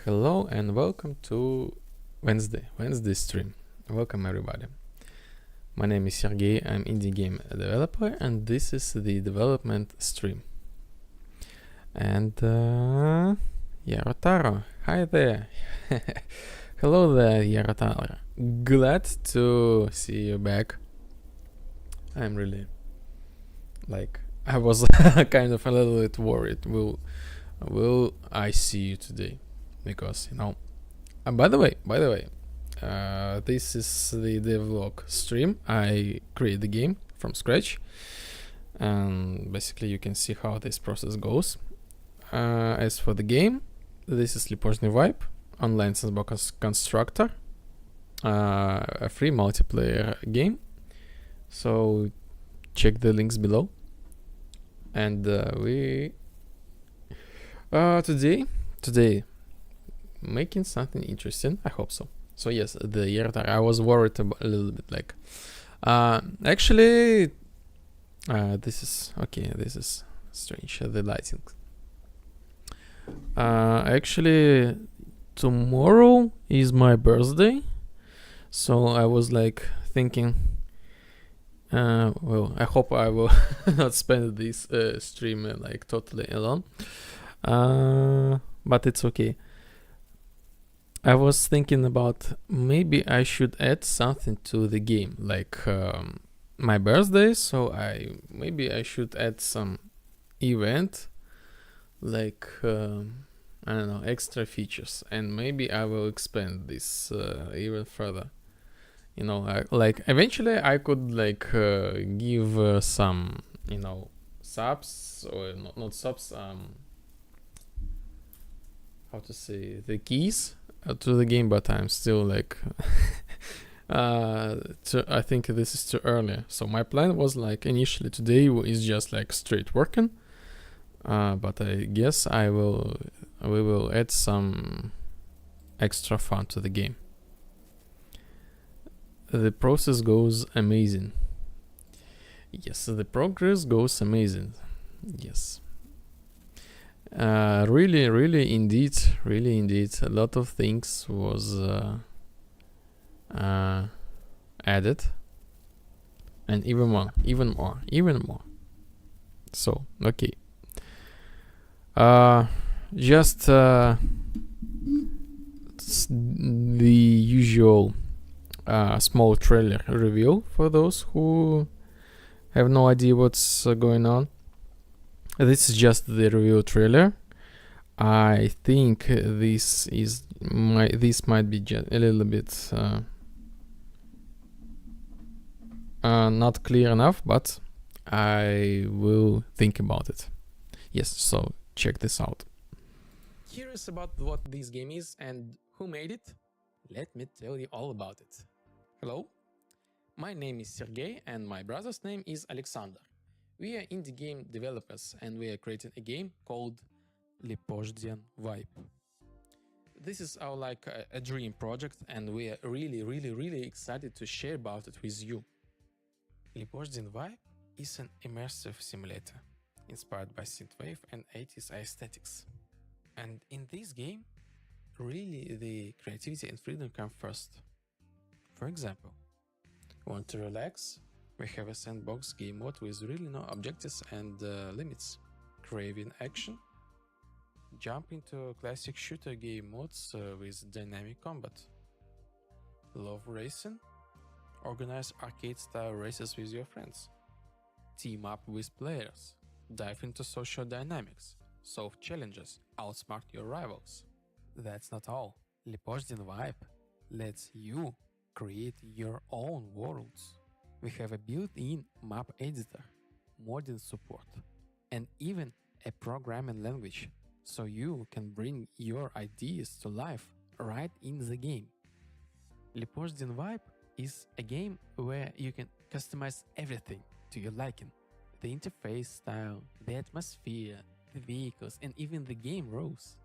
Hello, and welcome to Wednesday stream. Welcome everybody. My name is Sergey, I'm indie game developer, and this is the development stream. And Yarotaro, hi there. Hello there, Yarotaro. Glad to see you back. I'm really I was kind of a little bit worried. Will I see you today? Because by the way, this is the Devlog stream. I create the game from scratch, and basically you can see how this process goes. As for the game, this is Sleepožny Vibe, online sandbox constructor, a free multiplayer game. So check the links below. And we today making something interesting. I hope so. So yes, the Yertar, I was worried about a little bit, like, actually, this is okay. This is strange. The lighting. Actually, tomorrow is my birthday, so I was like thinking. Well, I hope I will not spend this stream like totally alone. But it's okay. I was thinking about maybe I should add something to the game, like my birthday. So maybe I should add some event, like I don't know, extra features, and maybe I will expand this even further. You know, like eventually I could like give some, you know, subs, or not subs, how to say, the keys to the game, but I'm still like I think this is too early. So my plan was like initially today is just like straight working, but I guess we will add some extra fun to the game. The process goes amazing. Yes, the progress goes amazing. Yes. Really indeed, a lot of things was added, and even more. So okay. Just the usual small trailer reveal for those who have no idea what's going on. This is just the review trailer. I think this might be just a little bit not clear enough, but I will think about it. Yes, so check this out. Curious about what this game is and who made it? Let me tell you all about it. Hello, my name is Sergey and my brother's name is Alexander. We are indie game developers and we are creating a game called Lipozhdian Vibe. This is our like a dream project and we are really excited to share about it with you. Lipozhdian Vibe is an immersive simulator inspired by synthwave and 80s aesthetics. And in this game, really the creativity and freedom come first. For example, want to relax? We have a sandbox game mode with really no objectives and limits. Craving action? Jump into classic shooter game modes with dynamic combat. Love racing? Organize arcade-style races with your friends. Team up with players. Dive into social dynamics. Solve challenges. Outsmart your rivals. That's not all. Lipozhdian Vibe lets you create your own worlds. We have a built-in map editor, modding support, and even a programming language, so you can bring your ideas to life right in the game. Lipozhdian Vibe is a game where you can customize everything to your liking. The interface style, the atmosphere, the vehicles, and even the game rules.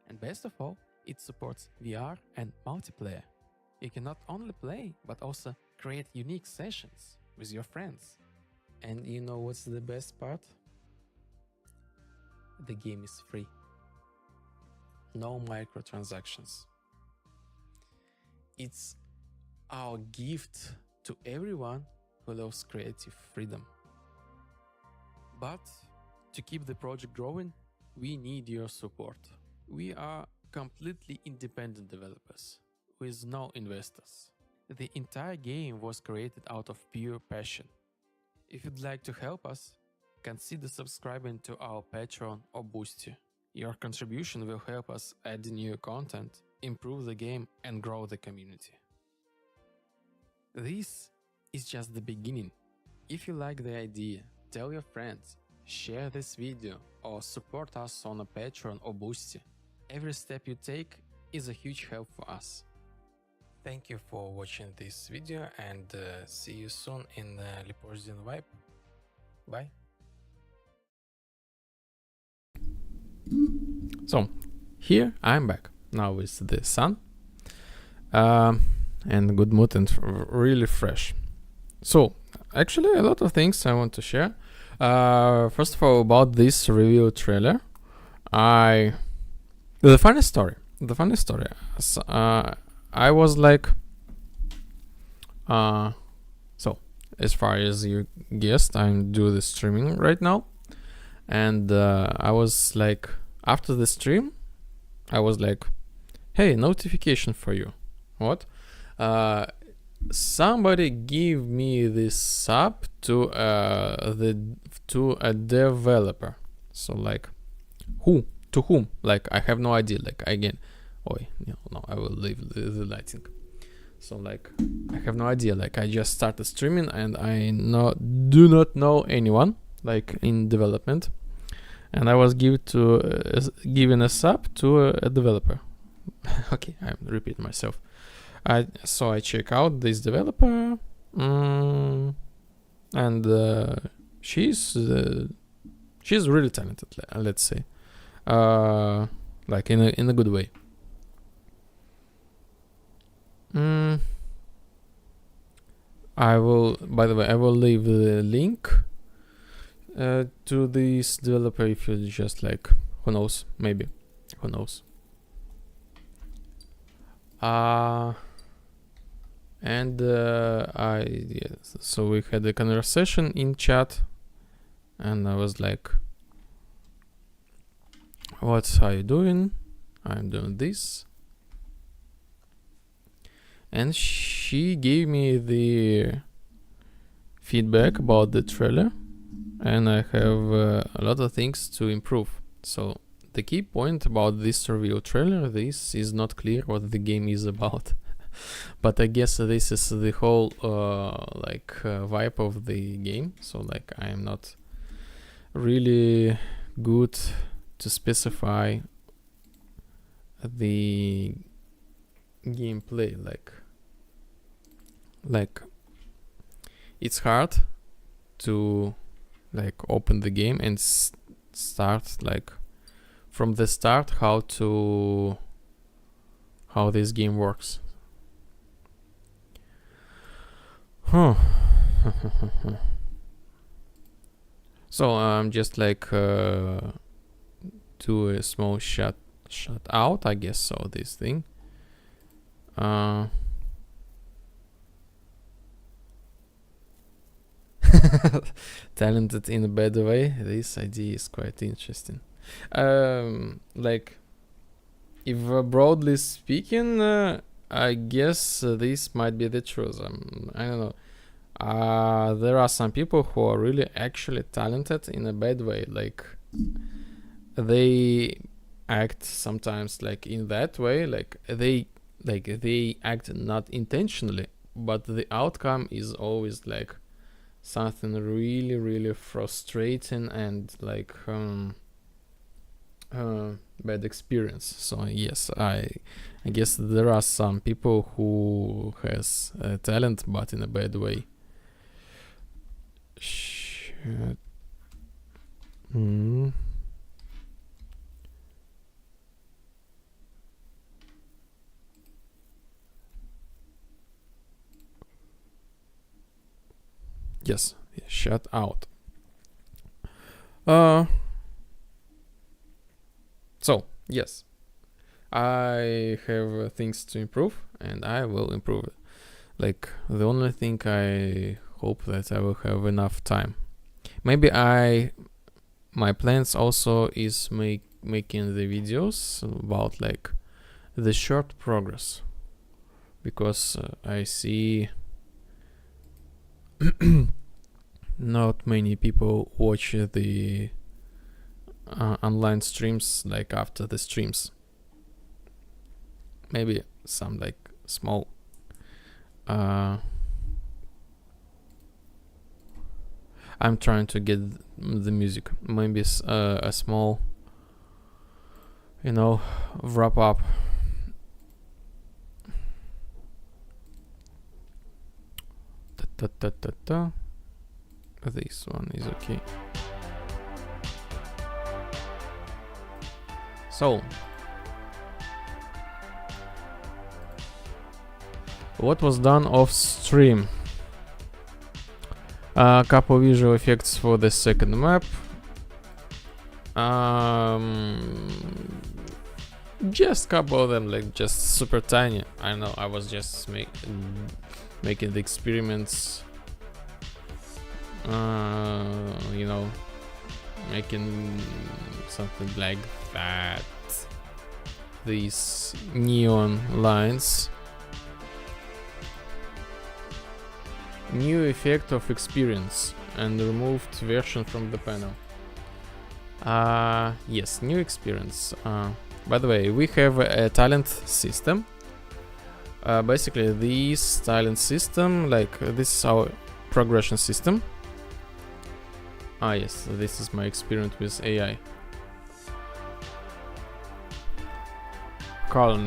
And best of all, it supports VR and multiplayer. You can not only play, but also create unique sessions with your friends. And you know what's the best part? The game is free. No microtransactions. It's our gift to everyone who loves creative freedom. But to keep the project growing, we need your support. We are completely independent developers with no investors. The entire game was created out of pure passion. If you'd like to help us, consider subscribing to our Patreon or Boosty. Your contribution will help us add new content, improve the game and grow the community. This is just the beginning. If you like the idea, tell your friends, share this video or support us on a Patreon or Boosty. Every step you take is a huge help for us. Thank you for watching this video and see you soon in Lipozhdian Vibe. Bye. So, here I'm back. now with the sun, and good mood and really fresh. So actually a lot of things I want to share. First of all, about this review trailer, the funny story. So, I was like, so as far as you guessed, I'm doing the streaming right now, and I was like, after the stream, I was like, hey, notification for you. What? Somebody give me this sub to a developer. So like, who? To whom? Like, I have no idea. Like, again, no, I will leave the lighting. So like, I have no idea. Like, I just started streaming and I do not know anyone like in development, and I was given a sub to a developer. Okay, I repeat myself. So I check out this developer, and she's really talented. Let's say, like in a good way. I will. By the way, I will leave the link to this developer if you just like. Who knows? Maybe. Who knows? So we had a conversation in chat, and I was like, what are you doing? I'm doing this. And she gave me the feedback about the trailer, and I have a lot of things to improve. So the key point about this review trailer, this is not clear what the game is about. But I guess this is the whole vibe of the game. So like, I am not really good to specify the gameplay. Like it's hard to like open the game and start like from the start how this game works. So I'm just like do a small shut out, I guess so, this thing. Talented in a bad way. This idea is quite interesting. Like, if broadly speaking, I guess this might be the truth. I don't know. There are some people who are really actually talented in a bad way. Like, they act sometimes like in that way. Like they act not intentionally, but the outcome is always like something really, really frustrating and like bad experience. So yes, I guess there are some people who has talent but in a bad way. Yes, shut out. So yes, I have things to improve, and I will improve it. Like, the only thing I hope that I will have enough time. Maybe my plans also is making the videos about like the short progress, because I see not many people watch the online streams like after the streams. Maybe some like small I'm trying to get the music. Maybe a small, wrap up. This one is okay. So What was done off stream? A couple visual effects for the second map. Just couple of them, like just super tiny. I know, I was just making the experiments. You know, making something like that. These neon lines. New effect of experience and removed version from the panel. Yes, new experience. By the way, we have a talent system. Basically, this talent system, like this is our progression system. Yes, this is my experience with AI. Karl.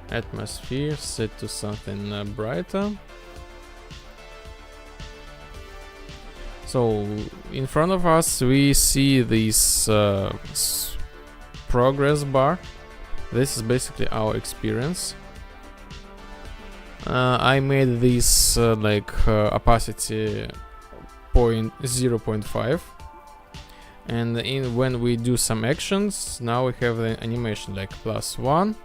Atmosphere set to something brighter. So in front of us we see this progress bar. This is basically our experience. I made this opacity 0.5, and when we do some actions, now we have the animation like +1,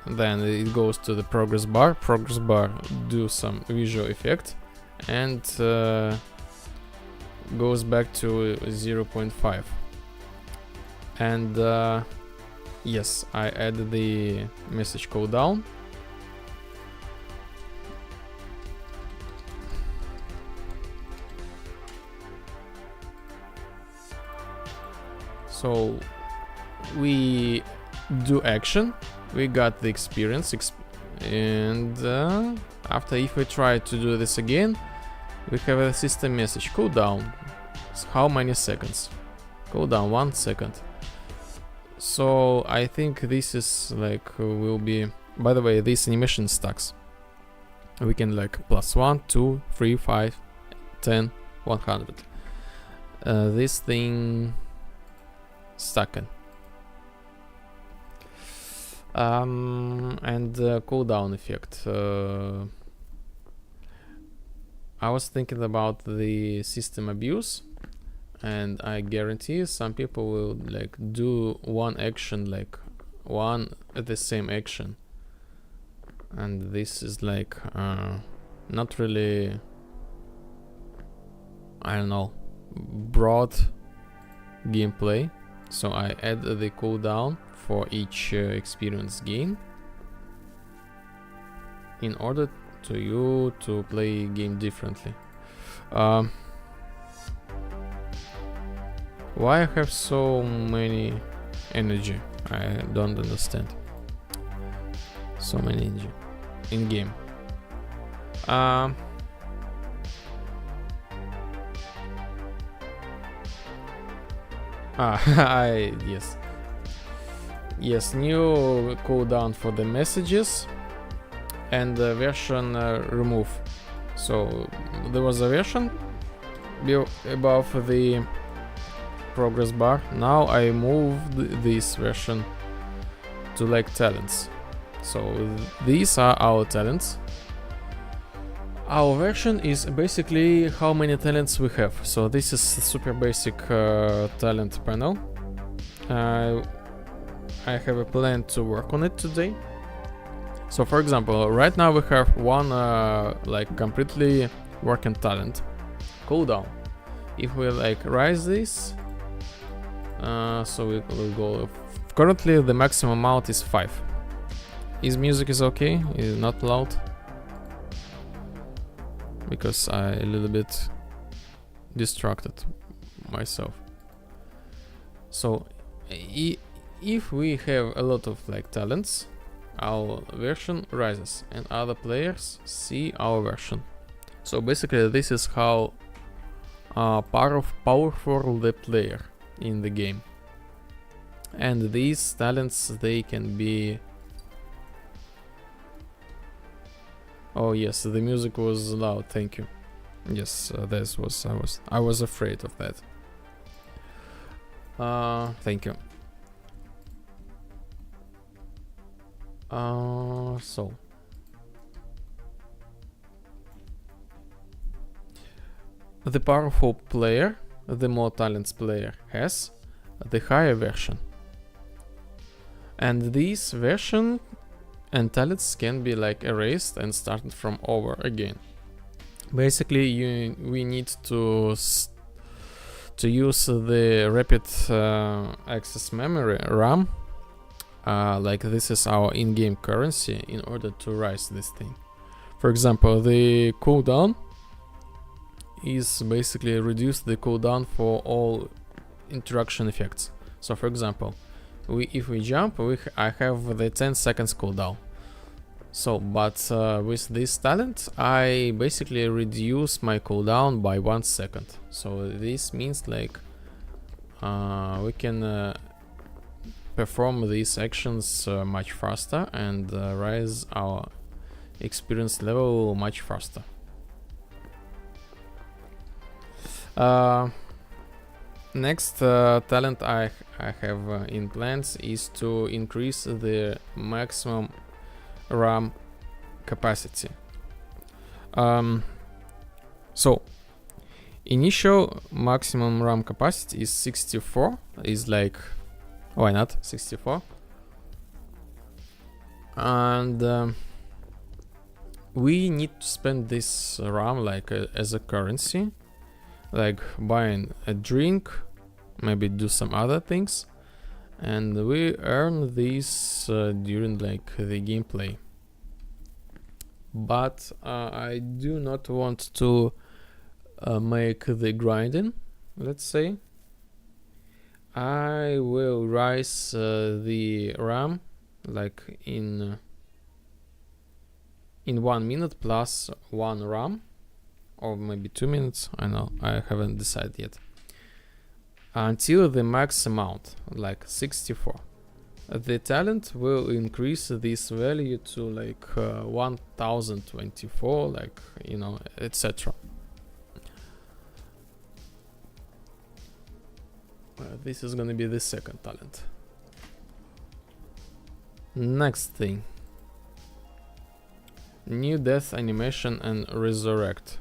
and then it goes to the progress bar. Progress bar do some visual effect and goes back to 0.5. And yes, I added the message cooldown. So we do action, we got the experience, and after, if we try to do this again, we have a system message cooldown. How many seconds? Cooldown 1 second. So I think this is like will be. By the way, this animation stacks. We can like +1, 2, 3, 5, 10, 100. This thing stacking. And cooldown effect. I was thinking about the system abuse, and I guarantee some people will like do one action, like one at the same action, and this is like not really, I don't know, broad gameplay. So I add the cooldown for each experience gain in order to you to play game differently. Why I have so many energy? I don't understand. So many energy in game. Yes, new cooldown for the messages and the version remove. So there was a version above the progress bar. Now I moved this version to like talents. So these are our talents. Our version is basically how many talents we have. So this is a super basic talent panel. I have a plan to work on it today. So for example, right now we have one like completely working talent, cooldown. If we like raise this, so we will go. Currently the maximum amount is 5. His music is okay, is not loud, because I a little bit distracted myself. So if we have a lot of like talents, our version rises and other players see our version. So basically this is how powerful the player in the game. And these talents, they can be... Oh yes, the music was loud, thank you. Yes, this was I was afraid of that. Thank you. So the powerful player, the more talents player has, the higher version. And this version and talents can be like erased and started from over again. Basically, we need to use the rapid access memory RAM. Like this is our in-game currency in order to rise this thing. For example, the cooldown is basically reduce the cooldown for all interaction effects. So for example, if we jump, I have the 10 seconds cooldown. So, but with this talent, I basically reduce my cooldown by 1 second. So this means like we can perform these actions much faster and raise our experience level much faster. Next talent I have in plans is to increase the maximum RAM capacity. So initial maximum RAM capacity is 64. Is like, why not 64? And we need to spend this RAM like as a currency, like buying a drink, maybe do some other things, and we earn this during like the gameplay. But I do not want to make the grinding, let's say. I will rise the RAM like in 1 minute plus 1 RAM, or maybe 2 minutes, I know, I haven't decided yet, until the max amount, like 64. The talent will increase this value to like 1024, like, you know, etc. This is gonna be the second talent. Next thing, new death animation and resurrect.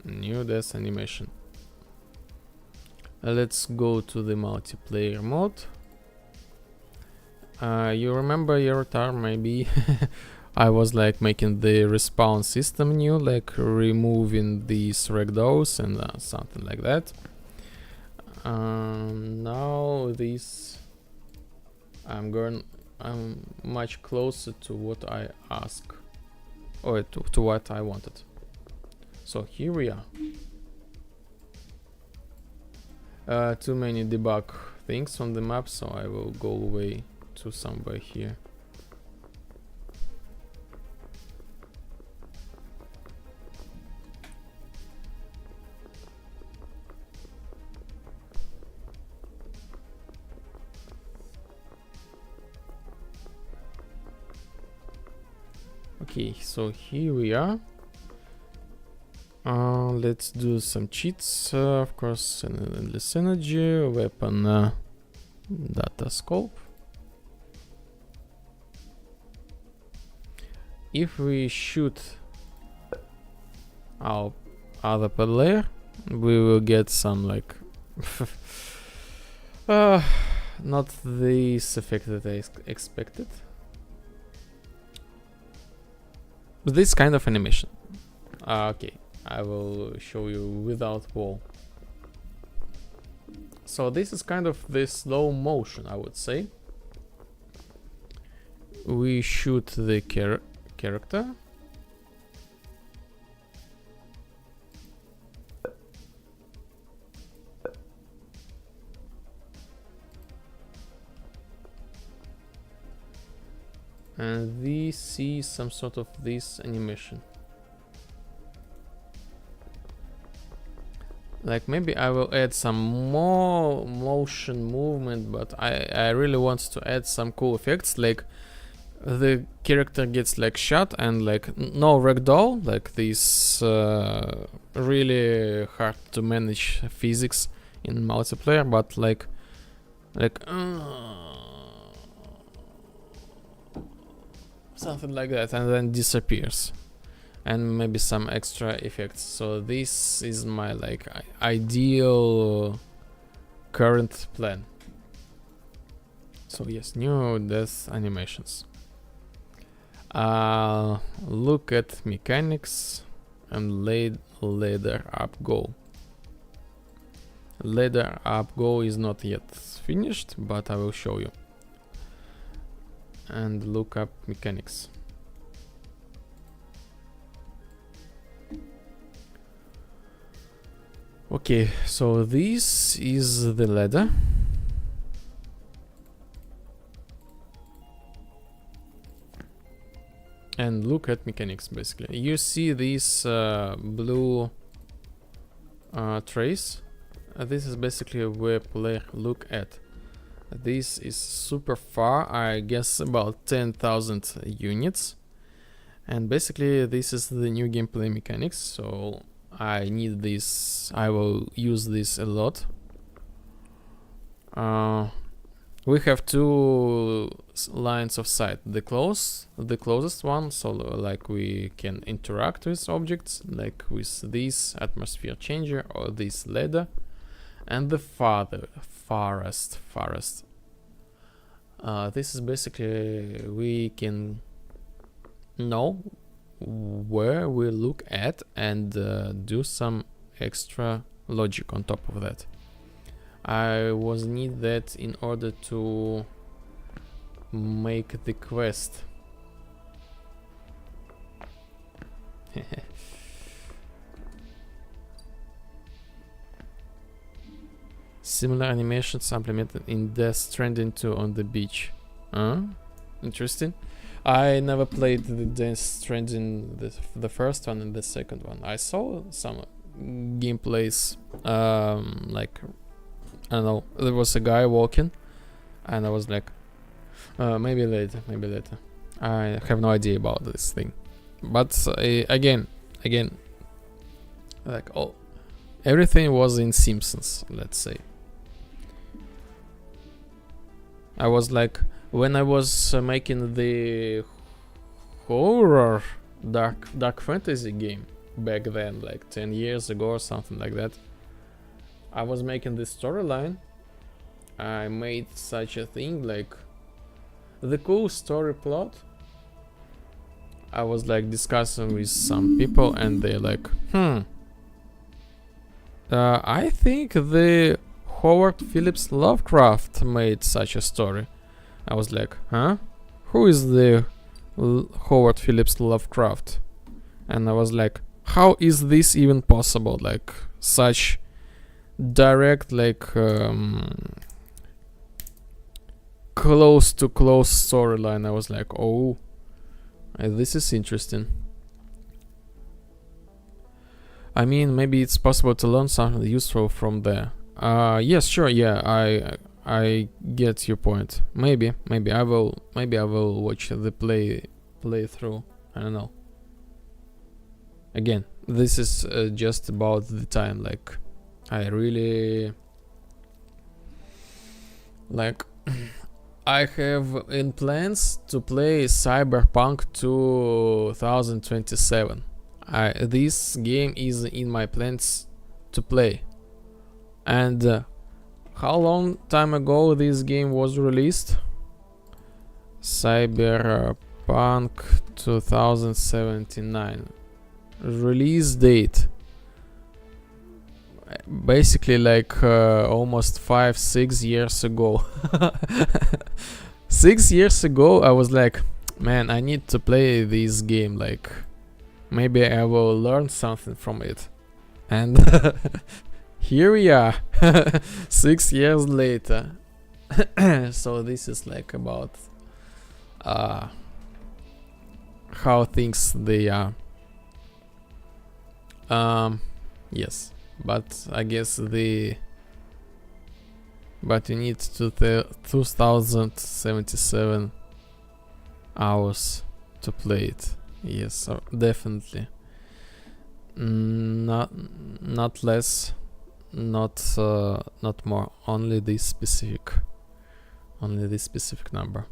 New death animation. Let's go to the multiplayer mode. You remember Yorotar, maybe? I was like making the respawn system new, like removing these ragdolls and something like that. Now this, I'm much closer to what I ask, or to what I wanted. So here we are. Too many debug things on the map, so I will go away to somewhere here. Okay, so here we are. Let's do some cheats, of course, endless energy, weapon, data scope. If we shoot our other player, we will get some like not this effect that I expected. But this kind of animation. Okay, I will show you without wall. So this is kind of the slow motion, I would say. We shoot the character. And we see some sort of this animation. Like maybe I will add some more motion movement, but I really want to add some cool effects, like the character gets like shot and like no ragdoll, like this really hard to manage physics in multiplayer, but like something like that, and then disappears, and maybe some extra effects. So this is my like ideal current plan. So yes, new death animations. Look at mechanics and ladder up go. Ladder up go is not yet finished, but I will show you. And look up mechanics. Okay, so this is the ladder. And look at mechanics, basically. You see these blue trays. This is basically where player look at. This is super far, I guess about 10,000 units. And basically this is the new gameplay mechanics, so I need this, I will use this a lot. We have two lines of sight. The closest one, so like we can interact with objects, like with this atmosphere changer or this ladder, and the farthest. This is basically we can know where we look at and do some extra logic on top of that. I was need that in order to make the quest. Similar animations implemented in Death Stranding 2 on the beach. Interesting. I never played the Death Stranding, the first one and the second one. I saw some gameplays, like, I don't know, there was a guy walking, and I was like, maybe later. I have no idea about this thing. But again, like, oh, everything was in Simpsons, let's say. I was like, when I was making the horror dark fantasy game back then, like 10 years ago or something like that, I was making this storyline. I made such a thing, like the cool story plot. I was like discussing with some people, and they're like, I think the Howard Phillips Lovecraft made such a story. I was like, huh? Who is the Howard Phillips Lovecraft? And I was like, how is this even possible? Like such direct, like close to close storyline. I was like, oh, this is interesting. I mean, maybe it's possible to learn something useful from there. Yes, sure, yeah, I get your point. Maybe I will watch the playthrough. I don't know. Again, this is just about the time. Like, I really like. I have in plans to play Cyberpunk 2027. This game is in my plans to play. And how long time ago this game was released? Cyberpunk 2079. Release date. Basically like almost 5-6 years ago. 6 years ago I was like, man, I need to play this game, like maybe I will learn something from it. And here we are. 6 years later. So this is like about how things they are. Yes, but I guess but you need to 2077. hours to play it. Yes, definitely. Not less, not more. Only this specific number.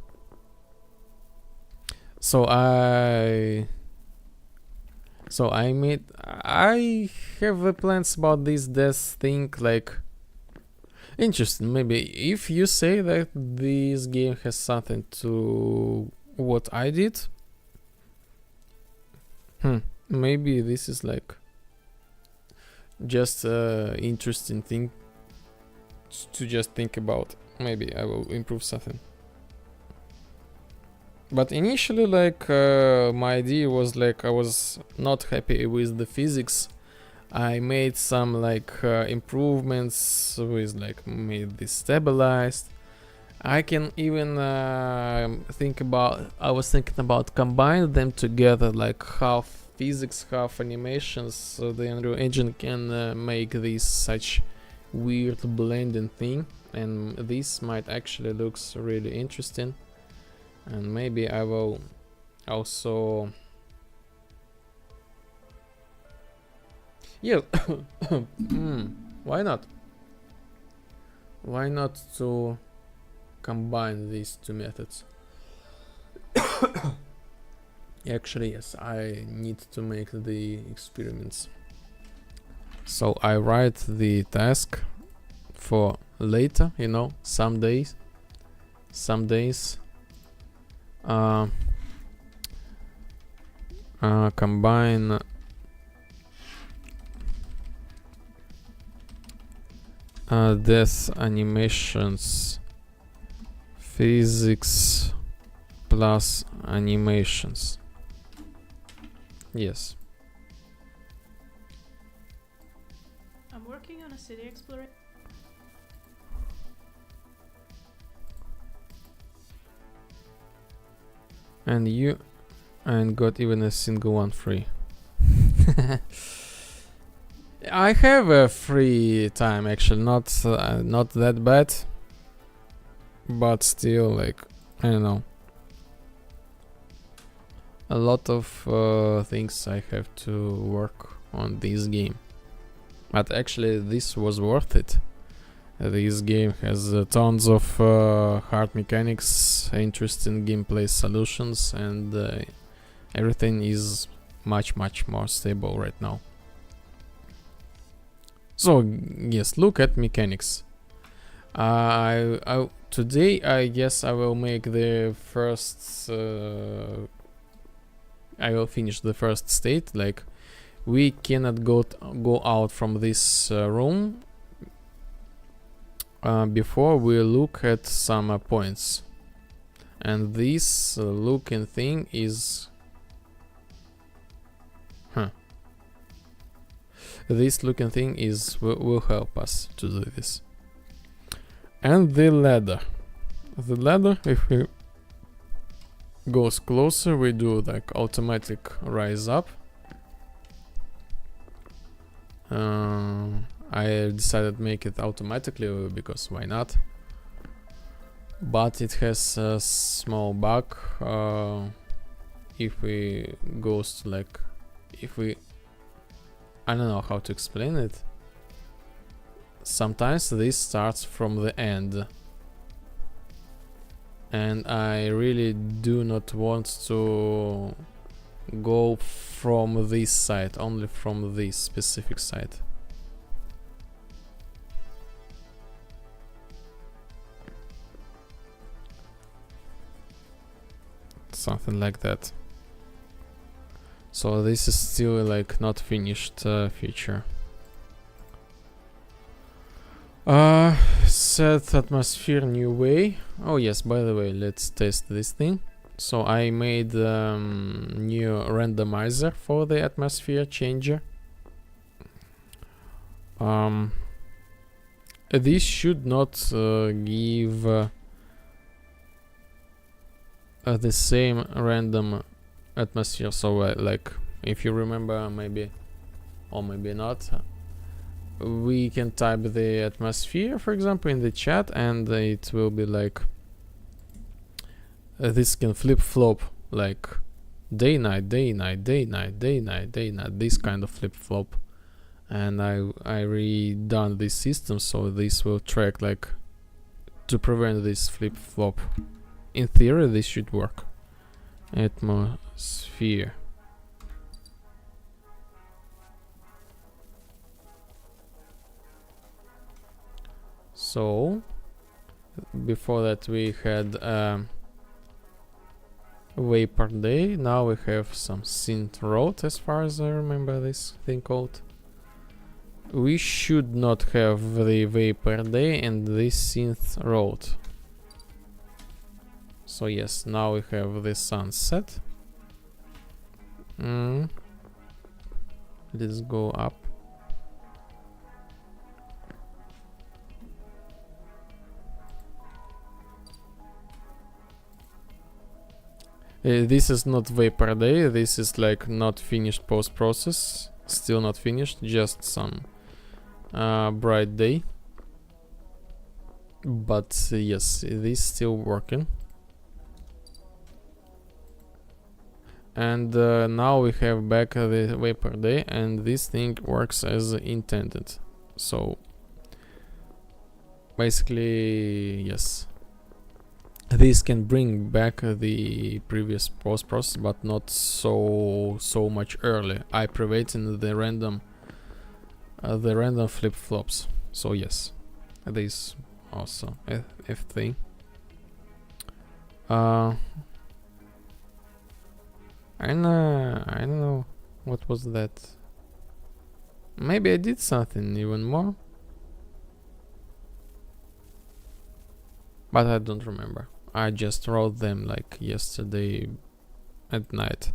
So I have plans about this death thing, like interesting. Maybe if you say that this game has something to what I did, maybe this is like just interesting thing to just think about. Maybe I will improve something. But initially, like, my idea was like I was not happy with the physics. I made some like improvements with like made this stabilized. I can even I was thinking about combine them together, like half physics, half animations, so the Unreal Engine can make this such weird blending thing, and this might actually looks really interesting. And maybe I will also, yeah, why not? Why not to combine these two methods? Actually, yes, I need to make the experiments. So I write the task for later, you know, some days. Combine death animations, physics plus animations. Yes. I'm working on a city exploration. And got even a single one free. I have a free time, actually, not that bad, but still, like, I don't know, a lot of things I have to work on this game. But actually, this was worth it. This game has tons of hard mechanics, interesting gameplay solutions, and everything is much more stable right now. So yes, look at mechanics. Today I guess I will make the first. I will finish the first state. Like, we cannot go out from this room before we look at some points, and this looking thing is will help us to do this. And the ladder, if we goes closer, we do like automatic rise up. I decided to make it automatically because why not? But it has a small bug. If we goes to like, I don't know how to explain it. Sometimes this starts from the end, and I really do not want to go from this side, only from this specific side. Something like that. So this is still like not finished feature. Set atmosphere new way. Oh yes, by the way, let's test this thing. So I made new randomizer for the atmosphere changer. This should not give the same random atmosphere. So like, if you remember, maybe or maybe not, we can type the atmosphere, for example, in the chat, and it will be like this can flip-flop like day night, day night, day night, day night, day night, this kind of flip flop. And I redone this system so this will track like to prevent this flip flop. In theory this should work. Atmosphere. So before that we had vapor day. Now we have some synth road, as far as I remember this thing called. We should not have the vapor day and this synth road. So yes, now we have the sunset. Let's go up. This is not vapor day, this is like not finished post process, still not finished, just some bright day. But yes, this still working. And now we have back the vapor day, and this thing works as intended. So basically, yes. This can bring back the previous post process, but not so much early. I prevented the random flip flops. So yes, this also a thing. I don't know what was that. Maybe I did something even more, but I don't remember. I just wrote them like yesterday at night,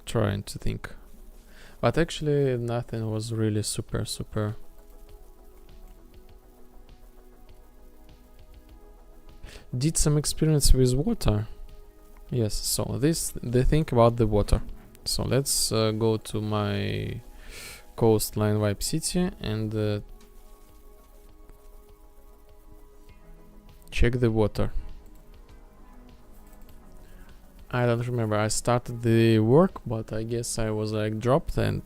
trying to think. But actually nothing was really super. Did some experience with water. Yes, so the thing about the water. So let's go to my coastline vibe city and check the water. I don't remember. I started the work, but I guess I was like dropped and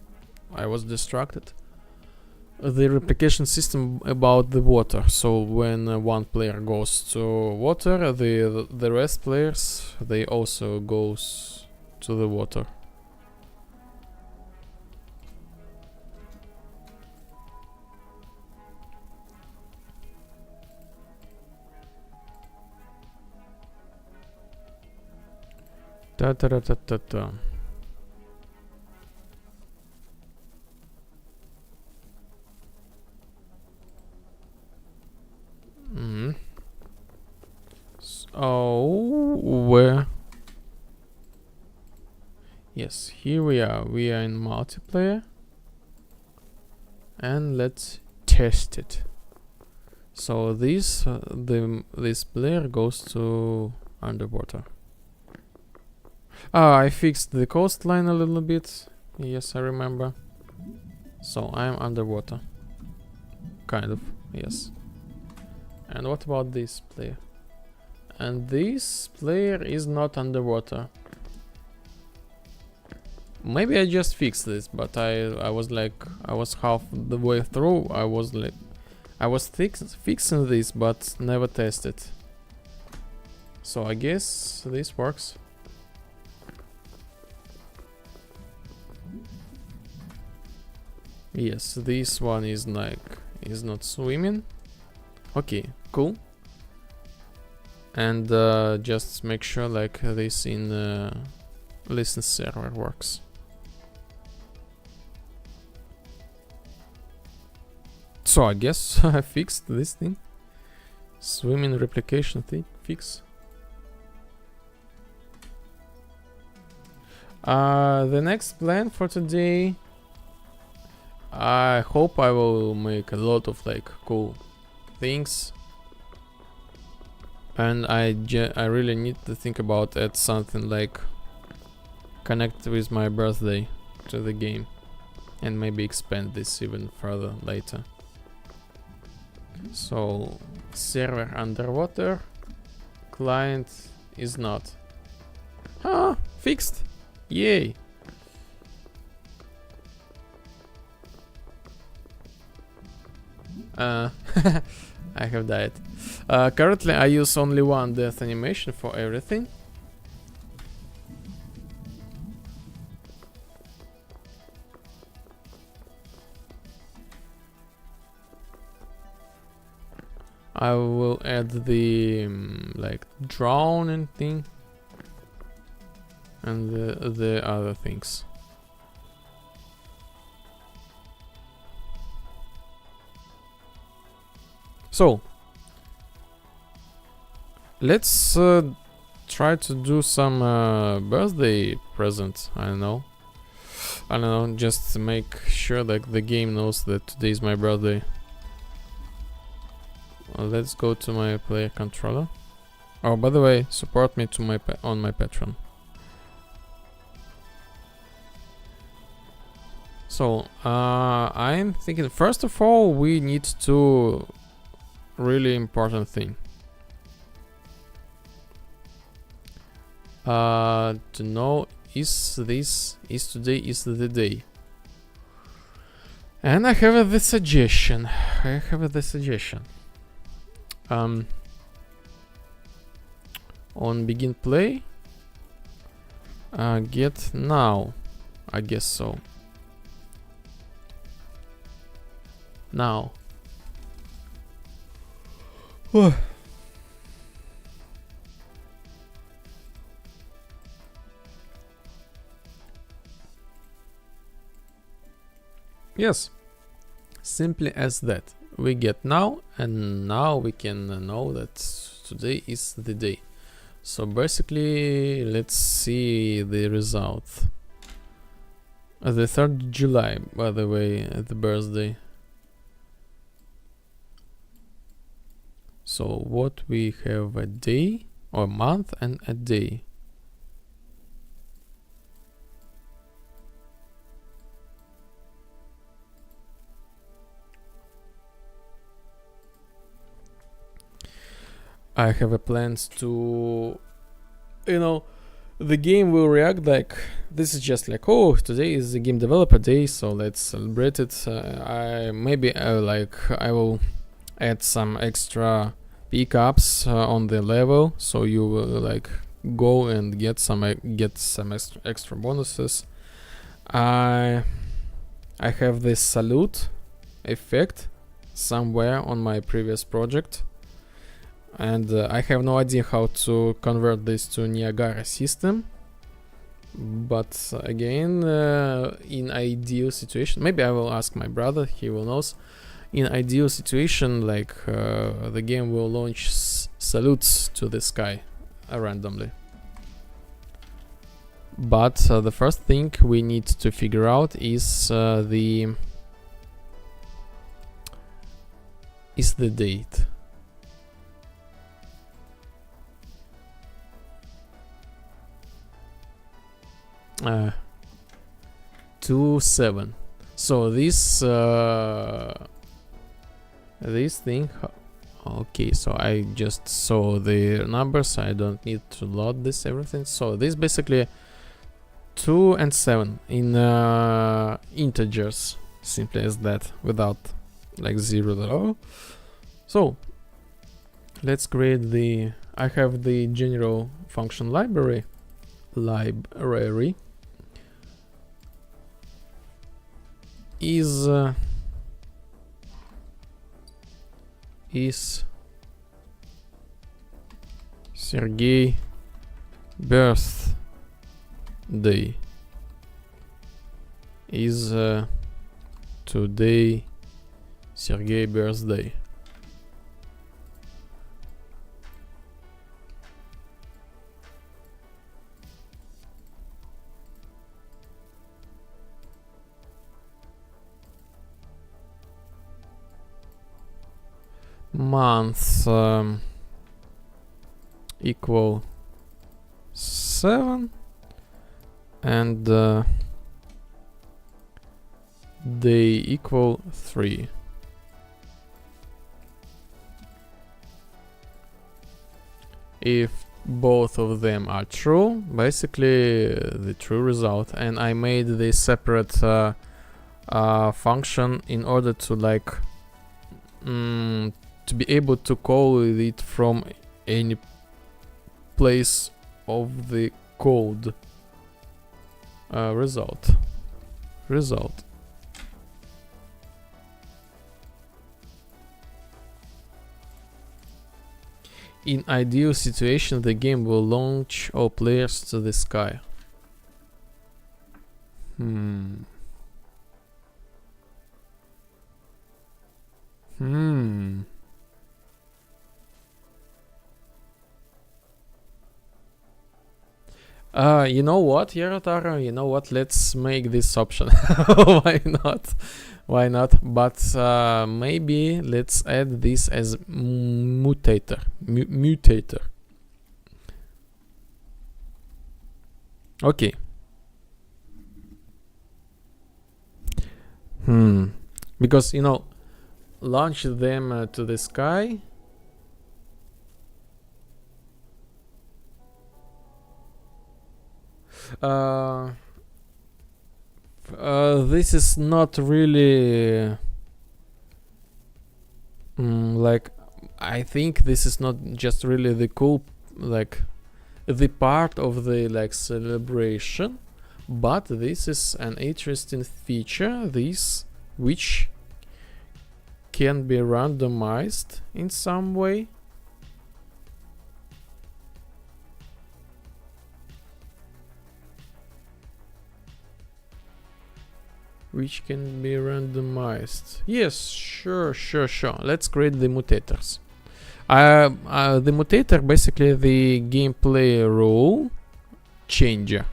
I was distracted. The replication system about the water. So when one player goes to water, the rest players, they also goes to the water. Ta ta ta ta ta ta. So where? Yes, here we are. We are in multiplayer, and let's test it. So this player goes to underwater. I fixed the coastline a little bit. Yes, I remember. So I'm underwater. Kind of, yes. And what about this player? And this player is not underwater. Maybe I just fixed this, but I was half the way through. I was fixing this, but never tested. So I guess this works. Yes, this one is not swimming. Okay, cool. And just make sure like this in listen server works. So I guess I fixed this thing. Swimming replication thing fix. The next plan for today, I hope I will make a lot of like cool things, and I really need to think about add something like connect with my birthday to the game, and maybe expand this even further later. So server underwater, client is not. fixed. Yay. I have died. Currently I use only one death animation for everything. I will add the like drowning thing and the other things. So let's try to do some birthday present. I don't know, just to make sure that the game knows that today is my birthday. Let's go to my player controller. Oh, by the way, support me to my on my Patreon. So I'm thinking, first of all, we need to really important thing. To know is today is the day. And I have the suggestion. On begin play, get now, I guess so. Now. Yes, simply as that. We get now, and now we can know that today is the day. So basically, let's see the result. The 3rd July, by the way, the birthday. So what we have, a day or a month and a day. I have a plans to, the game will react like this is just like, oh, today is the game developer day, so let's celebrate it. I will add some extra pickups on the level, so you will like go and get some extra bonuses. I have this salute effect somewhere on my previous project. And I have no idea how to convert this to Niagara system, but again, in ideal situation, maybe I will ask my brother, he will knows. In ideal situation, like the game will launch salutes to the sky randomly. But the first thing we need to figure out is the date. 2/7. So this thing. Okay, so I just saw the numbers. I don't need to load this everything. So this basically 2 and 7 in integers, simply as that, without like 0 at all. So let's create the. I have the general function library. Is Sergey birthday? Is today Sergey birthday? Month equal 7 and day equal 3. If both of them are true, basically the true result, and I made this separate function in order to like to be able to call it from any place of the code. Result. In ideal situation, the game will launch all players to the sky. You know what, Yaratara? You know what? Let's make this option. Why not? Why not? But maybe let's add this as mutator. Mutator. Okay. Because, you know, launch them to the sky. This is not really like, I think this is not just really the cool, like the part of the like celebration, but this is an interesting feature, this which can be randomized in some way. Which can be randomized. Yes, sure. Let's create the mutators. The mutator basically the gameplay rule changer.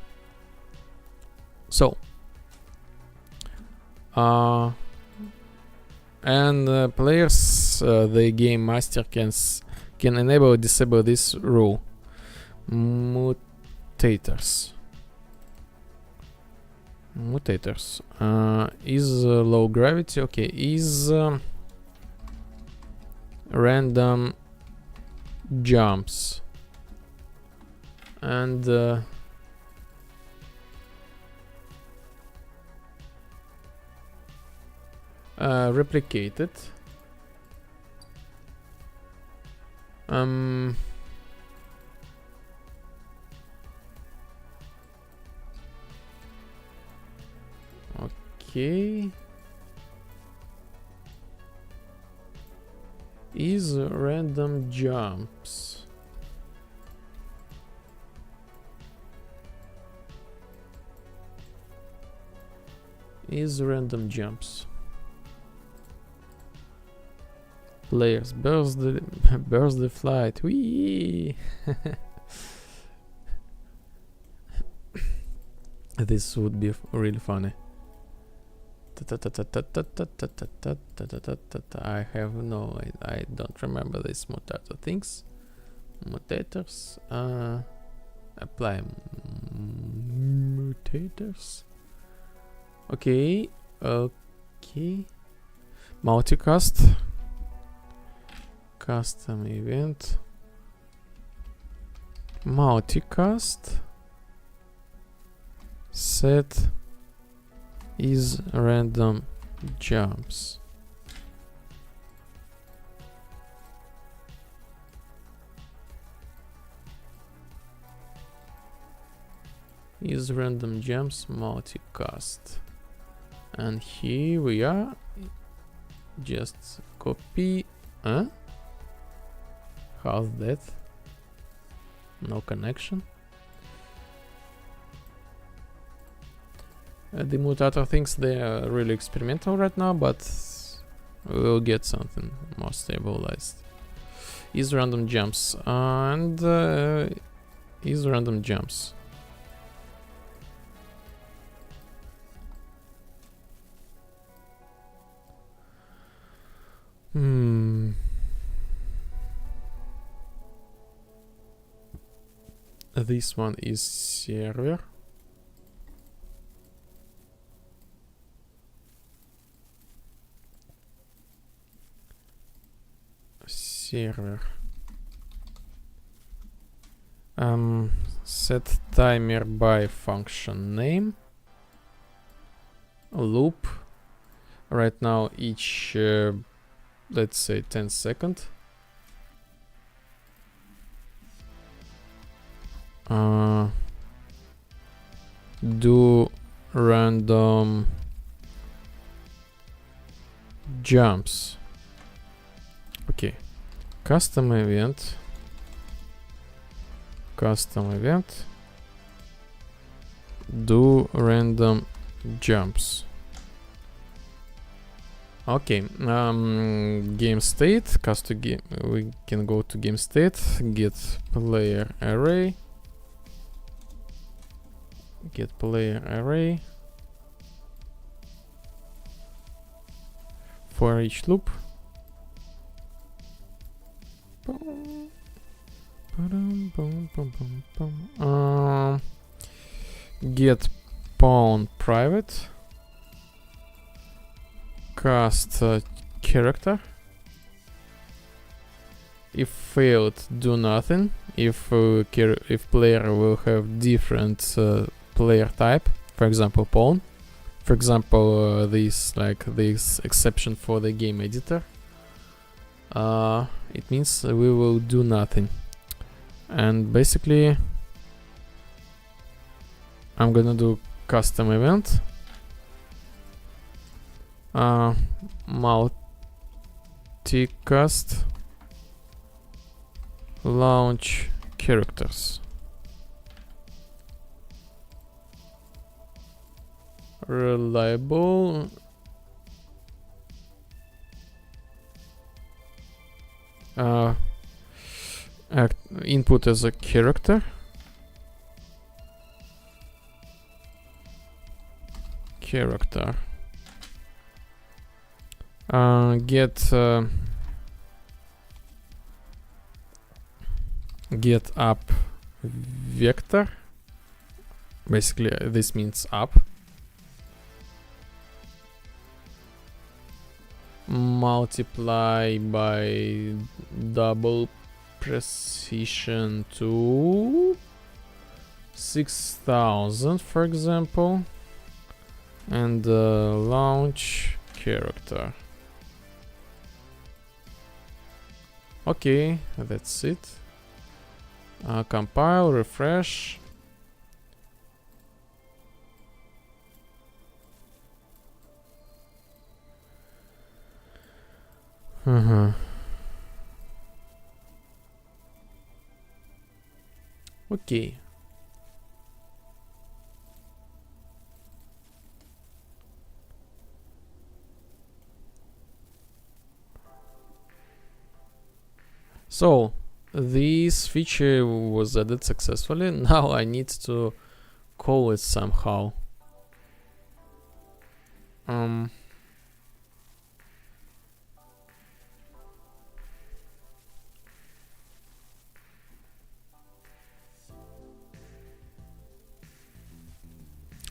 So, and players, the game master can enable or disable this rule. Mutators. Is low gravity. Okay, is random jumps and replicated. Okay. Is random jumps. Is random jumps. Players burst the flight. Whee! This would be really funny. I have no, I don't remember these mutator things. Mutators. Apply mutators. Okay. Multicast. Custom event. Multicast. Set is random jumps. Is random jumps multicast. And here we are. Just copy. How's that? No connection. The mutator thinks they are really experimental right now, but we'll get something more stabilized. Is random jumps and is random jumps. This one is server. Set timer by function name. Loop. Right now each, let's say 10 seconds. Do random jumps. Okay. Custom event. Do random jumps. Okay. Game state. Custom game. We can go to game state. Get player array. Get player array for each loop. Get pawn private. Cast character. If failed, do nothing. If player will have different player type, for example pawn, for example this exception for the game editor, it means we will do nothing. And basically I'm gonna do custom event, multicast launch characters. Reliable. Input as a character. Get up vector. Basically this means up. Multiply by double precision to 6000, for example, and launch character. Okay, that's it. Compile, refresh. Okay. So this feature was added successfully. Now I need to call it somehow.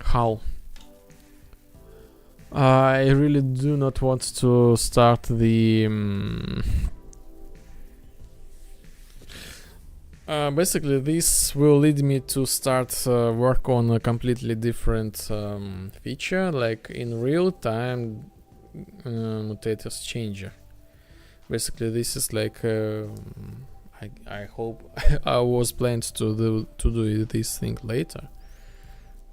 How? I really do not want to start the basically this will lead me to start work on a completely different feature, like in real time mutators changer. Basically this is like I hope I was planned to do this thing later,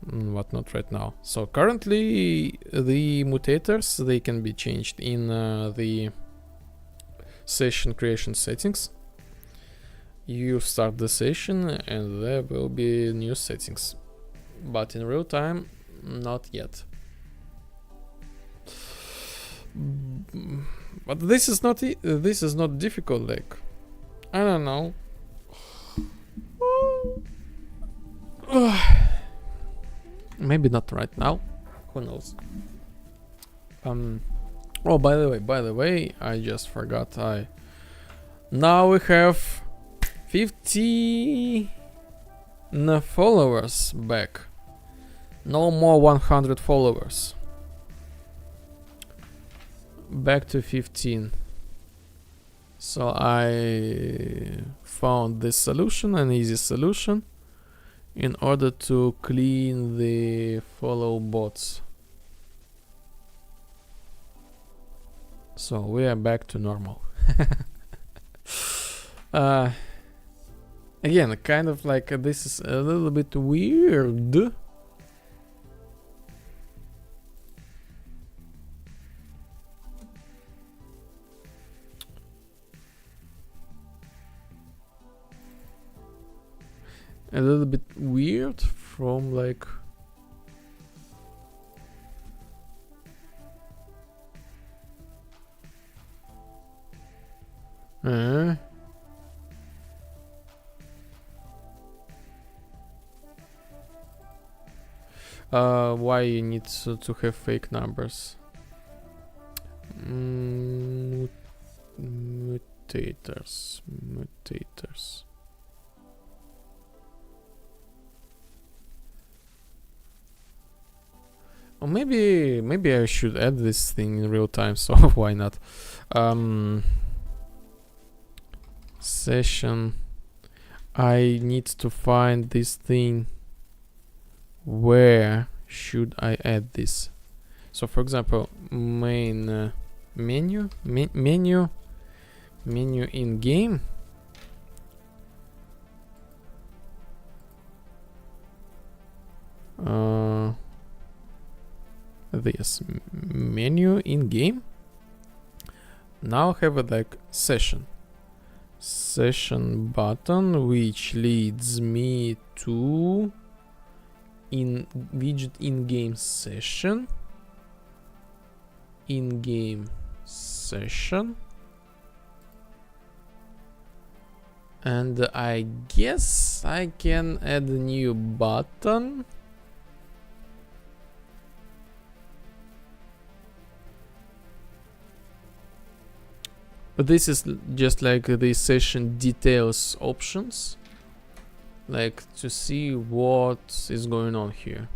but not right now. So currently the mutators, they can be changed in the session creation settings. You start the session and there will be new settings, but in real time not yet. But this is not difficult, like I don't know. Maybe not right now, who knows. Oh, by the way, I just forgot, now we have 50 followers back. No more 100 followers. Back to 15. So I found this solution, an easy solution, in order to clean the follow bots. So we are back to normal. Again, kind of like this is a little bit weird. A little bit weird from like why you need to have fake numbers? Mutators. Or maybe I should add this thing in real time, so why not? Session. I need to find this thing. Where should I add this? So for example, main menu in game. This menu in game. Now have a like session button, which leads me to in widget in-game session, and I guess I can add a new button. But this is just like the session details options, like to see what is going on here.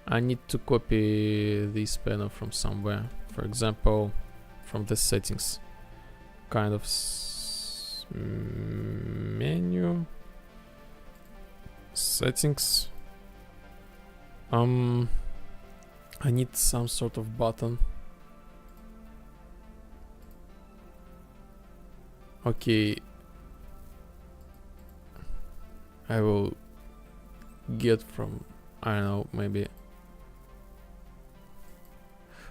I need to copy this panel from somewhere, for example from the settings, kind of menu settings. I need some sort of button. Okay, I will get from, I don't know, maybe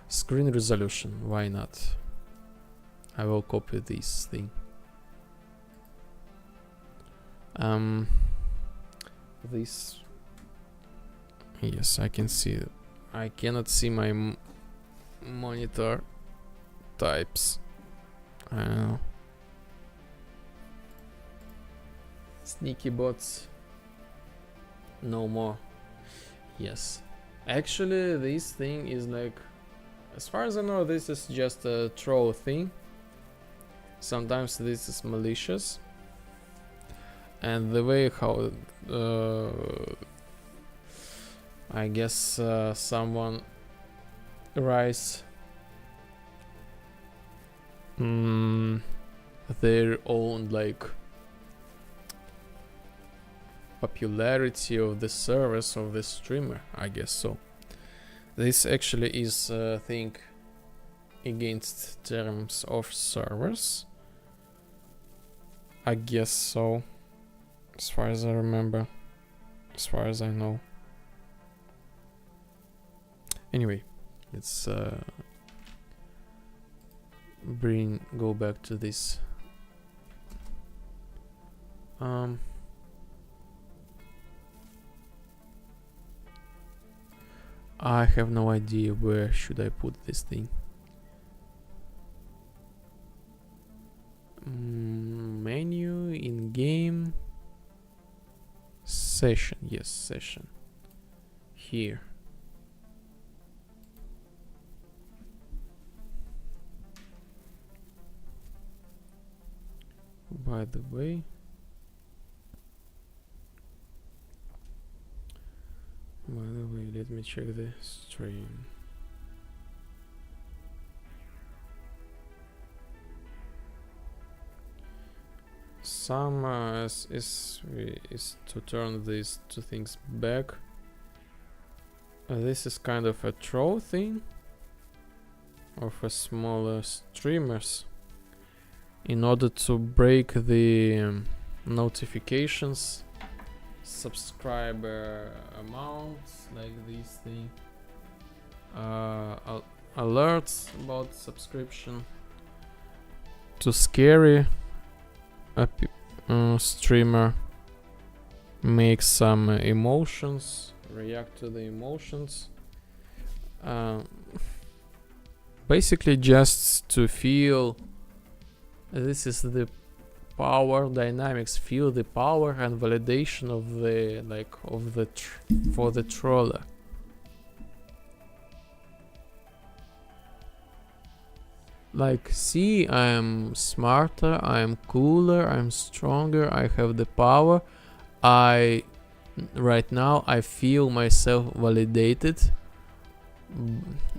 screen resolution, why not? I will copy this thing. This, yes, I can see it. I cannot see my monitor types. I don't know. Sneaky bots. No more. Yes. Actually, this thing is like, as far as I know, this is just a troll thing. Sometimes this is malicious. And the way how I guess someone writes their own like popularity of the service of the streamer, I guess so. This actually is a thing against terms of service, I guess so, as far as I remember, as far as I know. Anyway, let's go back to this. I have no idea where should I put this thing. Menu in game session. Yes, session. Here. By the way, let me check the stream. some is to turn these two things back. This is kind of a throw thing of a smaller streamers in order to break the notifications, subscriber amounts, like this thing, alerts about subscription, to scary a streamer, make some emotions, react to the emotions, basically just to feel. This is the power dynamics, feel the power and validation of the for the troller. Like, see, I am smarter, I am cooler, I'm stronger, I have the power. Right now I feel myself validated.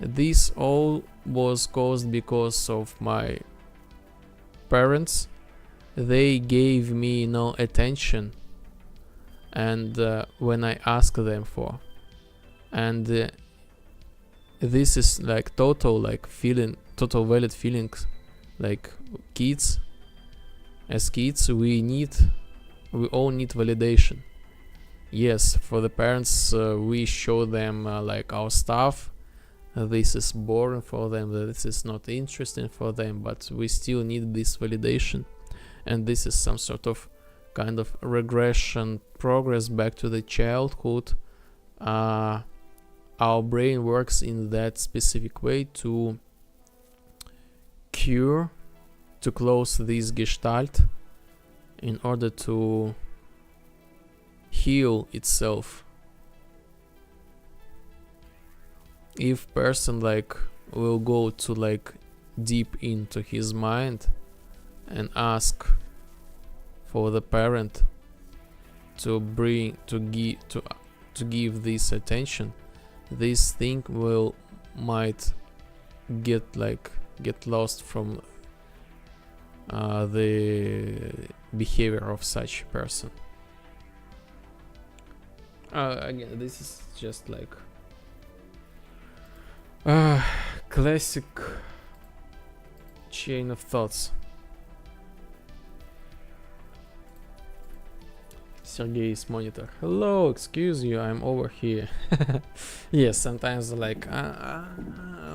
This all was caused because of my parents. They gave me no attention, and when I asked them for, and this is like total valid feelings. Like kids, as kids, we all need validation. Yes, for the parents, we show them like our stuff. This is boring for them, this is not interesting for them, but we still need this validation. And this is some sort of kind of regression, progress back to the childhood. Our brain works in that specific way to close this gestalt in order to heal itself. If person will go to deep into his mind and ask for the parent to give this attention, this thing might get lost from the behavior of such person. Again, this is just classic chain of thoughts. Sergey's monitor. Hello, excuse you, I'm over here. Yes, sometimes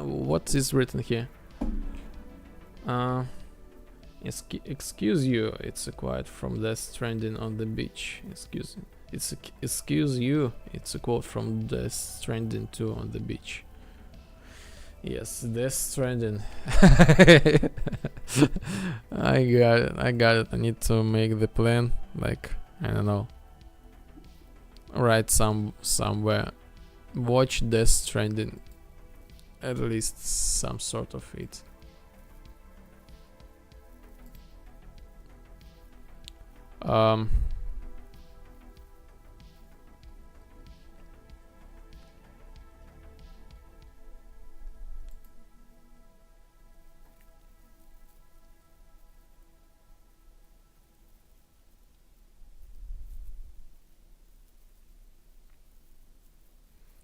what is written here? Excuse you, it's a quote from Death Stranding on the beach. Excuse you, it's a quote from Death Stranding 2 on the beach. Yes, Death Stranding. I got it. I need to make the plan. I don't know. Write somewhere. Watch Death Stranding. At least some sort of it.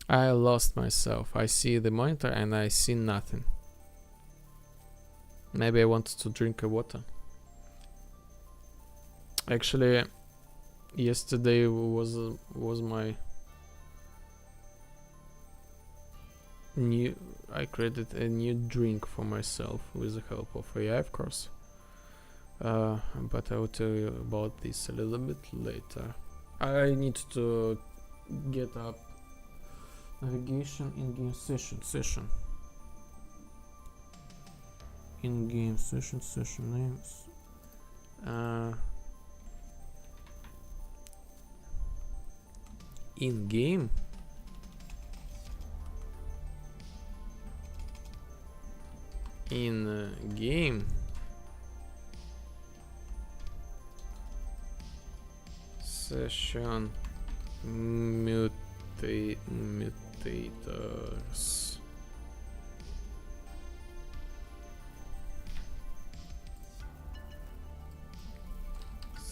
I lost myself. I see the monitor and I see nothing. Maybe I wanted to drink a water. Actually, yesterday was my new. I created a new drink for myself with the help of AI, of course. But I will tell you about this a little bit later. I need to get up. Navigation in-game session. In-game session names. In-game. In-game session mutators.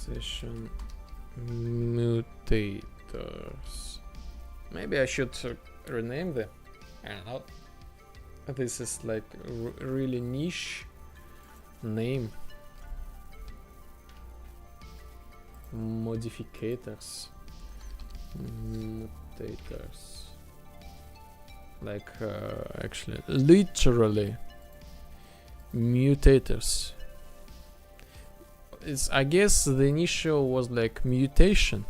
Session mutators. Maybe I should rename them. I don't know. This is like a really niche name. Modificators. Mutators. Like actually, literally mutators. I guess the initial was like mutation.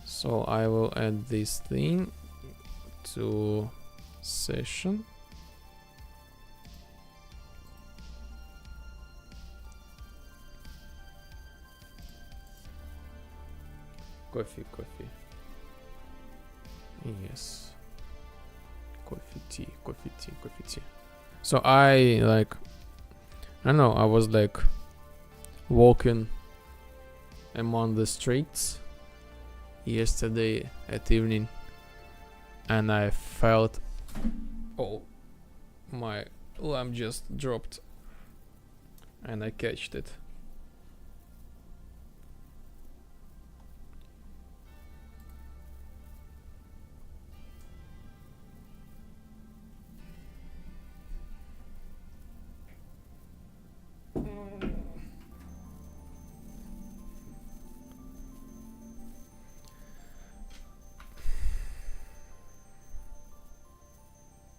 So I will add this thing to session. Coffee. Yes. Coffee, tea. So I don't know, I was like walking among the streets yesterday at evening, and I felt, oh, my lamp just dropped, and I catched it.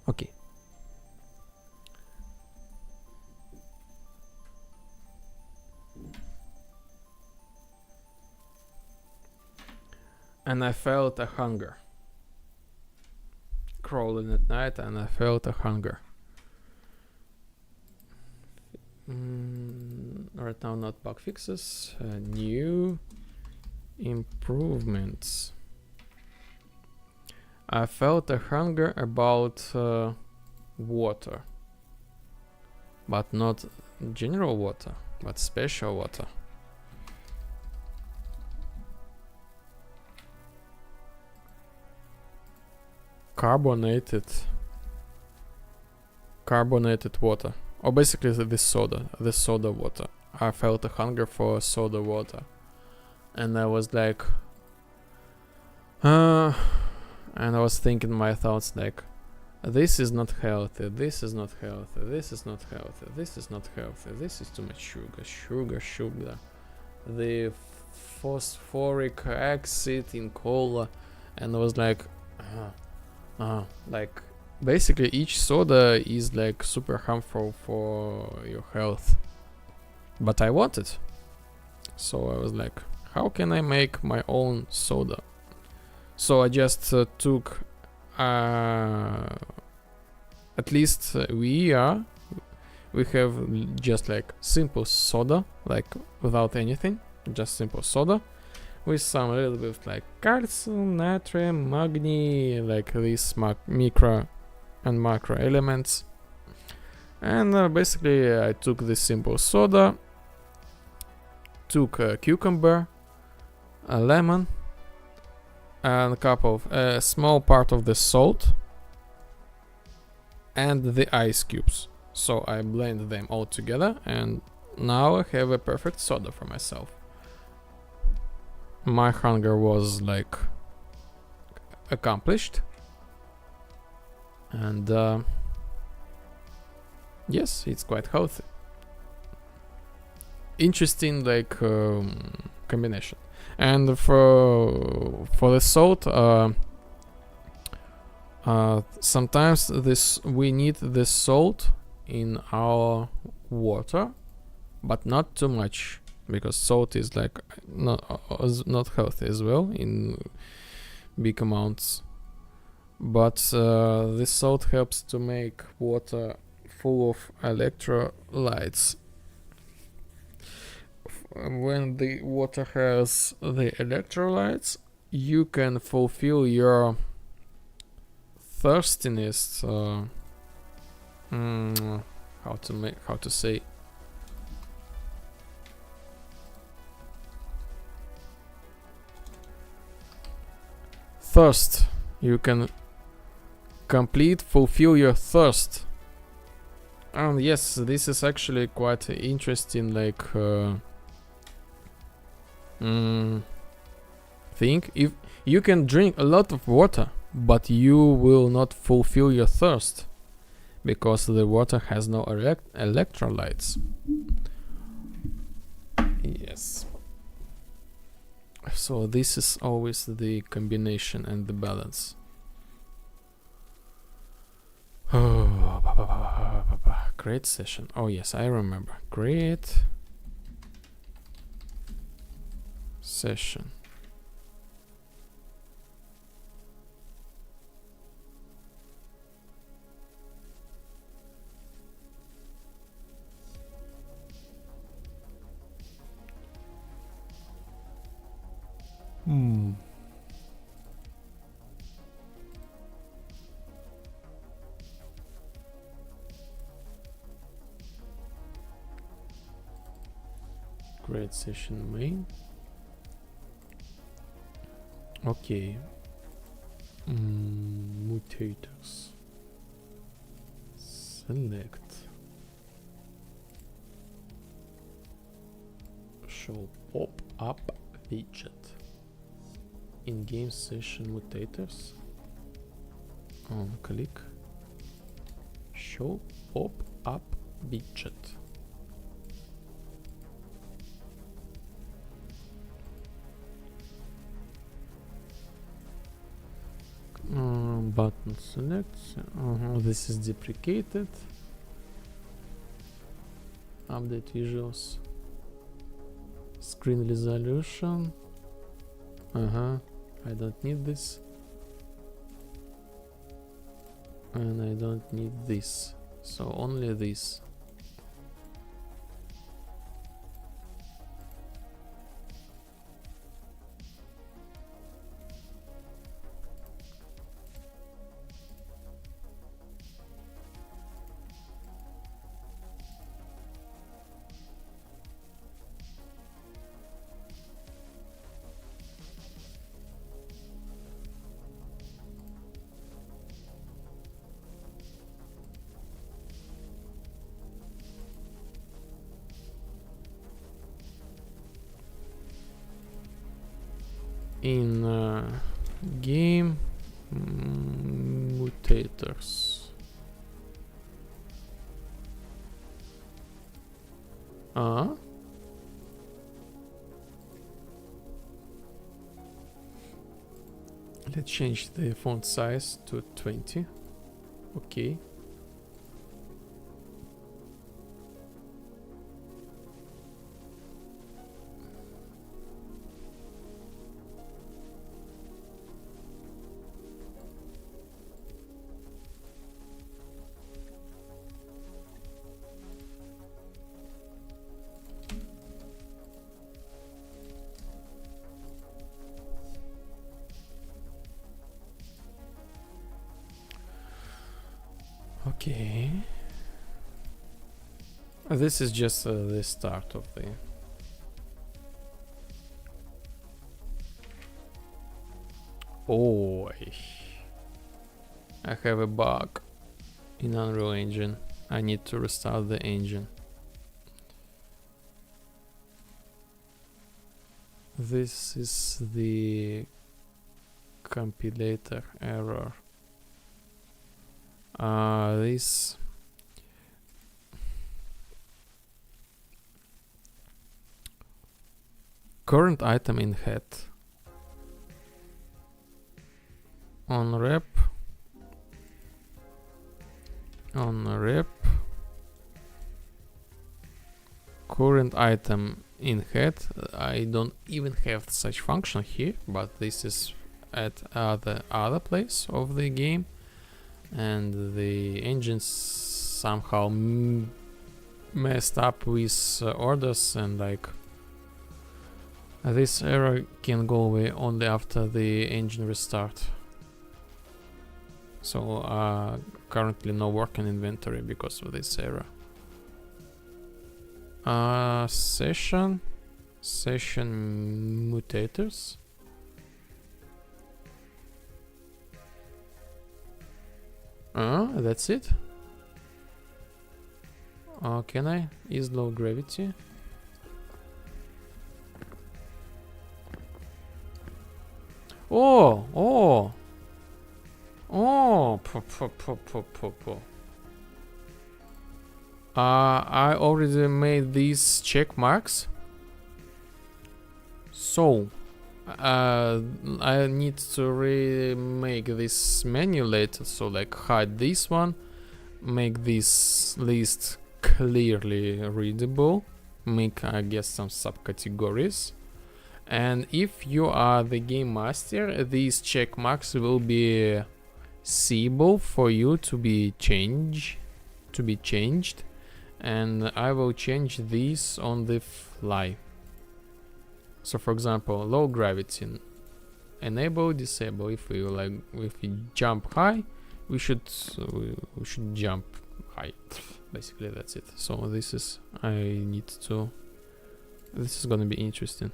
Okay. And I felt a hunger. Crawling at night, and I felt a hunger. Right now, not bug fixes. New improvements. I felt a hunger about water, but not general water, but special water. Carbonated water, or basically this soda water. I felt a hunger for soda water, and I was like, and I was thinking my thoughts like, this is not healthy, this is not healthy, this is not healthy, this is not healthy, this is too much sugar. The phosphoric acid in cola, and I was like, like basically each soda is like super harmful for your health. But I want it. So I was like, how can I make my own soda? So I just took at least we have just like simple soda, like without anything, just simple soda with some little bit of like calcium, natrium, magnesium, like these micro and macro elements. And basically I took this simple soda, took a cucumber, a lemon, and a small part of the salt and the ice cubes. So I blend them all together, and now I have a perfect soda for myself. My hunger was like accomplished, and yes, it's quite healthy. Interesting like combination. And for the salt, sometimes we need the salt in our water, but not too much, because salt is like not healthy as well in big amounts. But this salt helps to make water full of electrolytes. When the water has the electrolytes, you can fulfill your thirstiness. thirst. You can fulfill your thirst. And yes, this is actually quite interesting, like thing. If you can drink a lot of water, but you will not fulfill your thirst because the water has no electrolytes. Yes. So this is always the combination and the balance. Great session. Oh yes, I remember. Great session. Great session main. Okay. Mutators. Select. Show pop-up widget. In-game session mutators. On click. Show pop-up widget. Button select. This is deprecated. Update visuals. Screen resolution. I don't need this. And I don't need this. So only this. In game mutators. Let's change the font size to 20. Okay. Okay. This is just the start of the... Oh, I have a bug in Unreal Engine. I need to restart the engine. This is the compilator error. This current item in head on rep current item in head. I don't even have such function here, but this is at other place of the game. And the engine somehow messed up with orders, and like this error can go away only after the engine restart. So currently no working inventory because of this error. Session mutators. That's it. Can I? Is low gravity. Oh, oh, oh, I already made these check marks. So, I need to remake this menu later. So, like, hide this one, make this list clearly readable, make, I guess, some subcategories. And if you are the game master, these check marks will be seeable for you to be changed, and I will change these on the fly. So, for example, low gravity, enable, disable. If we jump high, we should jump high. Basically, that's it. So this is this is gonna be interesting.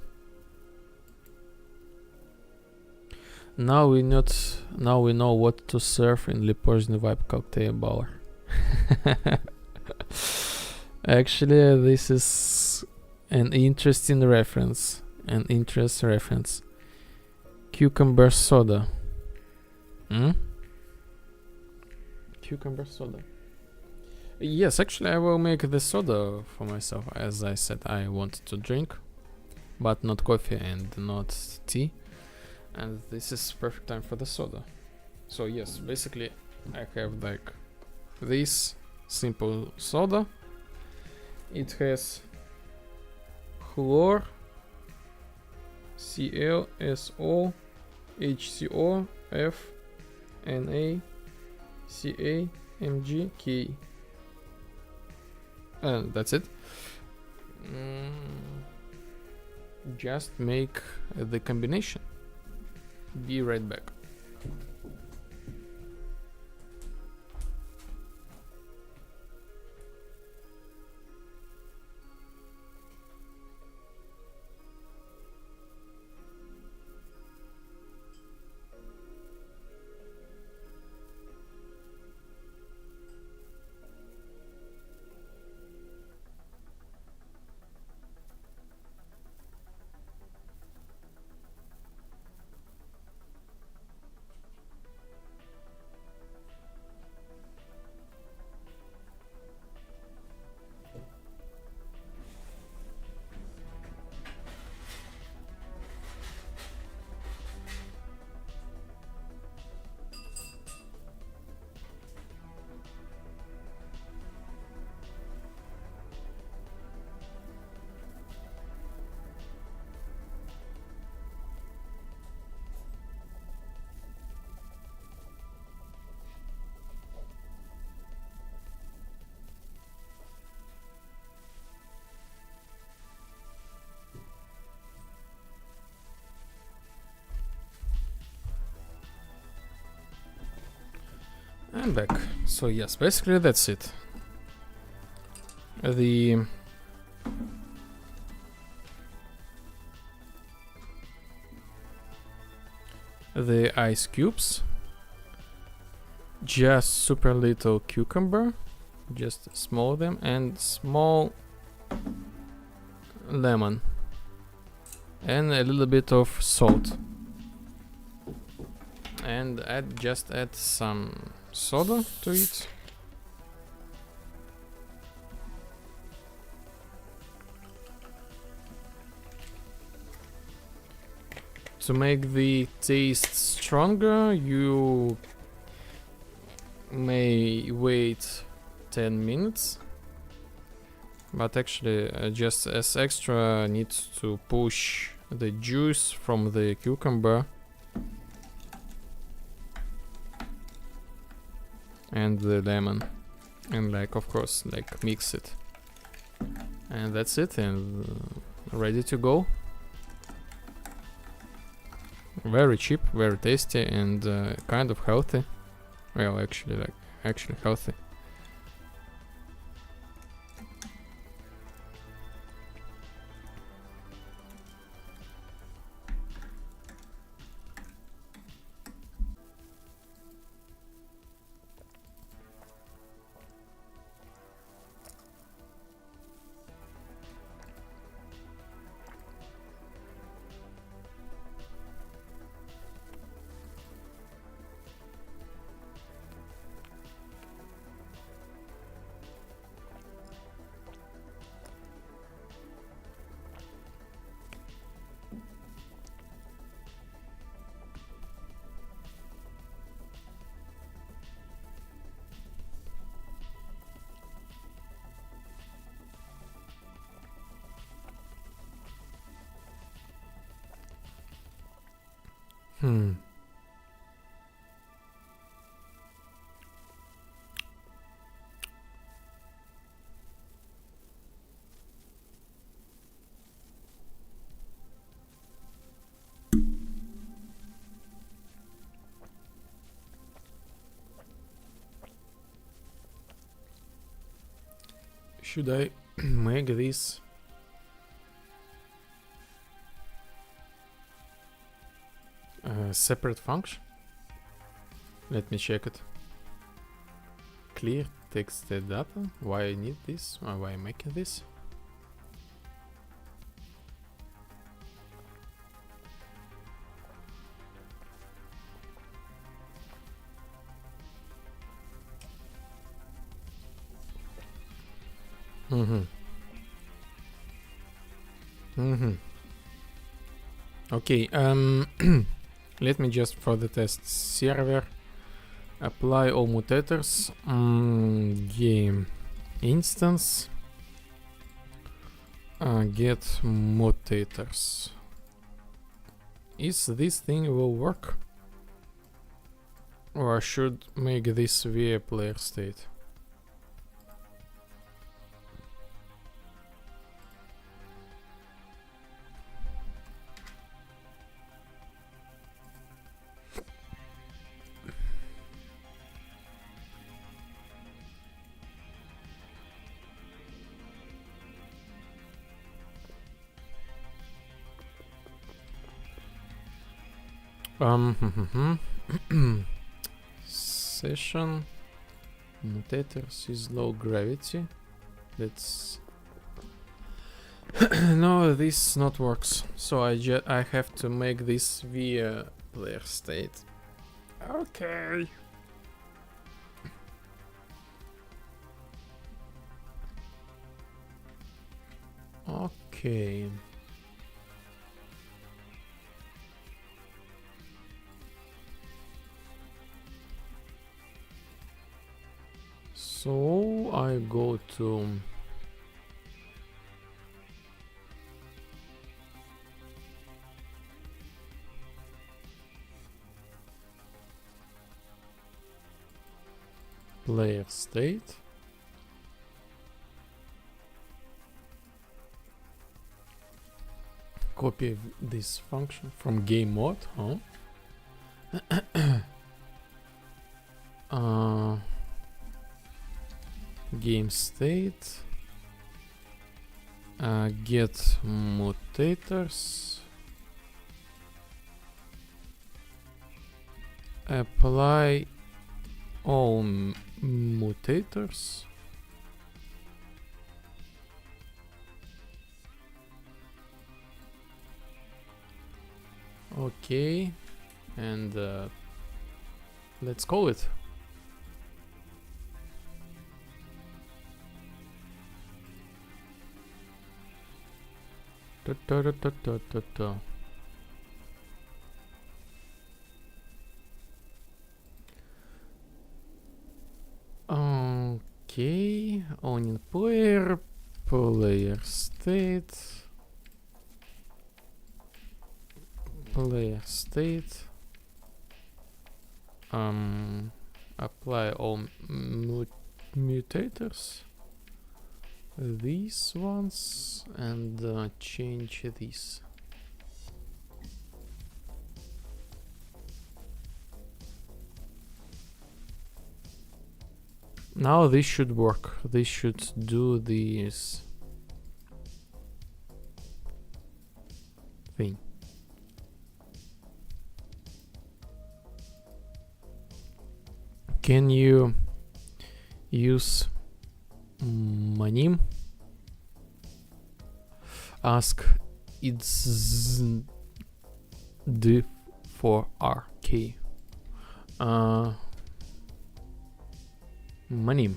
Now we know what to serve in Liporzhny Vibe cocktail bar. Actually, this is an interesting reference. Cucumber soda. Cucumber soda. Yes, actually, I will make the soda for myself. As I said, I want to drink, but not coffee and not tea. And this is perfect time for the soda. So yes, basically I have like this simple soda. It has chlor, Cl, So, HCO, F, Na, Ca, Mg, K. And that's it. Just make the combination. Be right back. I'm back. So yes, basically that's it. The ice cubes, just super little cucumber, just small them, and small lemon, and a little bit of salt, and just add some soda to it. To make the taste stronger, you may wait 10 minutes, but actually just as extra needs to push the juice from the cucumber and the lemon, and of course mix it, and that's it, and ready to go. Very cheap, very tasty, and kind of healthy. Well, actually healthy. Hmm. Should I make this separate function? Let me check it. Clear text data. Why I need this? Or why I'm making this? Mm-hmm. Mm-hmm. Okay, let me just for the test server apply all mutators, game instance, get mutators. Is this thing will work? Or I should make this via player state? Session mutators is low gravity. Let's no, this not works. So I have to make this via player state. Okay. Okay. So I go to player state. Copy this function from game mode, huh? Game state, get mutators, apply all mutators. Okay, and let's call it. Okay, owning player, player state, apply all mutators, these ones, and change these. Now this should work. This should do this thing. Can you use manim? Ask it's div for rk. Manim.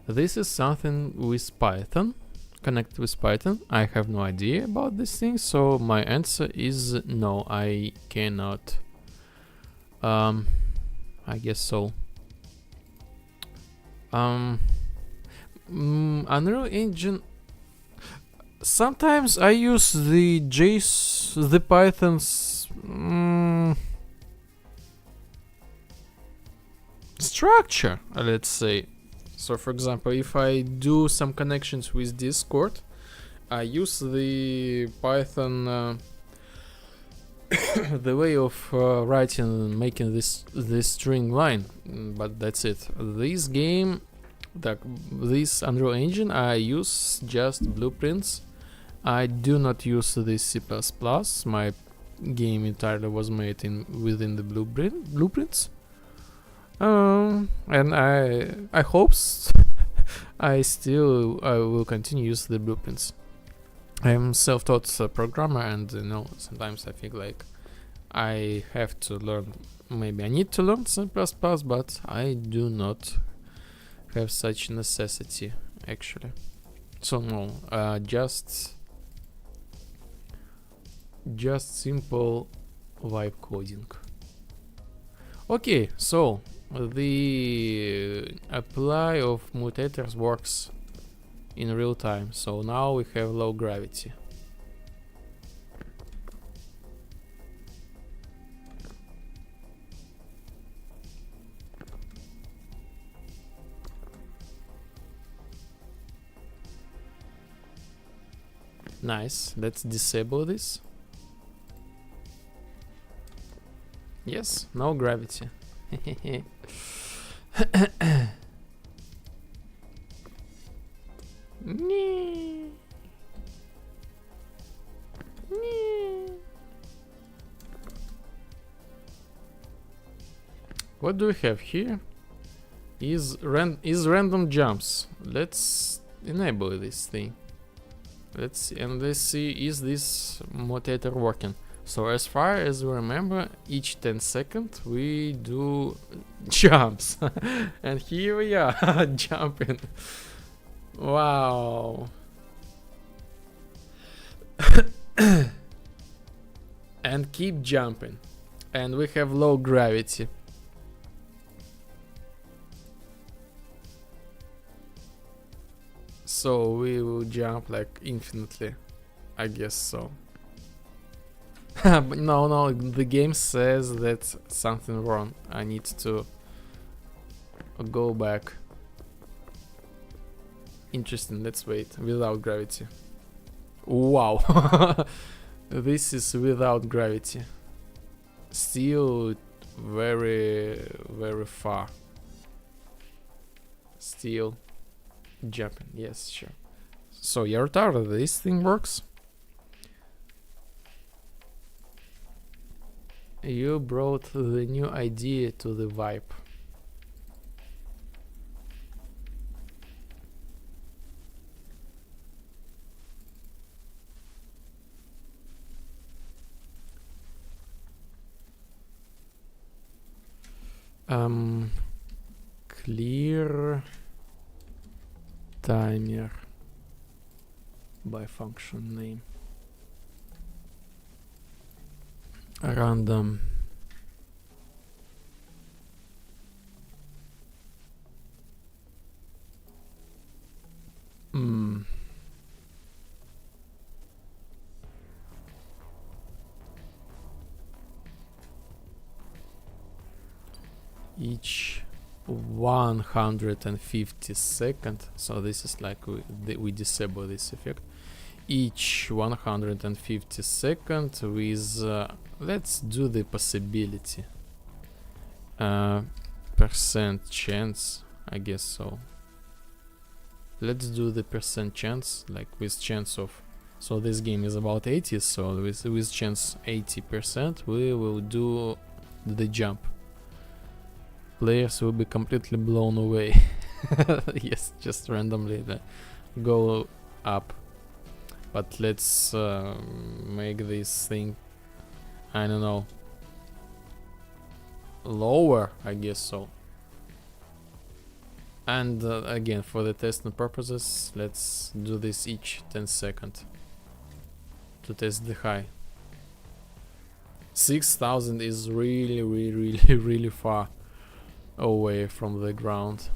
This is something with Python. Connect with Python. I have no idea about this thing, so my answer is no, I cannot. I guess so. Unreal Engine. Sometimes I use the Python's structure, let's say. So for example, if I do some connections with Discord, I use the Python the way of writing, making this string line, but that's it. This game, this Unreal Engine, I use just blueprints. I do not use the C++. My game entirely was made within the blueprints. And I hope I will continue use the blueprints. I am self-taught programmer, and sometimes I think like I have to learn. Maybe I need to learn C++, but I do not have such necessity actually. So no, just simple vibe coding. Okay, so the apply of mutators works in real time. So now we have low gravity. Nice. Let's disable this. Yes, no gravity. What do we have here? Is random jumps. Let's enable this thing. Let's see is this mutator working. So as far as we remember, each 10 seconds we do jumps. And here we are jumping. Wow. And keep jumping. And we have low gravity. So we will jump like infinitely, I guess so. But no, the game says that something wrong. I need to go back. Interesting, let's wait. Without gravity. Wow. This is without gravity. Still very, very far. Still jumping, yes, sure. So Yartar, this thing works. You brought the new idea to the vibe. Clear timer by function name. Random. Each 150 seconds, so this is like we disable this effect. Each 150 seconds with let's do the possibility percent chance, I guess so. Let's do the percent chance, like with chance of, so this game is about 80, so with chance 80% we will do the jump. Players will be completely blown away. Yes, just randomly go up. But let's make this thing, I don't know, lower, I guess so. And again, for the testing purposes, let's do this each 10 seconds to test the high. 6,000 is really, really, really far away from the ground.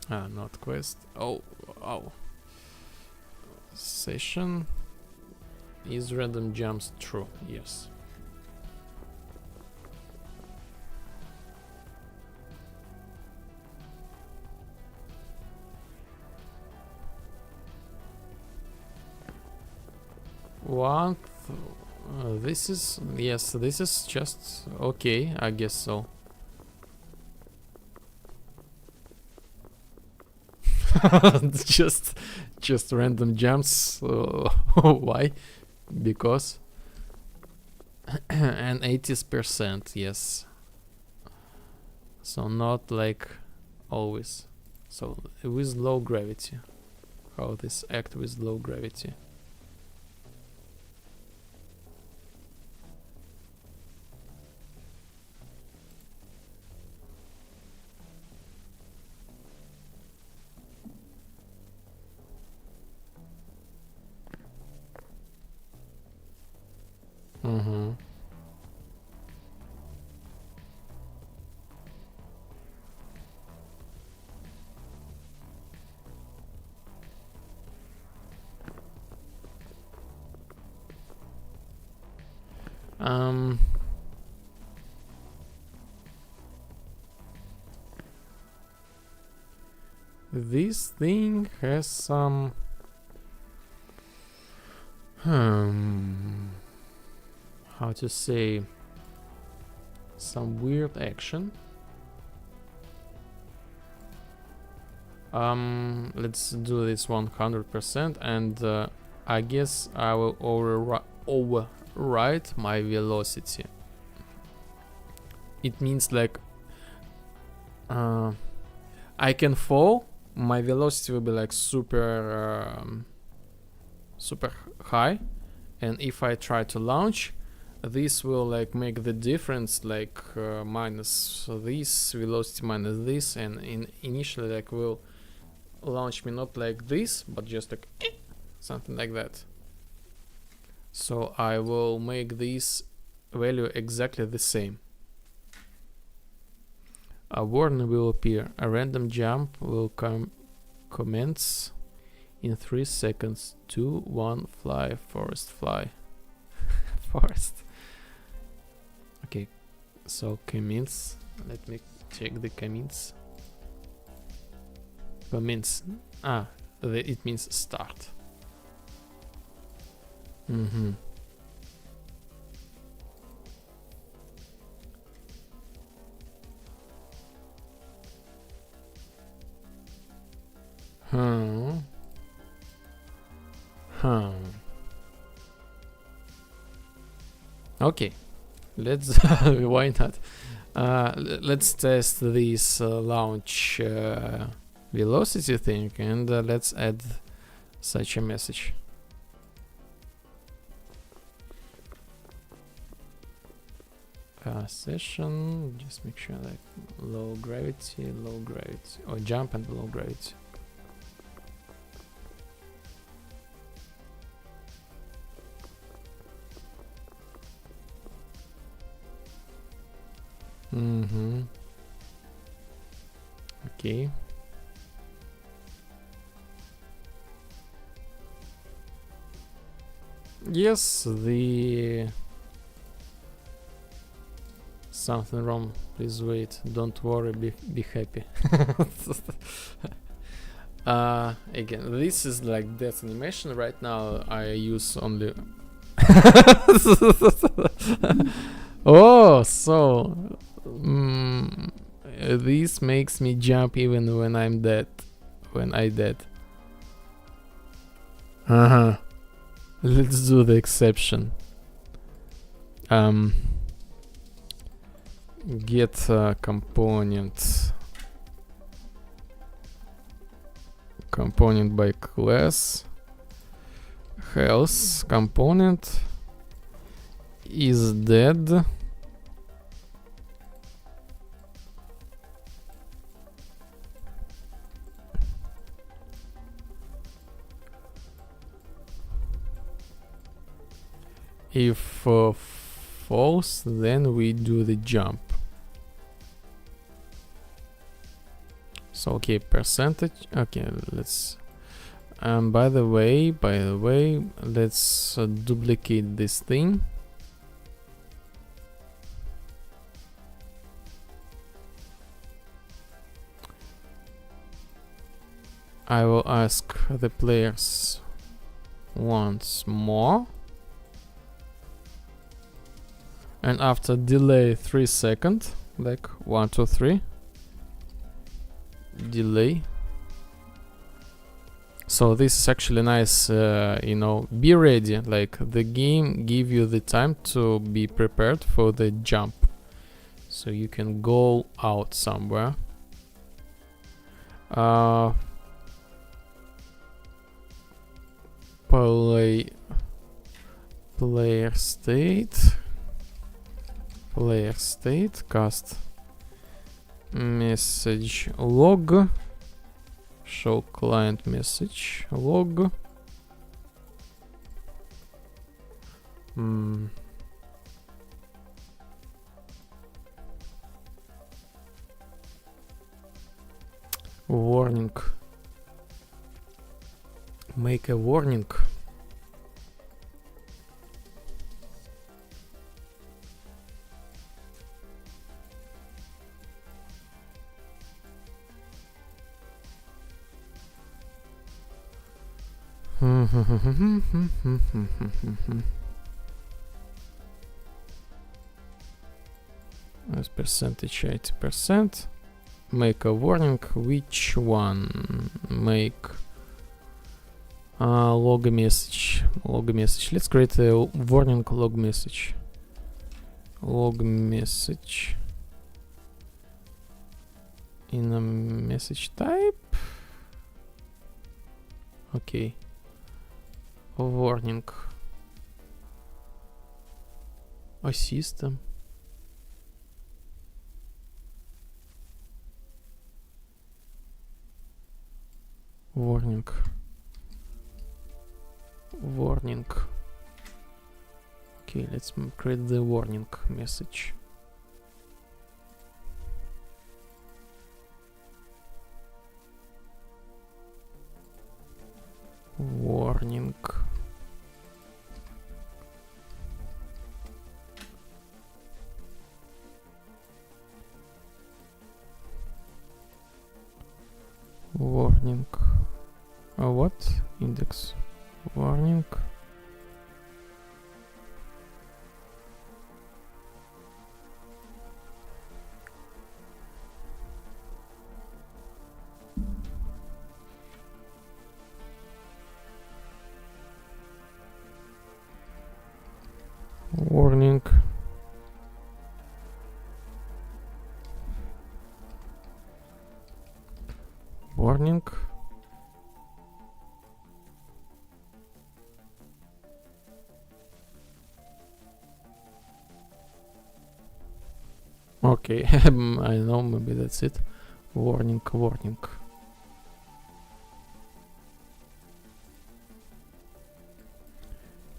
Not quest. Oh. Session is random jumps true. Yes. This is, yes, this is just okay, I guess so. just random jumps. Why? Because and 80%, yes. So not like always. So with low gravity. How this act with low gravity. Mm-hmm. This thing has some how to say, some weird action. Let's do this 100%, and I guess I will override my velocity. It means like I can fall, my velocity will be like super high, and if I try to launch, this will like make the difference, like minus this velocity minus this, and initially like will launch me not like this, but just like something like that. So I will make this value exactly the same. A warning will appear. A random jump will commence in 3 seconds. 2, 1, fly, forest, fly. Forest. Okay, so commence. Let me check the commence. Commence. It means start. Mm-hmm. Okay, let's why not? Let's test this launch velocity thing, and let's add such a message. Session, just make sure like low gravity, or jump and low gravity. Mm-hmm. Okay. Yes, the something wrong. Please wait. Don't worry. Be happy. Again, this is like death animation. Right now, I use only. Oh, so this makes me jump even when I'm dead. When I dead. Let's do the exception. Get component by class. Health component is dead. If false, then we do the jump. So okay, percentage. Okay, let's. By the way, let's duplicate this thing. I will ask the players once more, and after delay 3 seconds, like 1, 2, 3, delay. So this is actually nice, you know, be ready, like the game give you the time to be prepared for the jump, so you can go out somewhere. Player state cast message log, show client message log. Warning. Make a warning. As percentage 80%. Make a warning. Which one? Make log message. Log message. Let's create a warning log message. Log message in a message type. Okay. Warning. A system. Warning. Warning. Okay, let's create the warning message. Warning. Warning. What? Index. Warning. Warning. Warning. Okay, I know, maybe that's it. Warning, warning.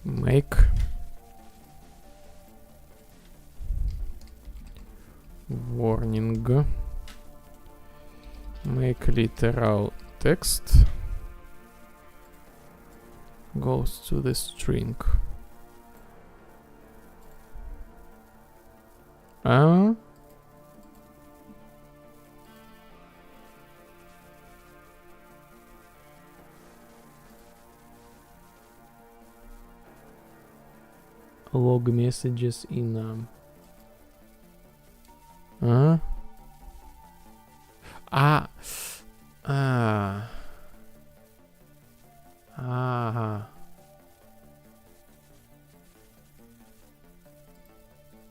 Make warning. Make literal text goes to the string. Log messages in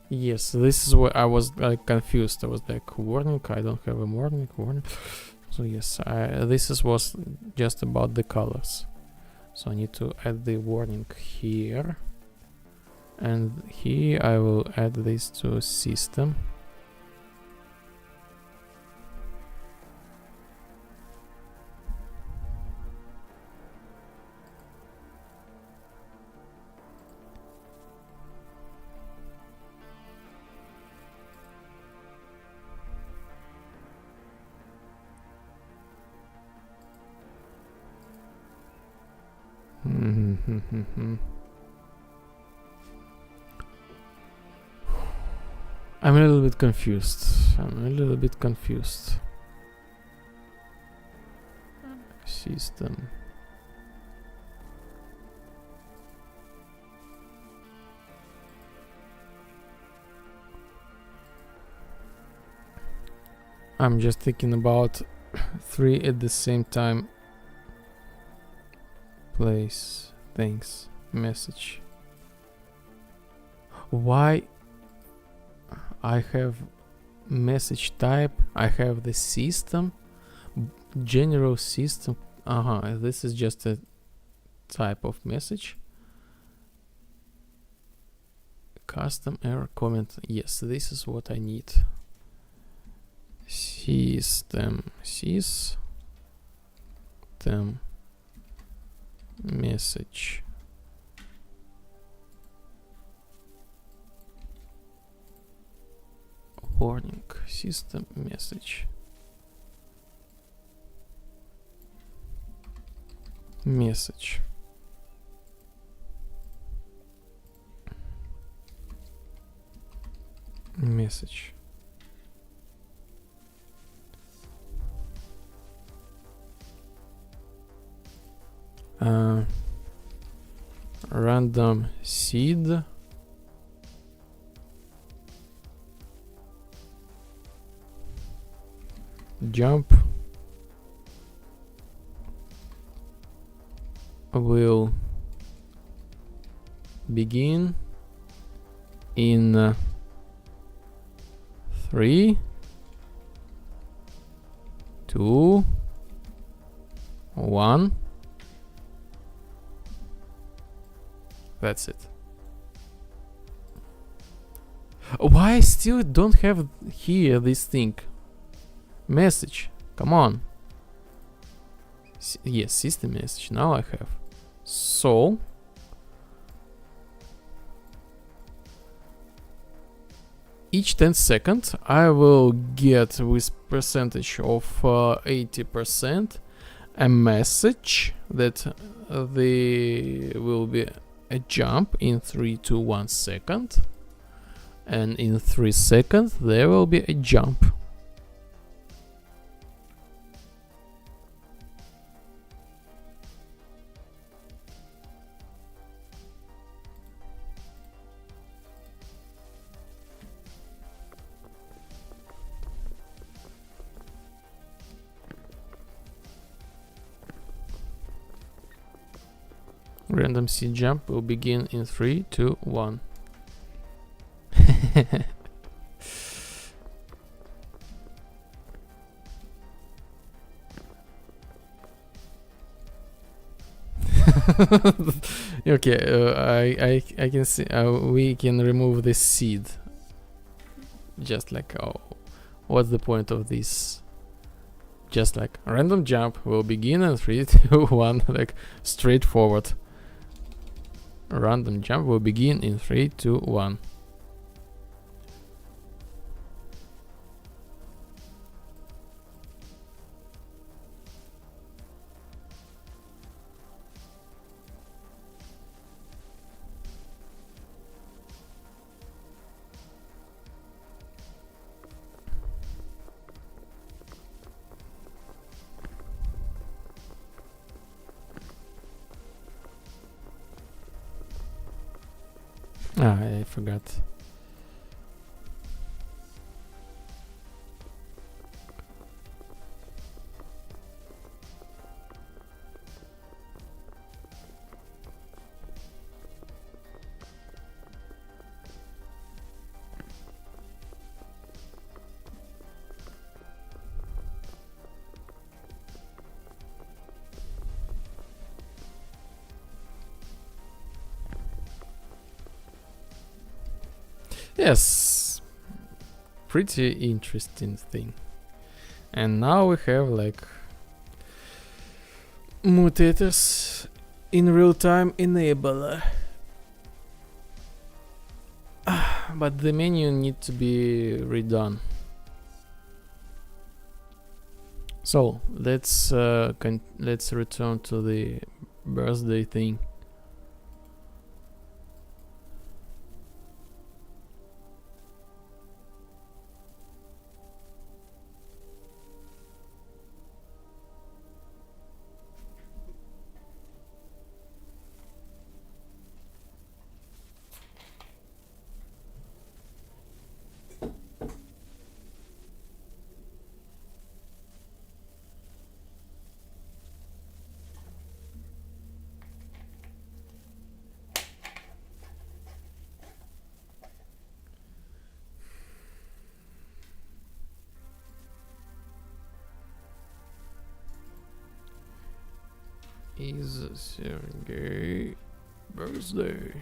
yes, this is where I was confused. I was like, warning, I don't have a warning. So yes, this was just about the colors. So I need to add the warning here. And here I will add this to system. I'm a little bit confused. System. I'm just thinking about 3 at the same time. Place, thanks, message. Why I have message type, I have the system, general system. This is just a type of message. Custom error comment. Yes, this is what I need. System message. Warning, system message. Message. Random seed. Jump will begin in 3, 2, 1. That's it. Why I still don't have here this thing? Message. Come on. Yes, system message. Now I have. So each 10 seconds I will get with percentage of 80% a message that there will be a jump in 3 to 1 second, and in 3 seconds there will be a jump. Random seed jump will begin in 3, 2, 1. Okay, I can see we can remove this seed. Just like, what's the point of this? Just like random jump will begin in 3, 2, 1, like straightforward. Random jump will begin in 3, 2, 1. I forgot. Yes, pretty interesting thing. And now we have like mutators in real time enabler. But the menu need to be redone. So let's return to the birthday thing. is Sergey birthday?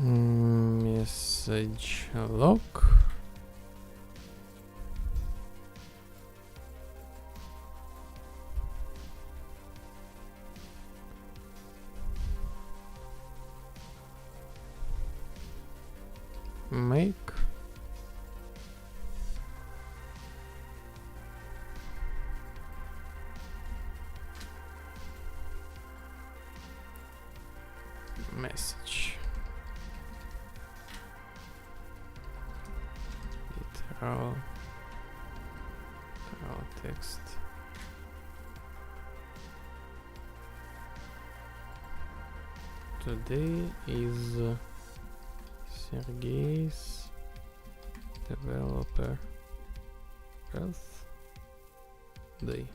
Message log. Make message. Karl text. Today is Sergey's developer birthday.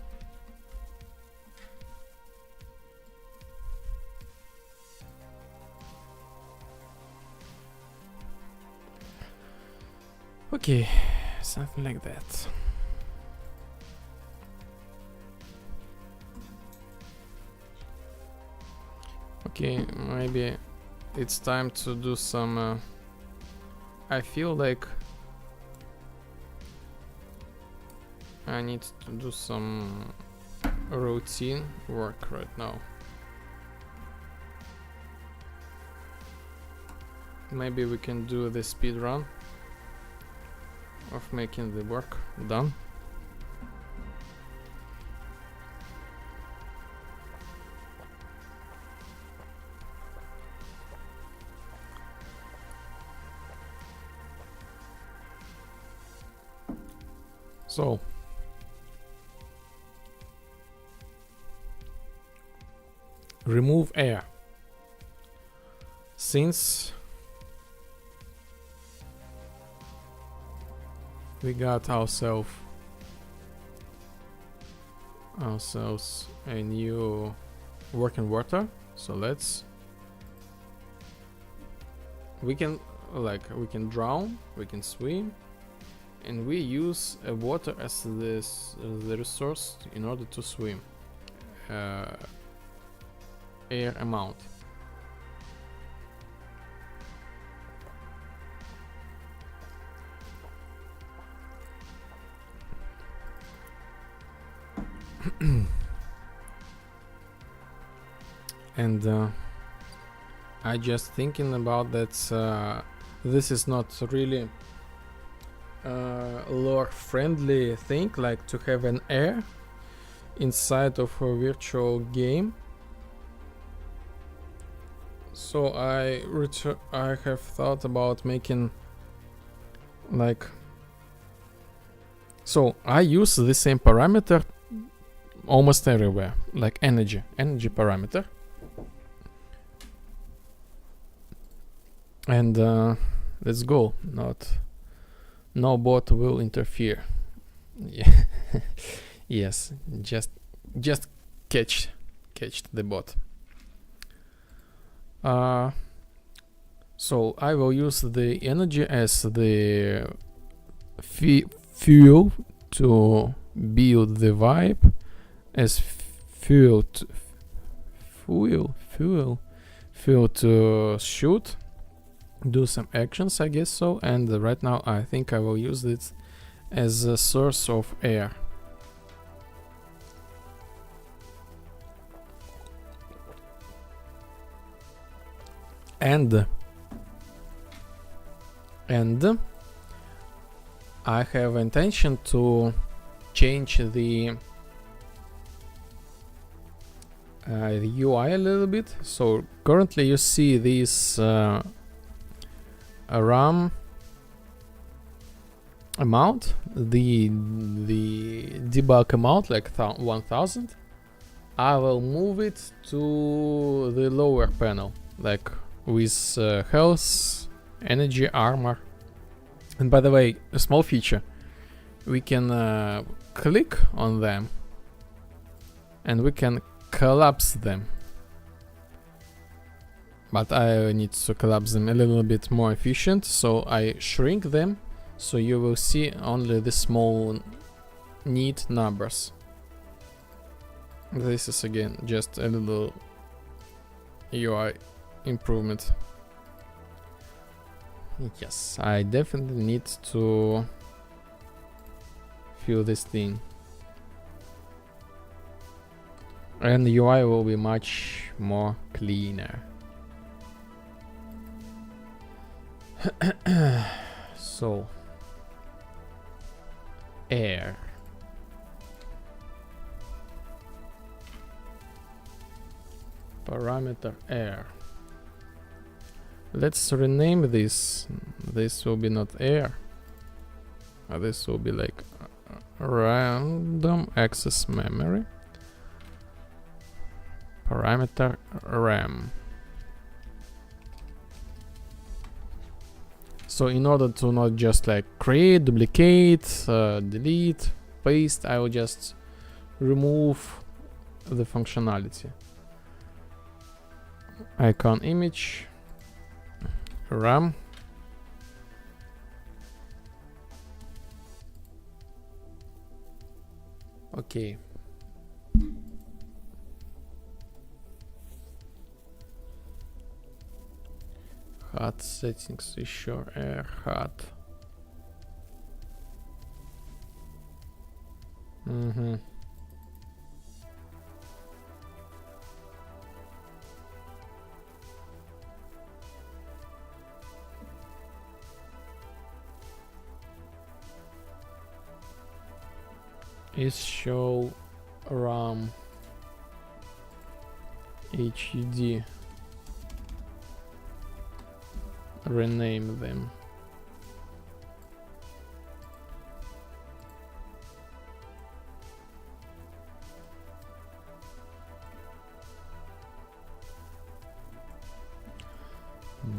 Okay, something like that. Okay, maybe it's time to do some I feel like I need to do some routine work right now. Maybe we can do the speed run of making the work done. So remove air. Since we got ourselves a new working water, so we can drown, we can swim, and we use water as the resource in order to swim. Air amount. And I just thinking about that this is not really lore friendly thing, like to have an air inside of a virtual game. So I have thought about making like, so I use the same parameter almost everywhere, like energy parameter, and let's go. No bot will interfere. Yeah. Yes, just catch the bot. So I will use the energy as the fuel to build the vibe, as fuel to shoot, do some actions, I guess so. And right now I think I will use it as a source of air. and I have intention to change the UI a little bit. So currently you see this RAM amount, the debug amount, like 1000. I will move it to the lower panel, like with health, energy, armor. And by the way, a small feature, we can click on them and we can collapse them. But I need to collapse them a little bit more efficient, so I shrink them, so you will see only the small neat numbers. This is again just a little UI improvement. Yes, I definitely need to fill this thing. And the UI will be much more cleaner. So, air. Parameter air. Let's rename this. This will be not air. This will be like random access memory. Parameter RAM. So in order to not just like create, duplicate, delete, paste, I will just remove the functionality. Icon image, RAM. Okay. HUD settings, еще air HUD. Is show RAM HUD. Rename them.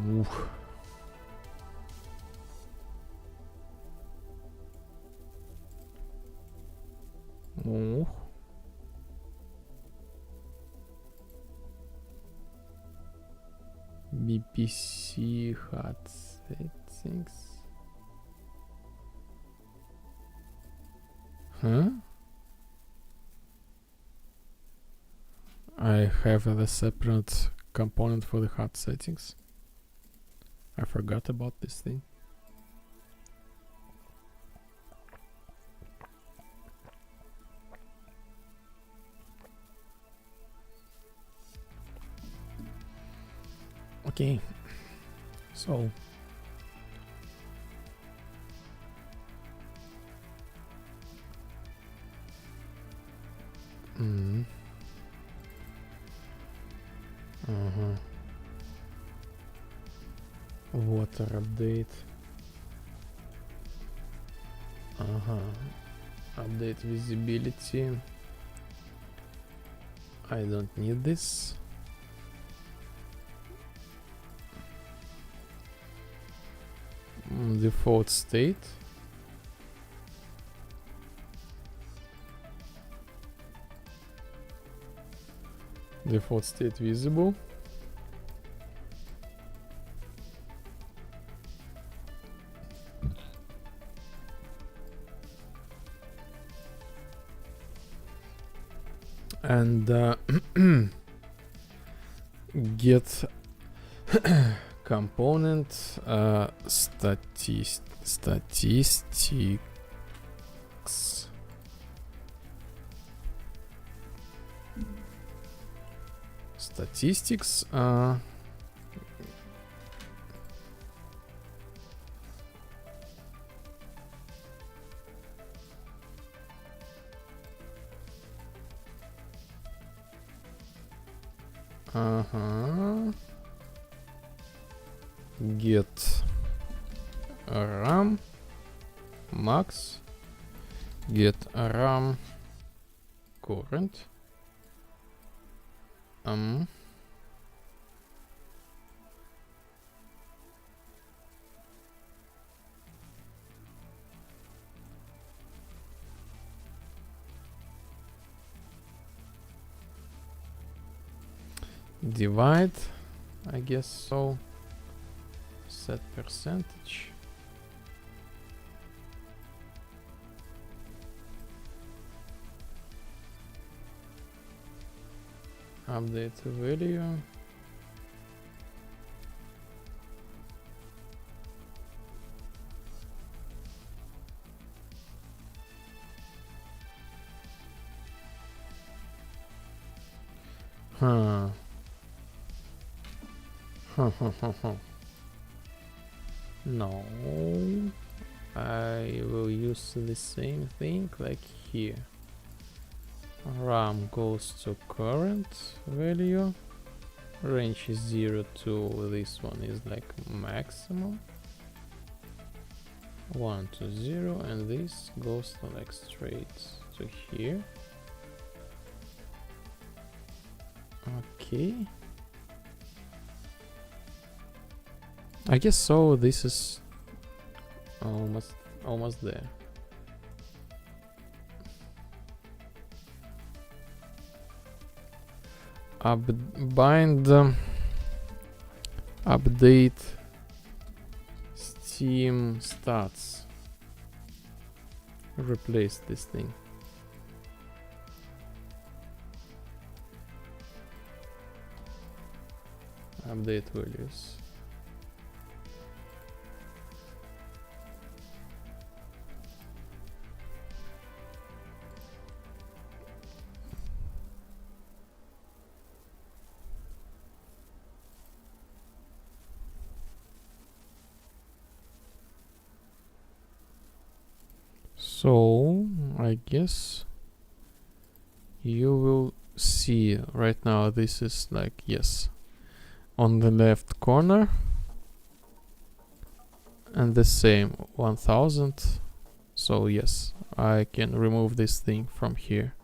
Oof. Oh. BPC HUD settings. Huh? I have a separate component for the HUD settings. I forgot about this thing. Okay, so water update. Update visibility. I don't need this. Default state. Default state visible. And get component statistics. Statistics Get RAM max, get RAM current, divide, I guess so, set percentage, update value, no, I will use the same thing like here. RAM goes to current value, range is 0 to this one is like maximum, 1 to 0, and this goes to like straight to here. Okay, I guess so. This is almost there. Bind update Steam stats. Replace this thing. Update values. So I guess you will see right now this is like, yes, on the left corner, and the same 1000. So yes, I can remove this thing from here.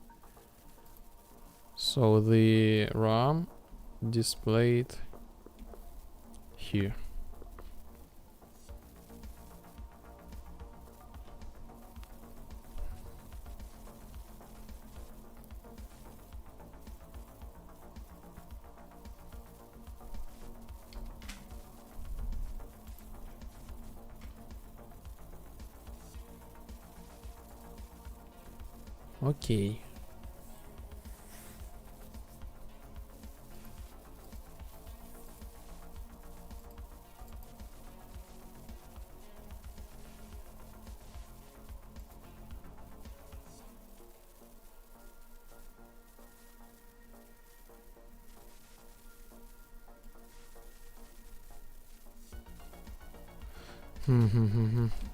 So the RAM displayed here. Okay.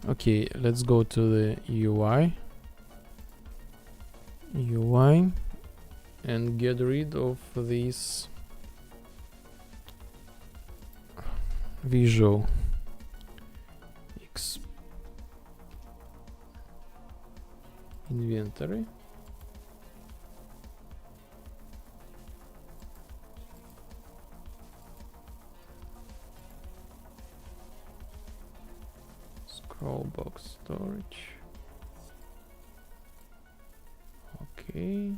Okay, let's go to the UI and get rid of this visual inventory. Scroll box storage. Okay.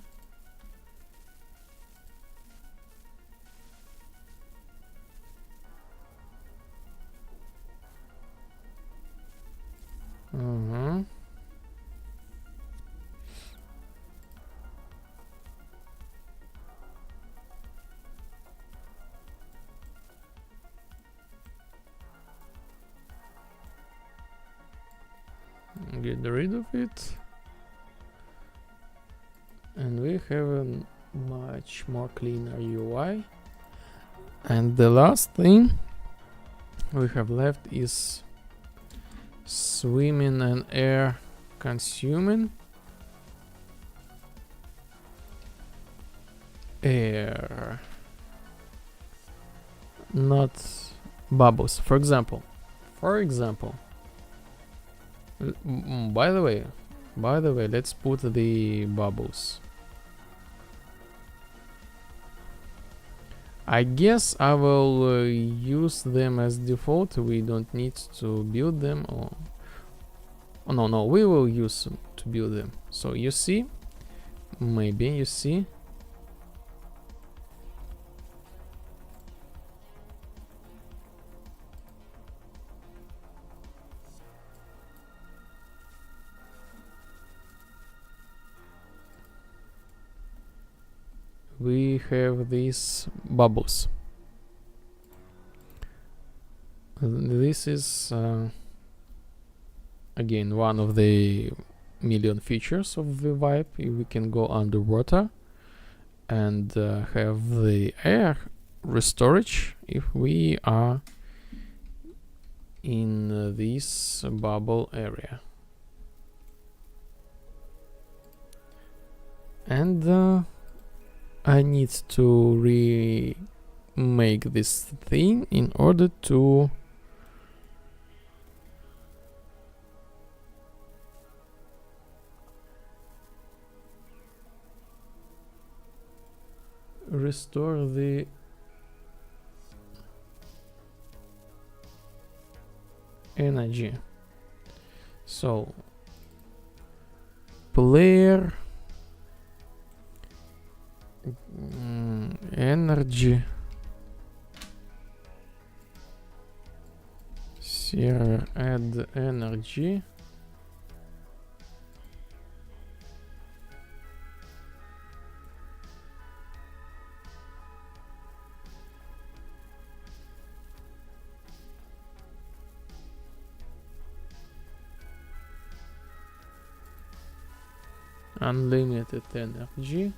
Get rid of it, and we have a much more cleaner UI. And the last thing we have left is swimming and air consuming. Air not bubbles. For example, by the way, let's put the bubbles. I guess I will use them as default. We don't need to build them, or oh, no, we will use them to build them. So you see, maybe you see. We have these bubbles. This is again one of the million features of the vibe. We can go underwater and have the air restorage if we are in this bubble area. And I need to remake this thing in order to restore the energy. So player energy server add energy unlimited energy.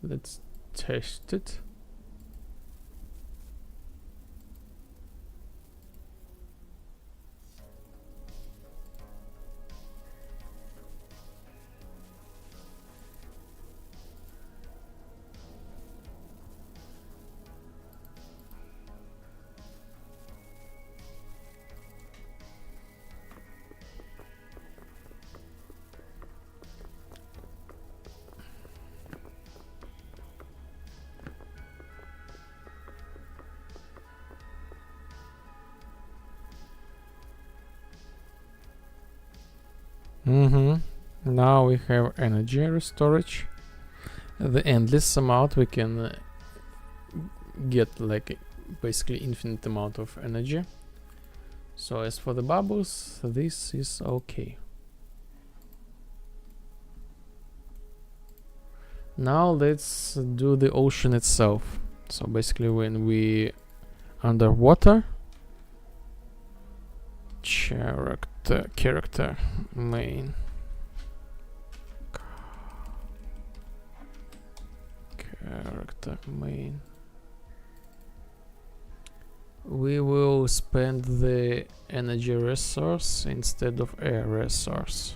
Let's test it. Now we have energy storage. The endless amount we can get like basically infinite amount of energy. So as for the bubbles, this is okay. Now let's do the ocean itself. So basically when we underwater, character main, we will spend the energy resource instead of air resource.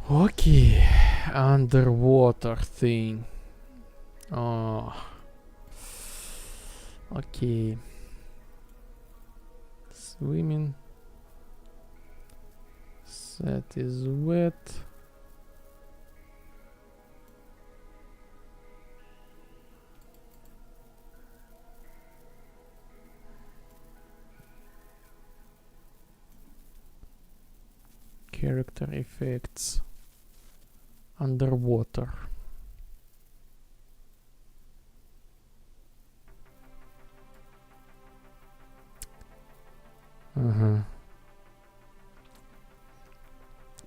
Okay, underwater thing. Oh, okay. Swimming. Set is wet. Character effects. Underwater.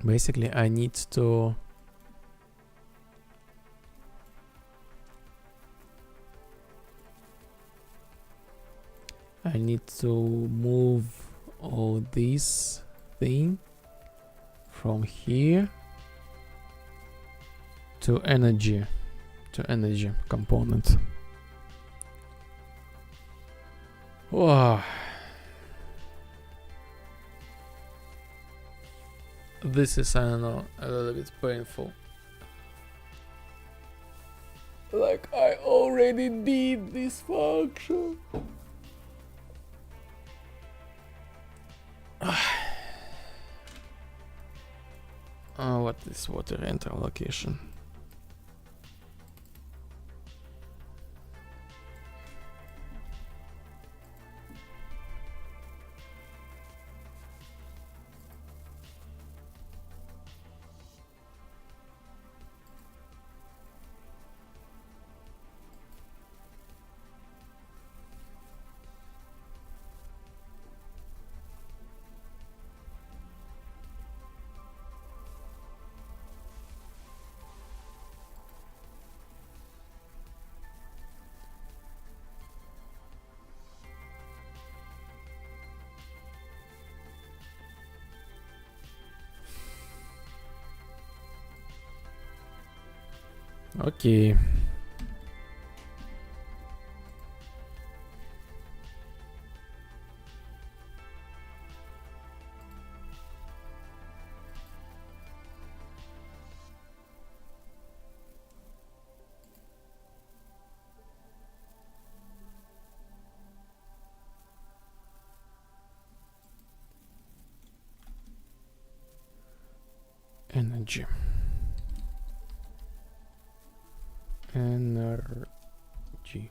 Basically, I need to move all this thing from here to energy component. Wow. This is, I don't know, a little bit painful. Like, I already did this function. What is water interlocation? Okay. Energy. Energy.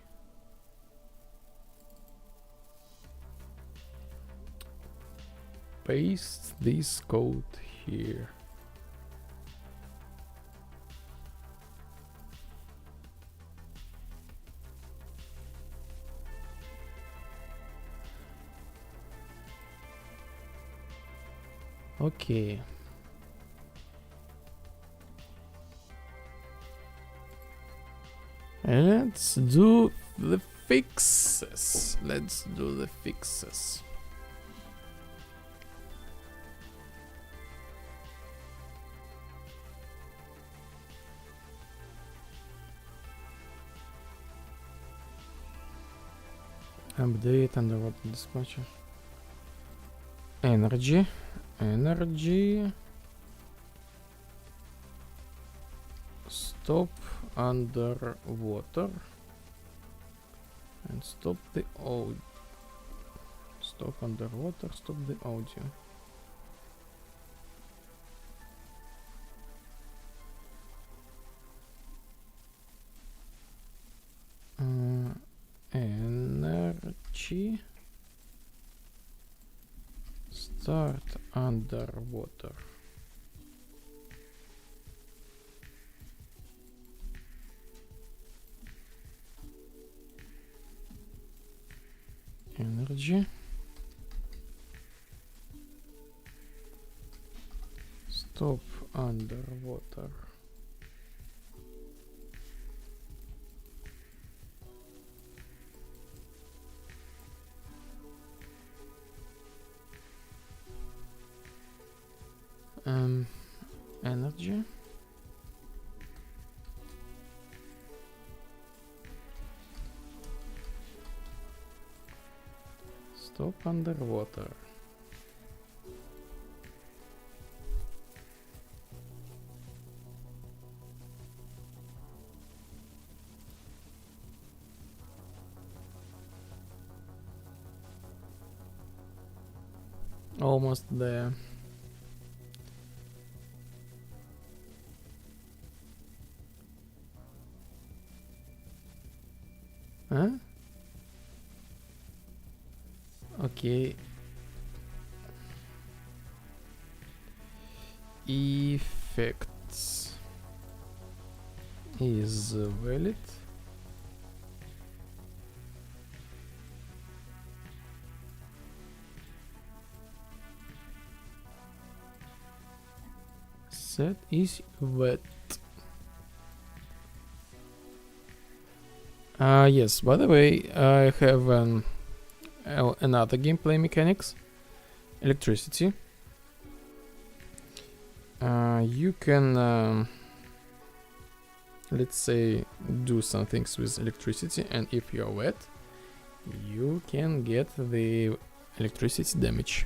Paste this code here. Okay. Let's do the fixes. Let's do the fixes. Update underwater dispatcher. Energy. Stop underwater. And stop the audio. Stop underwater, stop the audio. Energy. Start underwater. Energy. Stop underwater. Energy. Stop underwater. Almost there. Huh? Okay. Effects is valid. Set is wet. Yes, by the way, I have another gameplay mechanics. Electricity. You can let's say, do some things with electricity, and if you're wet, you can get the electricity damage.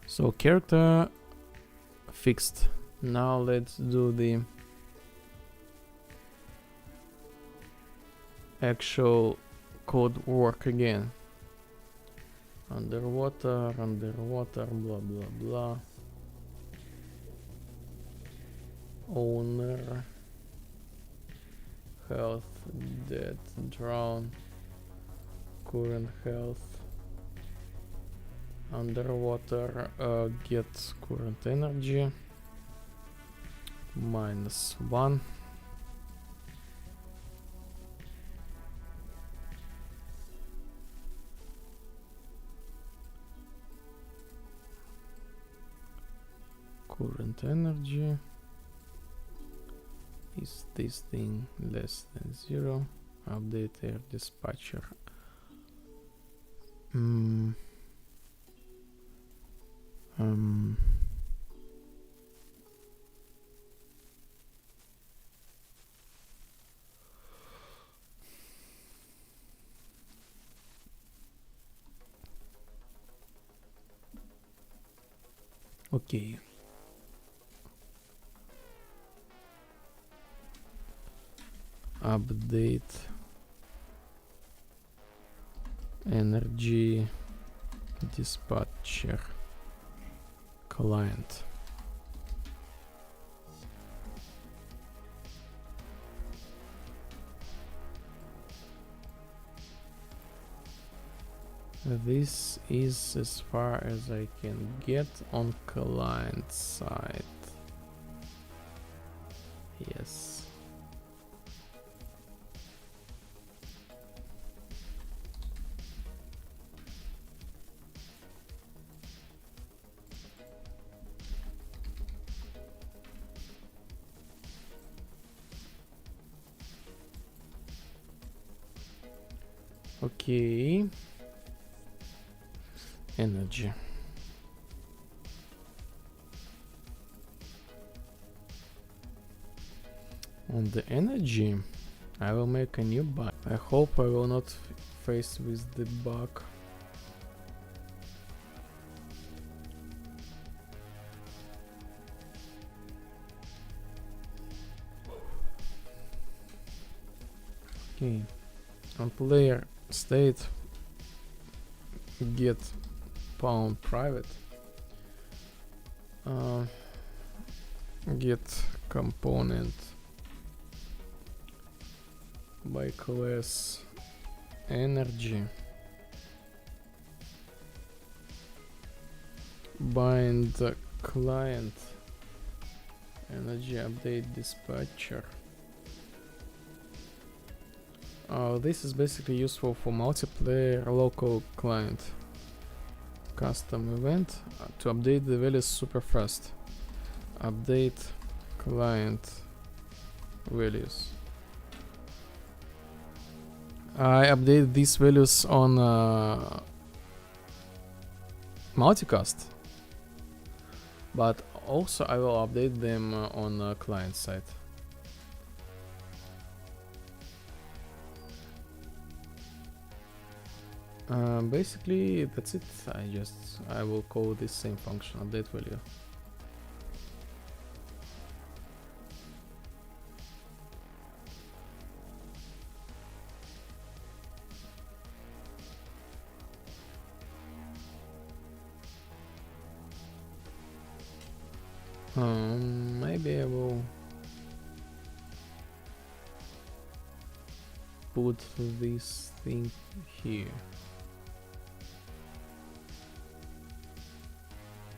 So character fixed. Now let's do the actual code work again. Underwater, blah blah blah. Owner, health, dead, drown, current health. Underwater, get current energy -1. Current energy is this thing less than 0. Update air dispatcher. Okay. Update energy dispatcher client. This is as far as I can get on client side. Yes. Okay. Energy. On the energy, I will make a new bug. I hope I will not face with the bug. Okay. On player state, get pound private, get component by class energy, bind the client energy update dispatcher. This is basically useful for multiplayer local client. Custom event to update the values super fast. Update client values. I update these values on multicast, but also I will update them on client side. Basically that's it. I will call this same function update value. Maybe I will put this thing here.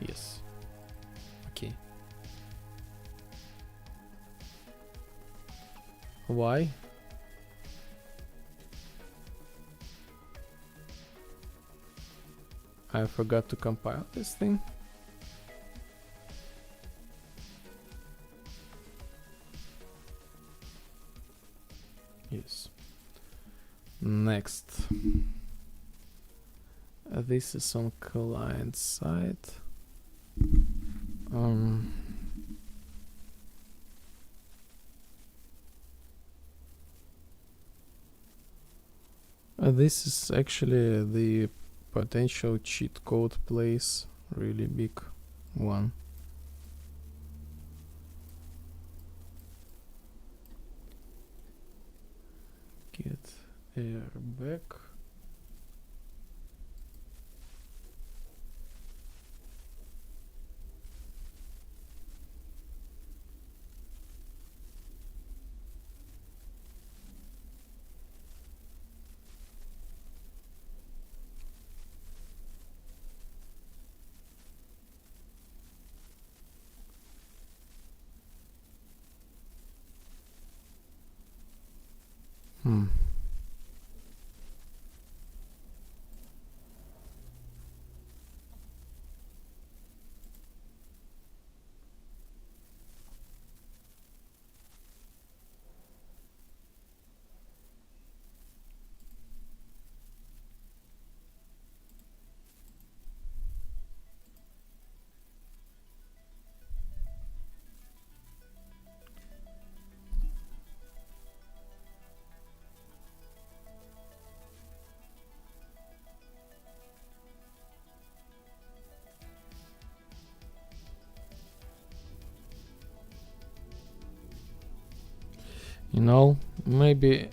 Yes. Okay. Why? I forgot to compile this thing. Yes. Next. This is on client side. This is actually the potential cheat code place, really big one. Get air back. You know, maybe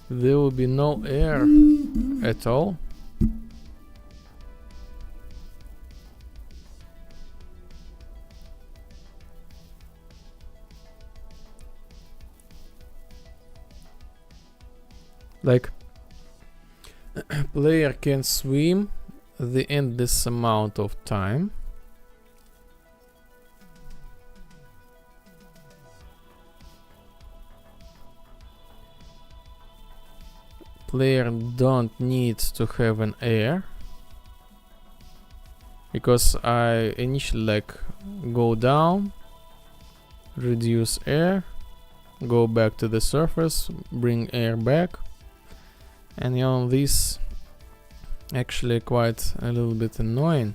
there will be no air at all. Like, player can swim the endless amount of time. Player don't need to have an air, because I initially like go down, reduce air, go back to the surface, bring air back, and you know, this actually quite a little bit annoying.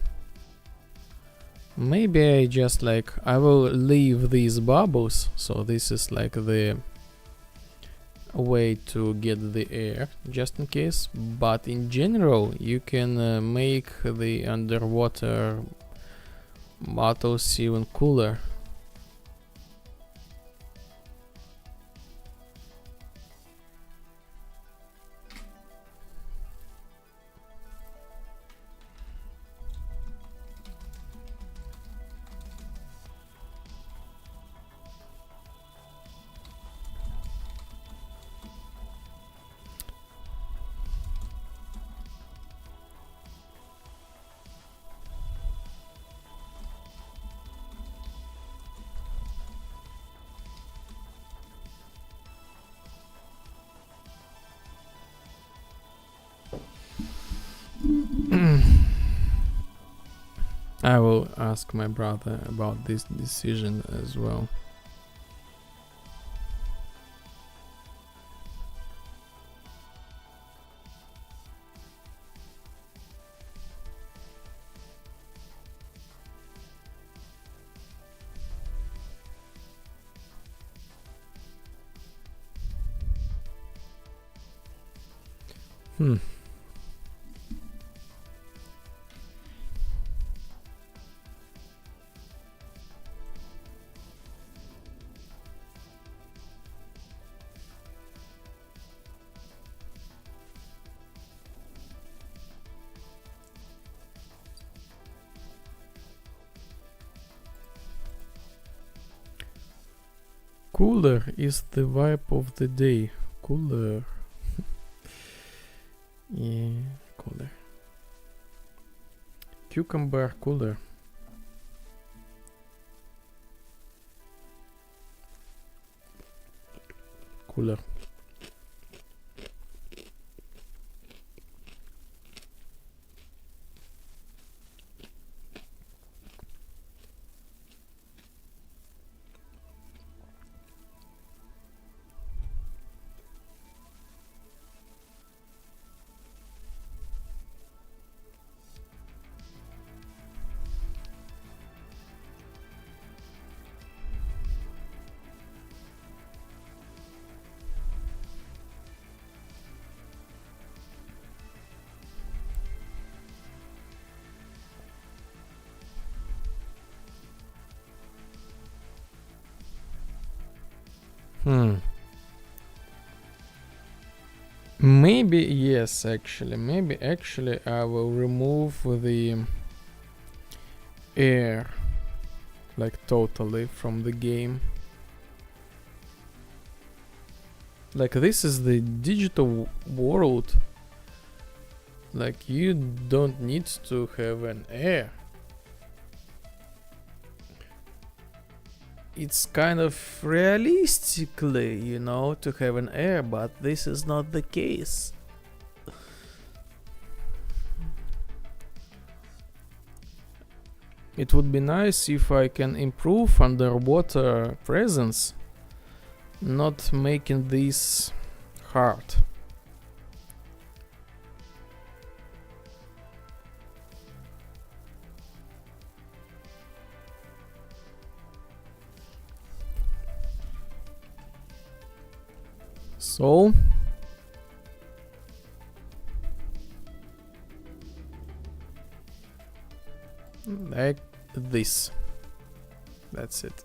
Maybe I just like, I will leave these bubbles, so this is like the way to get the air, just in case. But in general, you can make the underwater bottles even cooler. I will ask my brother about this decision as well. Cooler is the vibe of the day. Cooler. Yeah, cooler. Cucumber cooler. Cooler. Maybe yes, actually. Maybe actually I will remove the air, like totally from the game. Like this is the digital world. Like you don't need to have an air. It's kind of realistically, you know, to have an air, but this is not the case. It would be nice if I can improve underwater presence, not making this hard. So like this. That's it.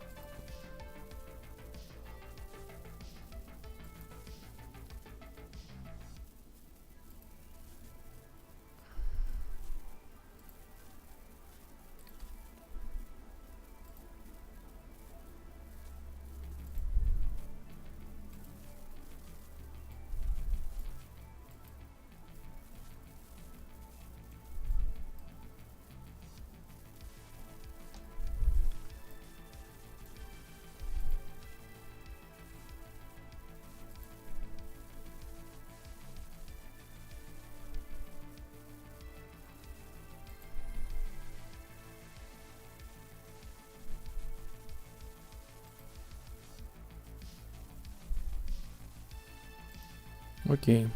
Okay.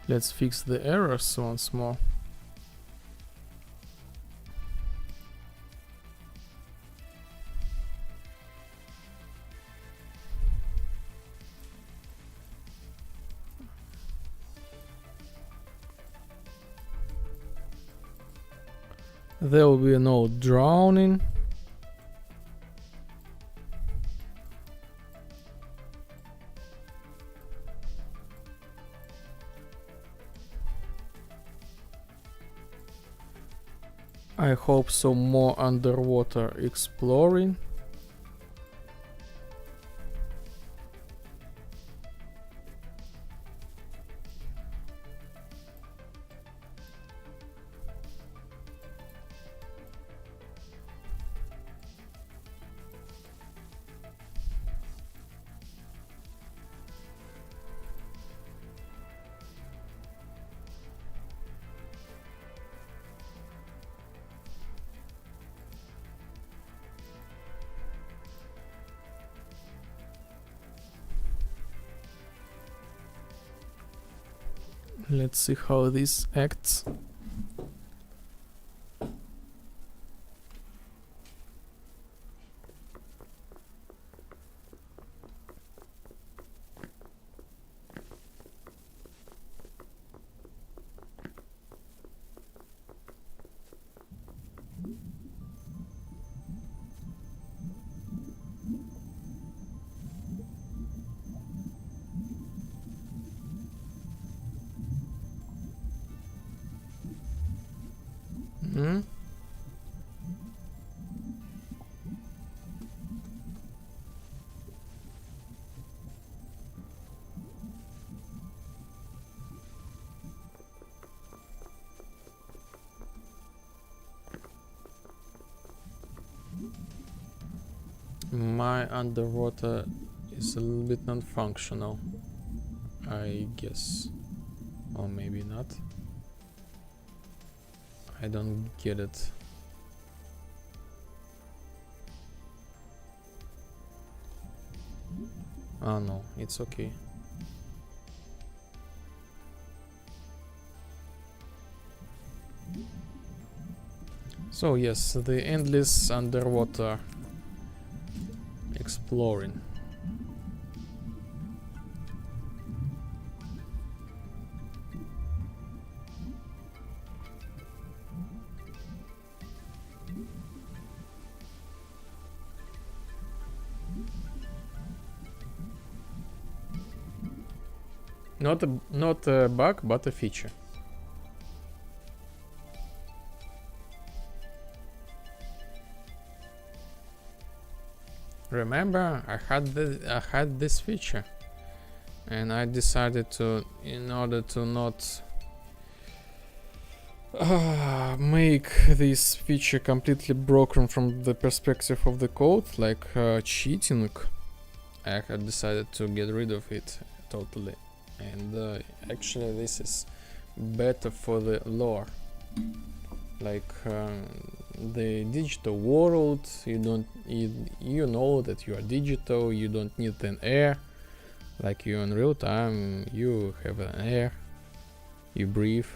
Let's fix the errors once more. There will be no drowning. I hope some more underwater exploring. Let's see how this acts. Hmm? My underwater is a little bit non-functional, I guess. Or maybe not. I don't get it. Oh no, it's okay. So yes, the endless underwater exploring. Not a bug, but a feature. Remember, I had this feature, and I decided to, in order to not make this feature completely broken from the perspective of the code, like cheating, I had decided to get rid of it totally. And actually this is better for the lore. Like the digital world, you know that you are digital, you don't need an air. Like you in real time, you have an air, you breathe.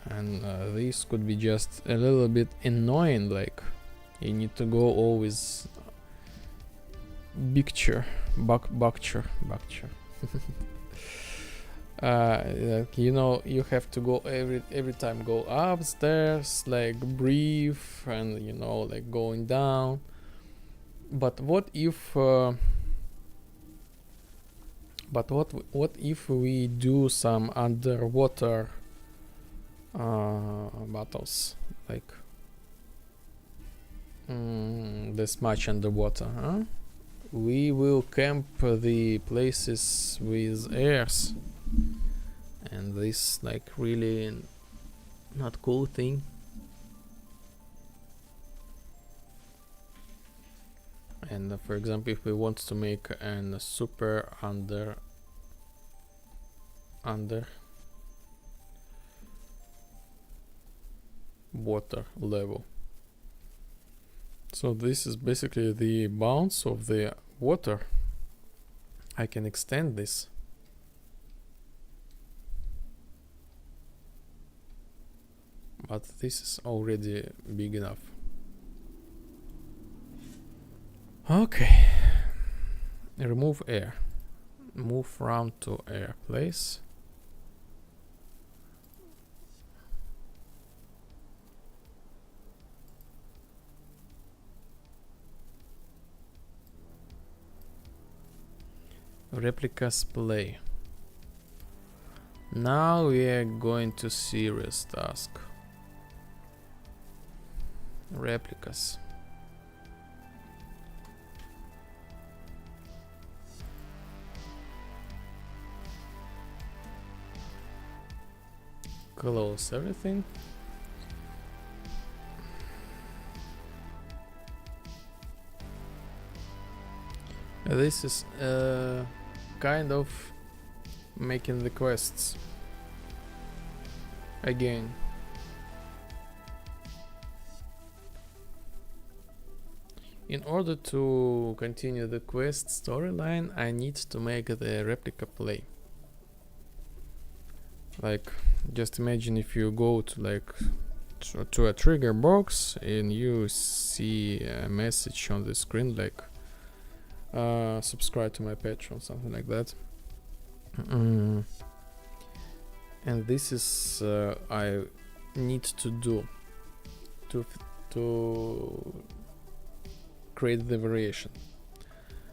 And this could be just a little bit annoying, like you need to go always Bakture. Like, you know, you have to go every time go upstairs, like breathe, and you know, like going down. But what if what if we do some underwater battles, like this much underwater, huh? We will camp the places with airs, and this like really not cool thing. And for example, if we want to make an super under water level, so this is basically the bounce of the water. I can extend this. But this is already big enough. Okay. Remove air. Move from to air place. Replicas play. Now we are going to serious task. Replicas. Close everything. This is kind of making the quests again. In order to continue the quest storyline, I need to make the replica play. Like, just imagine if you go to like to a trigger box and you see a message on the screen like subscribe to my Patreon, something like that. And this is I need to do to create the variation.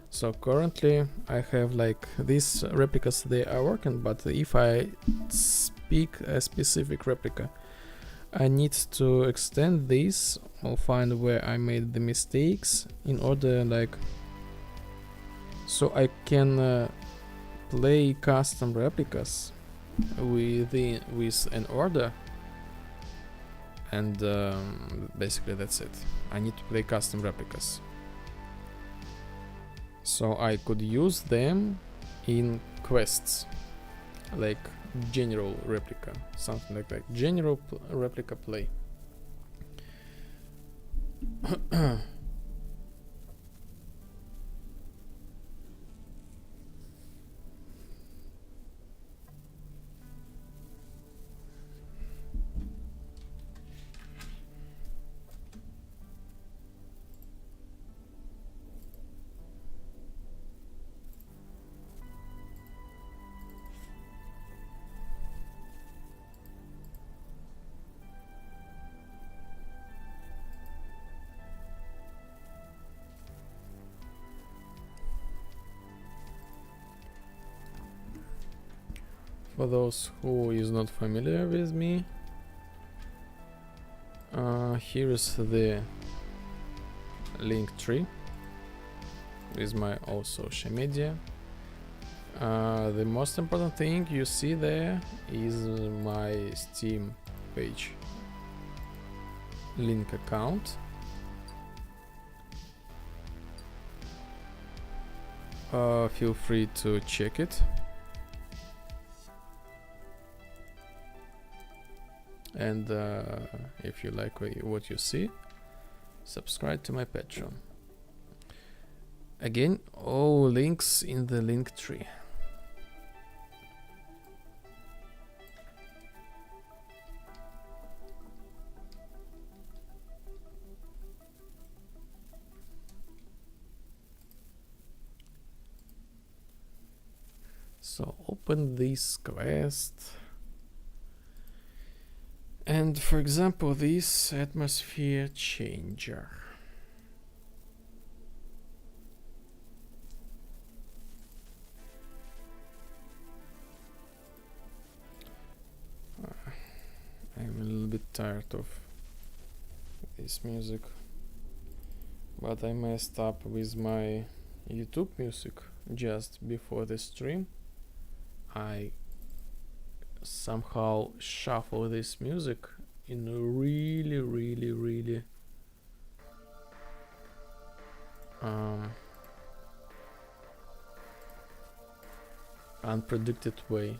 So currently I have like these replicas, they are working, but if I pick a specific replica, I need to extend this or find where I made the mistakes in order like so I can play custom replicas with an order, and basically that's it. I need to play custom replicas so I could use them in quests, like general replica, something like that. General replica play. For those who is not familiar with me, here is the link tree with my all social media. The most important thing you see there is my Steam page link account. Feel free to check it. And if you like what you see, subscribe to my Patreon. Again, all links in the link tree. So open this quest. And for example, this atmosphere changer. I'm a little bit tired of this music, but I messed up with my YouTube music just before the stream. I somehow shuffle this music in a really unpredicted way.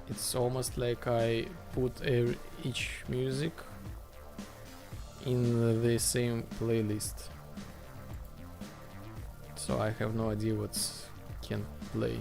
It's almost like I put each music in the same playlist, so I have no idea what can play.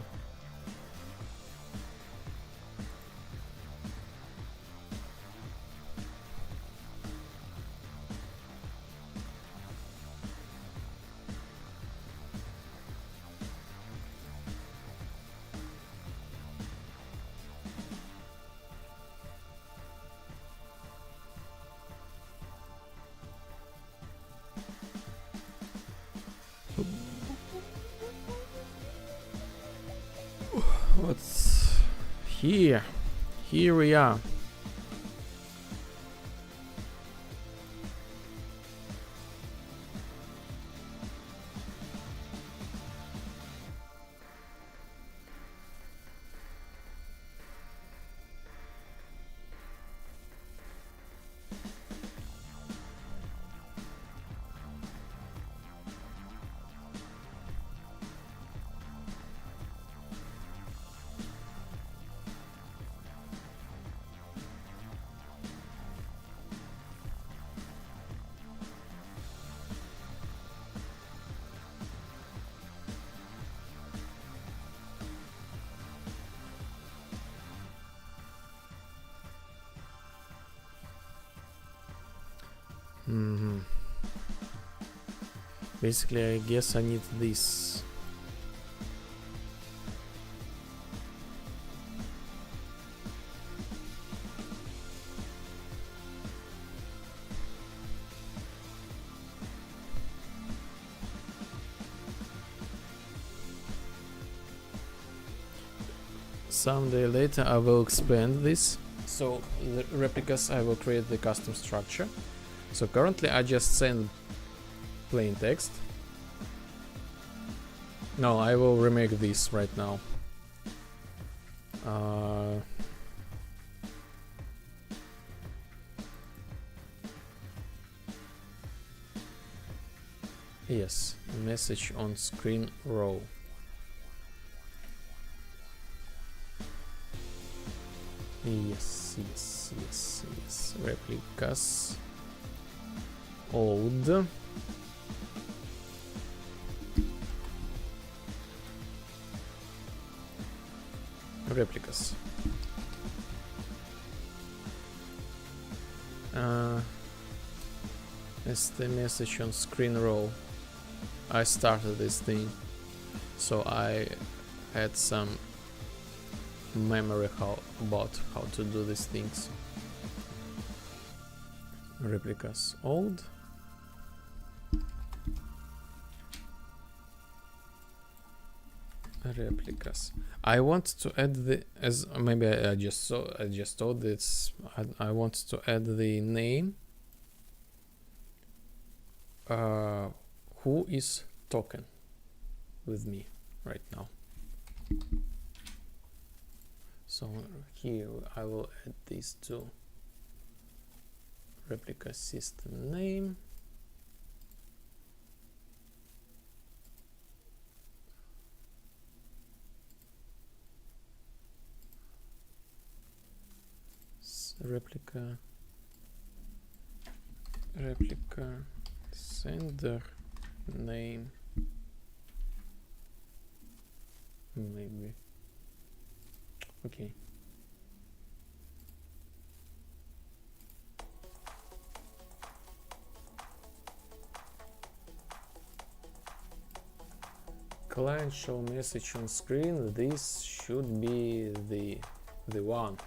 What's here? Here we are. Basically, I guess I need this. Someday later I will expand this, so the replicas I will create the custom structure. So currently I just send plain text. No, I will remake this right now. Yes, message on screen row. Yes. Replicas. Old. Replicas. It's the message on screen roll. I started this thing, so I had some memory about how to do these things. Replicas old. replicas. I want to add the, as maybe I just thought this. I want to add the name. Who is talking with me right now? So here I will add these two. Replica system name. Replica sender name, maybe. Okay. Client show message on screen. This should be the one.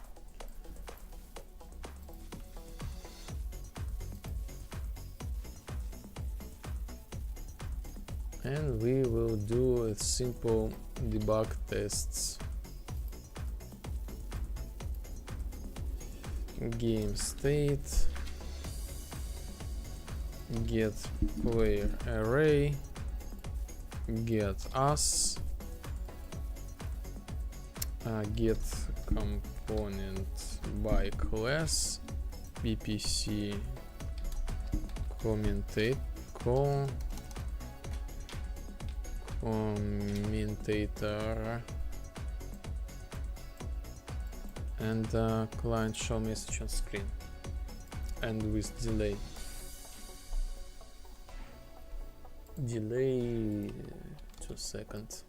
And we will do a simple debug tests. Game state, get player array, get us, get component by class, ppc commentator, and client show message on screen, and with delay 2 seconds.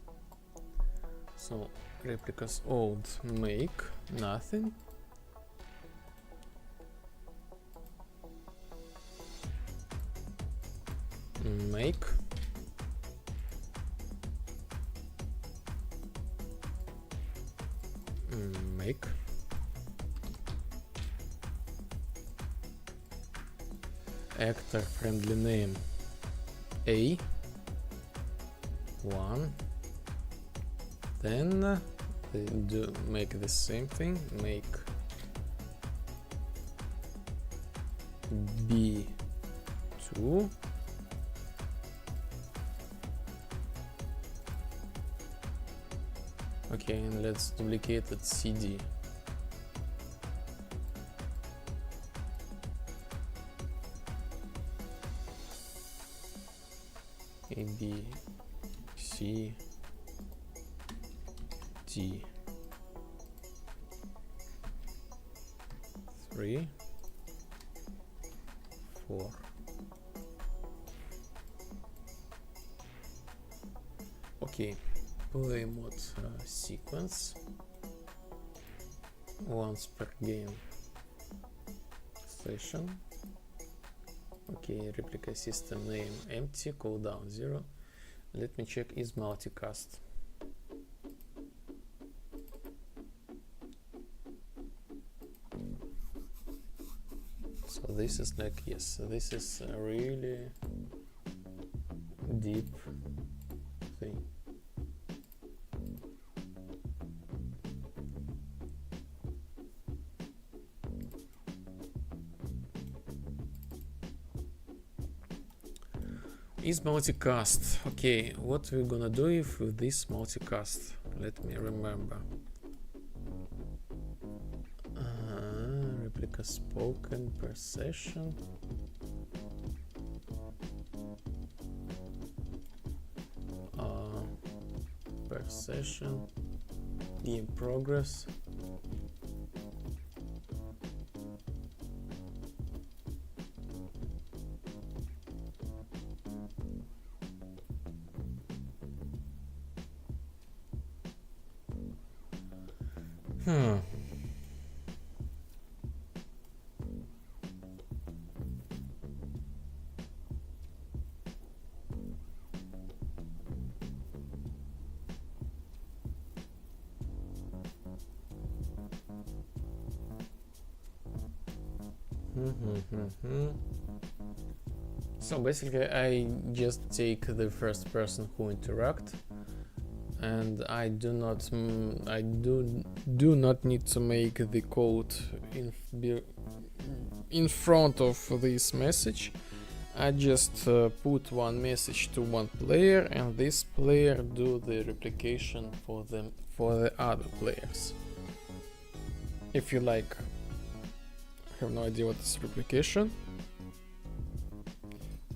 So replicas old make nothing, make actor friendly name A1, then do make the same thing, make B2, okay, and let's duplicate it CD. A, B, C, D, 3, 4. Okay, play mode sequence once per game session. Okay, replica system name empty, cooldown 0. Let me check is multicast. So this is like, yes, this is a really deep thing. Is multicast. Okay, what we're gonna do if with this multicast? Let me remember. Replica spoken per session. Per session. In progress. So basically I just take the first person who interact, and I do not need to make the code in front of this message. I just put one message to one player, and this player do the replication for the other players. If you like have no idea what is replication,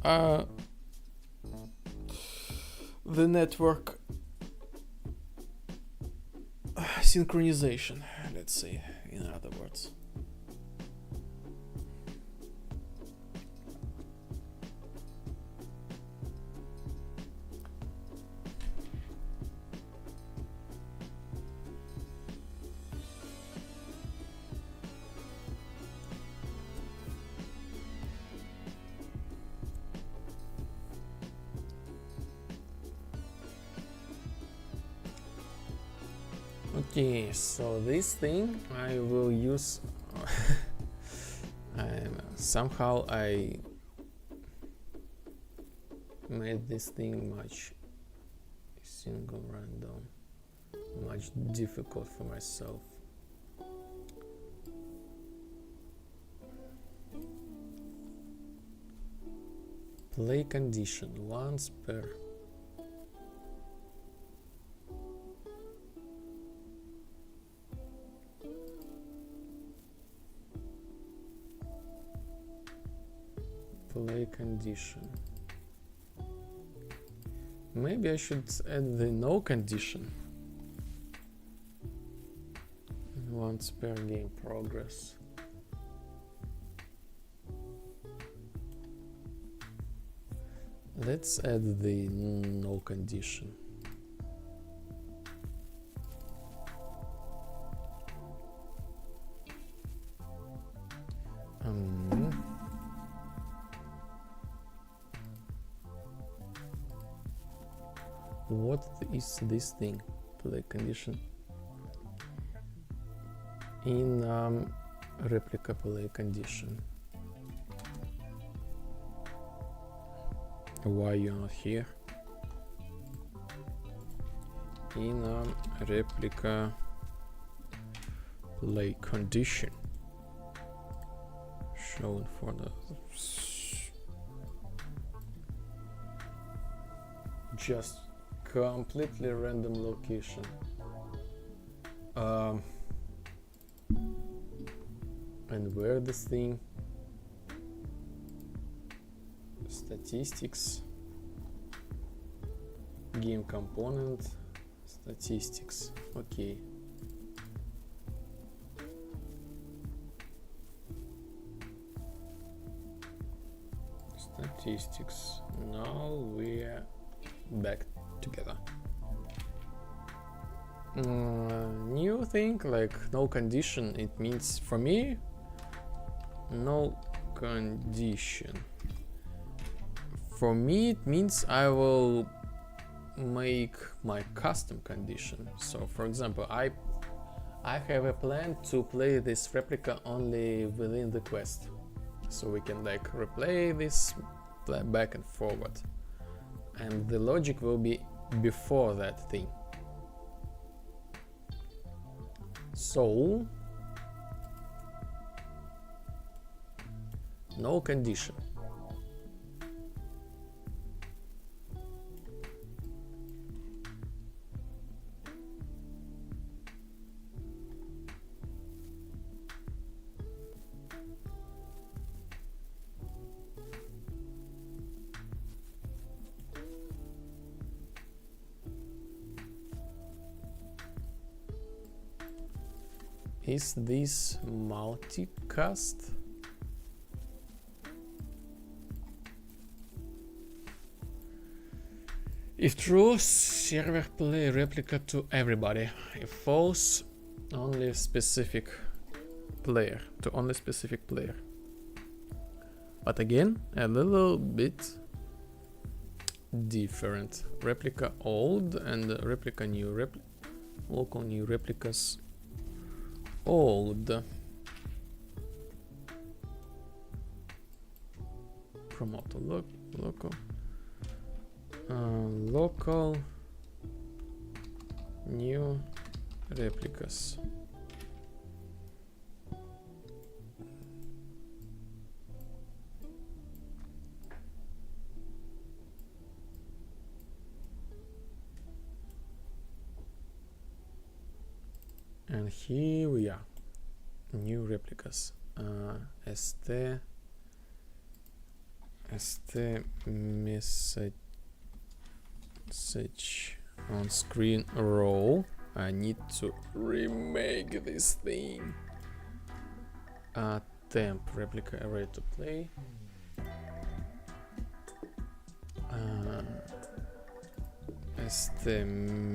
the network synchronization, let's say, in other words. Okay, so this thing I will use. Somehow I made this thing much single random, much difficult for myself. Play condition once per. Play condition. Maybe I should add the no condition. Once per game progress. Let's add the no condition. What is this thing? Play condition in replica play condition. Why you're not here? In replica play condition shown for the just completely random location. And where this thing? Statistics, game component, statistics. Okay. Statistics. Now we're back together. New thing, like no condition, it means for me no condition. For me it means I will make my custom condition. So for example, I have a plan to play this replica only within the quest, so we can like replay this back and forward, and the logic will be before that thing. So no condition. Is this multicast? If true, server play replica to everybody. If false, only specific player, to only specific player. But again, a little bit different. Replica old and replica new. Local new replicas old. Promote local. Local new replicas. And here we are, new replicas. st message on screen row. I need to remake this thing. Temp replica array to play. St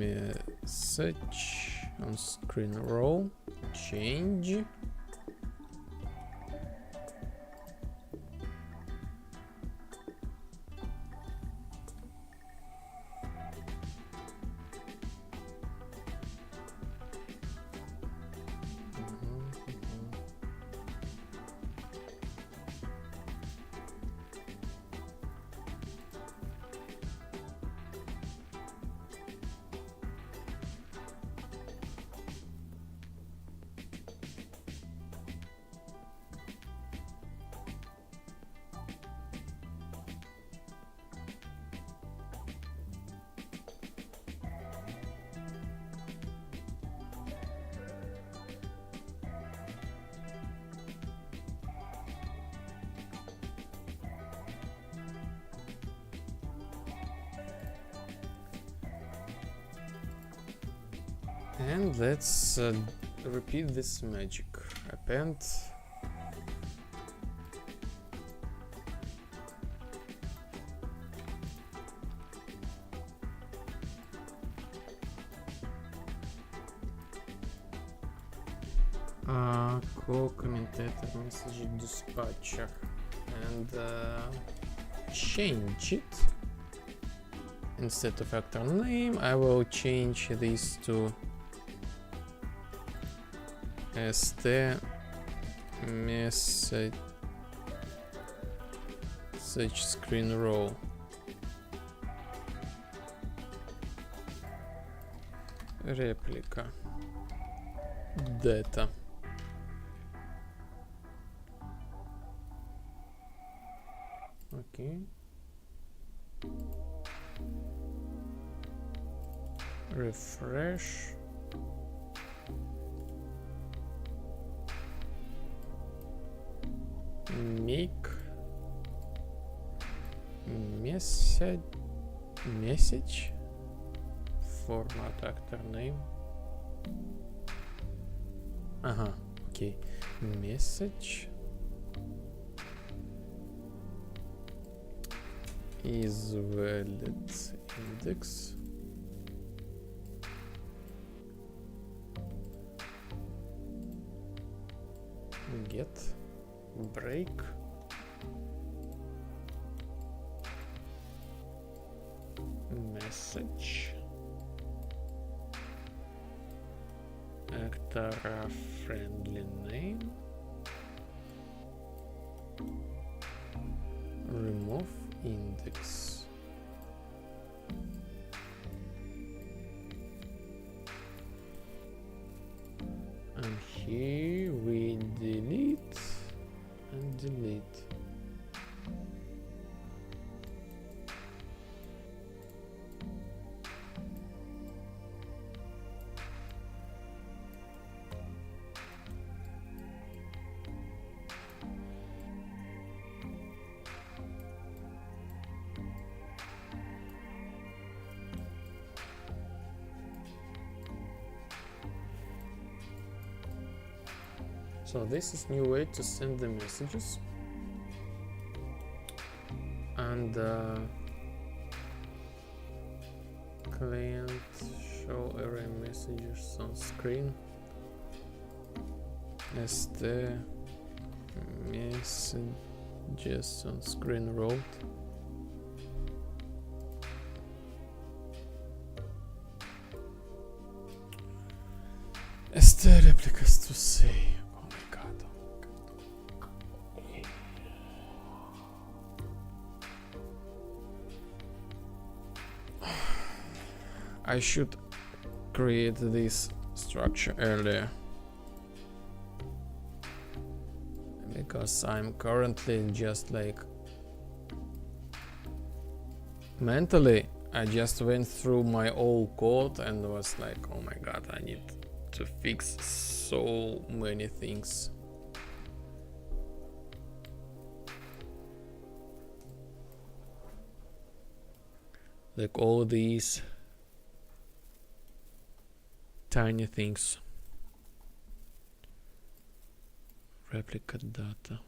message on screen row, change. And let's repeat this magic. Append co-commentator message dispatcher and change it. Instead of actor name, I will change this to st message screen row. Replica data. Okay. Refresh. Make message format actor name. Okay, message is valid index. Get break message actor friendly name, remove index. And here we delete and delete. So this is new way to send the messages, and client show array messages on screen. St messages on screen row. St replicas to say. I should create this structure earlier. Because I'm currently just like mentally I just went through my old code and was like, oh my god, I need to fix so many things. Like all these tiny things. Replicate data.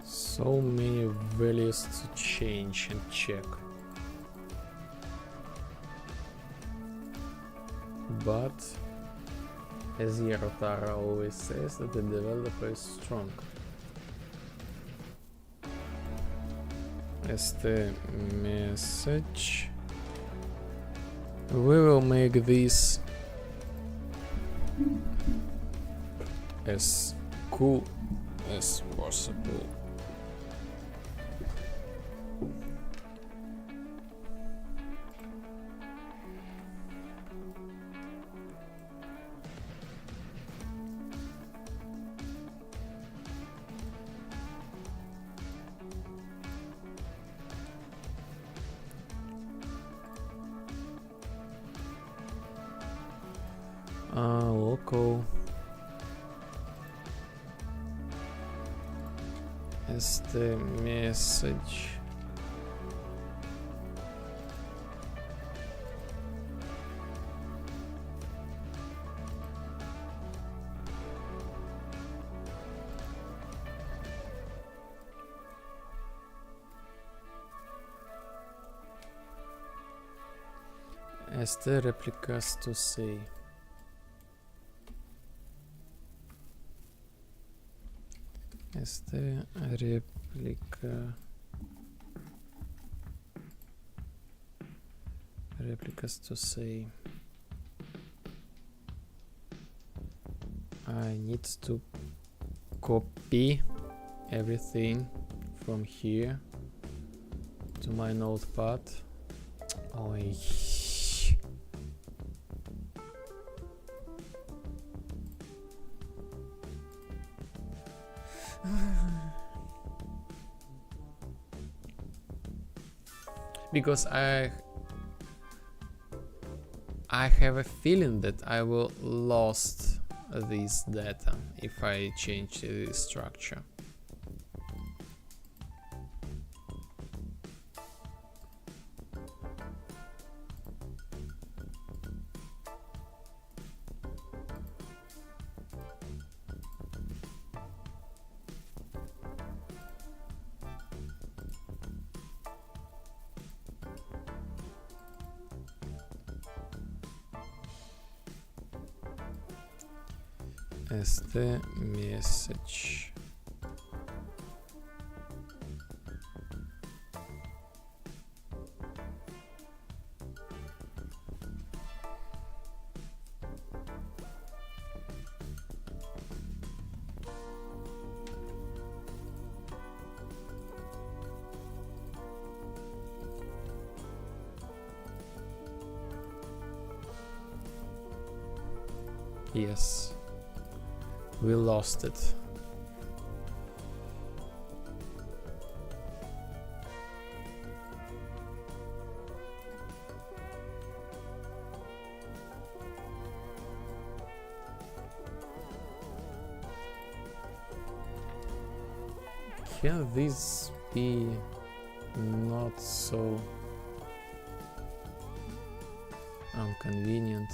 So many values to change and check. But as Yarotara always says, that the developer is strong. As the message, we will make this as cool as possible. Local as the message. As the replicas to say. As the replicas to say. I need to copy everything from here to my notepad. Oh, because I have a feeling that I will lost this data if I change the structure. As the message. Yes. We lost it. Can this be not so inconvenient?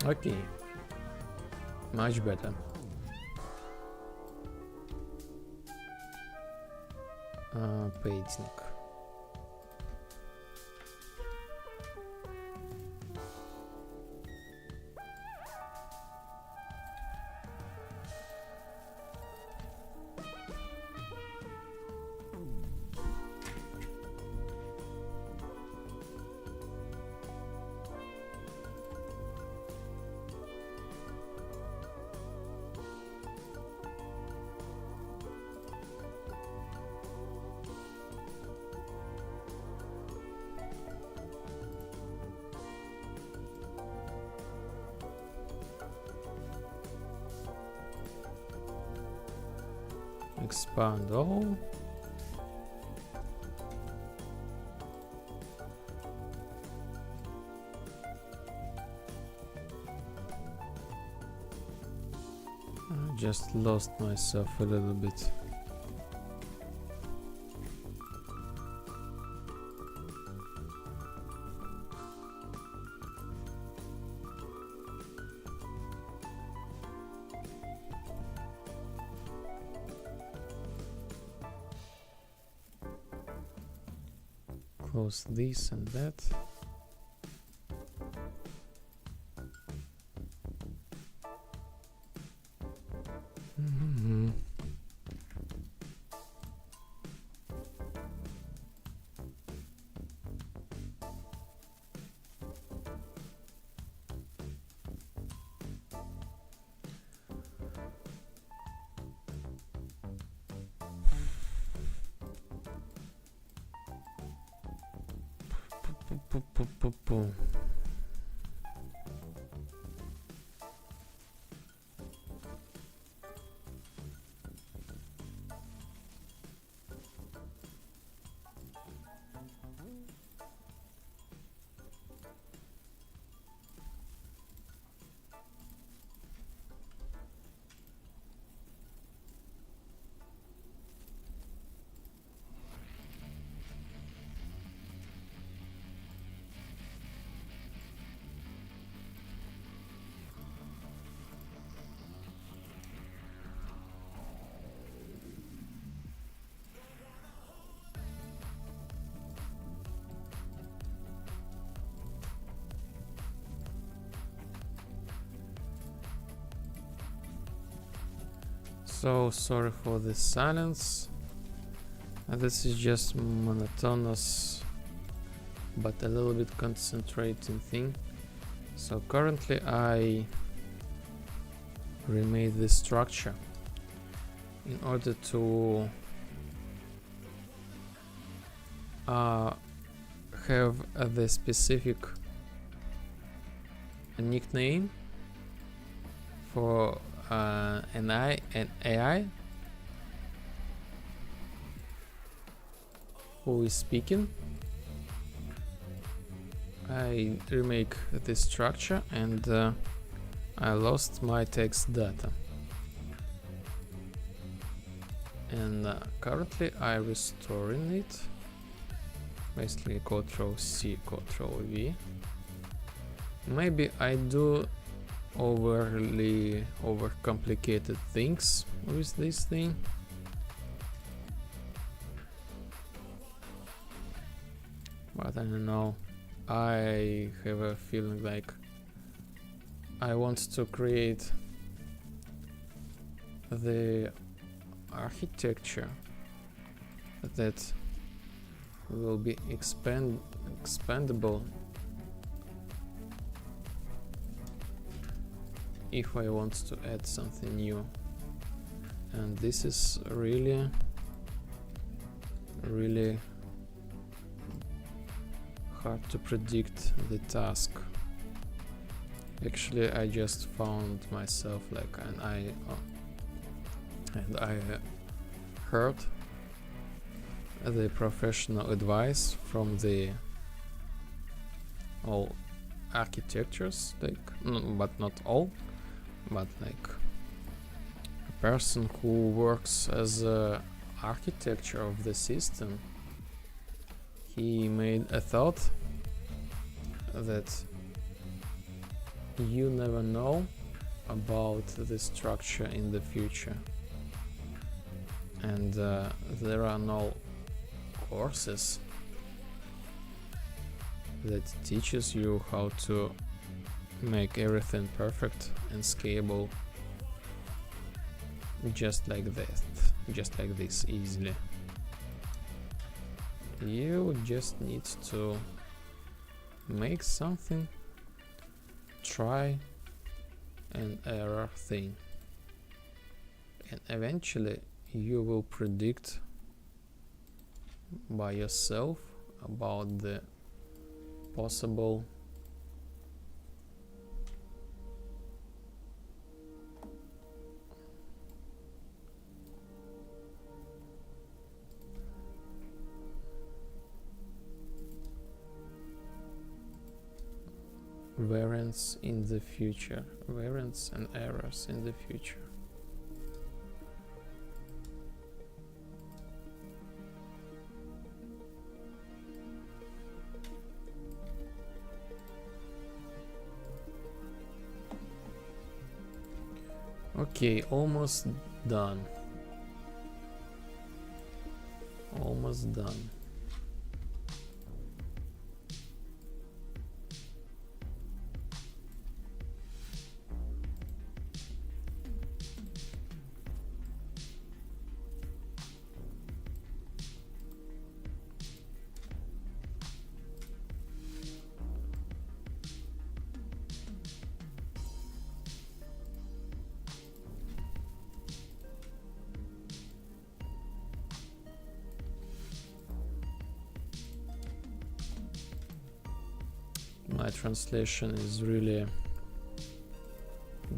Okay, much better. Painting. Expand all. I just lost myself a little bit. Close this and that. So sorry for the silence. This is just monotonous but a little bit concentrating thing. So currently I remade the structure in order to have the specific nickname for an AI who is speaking. I remake this structure and I lost my text data, and currently I restoring it. Basically Ctrl+C, Ctrl+V. Maybe I do overcomplicated things with this thing. But I don't know. I have a feeling like I want to create the architecture that will be expandable if I want to add something new. And this is really hard to predict the task. Actually, I just found myself like I heard the professional advice from the all architectures, like but not all, but like a person who works as a architecture of the system. He made a thought that you never know about the structure in the future, and there are no courses that teaches you how to make everything perfect and scalable just like this easily. You just need to make something, try and error thing, and eventually you will predict by yourself about the possible variance in the future, variance and errors in the future. Okay, almost done. Almost done. My translation is really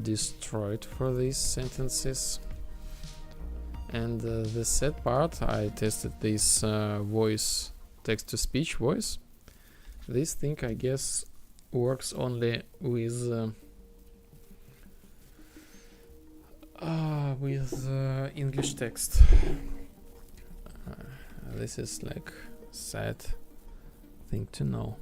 destroyed for these sentences, and the sad part, I tested this voice, text-to-speech voice. This thing, I guess, works only with English text. This is like sad thing to know.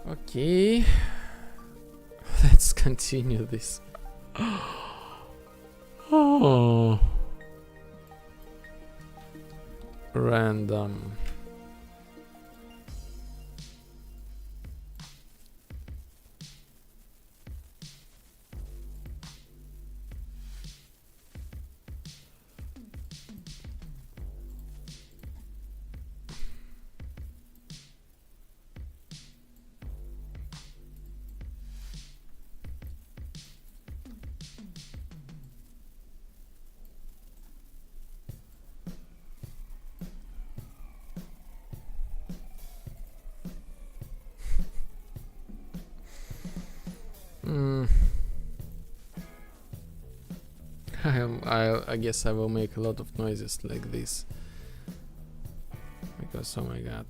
Okay, let's continue this. Oh, random. I guess I will make a lot of noises like this because, oh my god.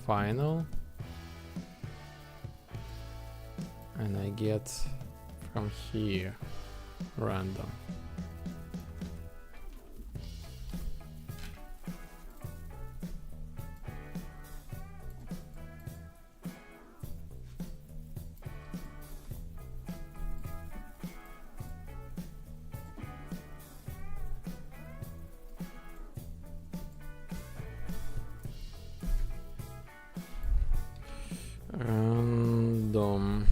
Final, and I get from here random. Random.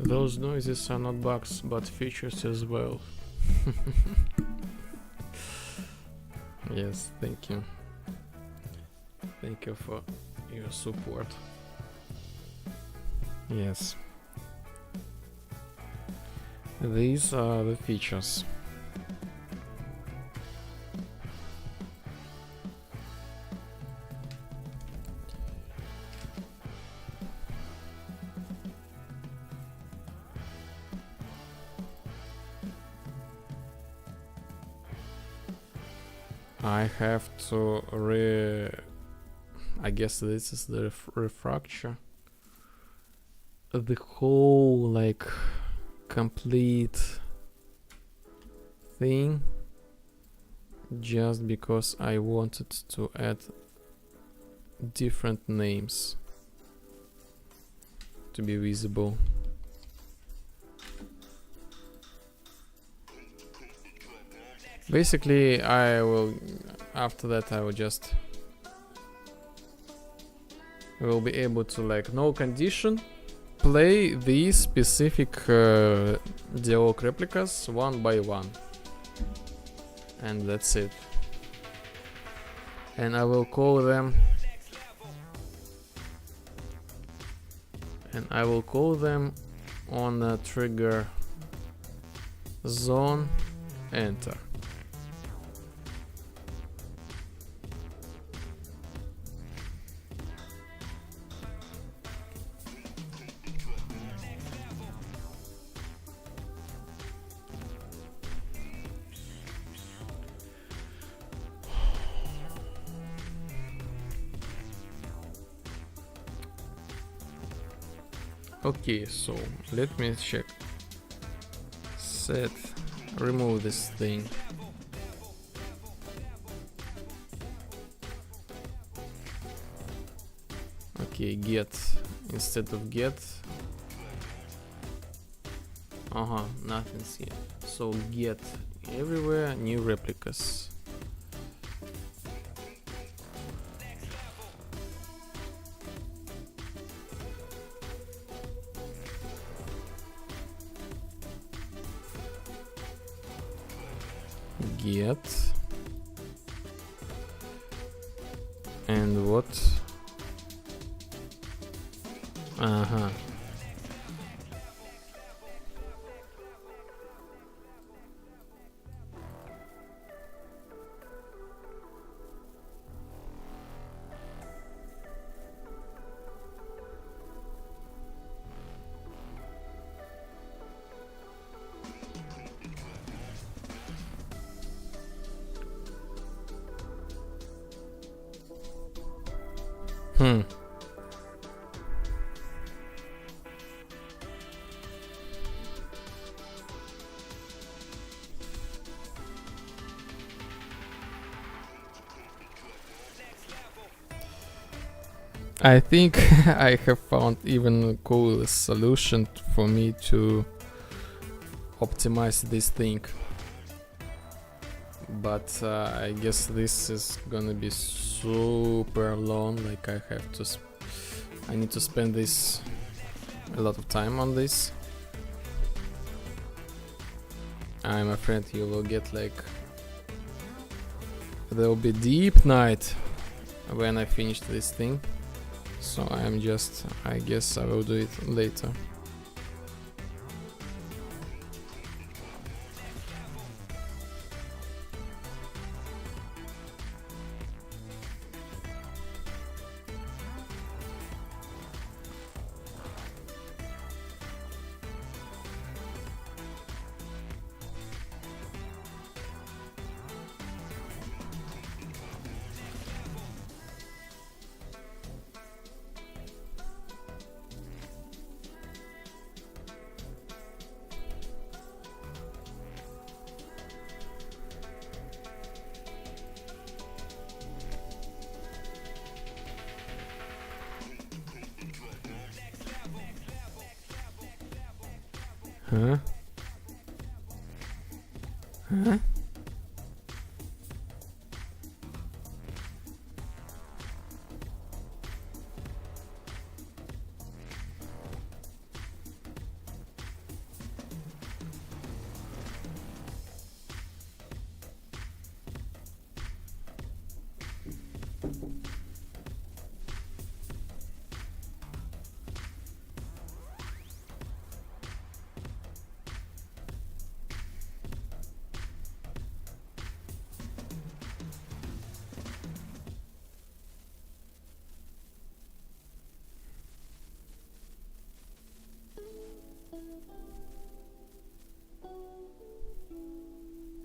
Those noises are not bugs, but features as well. Yes, thank you. Thank you for your support. Yes. These are the features. I have to I guess this is the refracture. The whole like complete thing, just because I wanted to add different names to be visible. Basically, after that I will be able to, like, no condition, play these specific Devlog replicas one by one, and that's it. And I will call them on a trigger zone enter. Okay, so let me check. Set, remove this thing. Okay, get instead of get. Nothing's here. So get everywhere new replicas. Get and what? I think I have found even a cool solution for me to optimize this thing, but I guess this is gonna be super long. Like I need to spend a lot of time on this. I'm afraid you will get like, there will be deep night when I finish this thing. So I guess I will do it later. Huh? Huh?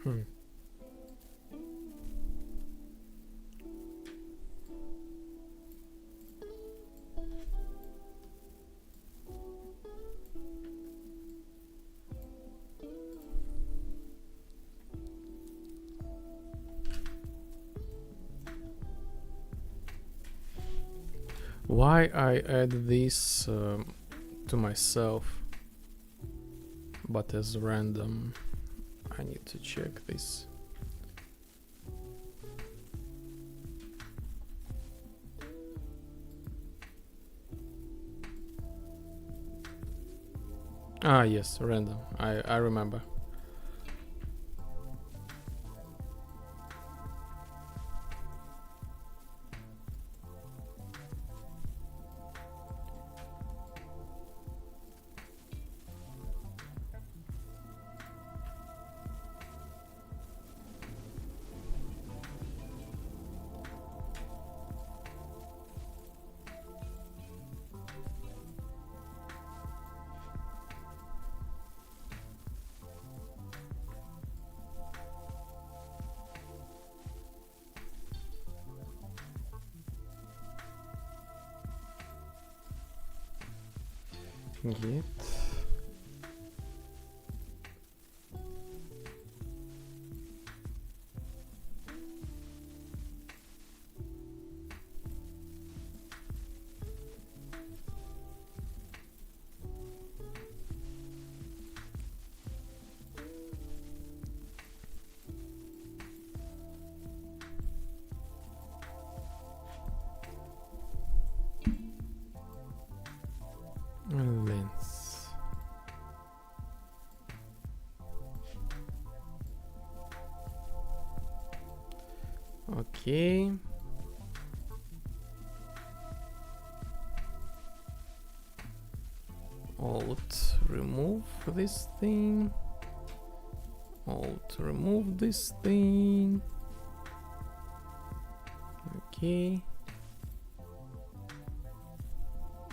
Hmm. Why I add this to myself, but as random? I need to check this. Ah, yes, random. I remember. Git. Length. Okay. Alt remove this thing. Alt remove this thing. Okay.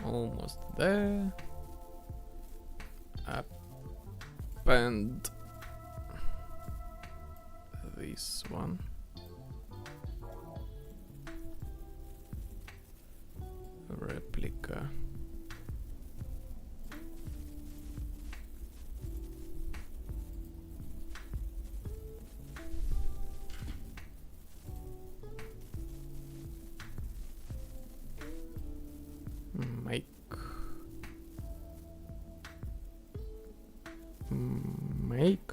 Almost there. Append this one. Replica. Make. Make.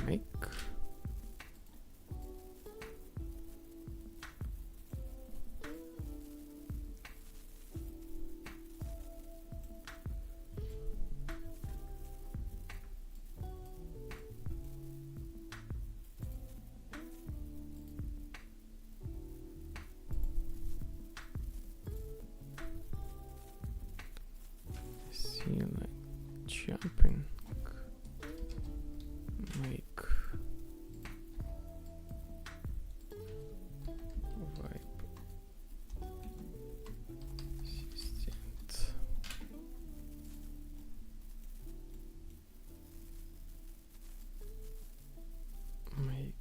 Make. See, like jumping. Make. Vibe. Assistant. Make.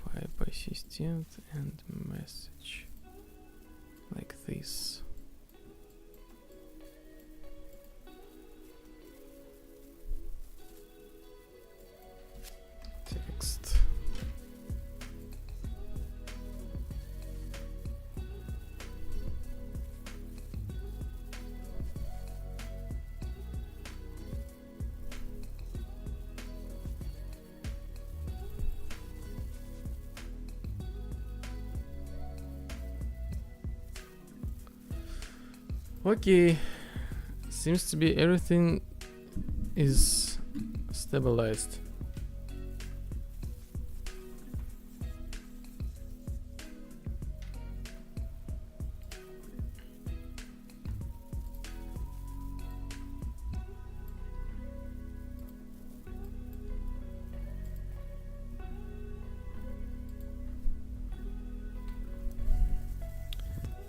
Vibe assistant and message. Like this. Text. Okay, seems to be everything is stabilized.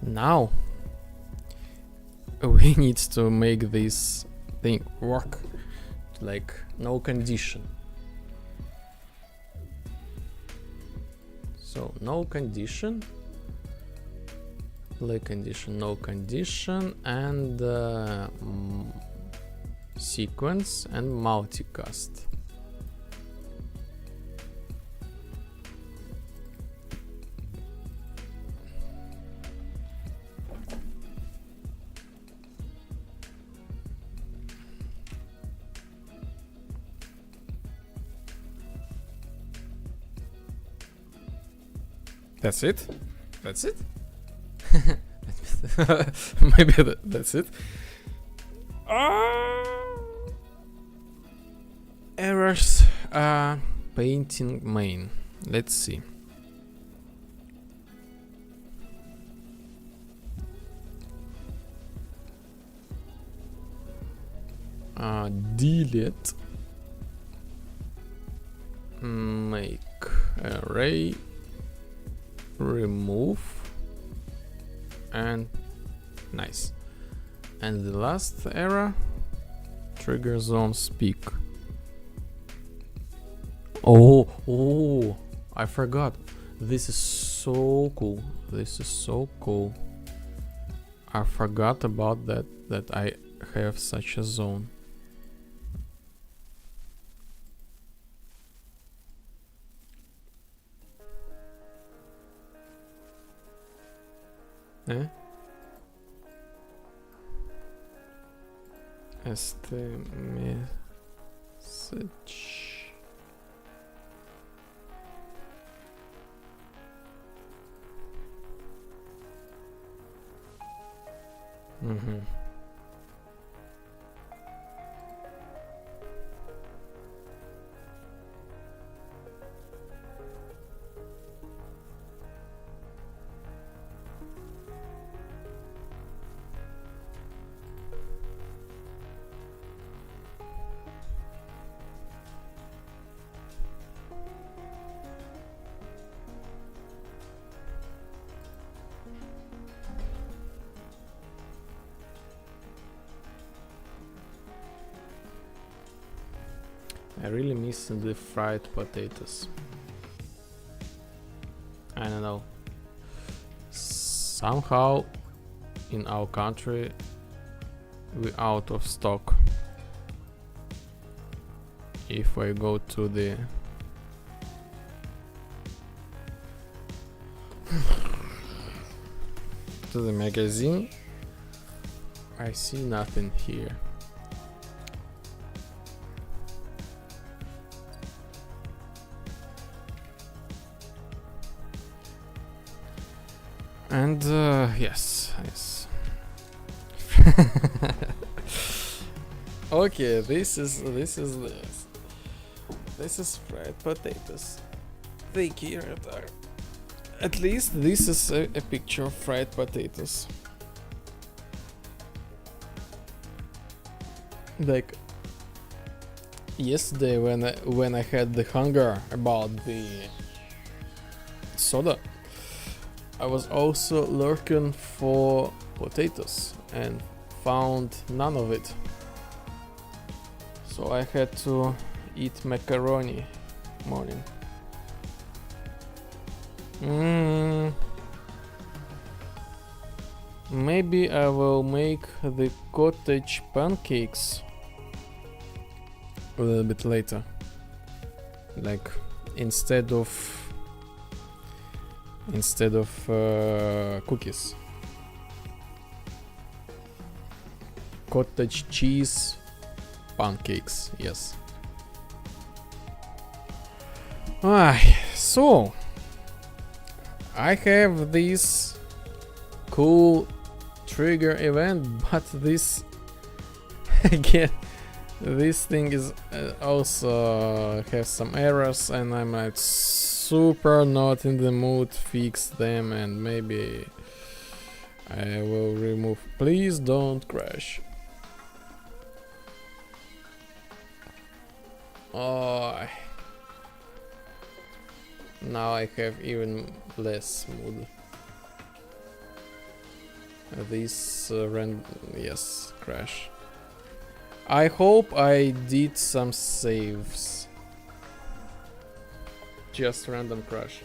Now we need to make this thing work, like no condition. So no condition, play condition, no condition, and sequence and multicast. That's it? That's it? Maybe that's it. Errors. Painting main. Let's see. Delete. Make array. Remove. And nice. And the last error, trigger zone speak. Oh, I forgot. This is so cool. This is so cool. I forgot about that I have such a zone. Message. I really miss the fried potatoes. I don't know. Somehow in our country we're out of stock. If I go to the magazine, I see nothing here. And yes. Okay, this is fried potatoes. Thank you. At least this is a picture of fried potatoes. Like yesterday when I had the hunger about the soda, I was also looking for potatoes and found none of it. So I had to eat macaroni morning. Maybe I will make the cottage pancakes a little bit later. Like instead of cookies. Cottage cheese pancakes, yes. So I have this cool trigger event, but this again, this thing is also has some errors, and I'm like super not in the mood to fix them, and maybe I will remove. Please don't crash. Oh, now I have even less mood. This yes, crash. I hope I did some saves. Just random crash.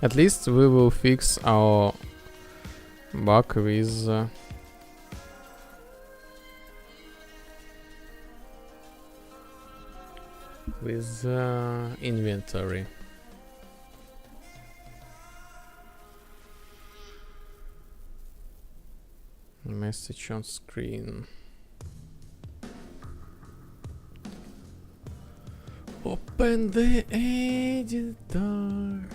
At least we will fix our bug with inventory. Message on screen. Open the editor.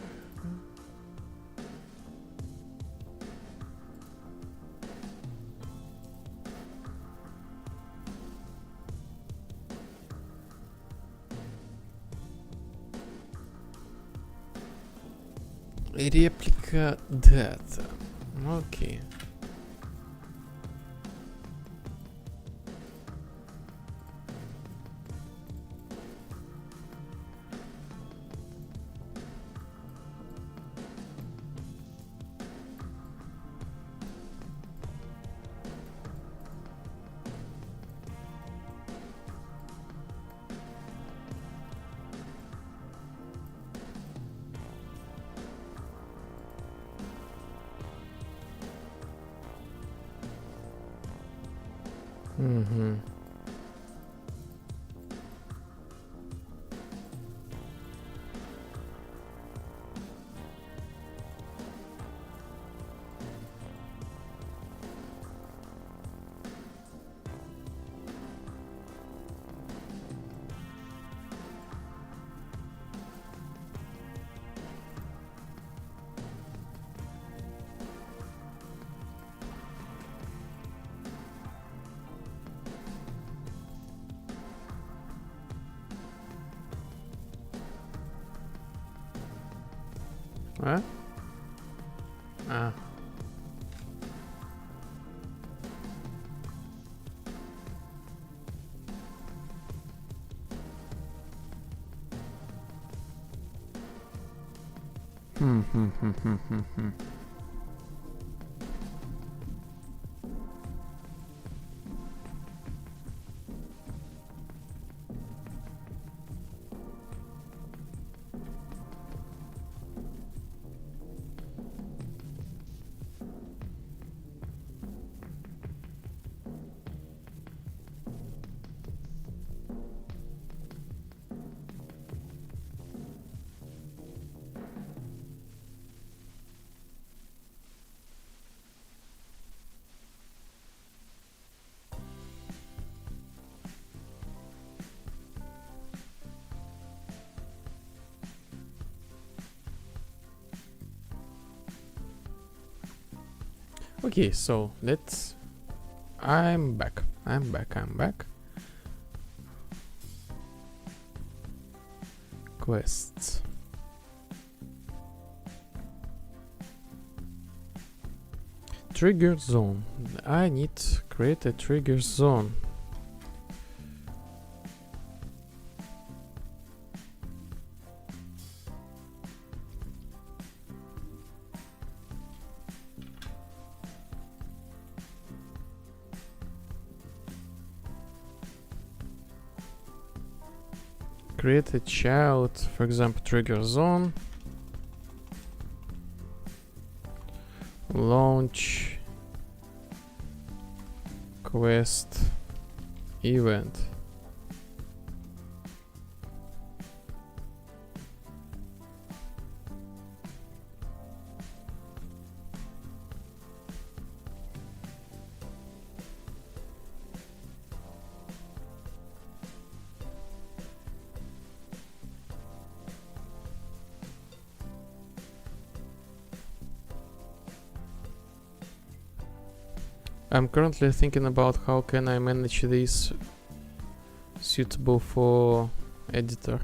Реплика data. Okay. What? Ah. Okay, so I'm back. Quests. Trigger zone. I need to create a trigger zone. Create a child, for example, trigger zone. Launch quest event. I'm currently thinking about how can I manage this suitable for editor.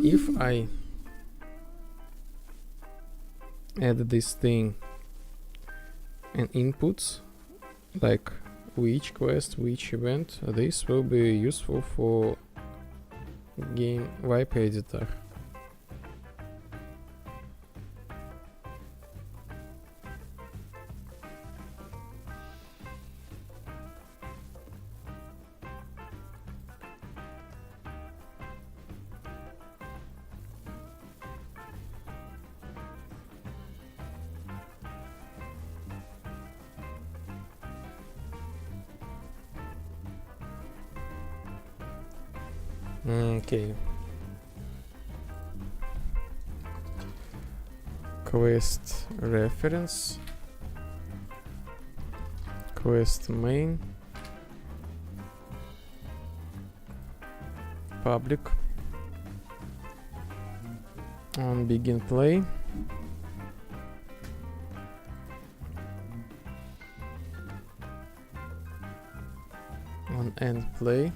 If I add this thing and inputs like which quest, which event, this will be useful for game wipe editor. Okay. Quest reference. Quest main. Public. On begin play. On end play.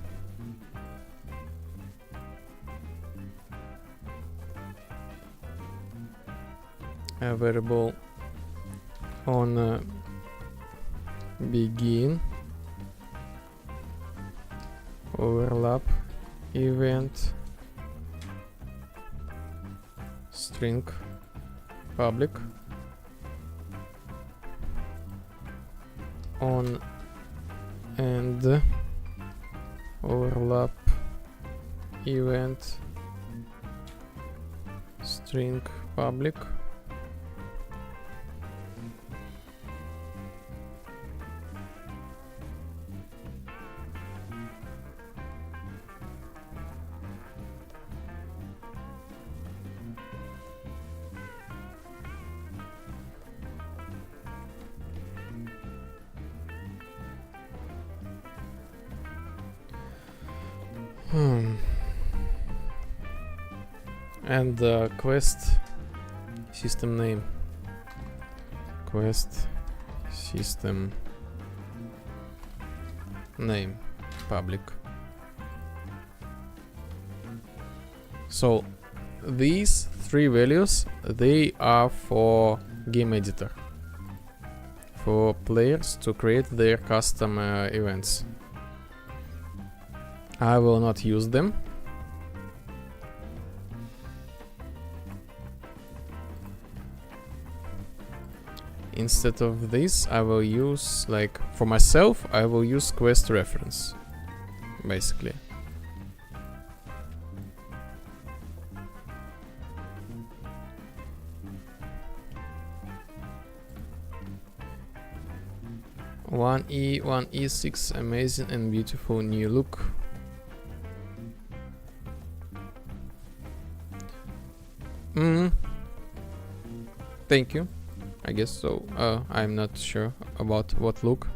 A variable on begin overlap event string public on end overlap event string public and quest system name. Quest system name public. So these three values, they are for game editor, for players to create their custom events. I will not use them. Instead of this, I will use, like, for myself, I will use quest reference, basically. 1E, 1E6, amazing and beautiful new look. Thank you. I guess so. I'm not sure about what look.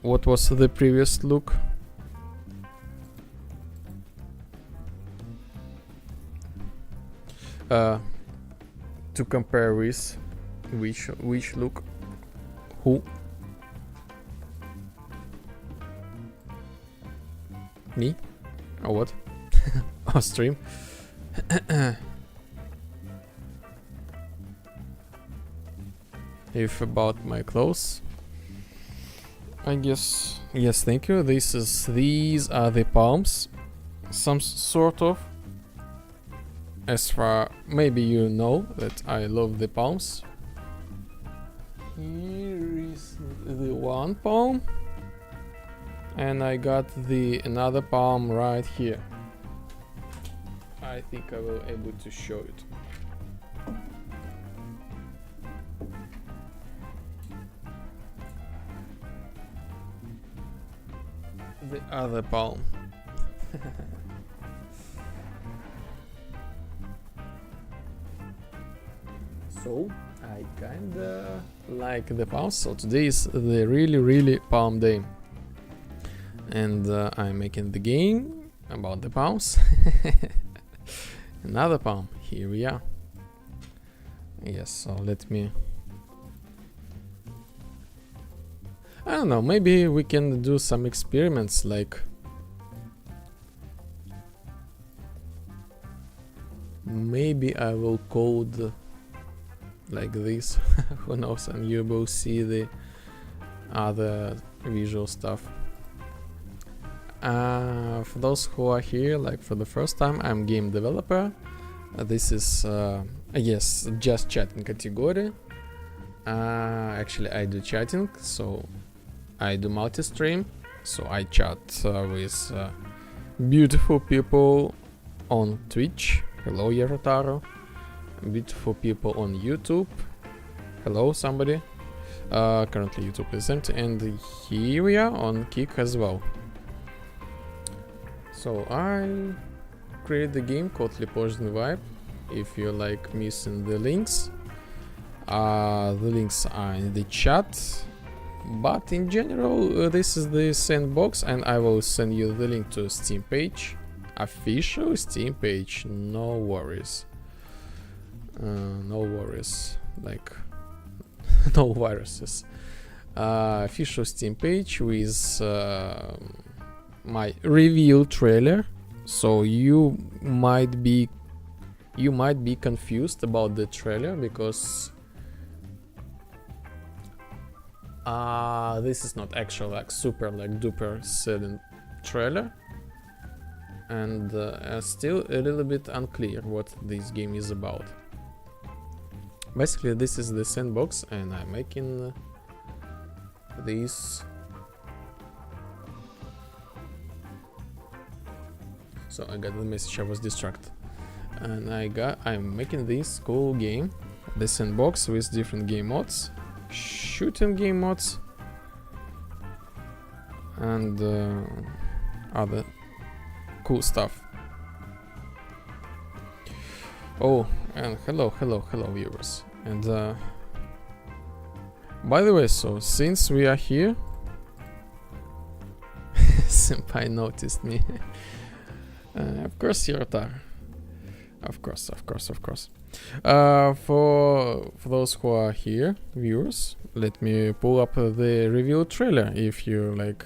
What was the previous look? To compare with which look? Who? Me? Or what? Or stream? If about my clothes, I guess yes. Thank you. These are the palms, some sort of. As far maybe you know that I love the palms. Here is the one palm, and I got the another palm right here. I think I will able to show it. The other palm. So I kinda like the palms. So today is the really palm day, and I'm making the game about the palms. Another palm. Here we are. Yes. So let me. I don't know. Maybe we can do some experiments like. Maybe I will code like this. Who knows? And you will see the other visual stuff. For those who are here, like for the first time, I'm game developer. This is yes, just chatting category. Actually, I do chatting, so I do multi-stream. So I chat with beautiful people on Twitch. Hello, Yarotaro. Beautiful people on YouTube. Hello, somebody. Currently YouTube is empty, and here we are on Kick as well. So I create the game called Lipoždin Vibe. If you like missing the links are in the chat. But in general, this is the sandbox, and I will send you the link to Steam page. Official Steam page, no worries. No worries, like no viruses. Official Steam page with my review trailer. So you might be confused about the trailer because this is not actual like super like duper selling trailer, and still a little bit unclear what this game is about. Basically, this is the sandbox, and I'm making these. So I got the message, I was distracted, and I'm making this cool game, the sandbox with different game modes, shooting game modes, and other cool stuff. Oh, and hello viewers. And by the way, so since we are here, Senpai noticed me. Of course, Hirotar. Of course. For those who are here, viewers, let me pull up the review trailer if you like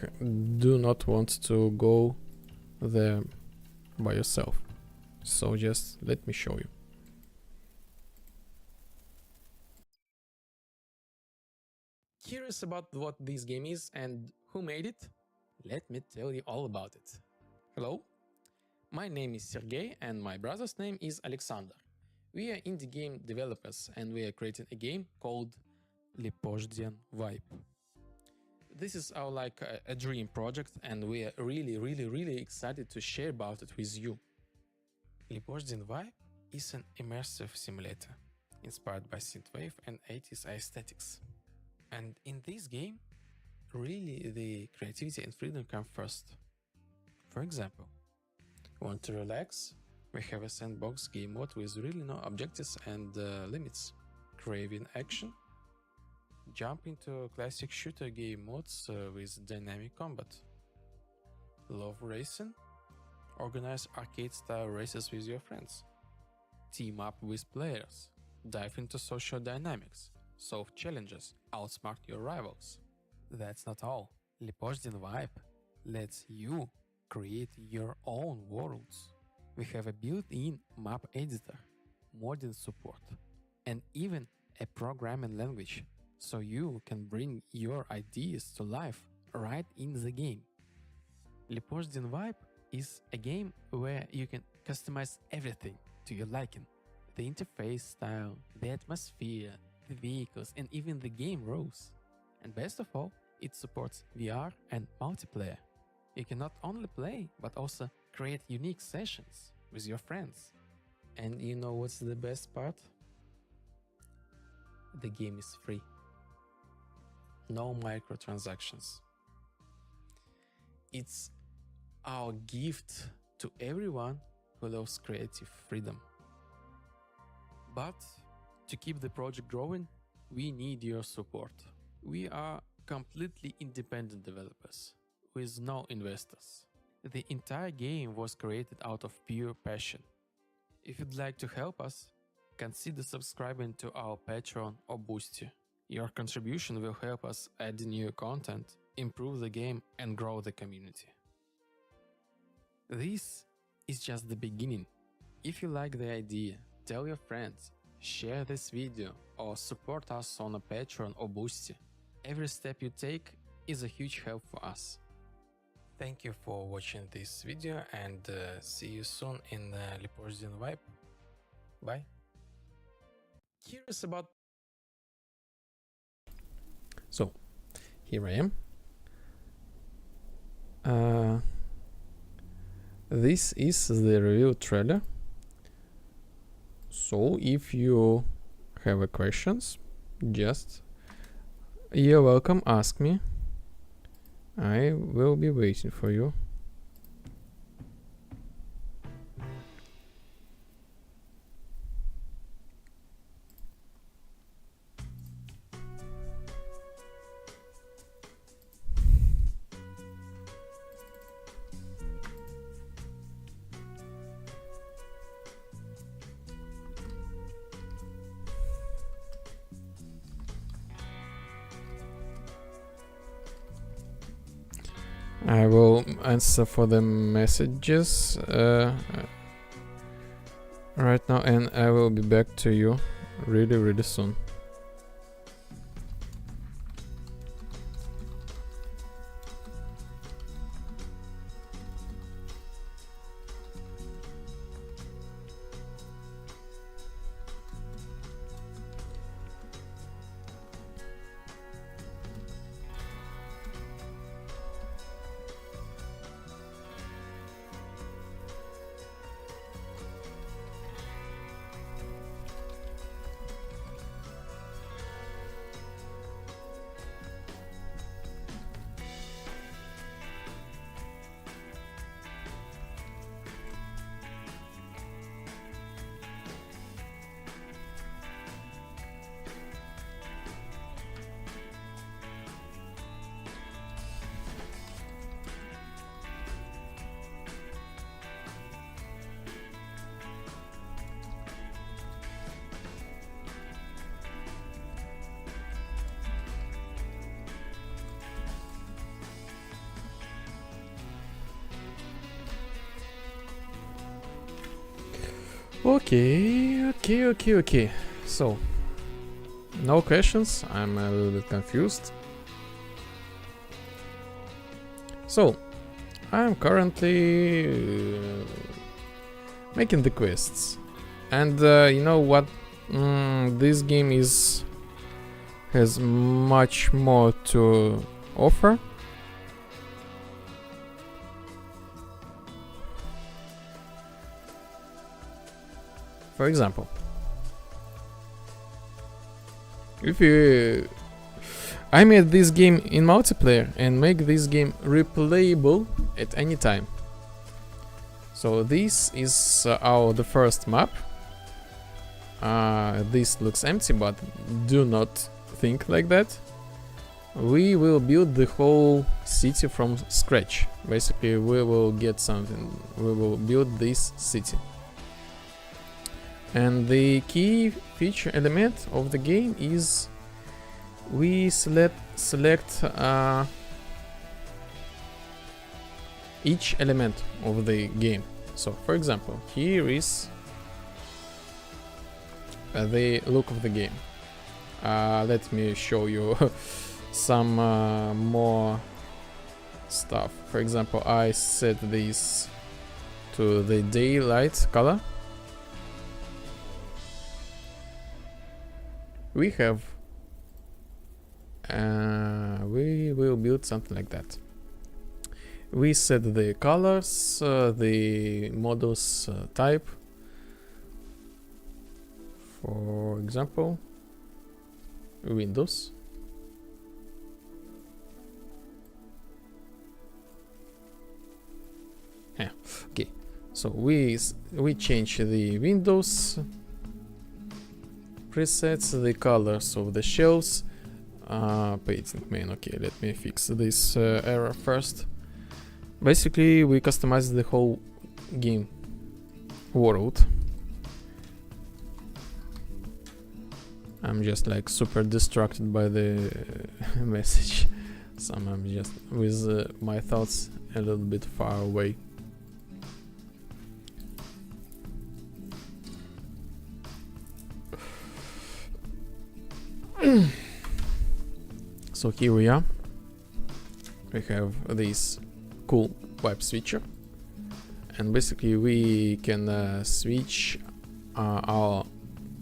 do not want to go there by yourself. So just let me show you. Curious about what this game is and who made it? Let me tell you all about it. Hello, my name is Sergey and my brother's name is Alexander. We are indie game developers and we are creating a game called Lipoždin Vibe. This is our like a dream project, and we are really excited to share about it with you. Lipoždin Vibe is an immersive simulator inspired by synthwave and 80s aesthetics. And in this game, really the creativity and freedom come first. For example, want to relax? We have a sandbox game mode with really no objectives and limits. Craving action? Jump into classic shooter game modes with dynamic combat. Love racing? Organize arcade-style races with your friends. Team up with players. Dive into social dynamics. Solve challenges. Outsmart your rivals. That's not all. Lipozdin Vibe lets you create your own worlds. We have a built-in map editor, modding support, and even a programming language, so you can bring your ideas to life right in the game. Lipozdin Vibe is a game where you can customize everything to your liking. The interface style, the atmosphere, the vehicles, and even the game rules. And best of all, it supports VR and multiplayer. You can not only play, but also create unique sessions with your friends. And you know what's the best part? The game is free. No microtransactions. It's our gift to everyone who loves creative freedom. But to keep the project growing, we need your support. We are completely independent developers with no investors. The entire game was created out of pure passion. If you'd like to help us, consider subscribing to our Patreon or Boosty. Your contribution will help us add new content, improve the game, and grow the community. This is just the beginning. If you like the idea, tell your friends, share this video, or support us on a Patreon or Boosty. Every step you take is a huge help for us. Thank you for watching this video, and see you soon in Lipozdin Vibe. Bye. Curious about... So, here I am. This is the review trailer. So, if you have questions, you're welcome, ask me. I will be waiting for you. I will answer for the messages right now, and I will be back to you really soon. Okay. So, no questions. I'm a little bit confused. So, I'm currently making the quests, and you know what? This game has much more to offer. For example, if you I made this game in multiplayer and make this game replayable at any time. So this is the first map. This looks empty, but do not think like that. We will build the whole city from scratch. Basically, we will get something. We will build this city. And the key feature element of the game is we select each element of the game. So, for example, here is the look of the game. Let me show you some more stuff. For example, I set this to the daylight color. We have we will build something like that. We set the colors, the models type. For example, Windows. Yeah, okay. So we change the Windows presets, the colors of the shells. Painting main. Okay, let me fix this error first. Basically, we customize the whole game world. I'm just like super distracted by the message. So I'm just with my thoughts a little bit far away. So here we are. We have this cool wipe switcher, and basically we can switch our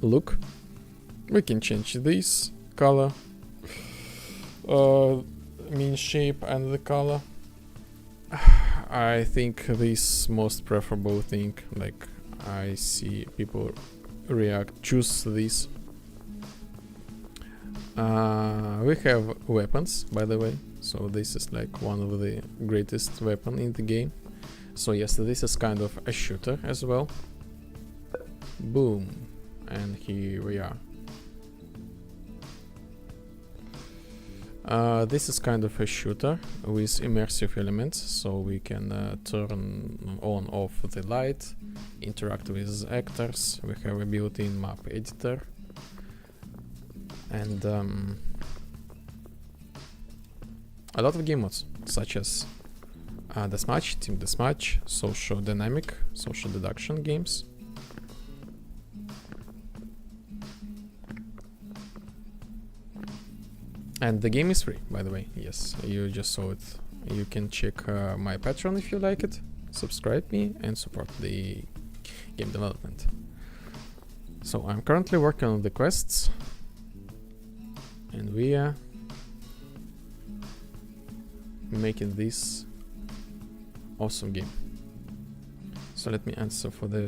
look. We can change this color, mean shape, and the color. I think this most preferable thing. Like I see people choose this. We have weapons, by the way, so this is like one of the greatest weapon in the game. So yes, this is kind of a shooter as well. Boom, and here we are. This is kind of a shooter with immersive elements, so we can turn on off the light, interact with actors. We have a built-in map editor. And a lot of game modes, such as deathmatch, team deathmatch, social dynamic, social deduction games. And the game is free, by the way. Yes, you just saw it. You can check my Patreon if you like it, subscribe me, and support the game development. So I'm currently working on the quests. And we are making this awesome game. So let me answer for the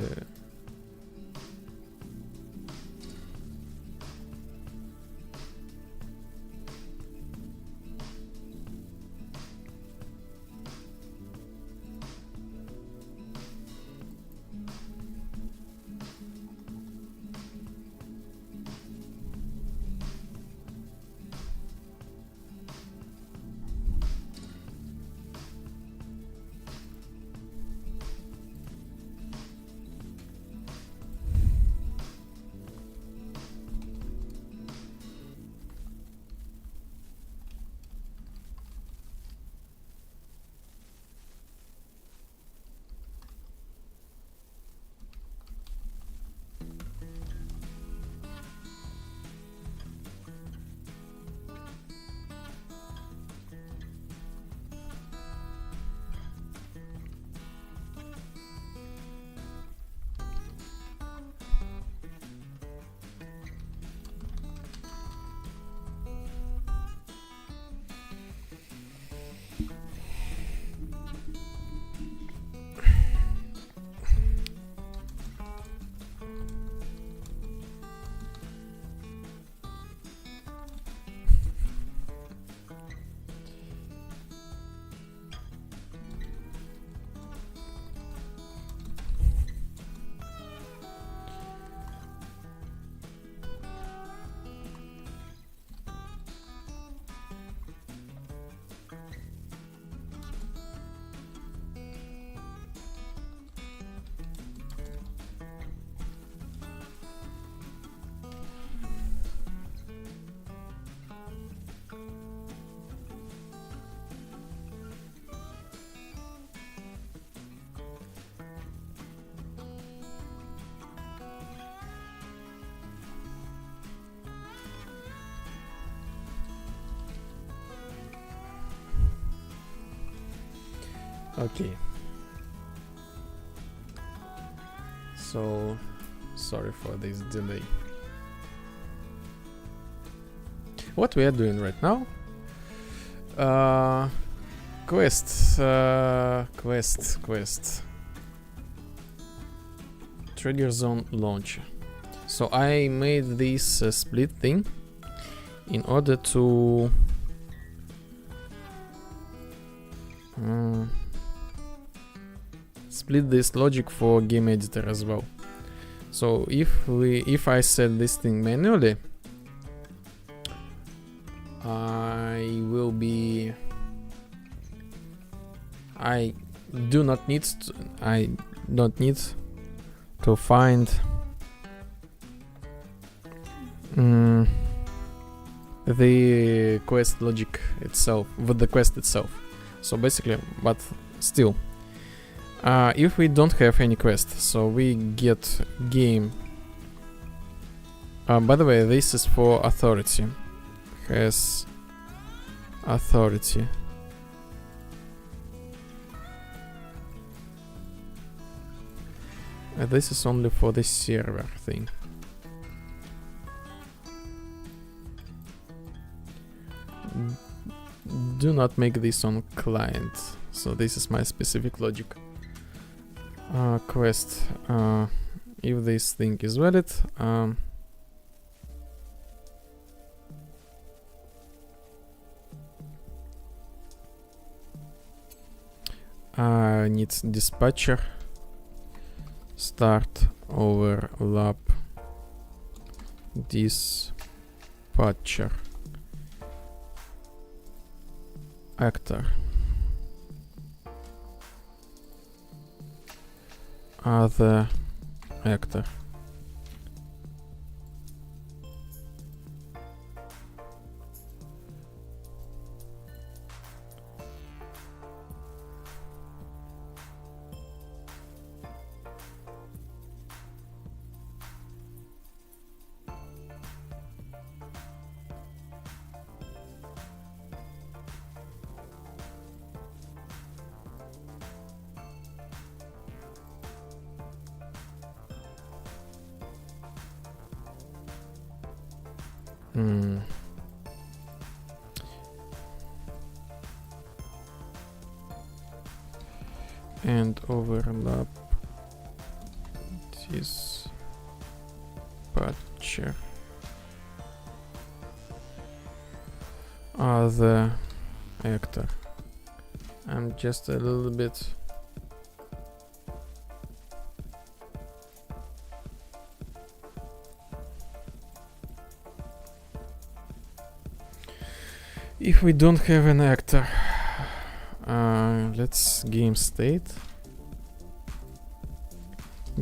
Okay. So sorry for this delay. What we are doing right now? Quest. Trigger zone launcher. So I made this split thing in order to split this logic for game editor as well. So if I set this thing manually, I don't need to find the quest logic itself with the quest itself. So basically, but still, if we don't have any quest, so we get game. By the way, this is for authority. Has authority. This is only for the server thing. Do not make this on client. So this is my specific logic. Quest. If this thing is valid, needs dispatcher. Start overlap dispatcher actor other actor. And overlap dispatcher other actor. I'm just a little bit if we don't have an actor. Let's game state,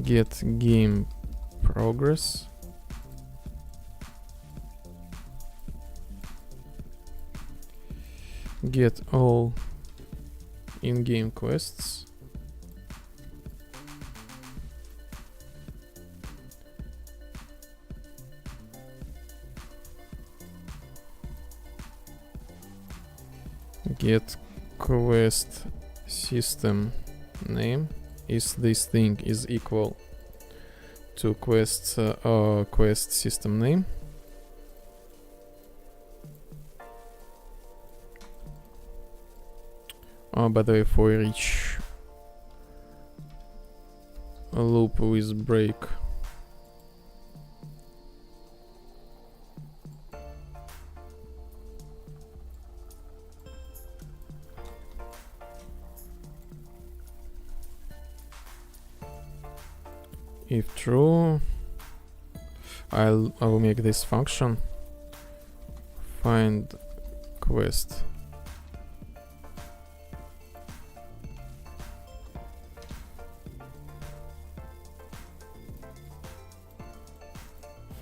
get game progress, get all in-game quests, get quest system name is this thing is equal to quest quest system name. By the way, for each loop with break, if true, I will make this function find quest.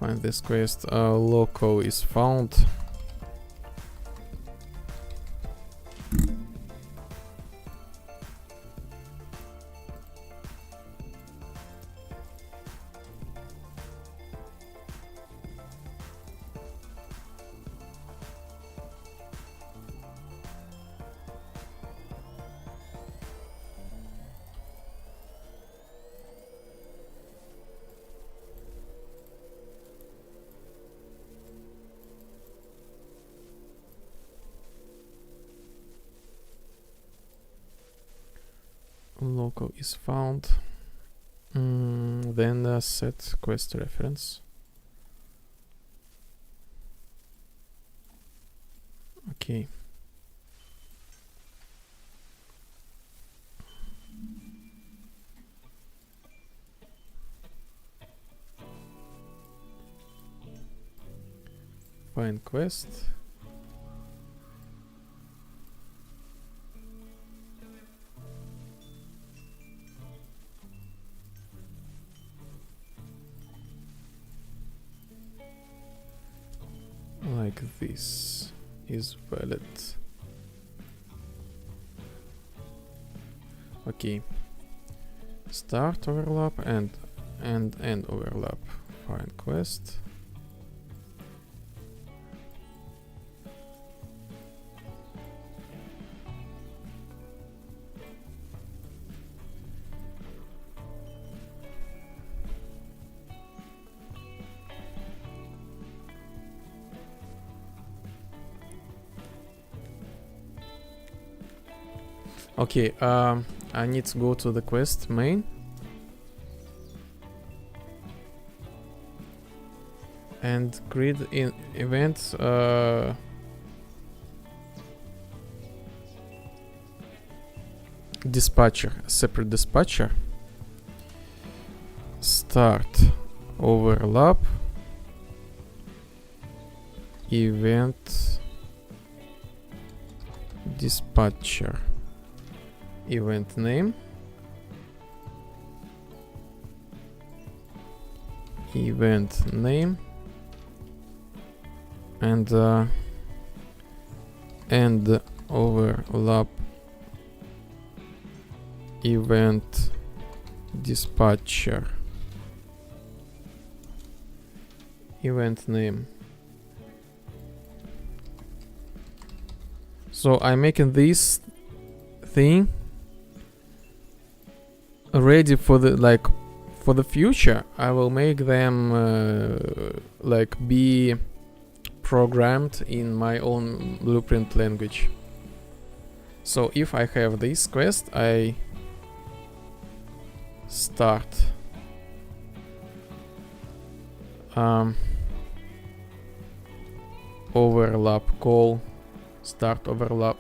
Find this quest. Local is found. local is found. Then set quest reference. Okay. Find quest. Like this is valid. Okay. Start overlap and end overlap. Find quest. Okay, I need to go to the quest main and create in event dispatcher, separate dispatcher. Start overlap event dispatcher. Event name, and end overlap event dispatcher. Event name. So I'm making this thing ready for the future. I will make them be programmed in my own blueprint language. So if I have this quest, I start overlap call, start overlap,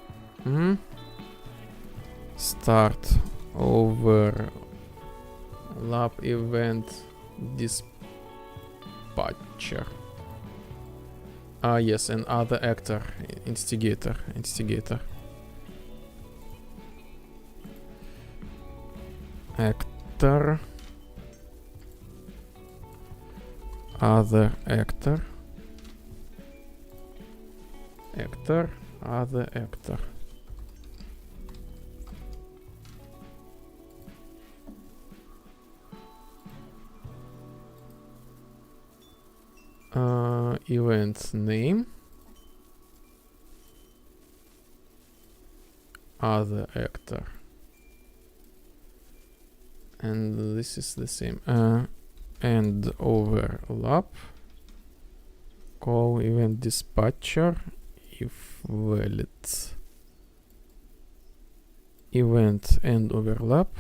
start overlap event dispatcher. Yes, and other actor, instigator. Actor, other actor, other actor. Event name, other actor, and this is the same. And overlap call event dispatcher if valid. Event and overlap,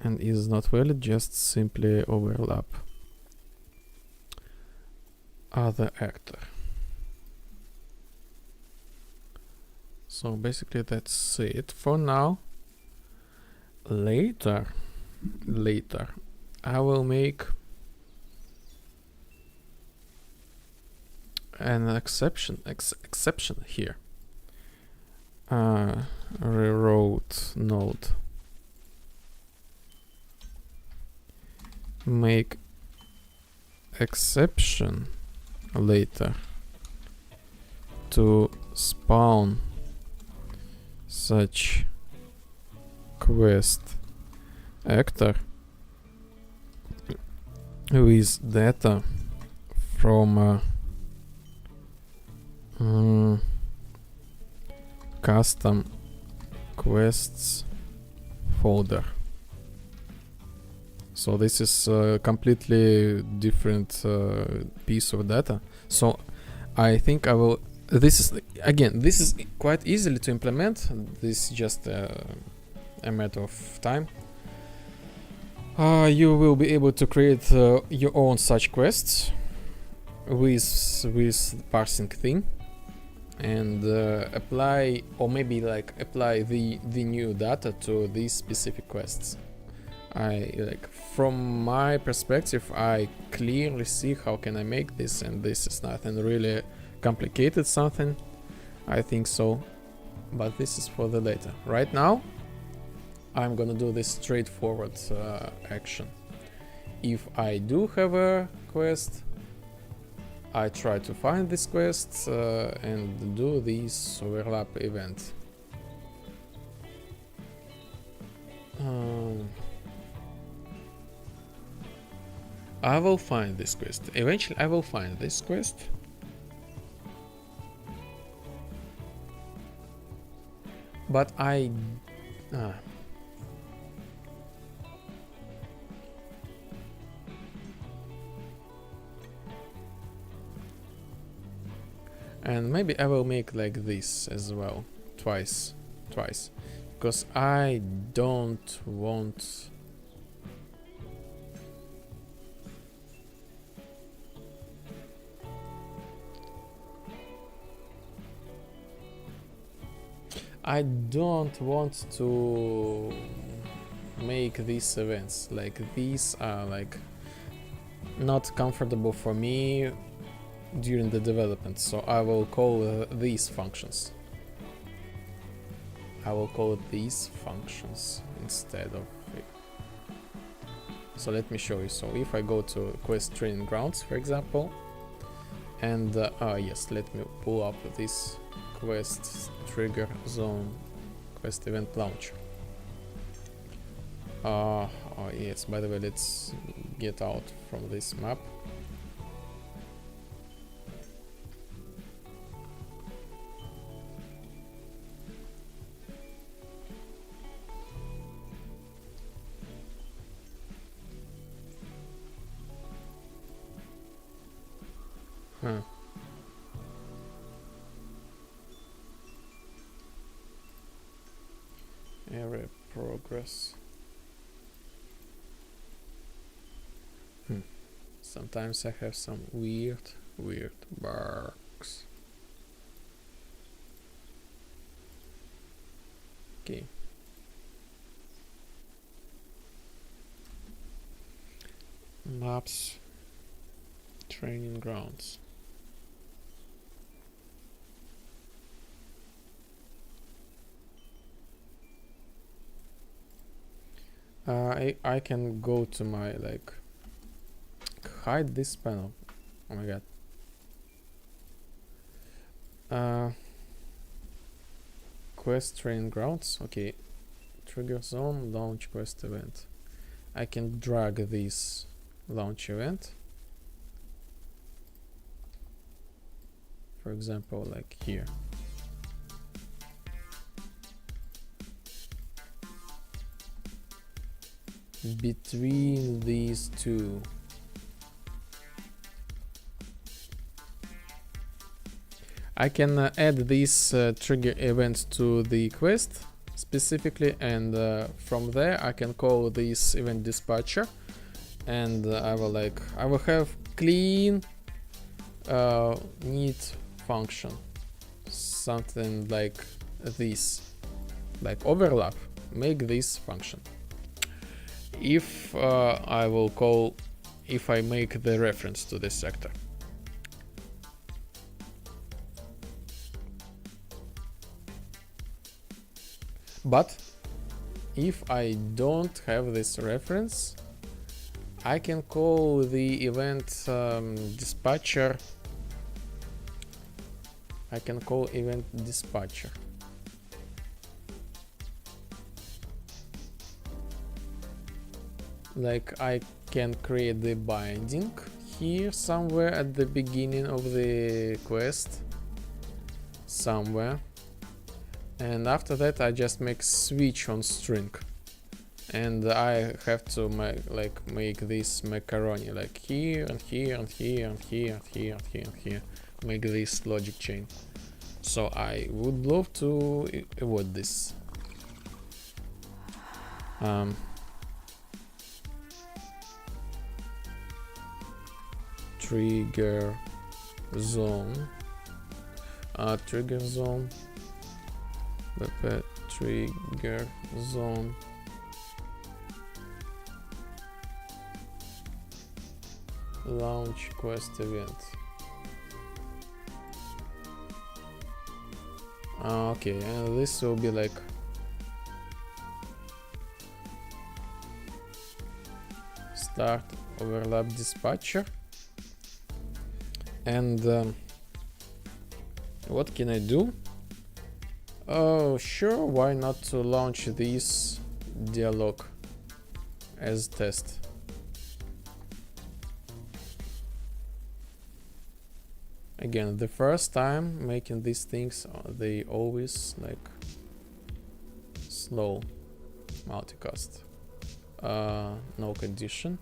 and is not valid, just simply overlap other actor. So basically that's it for now. Later I will make an exception here. Rewrote node. Make exception later to spawn such quest actor with data from custom quests folder. So this is a completely different piece of data. So I think I will this is again, this is quite easily to implement. This is just a matter of time. You will be able to create your own such quests with parsing thing, and apply, or maybe like apply the new data to these specific quests. I like, from my perspective, I clearly see how can I make this, and this is nothing really complicated something, I think so, but this is for the later. Right now I'm gonna do this straightforward action. If I do have a quest, I try to find this quest and do this overlap event. I will find this quest. Eventually I will find this quest. But I... And maybe I will make like this as well, twice, because I don't want... I don't want to make these events, like these are like not comfortable for me during the development, so I will call these functions. I will call it these functions instead of it. So let me show you. So if I go to quest training grounds, for example, and yes, let me pull up this quest trigger zone quest event launcher. Oh yes, by the way, let's get out from this map. Area progress. Sometimes I have some weird bugs. Okay. Maps. Training grounds. I can go to my, like, hide this panel. Oh my god. Quest train grounds. Okay. Trigger zone, launch quest event. I can drag this launch event. For example, like here. Between these two. I can add this trigger event to the quest specifically, and from there I can call this event dispatcher, and I will have clean neat function, something like this, like overlap, make this function. If if I make the reference to this sector. But if I don't have this reference, I can call the event dispatcher. I can call event dispatcher. Like, I can create the binding here somewhere at the beginning of the quest, somewhere, and after that I just make switch on string, and I have to make this macaroni, like here and here and here and here and here and here and here, make this logic chain. So I would love to avoid this. Trigger zone. Trigger zone. BP trigger zone. Launch quest event. Okay, and this will be like start overlap dispatcher. And what can I do? Oh, sure, why not to launch this dialog as test? Again, the first time making these things, they always like slow multicast. No condition.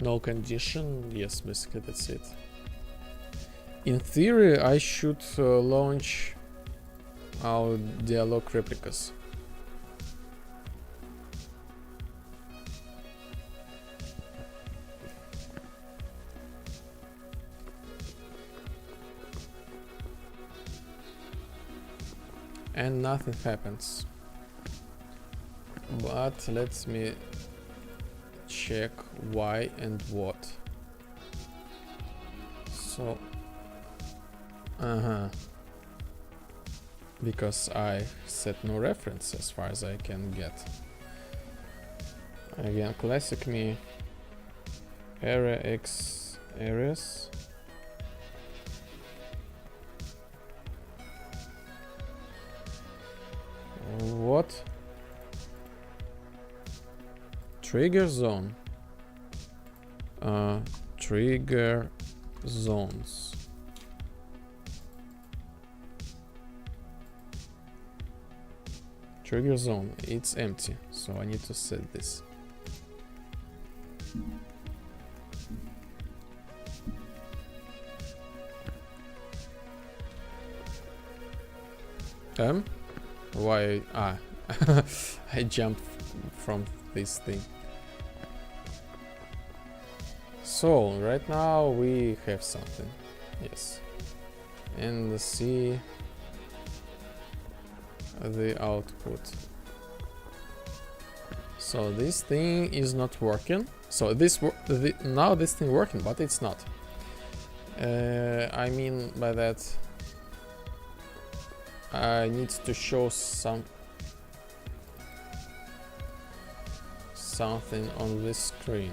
No condition, yes, basically that's it. In theory, I should launch our dialog replicas. And nothing happens. But let me check why and what. So because I set no reference as far as I can get. Again, classic me. Area X areas. What? Trigger zone. Trigger zones. Trigger zone, it's empty, so I need to set this. Why? I jumped from this thing. So right now we have something, yes, and see the output. So this thing is not working. So now this thing working, but it's not. I mean by that, I need to show something on this screen.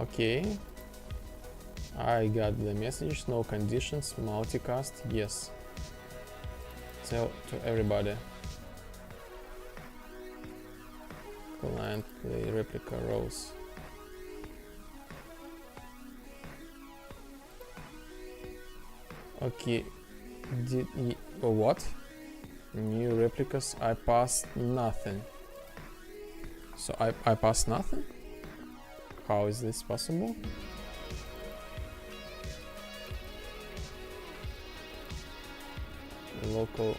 Okay, I got the message, no conditions, multicast, yes. Tell to everybody. Client play replica rows. Okay, what? New replicas, I passed nothing. So I passed nothing? How is this possible? Local...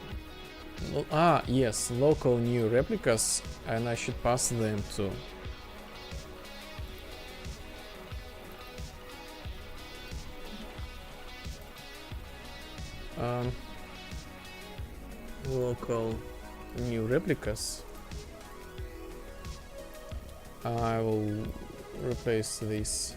yes, local new replicas, and I should pass them too. Local new replicas. I will replace this.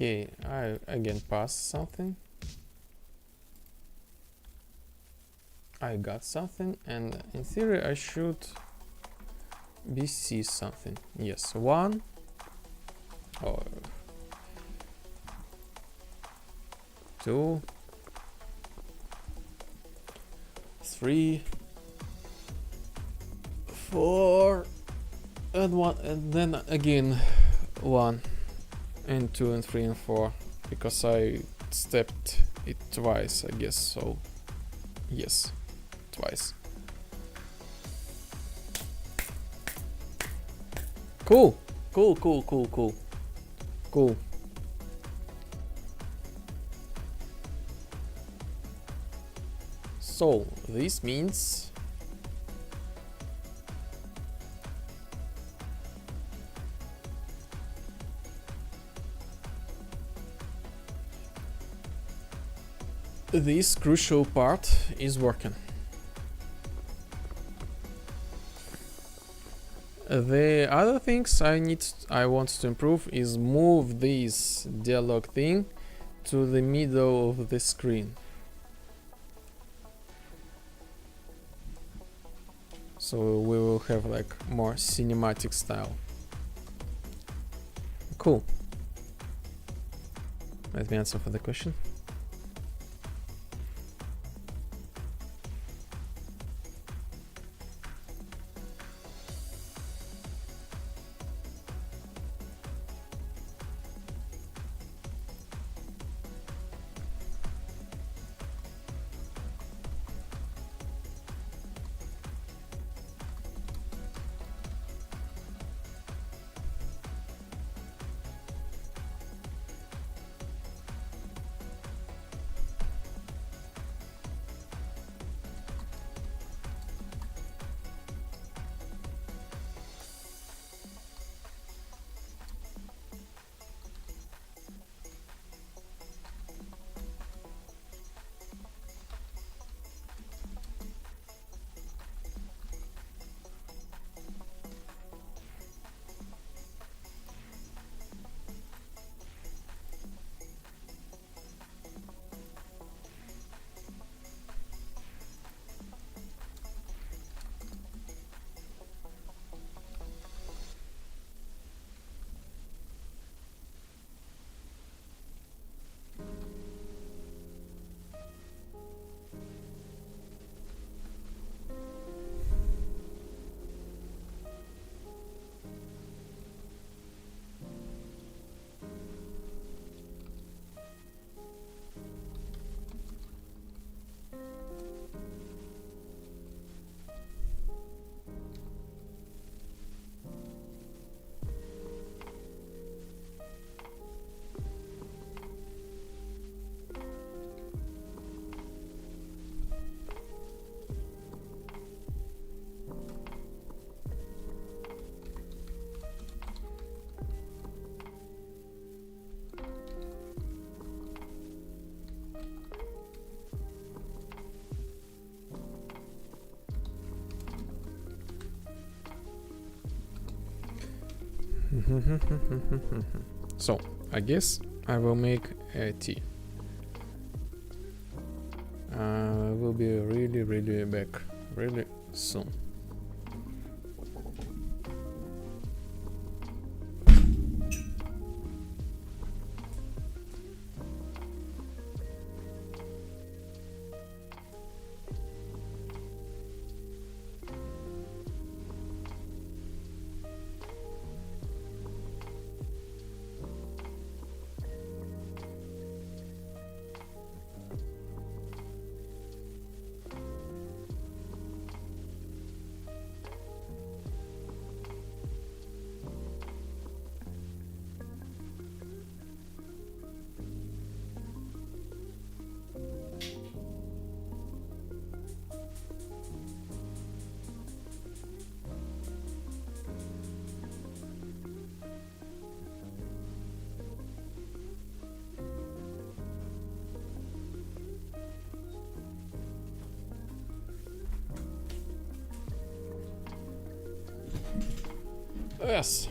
Okay, I again passed something. I got something, and in theory I should BC something. Yes, 1. Oh, 2, 3, 4, and 1, and then again 1, and 2, and 3, and 4, because I stepped it twice, I guess. So yes, twice. Cool. So this means this crucial part is working. The other things I want to improve is move this dialogue thing to the middle of the screen. So we will have like more cinematic style. Cool. Let me answer for the question. So I guess I will make a tea. I will be really back really soon. Yes.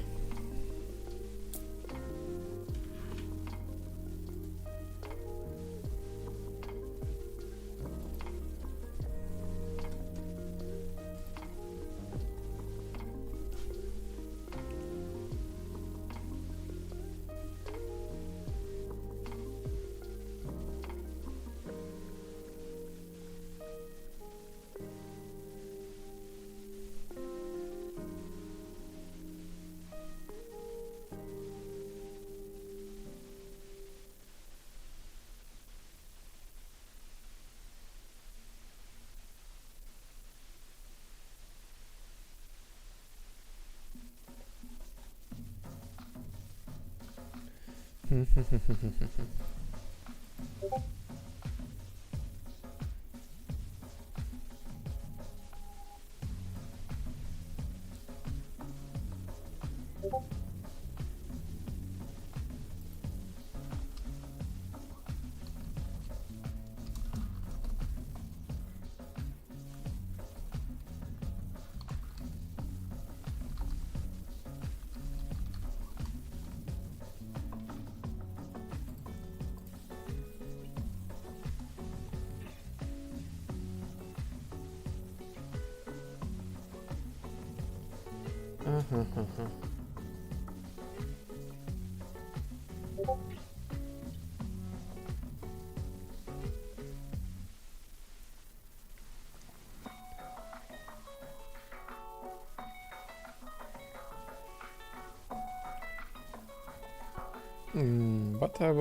But I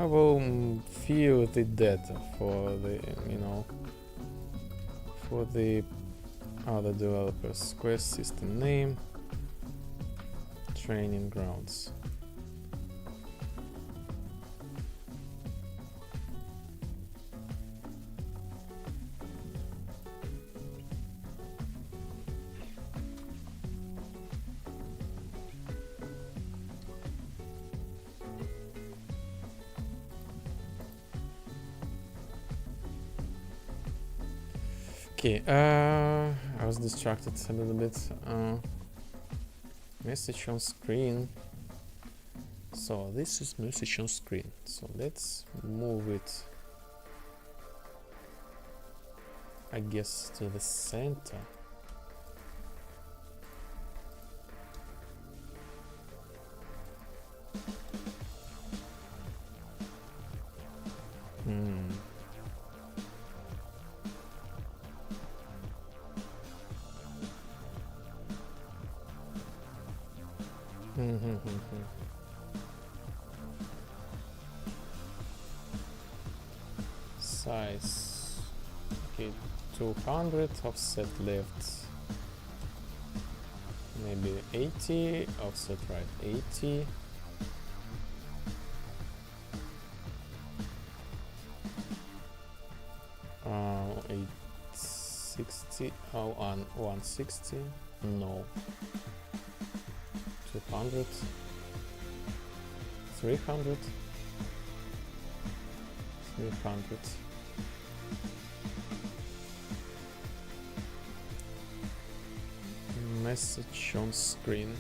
will fill the data for the, you know, for the other developers. Quest system name, training grounds. Okay, I was distracted a little bit. Message on screen. So this is message on screen. So let's move it, I guess, to the center. Size, okay, 200, offset left, maybe 80, offset right 80. Uh, 860, oh, 160, no. 200, 300, 300. Message on screen.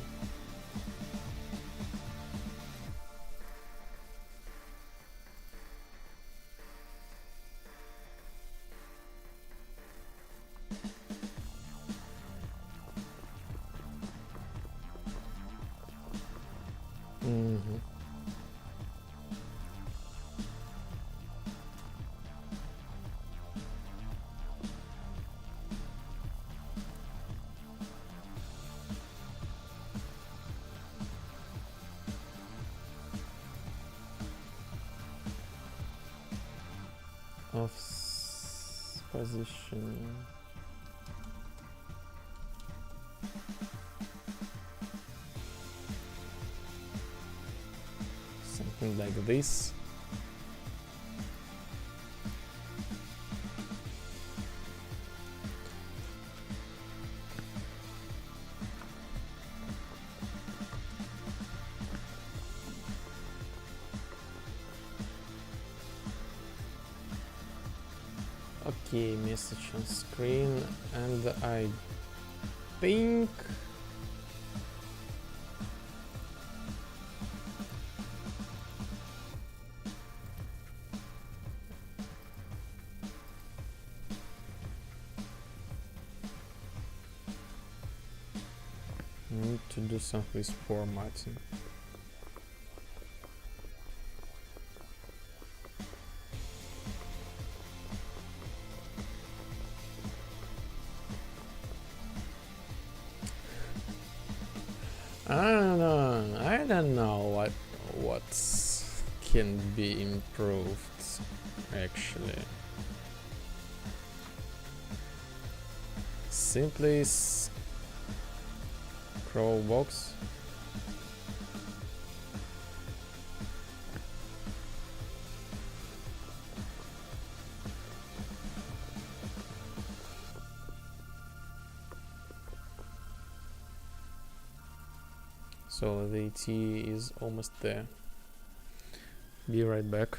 Of position. Something like this. Okay, message on screen, and I think I need to do something with formatting. I don't know what can be improved actually. control box. So the tea is almost there. Be right back.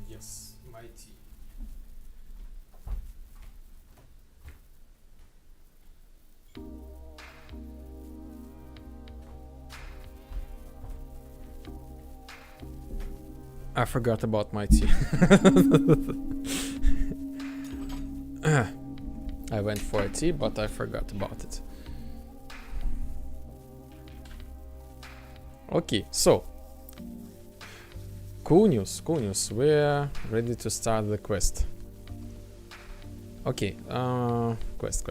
Yes, my tea. I forgot about my tea. I went for a tea, but I forgot about it. Okay, so cool news, we're ready to start the quest. Okay, quest.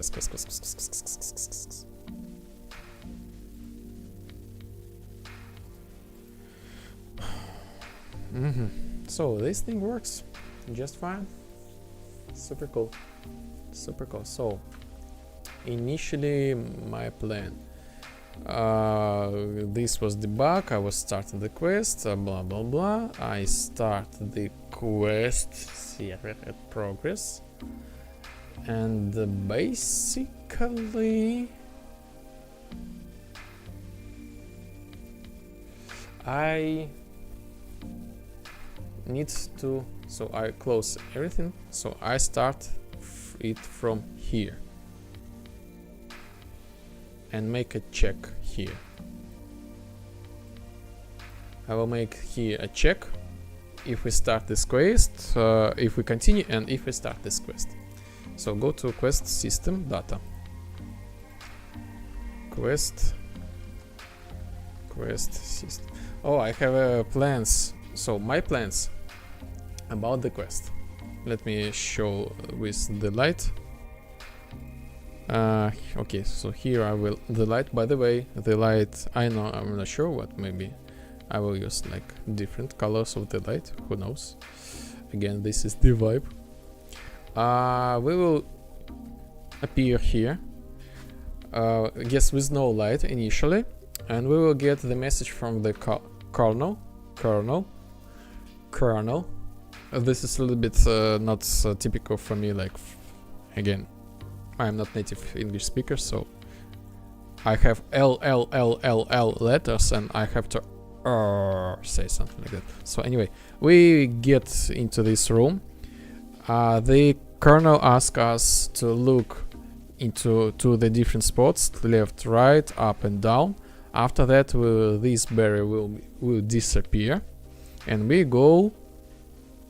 So this thing works just fine. Super cool. So initially my plan, this was the bug. I was starting the quest, blah blah blah. I start the quest, see at progress, and basically I need to, so I close everything, so I start it from here and make a check here. I will make here a check if we start this quest, if we continue, and if we start this quest. So go to quest system data, quest system. Oh, I have plans. So my plans about the quest. Let me show with the light. Okay, so here I will, the light, by the way, the light, I'm not sure what, maybe I will use like different colors of the light, who knows. Again, this is the vibe. We will appear here, yes, with no light initially, and we will get the message from the kernel. This is a little bit not typical for me, like again, I'm not native English speaker, so I have L letters and I have to say something like that. So anyway, we get into this room. The kernel asks us to look into the different spots, left, right, up and down. After that, this barrier will disappear, and we go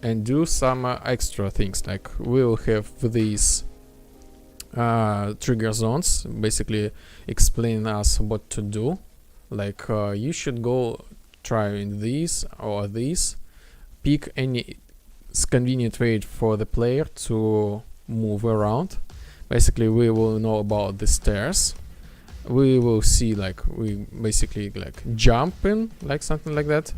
and do some extra things. Like we will have these trigger zones, basically explain us what to do. Like you should go try these or these, pick any convenient way for the player to move around. Basically we will know about the stairs. We will see like we basically like jumping, like something like that.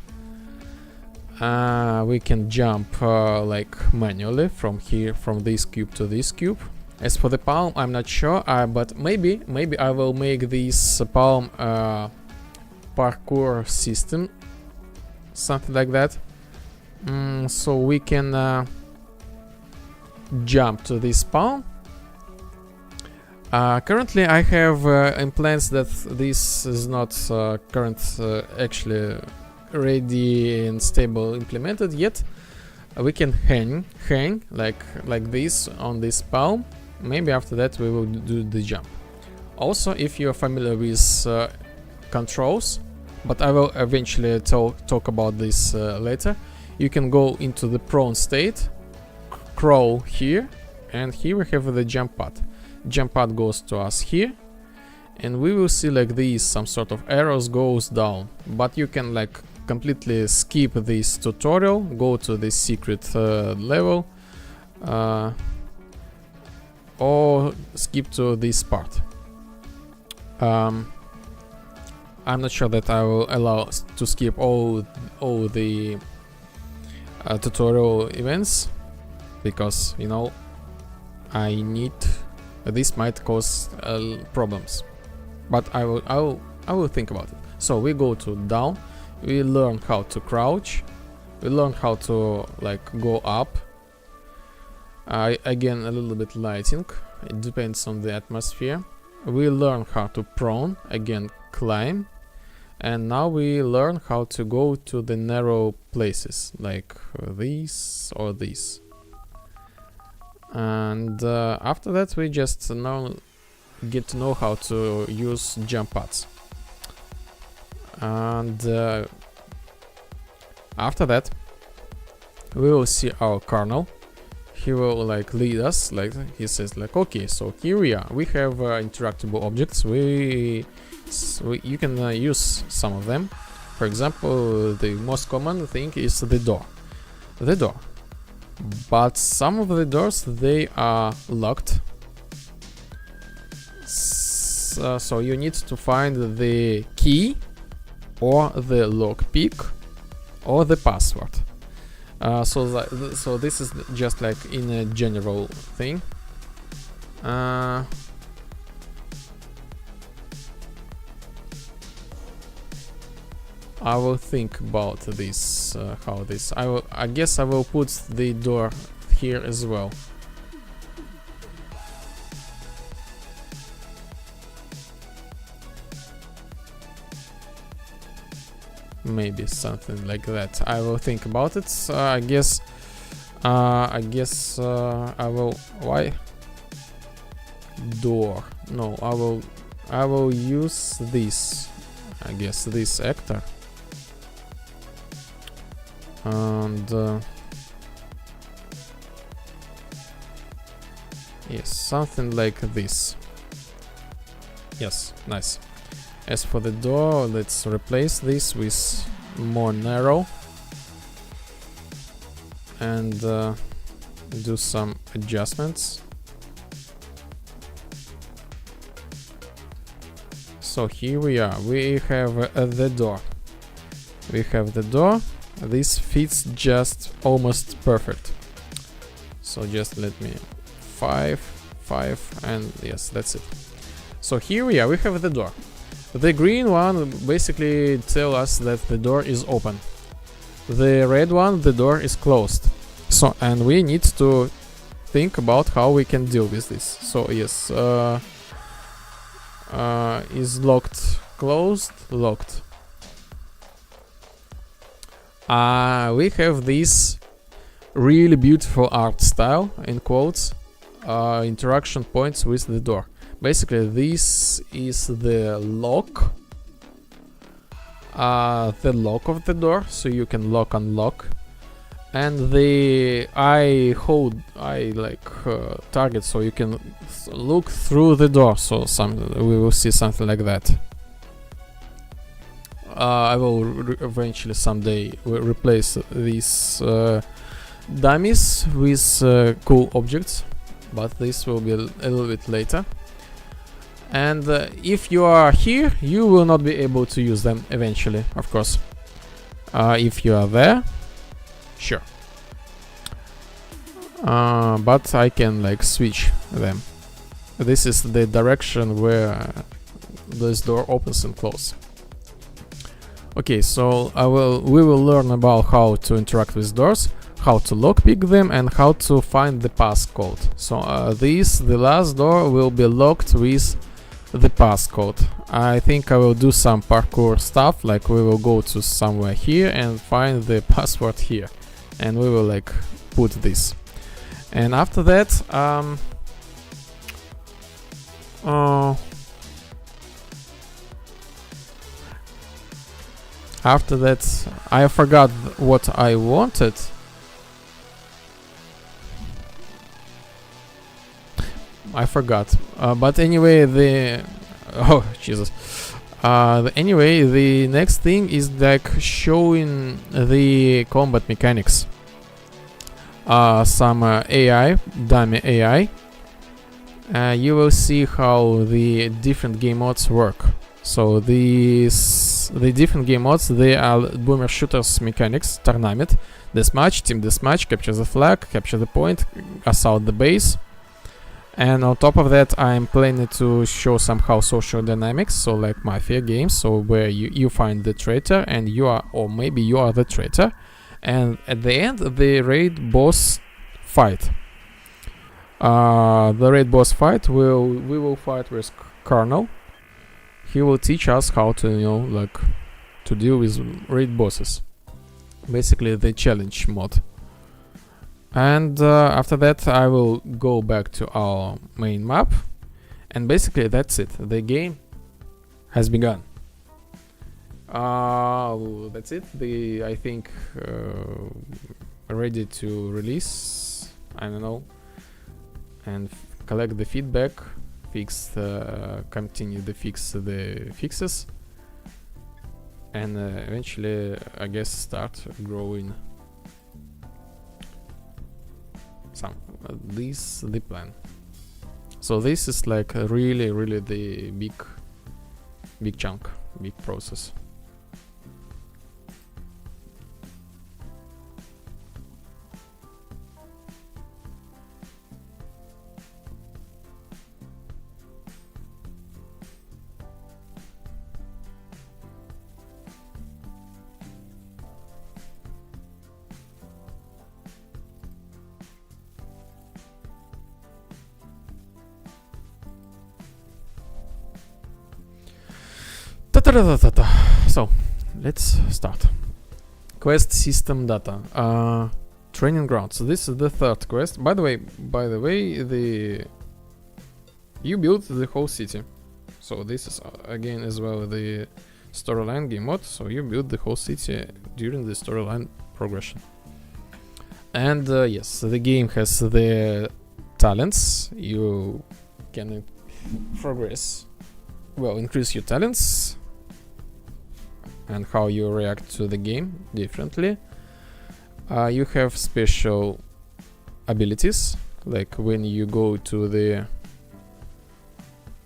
We can jump like manually from here, from this cube to this cube. As for the palm, I'm not sure, but maybe I will make this palm parkour system, something like that. So we can jump to this palm. Currently I have in plans that this is not actually ready and stable implemented yet. We can hang like this on this palm. Maybe after that we will do the jump. Also, if you're familiar with controls, but I will eventually talk about this later, you can go into the prone state, crawl here, and here we have the jump pad. Jump pad goes to us here, and we will see like these some sort of arrows goes down, but you can like completely skip this tutorial, go to the secret level, or skip to this part. I'm not sure that I will allow to skip all the tutorial events, because you know I need this might cause problems, but I will think about it. So we go to down, we learn how to crouch, we learn how to like go up. Again, a little bit lighting, it depends on the atmosphere. We learn how to prone, again climb, and now we learn how to go to the narrow places like these or these. And after that we just get to know how to use jump pads. And after that we will see our Karl. He will like lead us, like he says like, okay, so here we are, we have interactable objects, you can use some of them. For example, the most common thing is the door, but some of the doors, they are locked, so you need to find the key or the lockpick or the password. So this is just like in a general thing. I will think about this, how this. I guess I will put the door here as well. Maybe something like that. I will think about it. I guess I will. Why? Door. No, I will use this. I guess this actor. And yes, something like this. Yes, nice. As for the door, let's replace this with more narrow and do some adjustments. So here we are, we have the door. This fits just almost perfect. So just let me 5, and yes, that's it. So here we are, we have the door. The green one basically tells us that the door is open. The red one, the door is closed. So, and we need to think about how we can deal with this. So yes, is locked, closed, locked. We have this really beautiful art style, in quotes, interaction points with the door. Basically, this is the lock of the door, so you can lock, unlock, and the eye target, so you can look through the door. So we will see something like that. I will eventually someday replace these dummies with cool objects, but this will be a little bit later. And if you are here, you will not be able to use them eventually, of course. If you are there, sure. But I can like switch them. This is the direction where this door opens and closes. Okay, so we will learn about how to interact with doors, how to lockpick them, and how to find the passcode. So the last door will be locked with the passcode. I think I will do some parkour stuff, like we will go to somewhere here and find the password here, and we will like put this. And after that, I forgot what I wanted. I forgot. But anyway, oh Jesus. Anyway, the next thing is like showing the combat mechanics. Some AI, dummy AI. You will see how the different game modes work. So the different game modes, they are boomer shooters mechanics: tournament, deathmatch, team deathmatch, capture the flag, capture the point, assault the base. And on top of that, I'm planning to show somehow social dynamics, so like mafia games, so where you find the traitor and you are, or maybe you are the traitor, and at the end the raid boss fight. The raid boss fight we will fight with Karl. He will teach us how to, like, to deal with raid bosses. Basically the challenge mod. And after that I will go back to our main map, and basically that's it. The game has begun. That's it. I think ready to release. I don't know. And collect the feedback, continue to fix the fixes, and eventually, I guess, start growing. This the plan. So this is like really the big chunk, big process. So let's start. Quest system data. Training ground. So this is the third quest. By the way, you built the whole city. So this is again as well the storyline game mode. So you build the whole city during the storyline progression. And yes, the game has the talents. You can progress. Well, increase your talents and how you react to the game differently. You have special abilities, like when you go to the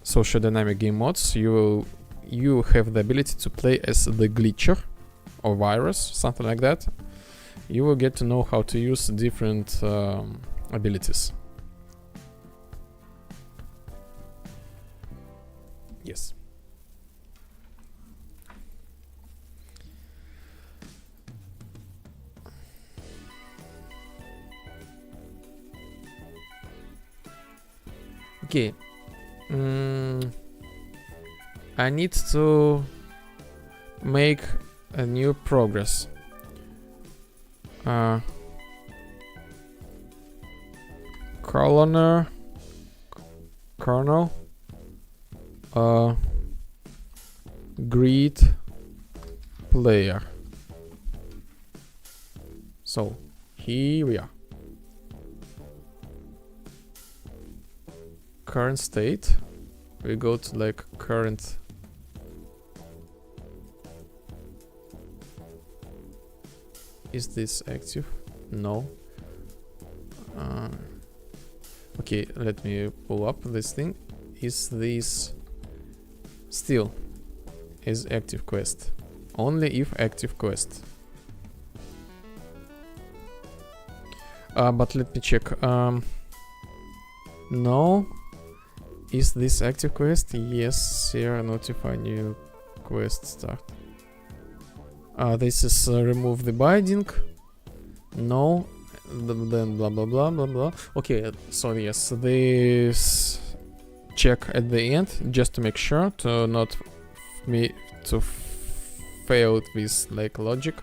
social dynamic game modes, you have the ability to play as the glitcher or virus, something like that. You will get to know how to use different abilities. Yes. Okay. I need to make a new progress. Colonel. Greet player. So Here we are. Current state. We go to like current. Is this active? No. Okay, let me pull up this thing. Is this still is active quest? Only if active quest. But let me check. No. Is this active quest? Yes, here notify new quest start. This is remove the binding. No. Then blah blah blah blah blah. Okay, so yes, this check at the end just to make sure to not fail with like logic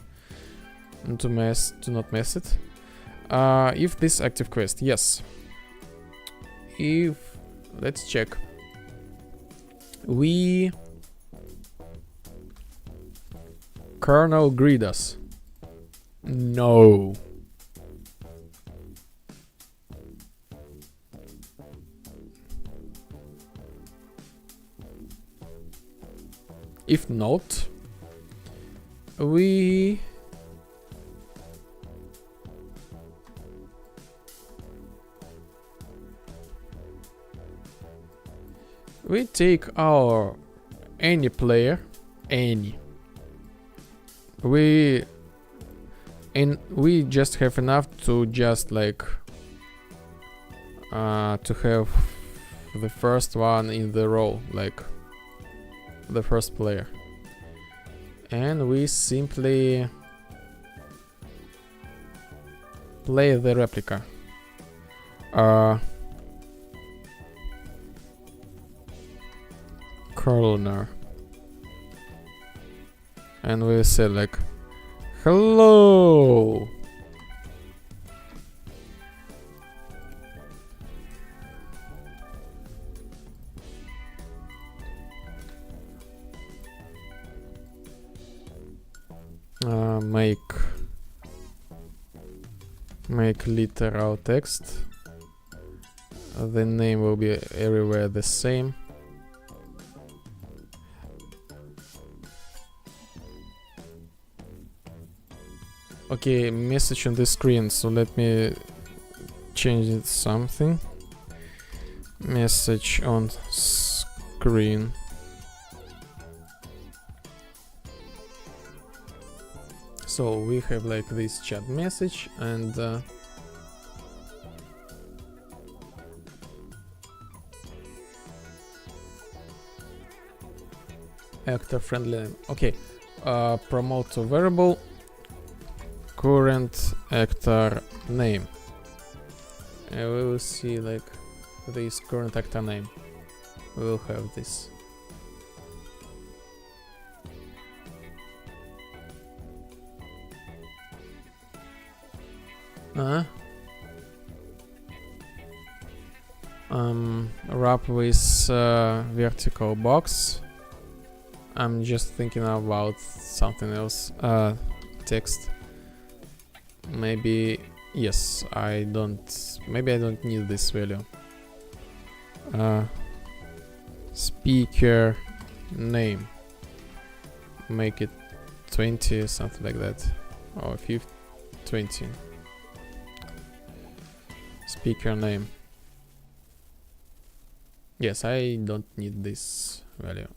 and to not mess it. If this active quest, yes. If let's check. We Colonel greet us. No. If not, we take our any player, any. We just have enough to just like to have the first one in the row, like the first player, and we simply play the replica. Corner, and we say like hello. Make literal text. The name will be everywhere the same. Okay, message on the screen, so let me change it something. Message on screen. So we have like this chat message and actor friendly. Okay, promote to variable current actor name. And we will see like this current actor name. We will have this. Wrap with vertical box. I'm just thinking about something else. Text. Maybe yes. Maybe I don't need this value. Speaker name. Make it 20, something like that, or 50, 20. Speaker name. Yes, I don't need this value.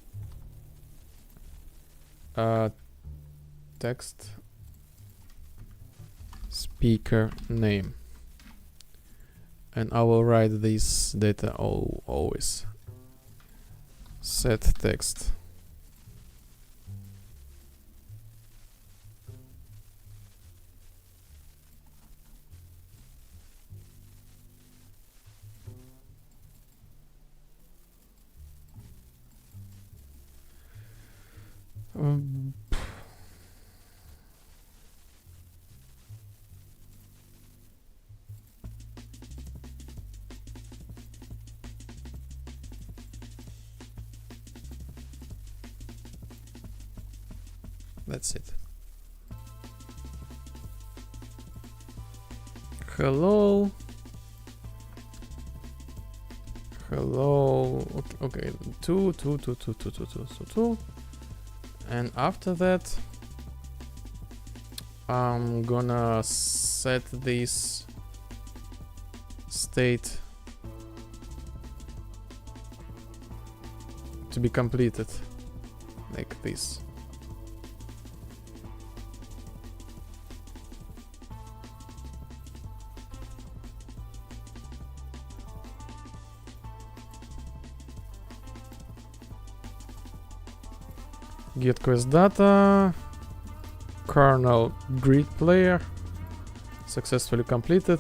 Text. Speaker name. And I will write this data always. Set text. That's it. hello. Hello. Okay. 2, 2, 2, 2, 2, 2, 2, so 2. And after that, I'm gonna set this state to be completed like this. Get quest data, kernel grid player successfully completed.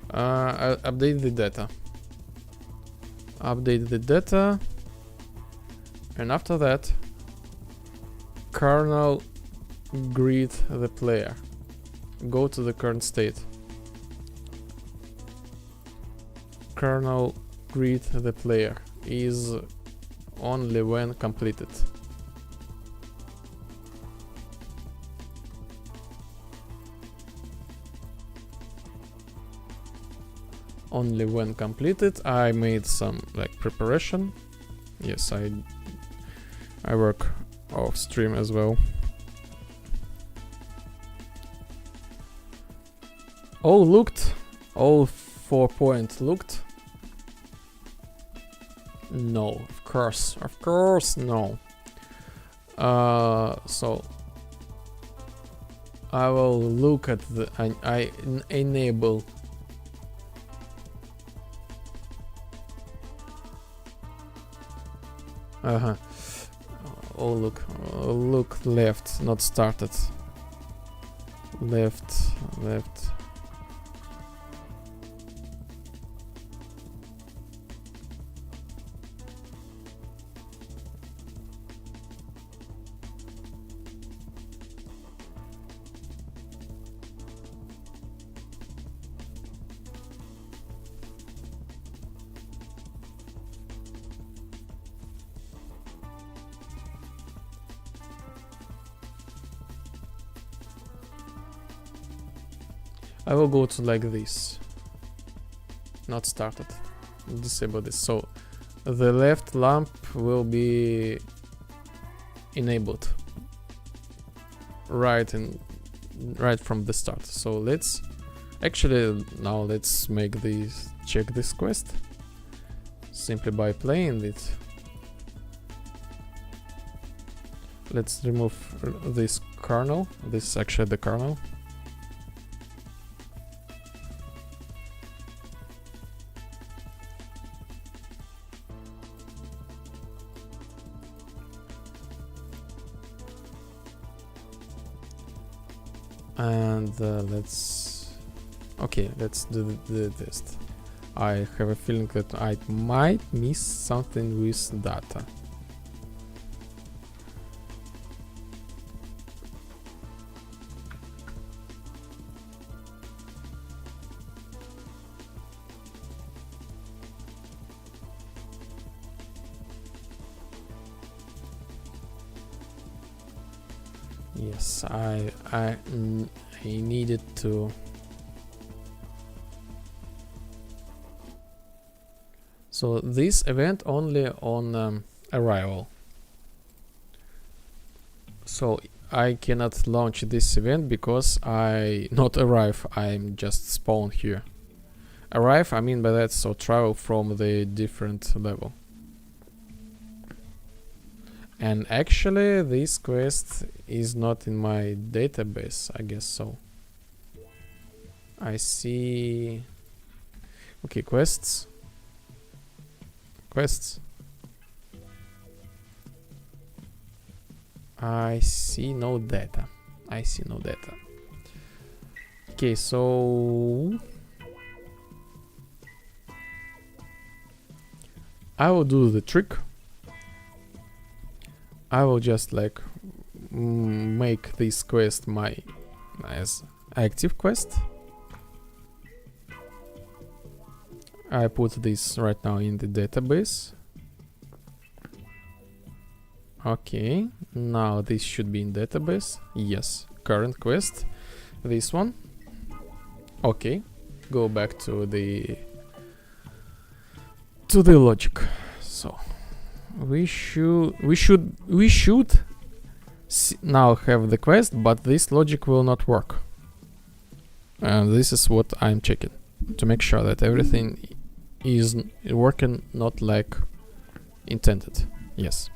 Update the data. Update the data, and after that, kernel grid the player. Go to the current state. Kernel grid the player is only when completed. Only when completed. I made some like preparation. Yes, I work off stream as well. All looked. All 4 points looked. No, of course, no. So I will look at the I enable oh look left, not started. Left. I will go to like this. Not started. Disable this. So the left lamp will be enabled right from the start. So let's actually now let's make this check this quest simply by playing it. Let's remove this kernel. This is actually the kernel. And let's do the test. I have a feeling that I might miss something with data. Yes, I needed to. So this event only on arrival. So I cannot launch this event because I not arrive. I'm just spawn here. Arrive, I mean by that, so travel from the different level. And actually this quest is not in my database, I guess so. I see. Okay, quests. I see no data. Okay, so I will do the trick. I will just like make this quest my as active quest. I put this right now in the database. Okay, now this should be in database. Yes, current quest, this one. Okay, go back to the logic. So we should now have the quest, but this logic will not work. And this is what I'm checking to make sure that everything is working not like intended. Yes.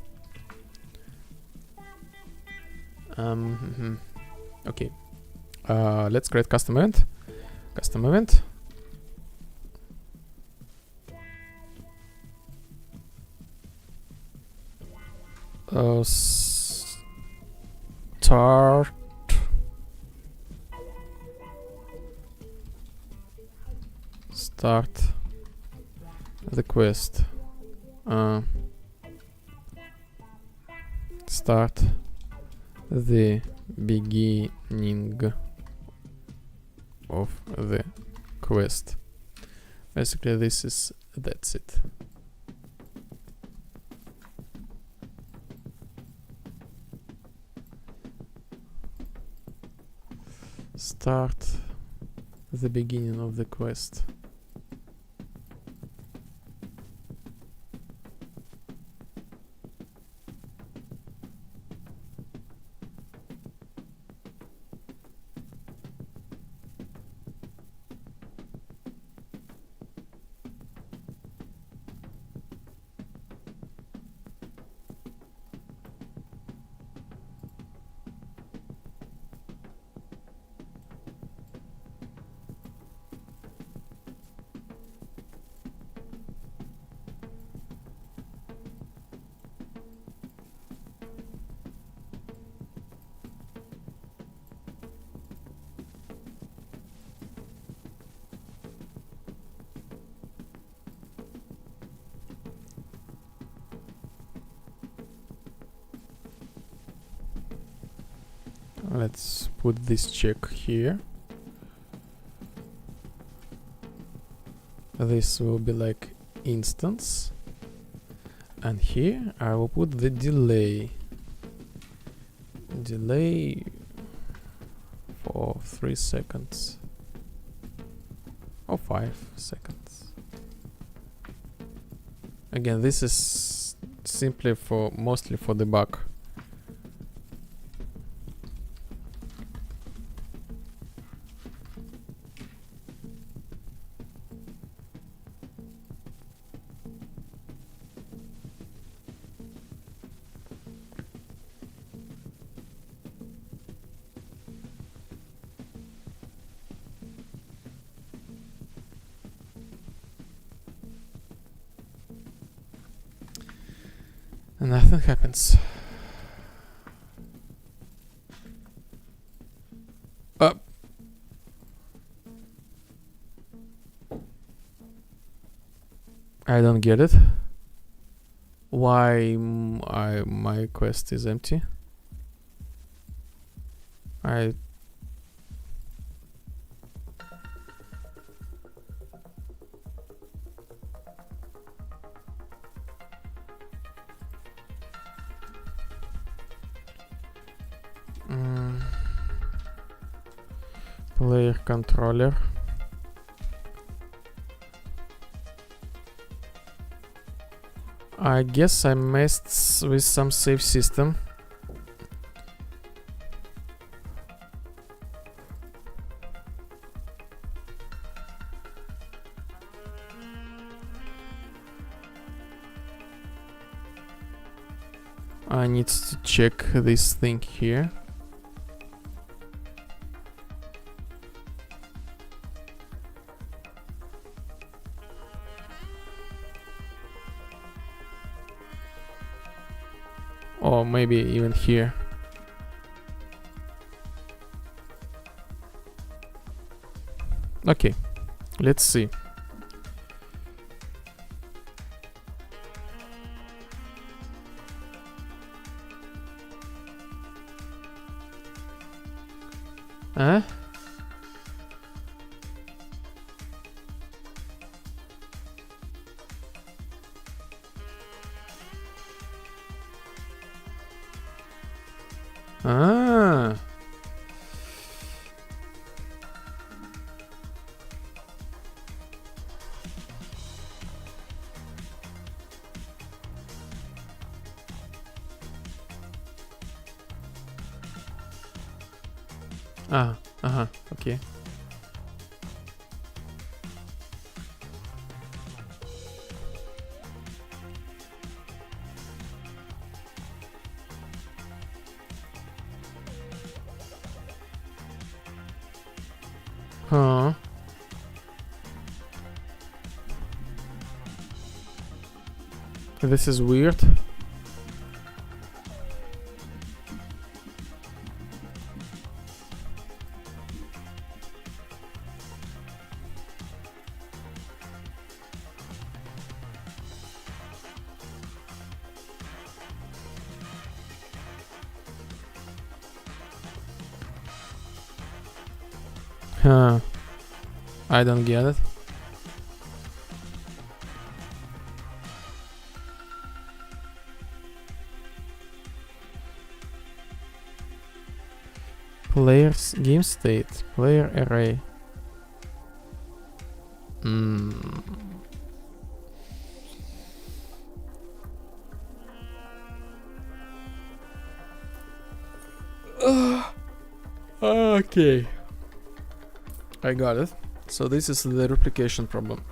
Okay. Let's create custom event. Custom event. Start the quest. Start the beginning of the quest. Basically, that's it. Start the beginning of the quest. Let's put this check here. This will be like instance. And here I will put the delay. Delay for 3 seconds. Or 5 seconds. Again, this is simply mostly for debug. And nothing happens. I don't get it. Why my quest is empty? Player controller. I guess I messed with some save system. I need to check this thing here. Or maybe even here. Okay, let's see. Huh? Ah. Okay. Huh. This is weird. Huh. I don't get it. Players game state, player array. Okay. I got it. So this is the replication problem.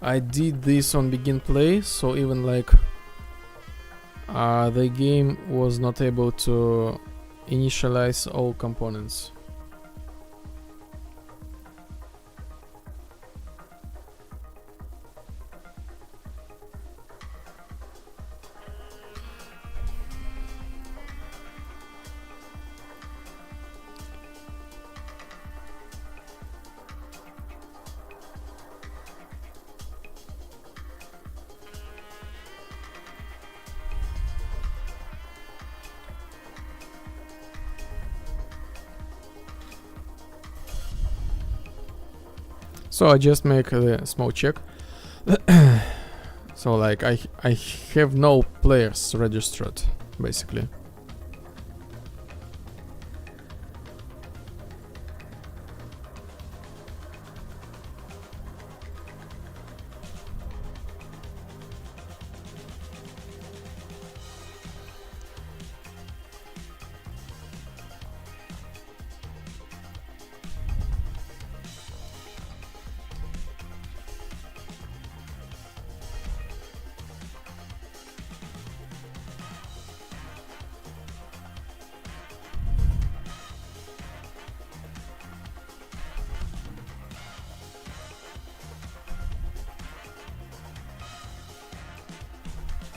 I did this on begin play, so even like the game was not able to initialize all components. So I just make a small check. So like I have no players registered, basically.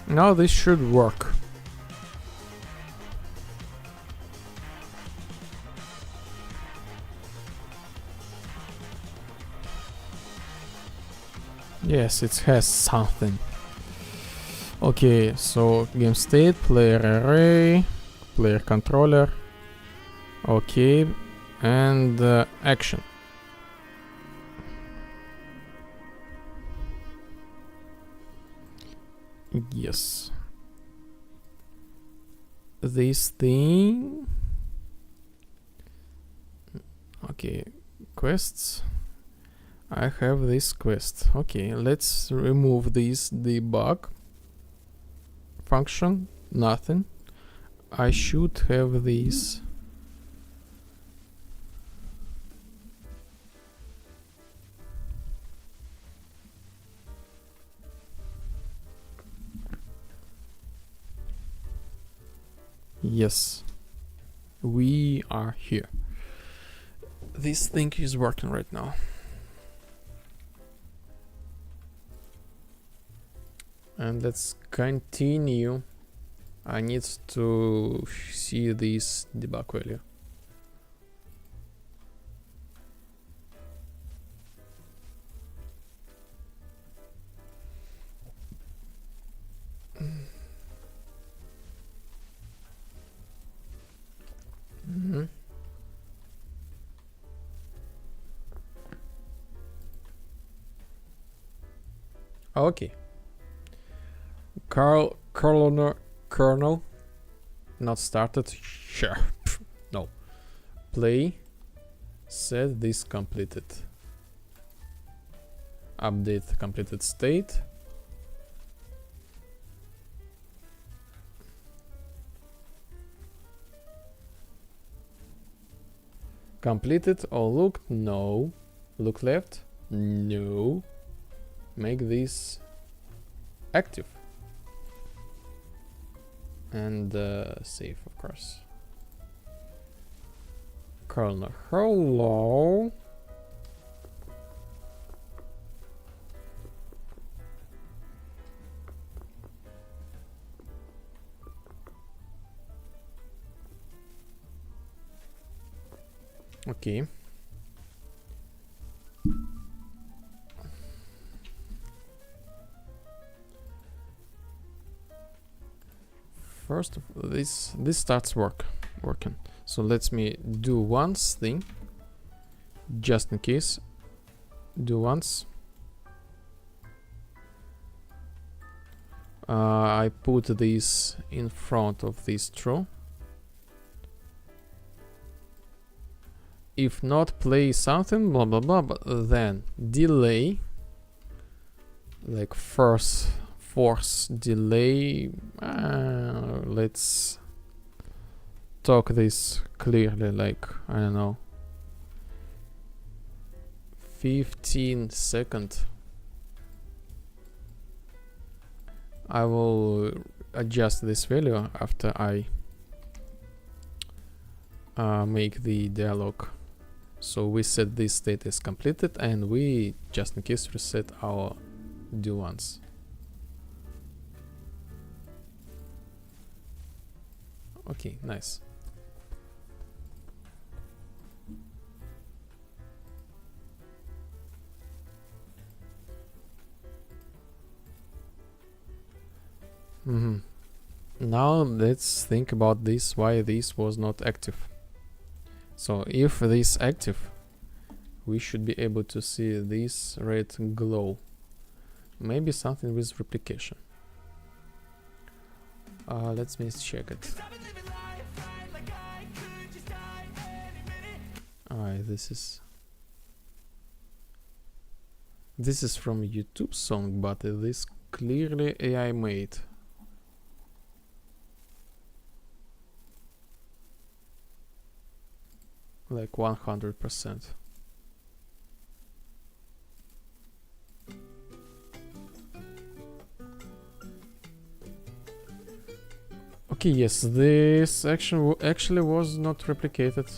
Now this should work. Yes, it has something. Okay, so game state, player array, player controller. Okay, and action. Yes. This thing. Okay, quests. I have this quest. Okay, let's remove this debug function. Nothing. I should have this. Yes, we are here. This thing is working right now. And let's continue. I need to see this debug value. Okay. Kernel not started. Sure. No. Play. Set this completed. Update completed state. Completed or looked? No. Look left? No. Make this active. And save, of course. Karl, hello. Okay. First of all, this starts working. So let me do once thing, just in case. Do once. I put this in front of this true. If not, play something, blah blah blah, but then delay, like force delay. Let's talk this clearly, like, I don't know, 15 seconds. I will adjust this value after I make the dialog. So we set this state as completed, and we just in case reset our do once. Okay, nice. Now let's think about this, why this was not active. So if this active, we should be able to see this red glow. Maybe something with replication. Let me check it. Alright, this is from YouTube song, but it is clearly AI made. Like 100%. Okay, yes, this action actually was not replicated,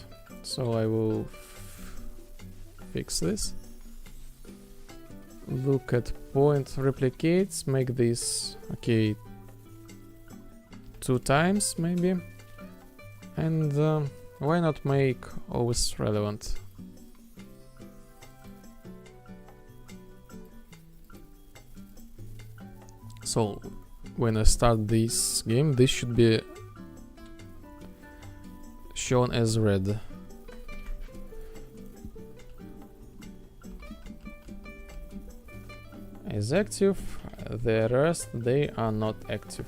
so I will fix this. Look at point replicates, make this, okay, 2 times maybe, and why not make always relevant? So when I start this game, this should be shown as red. Is active, the rest they are not active.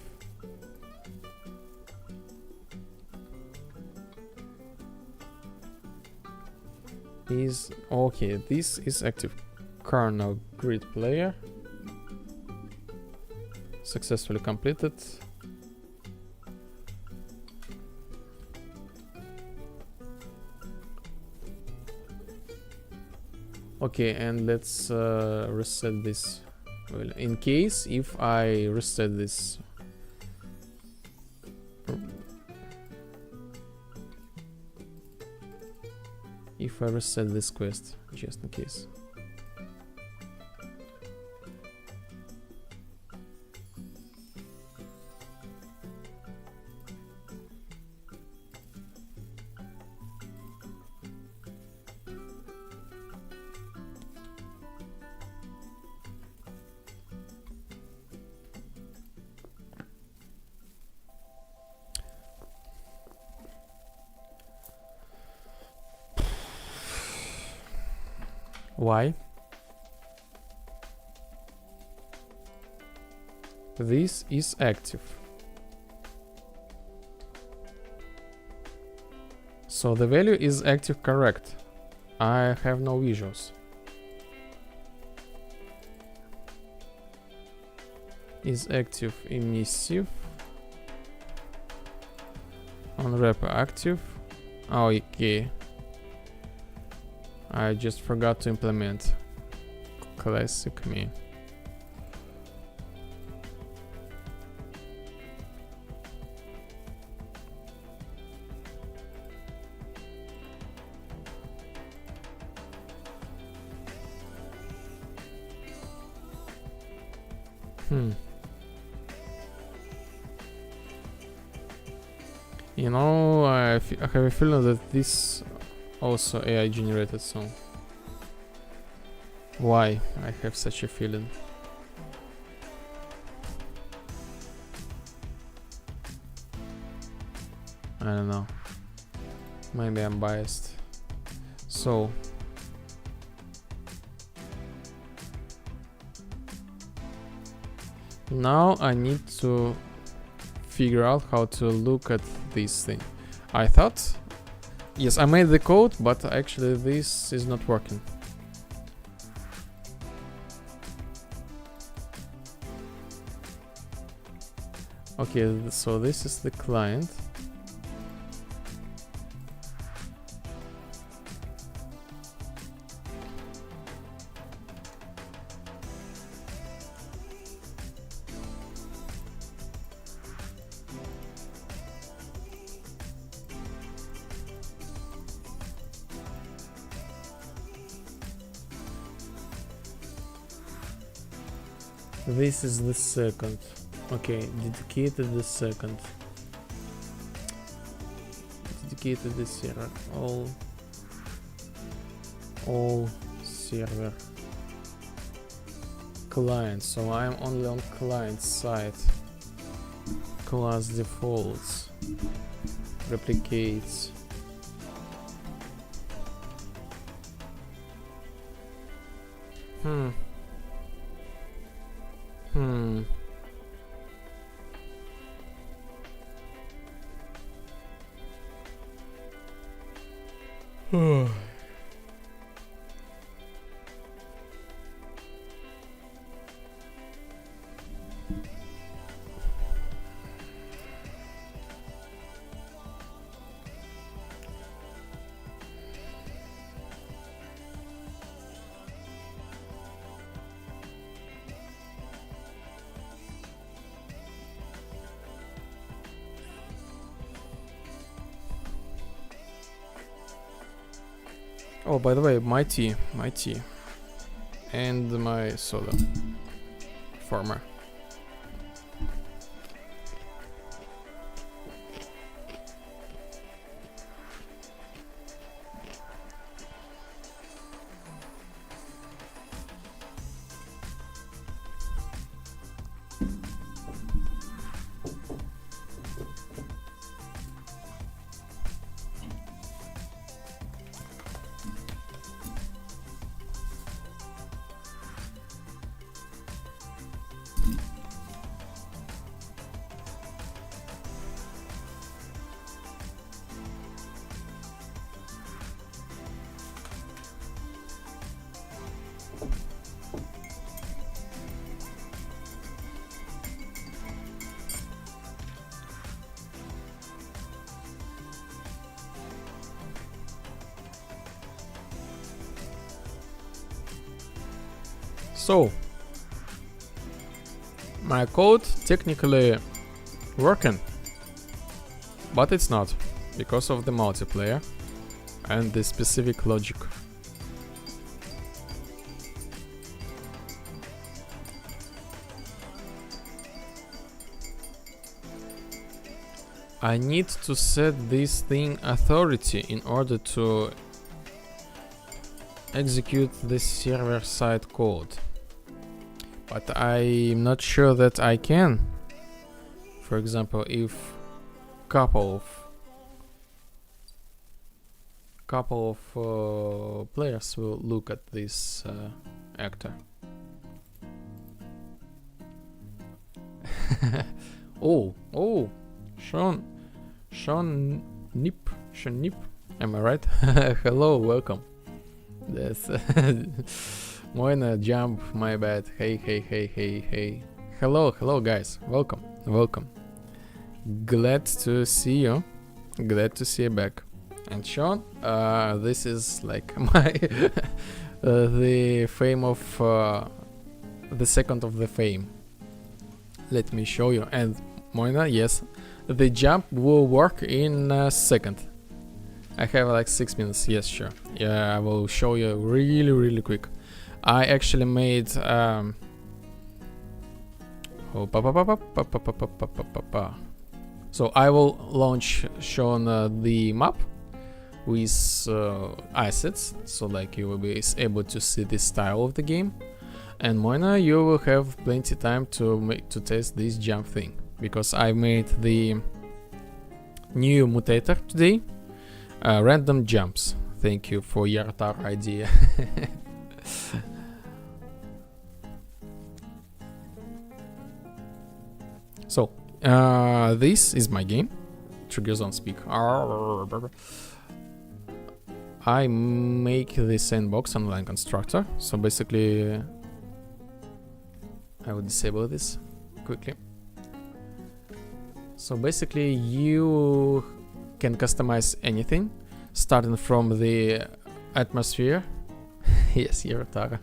Is okay, this is active. Karl grid player successfully completed. Okay, and let's reset this. Well, in case if I reset this, if I reset this quest, just in case. Why? This is active. So the value is active, correct. I have no visuals. Is active emissive. On wrapper active. Oh, okay. I just forgot to implement. Classic me. You know, I have a feeling that this also AI generated song. Why I have such a feeling? I don't know. Maybe I'm biased. So now I need to figure out how to look at this thing. I thought, yes, I made the code, but actually this is not working. Okay, so this is the client. This is the second. Okay, dedicated the second. Dedicated the server. All server. Client. So I'm only on client side. Class defaults. Replicates. Oh, by the way, my tea, and my soda, former. So, my code technically working, but it's not, because of the multiplayer and the specific logic. I need to set this thing authority in order to execute the server-side code. But I'm not sure that I can. For example, if couple of players will look at this actor. oh, Sean Nip. Am I right? Hello, welcome. That's Moina jump, my bad. Hey. Hello guys. Welcome. Glad to see you. Glad to see you back. and Sean. This is like my the fame of the second of the fame. Let me show you. And Moina, yes, the jump will work in a second. I have like 6 minutes. Yes, sure. Yeah, I will show you really quick. I actually made so I will launch Sean the map with assets, so like you will be able to see the style of the game. And Moina, you will have plenty time to test this jump thing, because I made the new mutator today, random jumps. Thank you for your idea. So this is my game. Triggers on speak. I make the sandbox online constructor. So basically, I will disable this quickly. So basically, you can customize anything, starting from the atmosphere. Yes, you're Tara.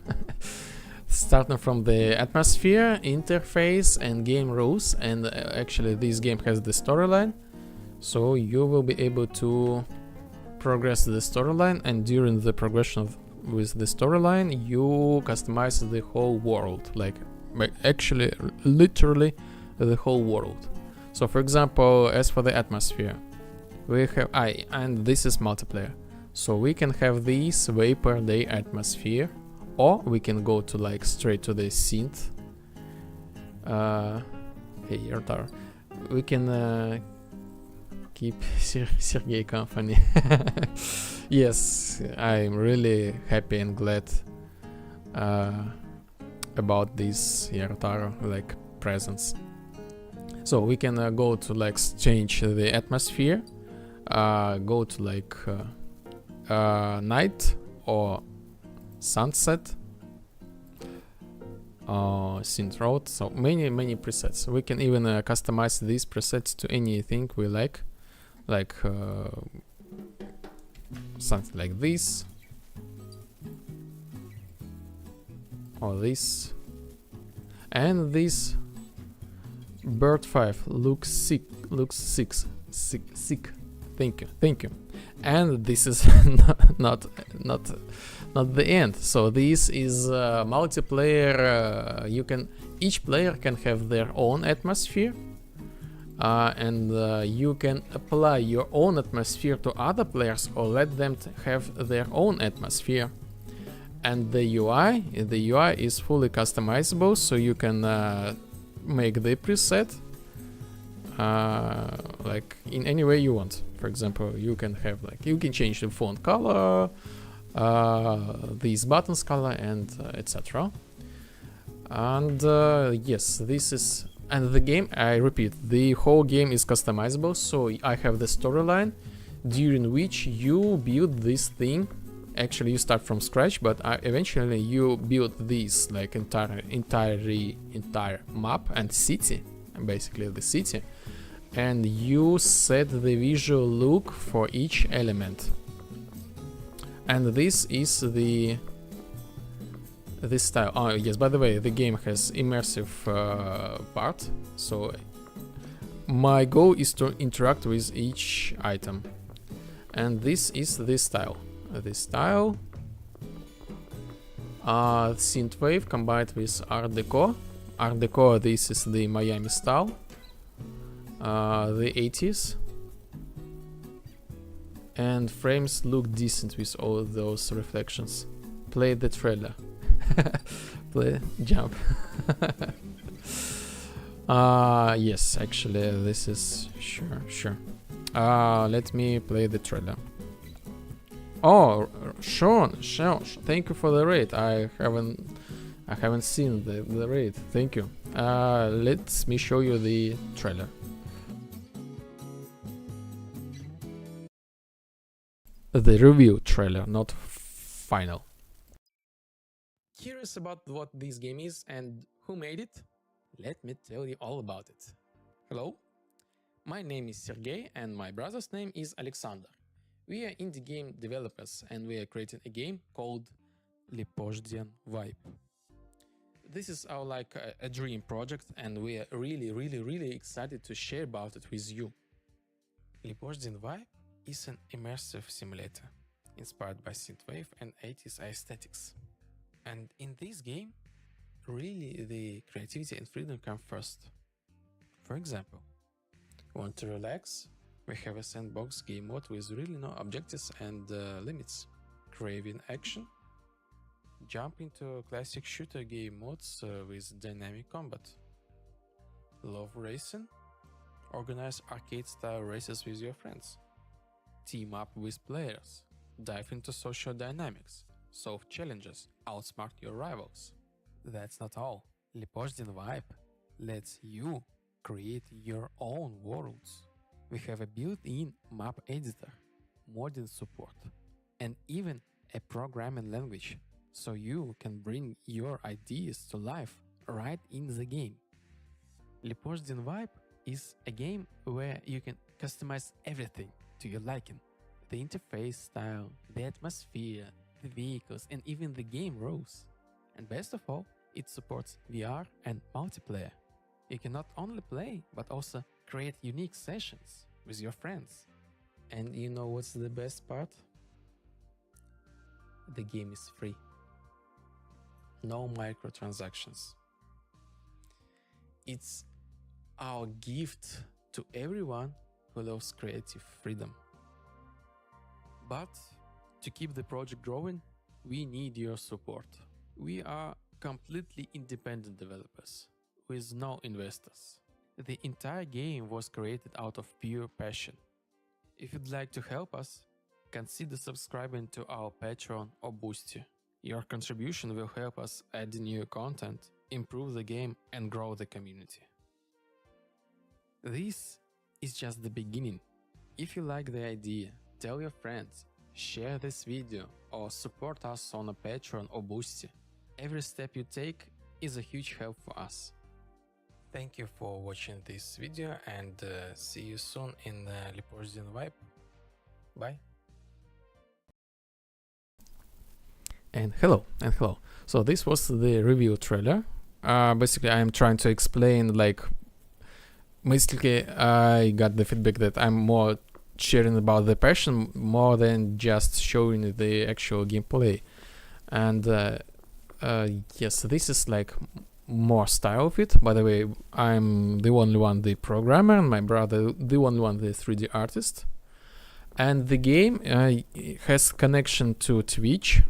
Starting from the atmosphere, interface, and game rules. And actually, this game has the storyline, so you will be able to progress the storyline, and during the progression with the storyline, you customize the whole world, like actually literally the whole world. So for example, as for the atmosphere, we have and this is multiplayer, so we can have this vapor day atmosphere, or we can go to like straight to the synth. Hey, Yartar, we can keep Sergey company. Yes, I'm really happy and glad about this Yartar like presence. So we can go to like change the atmosphere, go to like night or sunset, synth road. So many presets. We can even customize these presets to anything we like something like this or this. And this bird 5 looks sick. Thank you. And this is not the end. So this is multiplayer. Each player can have their own atmosphere, and you can apply your own atmosphere to other players or let them have their own atmosphere. And the UI is fully customizable, so you can make the preset like in any way you want. For example, you can have you can change the font color, these buttons color, and etc. And yes, this is, and the game, I repeat, the whole game is customizable. So I have the storyline during which you build this thing. Actually, you start from scratch, but eventually you build this like entire map and city, basically the city, and you set the visual look for each element. And this is the style. Oh yes, by the way, the game has immersive part, so my goal is to interact with each item. And this is the style. Synthwave combined with Art Deco. Art Deco, this is the Miami style, the 80s. And frames look decent with all those reflections. Play the trailer. Play jump. Yes, actually, this is sure. Let me play the trailer. Oh, Sean, thank you for the raid. I haven't seen the raid. Thank you. Let me show you the trailer. The review trailer, not final. Curious about what this game is and who made it? Let me tell you all about it. Hello, my name is Sergey and my brother's name is Alexander. We are indie game developers and we are creating a game called Lipoždien Vibe. This is our a dream project and we are really excited to share about it with you. Lipoždien Vibe is an immersive simulator inspired by synthwave and 80s aesthetics. And in this game, really the creativity and freedom come first. For example, want to relax? We have a sandbox game mode with really no objectives and limits. Craving action? Jump into classic shooter game modes with dynamic combat. Love racing? Organize arcade-style races with your friends. Team up with players. Dive into social dynamics. Solve challenges. Outsmart your rivals. That's not all. Lipoždien Vibe lets you create your own worlds. We have a built-in map editor, modding support, and even a programming language, so you can bring your ideas to life right in the game. Lipoždien Vibe is a game where you can customize everything to your liking. The interface style, the atmosphere, the vehicles, and even the game rules. And best of all, it supports VR and multiplayer. You can not only play, but also create unique sessions with your friends. And you know what's the best part? The game is free. No microtransactions. It's our gift to everyone who loves creative freedom. But to keep the project growing, we need your support. We are completely independent developers with no investors. The entire game was created out of pure passion. If you'd like to help us, consider subscribing to our Patreon or Boosty. Your contribution will help us add new content, improve the game and grow the community. This is just the beginning. If you like the idea, tell your friends, share this video or support us on a Patreon or Boosty. Every step you take is a huge help for us. Thank you for watching this video and see you soon in Lipoždien Vibe. Bye. And hello. So this was the review trailer. Basically I am trying to explain basically I got the feedback that I'm more sharing about the passion more than just showing the actual gameplay. And yes, this is more style of it. By the way, I'm the only one the programmer and my brother the only one the 3D artist. And the game has connection to Twitch.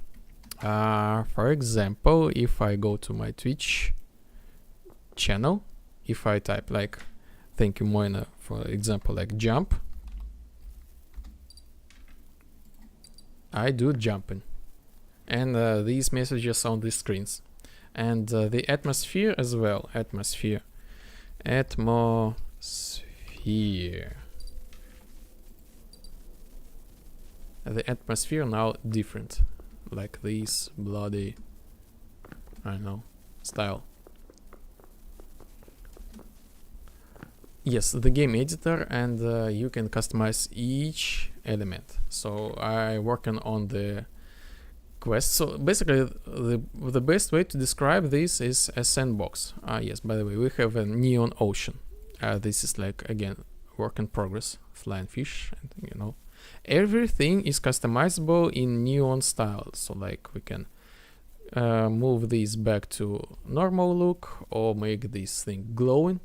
For example, if I go to my Twitch channel, if I type thank you Moina, for example, jump, I do jumping. And these messages on the screens. And the atmosphere as well. Atmosphere. The atmosphere now different. Like this bloody, I don't know, style. Yes, the game editor, and you can customize each element. So I working on the quest. So basically the best way to describe this is a sandbox. Yes, by the way, we have a neon ocean. This is again work in progress, flying fish, and everything is customizable in neon style. So we can move this back to normal look or make this thing glowing.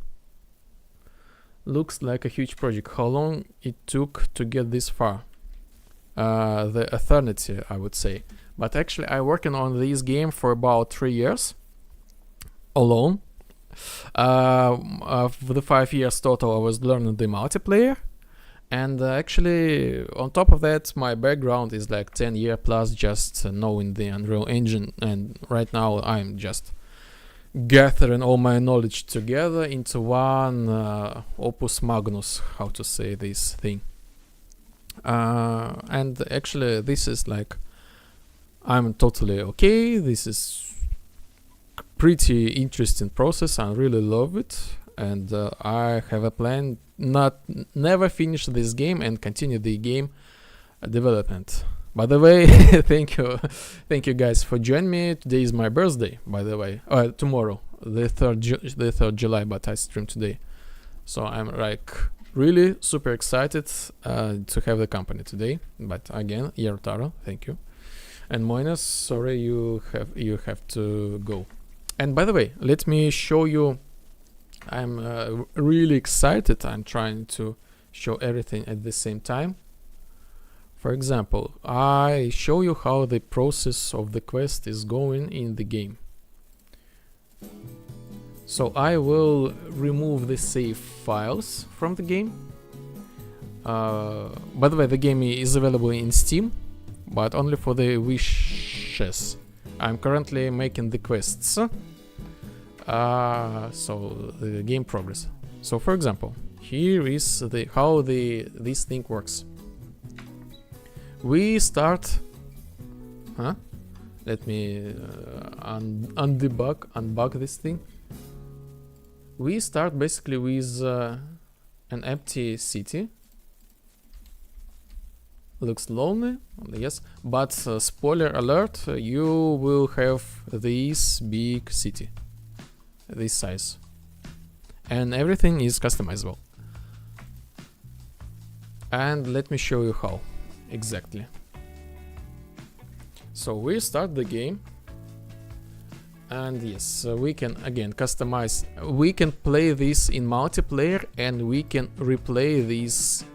Looks like a huge project. How long it took to get this far? The eternity, I would say. But actually I working on this game for about 3 years alone. For the 5 years total I was learning the multiplayer, and actually on top of that my background is 10 year plus just knowing the Unreal Engine, and right now I'm just gathering all my knowledge together into one opus magnus, how to say this thing. And actually this is I'm totally okay. This is pretty interesting process. I really love it, and I have a plan never finish this game and continue the game development. By the way, thank you guys for joining me. Today is my birthday, by the way. Tomorrow, the 3rd July, but I stream today. So I'm like really super excited to have the company today. But again, Yarotaro, thank you. And Moinas, sorry you have to go. And by the way, let me show you. I'm really excited. I'm trying to show everything at the same time. For example, I show you how the process of the quest is going in the game. So I will remove the save files from the game. By the way, the game is available in Steam, but only for the wishes. I'm currently making the quests. So the game progress. So for example, here is how this thing works. We start. Let me unbug this thing. We start basically with an empty city. Looks lonely, yes, but spoiler alert, you will have this big city, this size, and everything is customizable. And let me show you how exactly. So we start the game, and yes, we can again customize. We can play this in multiplayer, and we can replay this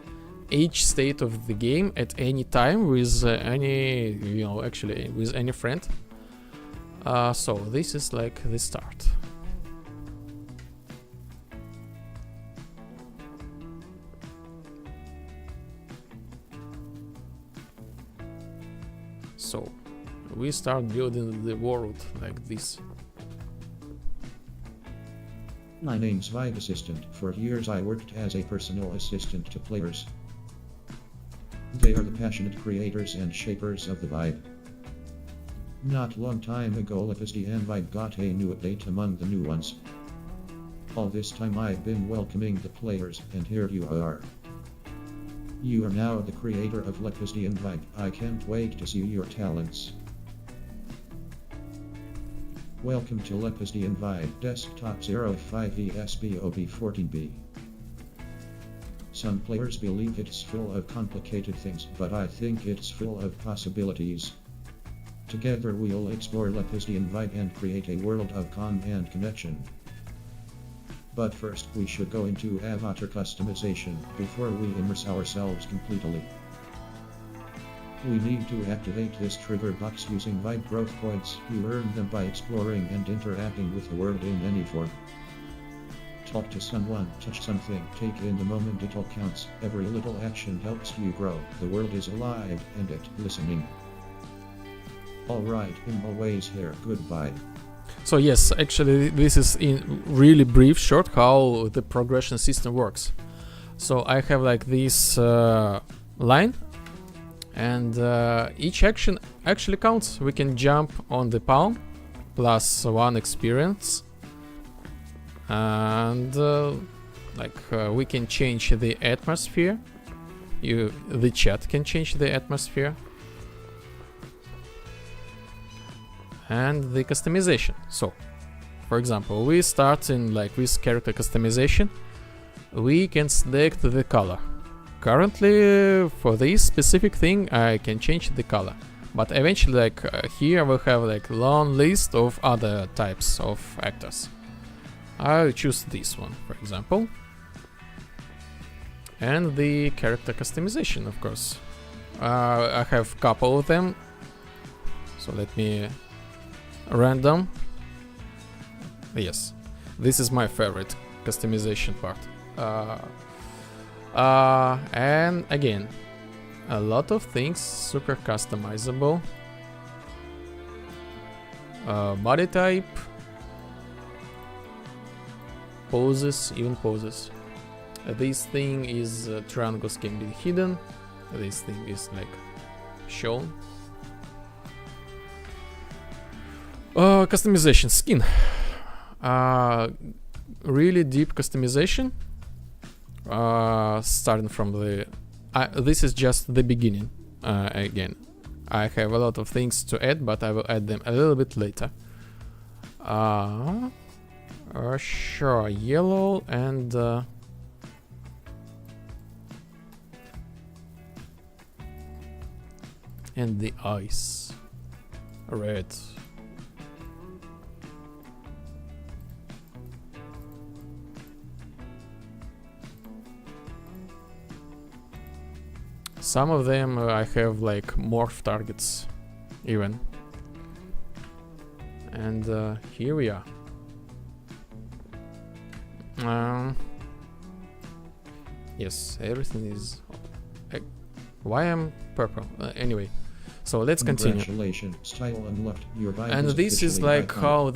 each state of the game at any time with any, actually with any friend. So this is like the start. So we start building the world like this. My name's Vibe Assistant. For years I worked as a personal assistant to players. They are the passionate creators and shapers of the vibe. Not long time ago, Lepisty and Vibe got a new update among the new ones. All this time I've been welcoming the players, and here you are. You are now the creator of Lepisty and Vibe. I can't wait to see your talents. Welcome to Lepisty and Vibe Desktop 05ESBOB14B. Some players believe it's full of complicated things, but I think it's full of possibilities. Together we'll explore Lepisty and Vibe and create a world of calm and connection. But first we should go into avatar customization before we immerse ourselves completely. We need to activate this trigger box using Vibe growth points. You earn them by exploring and interacting with the world in any form. Talk to someone, touch something, take in the moment, it all counts. Every little action helps you grow. The world is alive and it's listening. Alright, I'm always here. Goodbye. So yes, actually this is in really brief short how the progression system works. So I have like this line, and each action actually counts. We can jump on the palm plus 1 experience, and we can change the atmosphere. The chat can change the atmosphere, and the customization. So for example, we start in with character customization. We can select the color. Currently for this specific thing I can change the color, but eventually here we'll have long list of other types of actors. I'll choose this one for example, and the character customization, of course. I have couple of them, so let me random. Yes, this is my favorite customization part. And again, a lot of things super customizable. Body type, poses, even poses. This thing is triangles can be hidden. This thing is shown. Customization, skin. Really deep customization. Starting from the this is just the beginning. again. I have a lot of things to add, but I will add them a little bit later. Sure, yellow and the ice, red. Some of them I have like morph targets even. And here we are. Yes, everything is... why am purple? Anyway, so let's continue. Congratulations, title unlocked. Your vibe And this is officially like iconic. how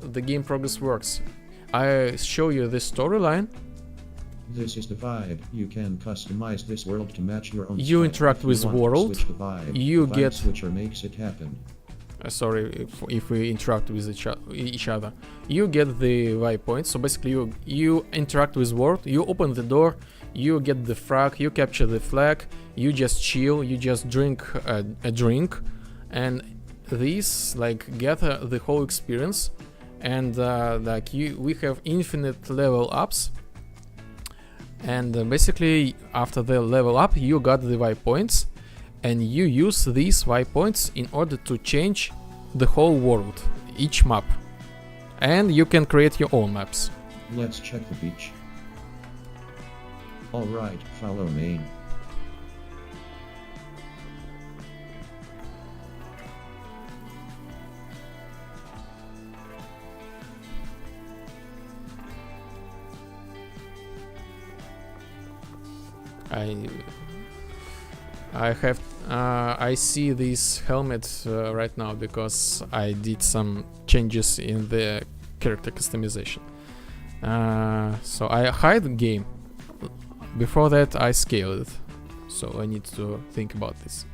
the game progress works. I show you the storyline. This is the vibe. You can customize this world to match your own You style. interact If you with want to world, switch the vibe, you the vibe get- switcher makes it happen. Sorry if we interact with each other. You get the vibe points. So basically you interact with world, you open the door, you get the frag, you capture the flag, you just chill, you just drink a drink, and these like gather the whole experience. And we have infinite level ups, and basically after the level up you got the vibe points, and you use these vibe points in order to change the whole world, each map, and you can create your own maps. Let's check the beach. Alright, follow me. I see this helmet right now because I did some changes in the character customization. So I hide the game. Before that I scaled it. So I need to think about this.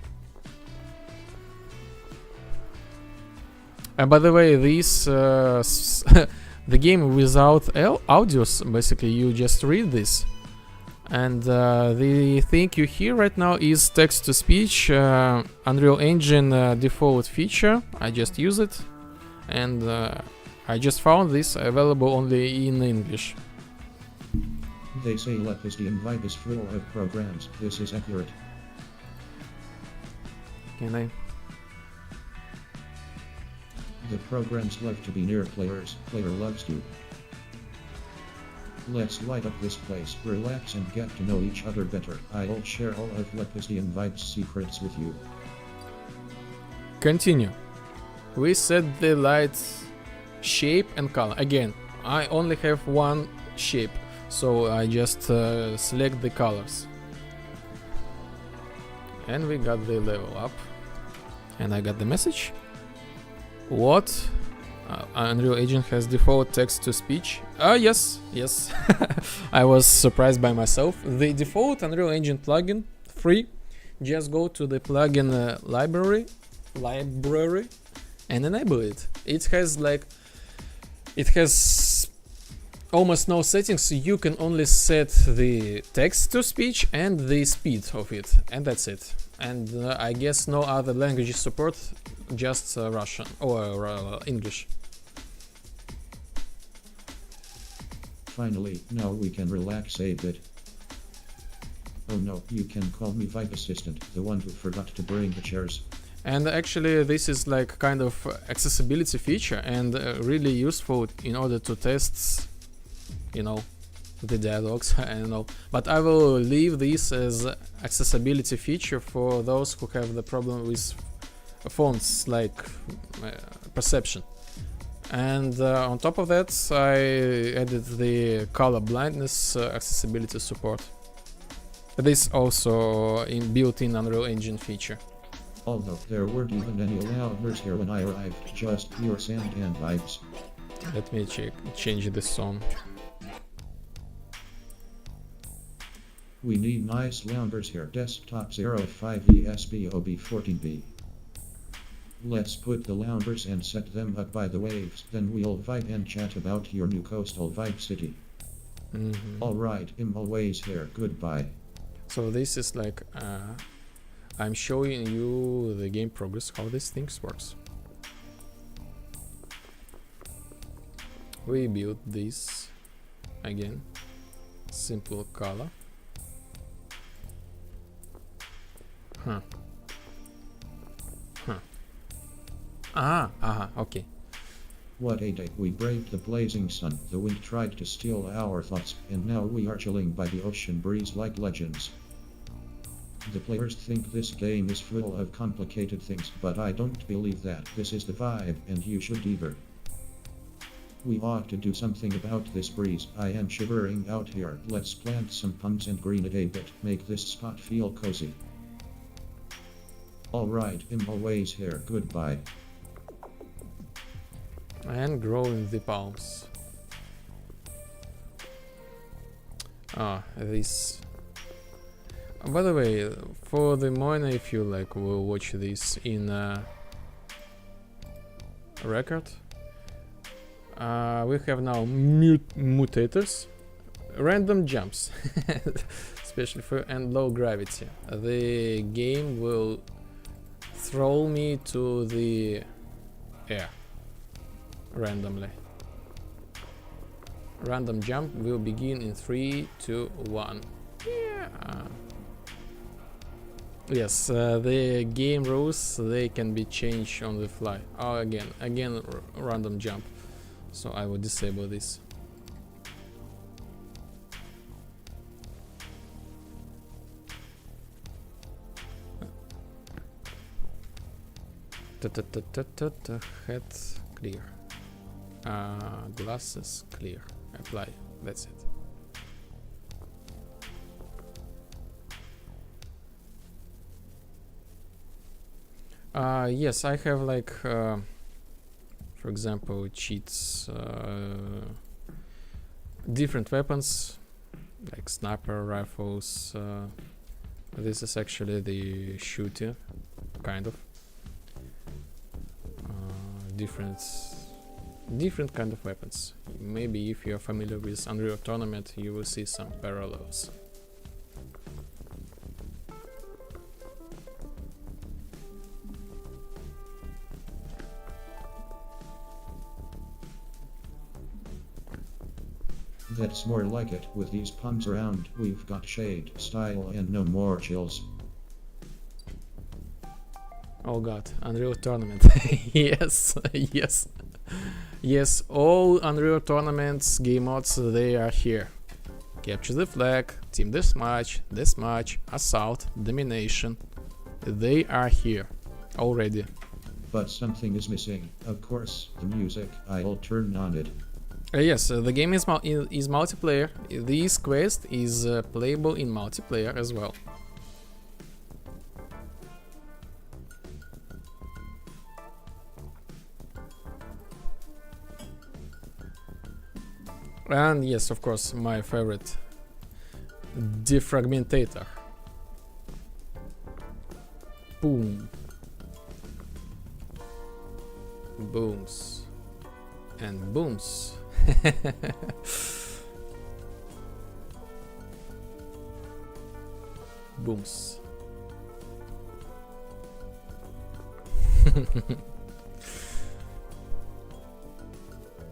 And by the way, this the game without audios, basically you just read this. And the thing you hear right now is text-to-speech, Unreal Engine default feature. I just use it, and I just found this available only in English. They say Lepistian vibe is full of programs. This is accurate. Can I? The programs love to be near players. Player loves to. Let's light up this place, relax and get to know each other better. I'll share all of Lepistian Vibe's secrets with you. Continue. We set the light shape and color. Again, I only have one shape, so I just select the colors. And we got the level up. And I got the message. What? Unreal Engine has default text-to-speech. Yes. I was surprised by myself. The default Unreal Engine plugin, free. Just go to the plugin library, and enable it. It has almost no settings. You can only set the text-to-speech and the speed of it, and that's it. And I guess no other languages support, just Russian or English. Finally, now we can relax a bit. Oh no, you can call me Vibe Assistant, the one who forgot to bring the chairs. And actually this is like kind of accessibility feature, and really useful in order to test, the dialogues and all. But I will leave this as accessibility feature for those who have the problem with fonts, like perception. And on top of that, I added the color blindness accessibility support. This also built-in Unreal Engine feature. Although there weren't even any allowers here when I arrived, just pure sand and vibes. Let me change the song. We need nice loungers here. Desktop 05 ESPOB 14B. Let's put the loungers and set them up by the waves, then we'll vibe and chat about your new coastal vibe city. Alright, I'm always here, goodbye. So this is like I'm showing you the game progress, how this things works. We built this again, simple color. Okay. What a day. We braved the blazing sun, the wind tried to steal our thoughts, and now we are chilling by the ocean breeze like legends. The players think this game is full of complicated things, but I don't believe that. This is the vibe, and you should either. We ought to do something about this breeze. I am shivering out here. Let's plant some pumpkins and green it a bit, make this spot feel cozy. Alright, I'm always here. Goodbye. And growing the palms. This. By the way, for the morning, if you like, will watch this in record. We have now mutators, random jumps, especially for and low gravity. The game will throw me to the air randomly. Random jump will begin in 3, 2, 1. Yeah. Yes, the game rules, they can be changed on the fly. Oh, again, random jump. So I will disable this. Head clear. Glasses clear. Apply. That's it. Yes, I have like, for example, cheats, different weapons, like sniper rifles. This is actually the shooter, kind of. Different kind of weapons. Maybe if you're familiar with Unreal Tournament, you will see some parallels. That's more like it. With these puns around, we've got shade, style, and no more chills. Oh god, Unreal Tournament. Yes, yes. Yes, all Unreal Tournaments game mods, they are here. Capture the flag, team deathmatch, assault, domination. They are here already. But something is missing. Of course, the music. I'll turn on it. Yes, the game is multiplayer. This quest is playable in multiplayer as well. And yes, of course, my favorite, defragmentator. Boom. Booms. And booms. Booms.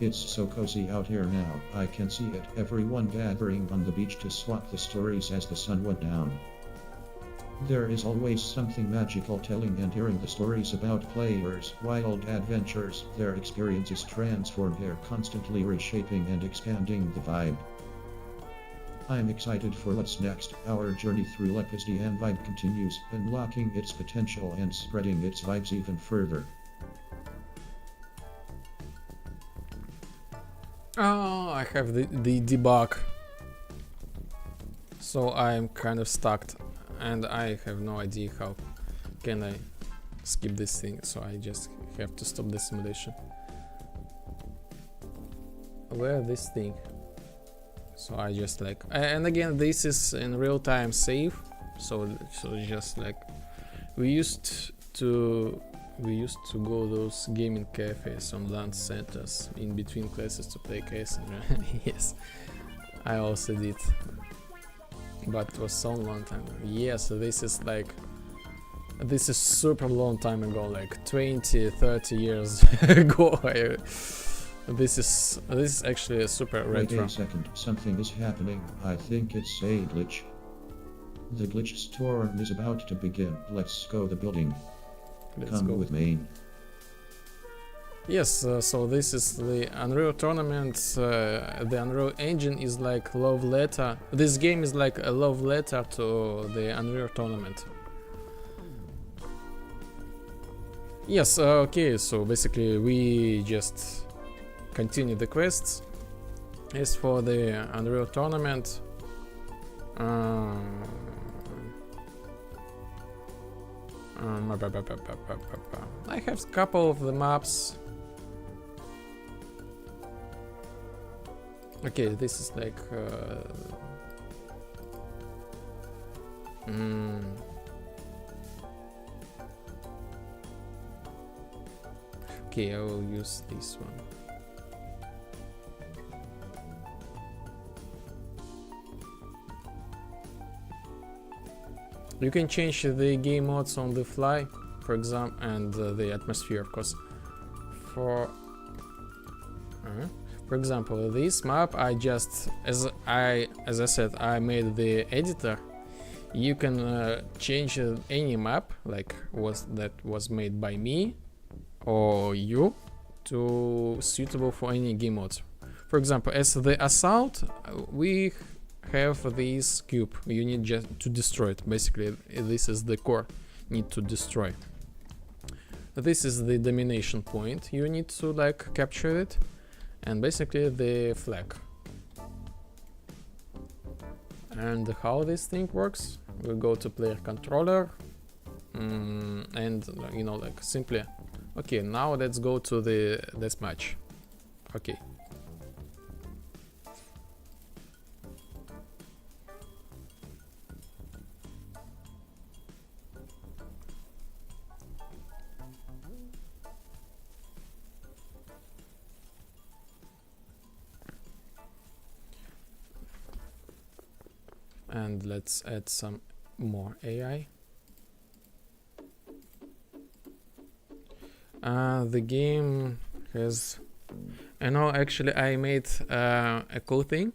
It's so cozy out here now. I can see it. Everyone gathering on the beach to swap the stories as the sun went down. There is always something magical telling and hearing the stories about players' wild adventures. Their experiences transform here, constantly reshaping and expanding the vibe. I'm excited for what's next. Our journey through Legacy and Vibe continues, unlocking its potential and spreading its vibes even further. Oh, I have the debug. So I'm kind of stuck. And I have no idea how can I skip this thing, so I just have to stop the simulation. Where this thing? So I just like, and again this is in real time save, so just like we used to go those gaming cafes on lunch centers in between classes to play case. Yes, I also did. But it was so long time ago. Yes, this is like This is super long time ago, like 20, 30 years ago. This is actually a super Wait retro. a second, something is happening. I think it's a glitch. The glitch storm is about to begin. Let's go the building. Let's Come go. with me. Yes, so this is the Unreal Tournament. The Unreal Engine is like love letter. This game is like a love letter to the Unreal Tournament. Yes, okay, so basically we just continue the quests. As for the Unreal Tournament, I have a couple of the maps. Okay, this is like okay, I will use this one. You can change the game modes on the fly, for example, and the atmosphere, of course. For example, this map, I just, as I said, I made the editor. You can change any map, like that was made by me or you, to suitable for any game modes. For example, as the assault, we have this cube. You need just to destroy it. Basically, this is the core. Need to destroy. This is the domination point. You need to like capture it, and basically the flag. And how this thing works? We go to player controller, and you know, like simply. Okay, now let's go to the deathmatch. Okay. And let's add some more AI. The game has, actually I made a cool thing.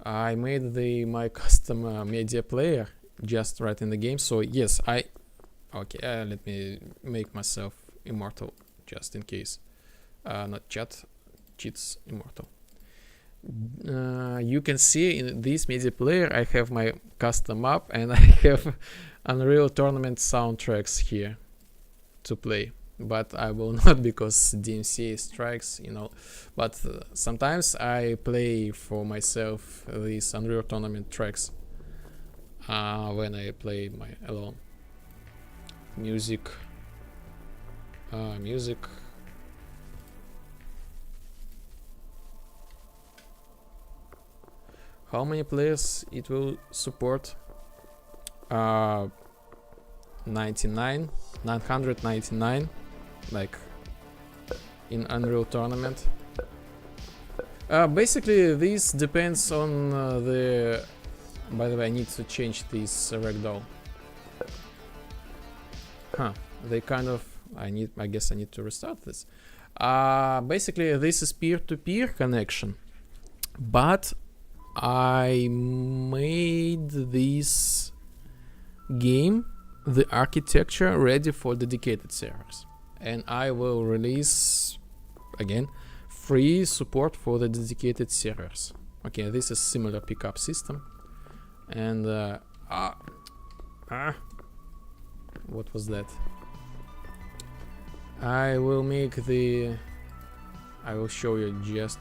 I made my custom media player just right in the game. So yes, okay, let me make myself immortal just in case. Not cheats immortal. You can see in this media player I have my custom map and I have Unreal Tournament soundtracks here to play, but I will not because DMCA strikes, you know. But sometimes I play for myself these Unreal Tournament tracks when I play my alone. Music. How many players it will support? 999, like in Unreal Tournament. Basically, this depends on the. By the way, I need to change this ragdoll. They kind of. I guess I need to restart this. Basically, this is peer-to-peer connection, but I made this game, the architecture, ready for dedicated servers, and I will release again free support for the dedicated servers. Okay, this is similar pickup system, and what was that? I will show you just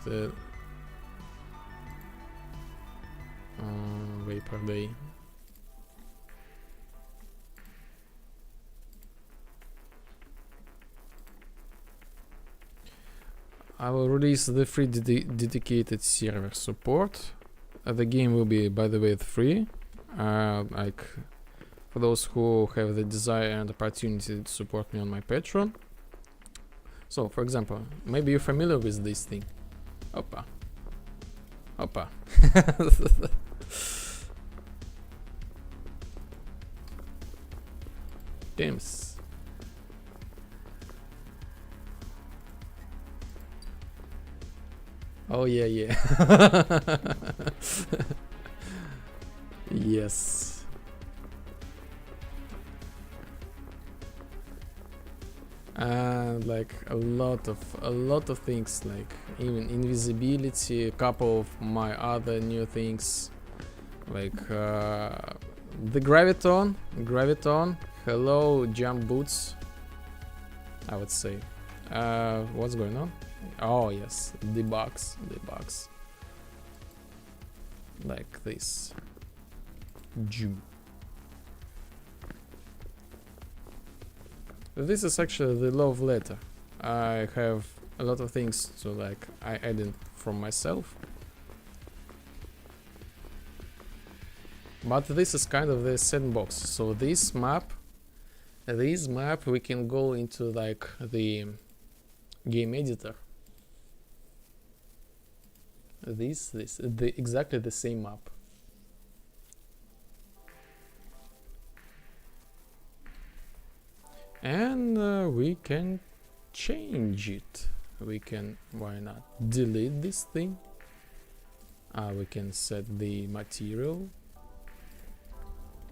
BirthDay. I will release the free dedicated server support. The game will be, by the way, free. Like for those who have the desire and opportunity to support me on my Patreon. So, for example, maybe you're familiar with this thing. Opa. Teams. Oh yeah, yeah. Yes. And like a lot of things, like even invisibility, a couple of my other new things, like the graviton, hello jump boots, I would say. What's going on? Oh yes, the box, like this. Zoom. This is actually the love letter. I have a lot of things to like I added from myself, but this is kind of the sandbox. So this map we can go into like the game editor. Exactly the same map. And we can change it. We can, why not, delete this thing. We can set the material.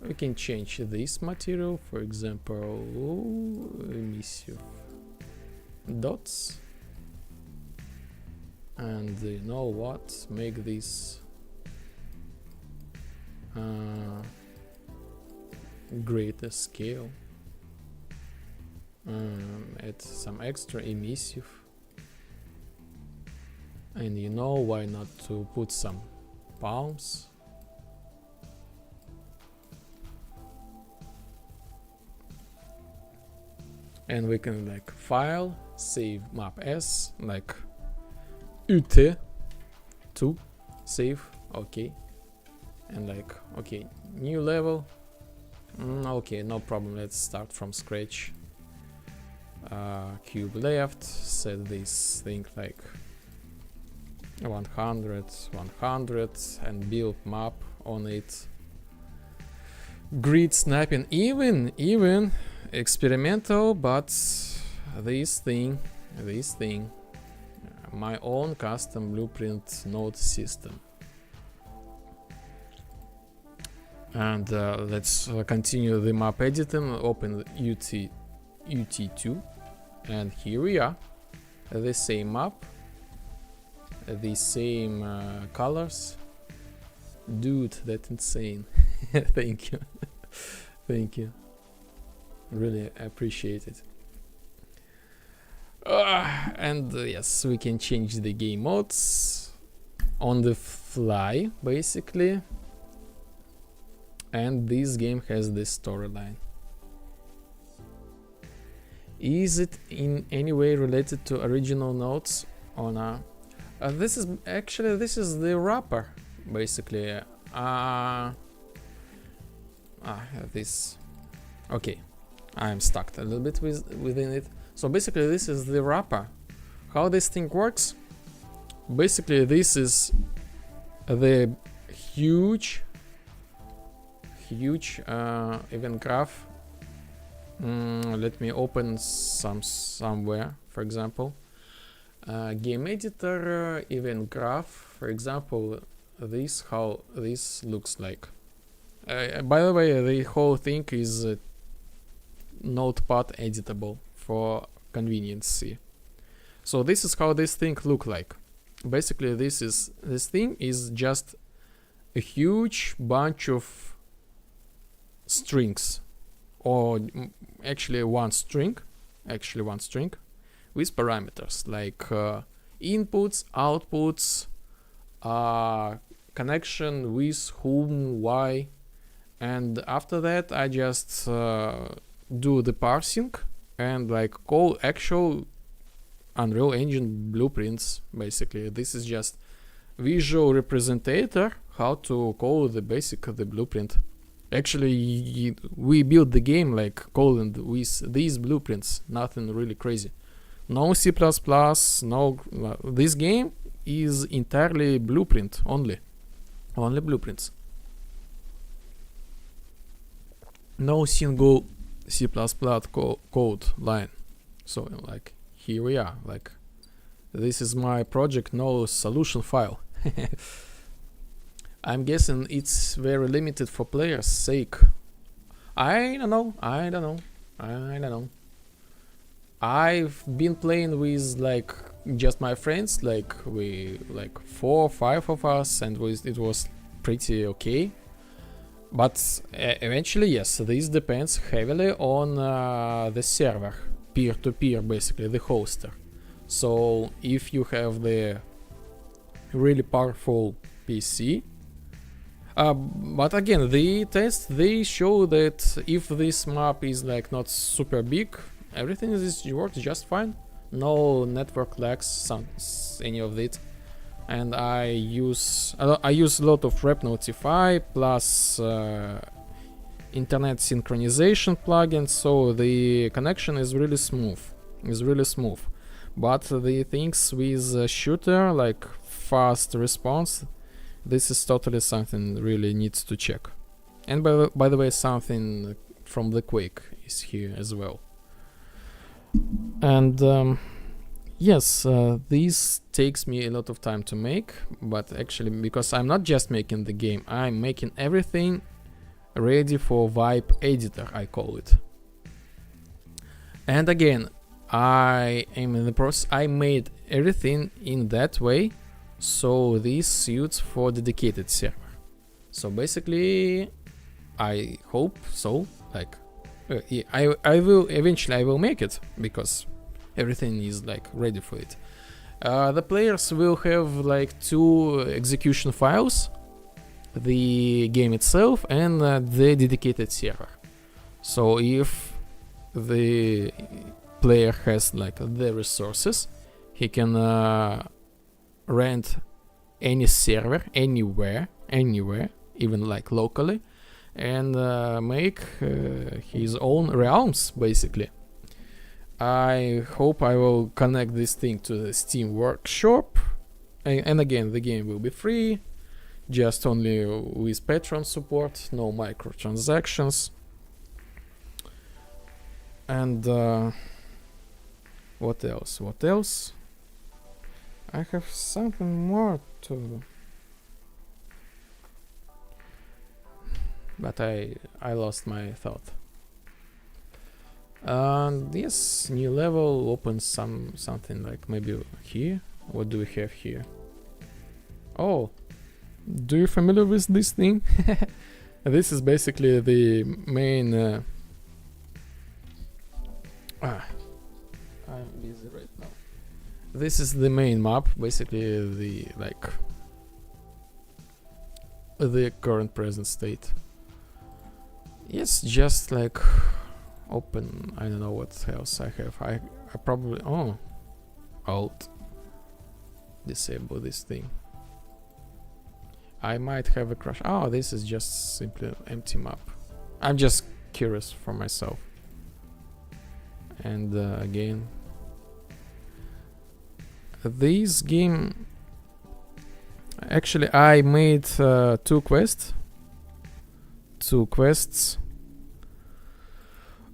We can change this material, for example, emissive dots. And you know what? Make this greater scale. Add some extra emissive, and you know why not to put some palms. And we can like file, save map as, like ut2, save, okay, and like okay, new level. Okay, no problem, let's start from scratch. Cube left, set this thing like 100, and build map on it. Grid snapping, even experimental, but this thing, my own custom blueprint node system. And let's continue the map editing. Open ut2, and here we are, the same map, the same colors. Dude, that's insane. Thank you. Thank you, really appreciate it. And yes, we can change the game modes on the fly basically, and this game has this storyline. Is it in any way related to original notes or not? This is the wrapper basically. This, okay, I'm stuck a little bit within it. So basically this is the wrapper. How this thing works, basically this is the huge event graph. Let me open somewhere, for example, game editor, event graph, for example, this, how this looks like. By the way, the whole thing is notepad editable for convenience. So this is how this thing look like. Basically this thing is just a huge bunch of strings, or actually one string with parameters like inputs, outputs, connection with whom, why, and after that I just do the parsing and like call actual Unreal Engine blueprints. Basically this is just visual representator how to call the blueprint. Actually we build the game like calling with these blueprints, nothing really crazy. No C++, no, this game is entirely blueprint only blueprints. No single C++ code line. So like here we are, like this is my project no solution file. I'm guessing it's very limited for players' sake. I don't know. I've been playing with like just my friends, like we like 4 or 5 of us, and it was pretty okay. But eventually, yes, this depends heavily on the server, peer-to-peer, basically the hoster. So if you have the really powerful PC, but again, the tests they show that if this map is like not super big, everything works just fine. No network lags, any of it. And I use a lot of Rep Notify plus internet synchronization plugins, so the connection is really smooth. But the things with shooter, like fast response, this is totally something really needs to check. And by the way, something from the Quake is here as well. And yes, this takes me a lot of time to make, but actually because I'm not just making the game, I'm making everything ready for Vibe editor, I call it. And again, I am in the process, I made everything in that way, so this suits for dedicated server. So basically, I hope so, like, I will make it, because everything is like ready for it. The players will have like 2 execution files, the game itself and the dedicated server. So if the player has like the resources, he can rent any server anywhere, even like locally, and make his own realms basically. I hope I will connect this thing to the Steam Workshop, and again the game will be free, just only with Patreon support, no microtransactions. And what else? I have something more to, but I lost my thought. Yes, new level opens something like maybe here. What do we have here? Oh, do you familiar with this thing? This is basically the main I'm busy right now. This is the main map, basically the current present state. Yes, just like open, I don't know what else I have. I probably Alt disable this thing. I might have a crash. Oh, this is just simply empty map. I'm just curious for myself. And again, this game, actually I made 2 quests.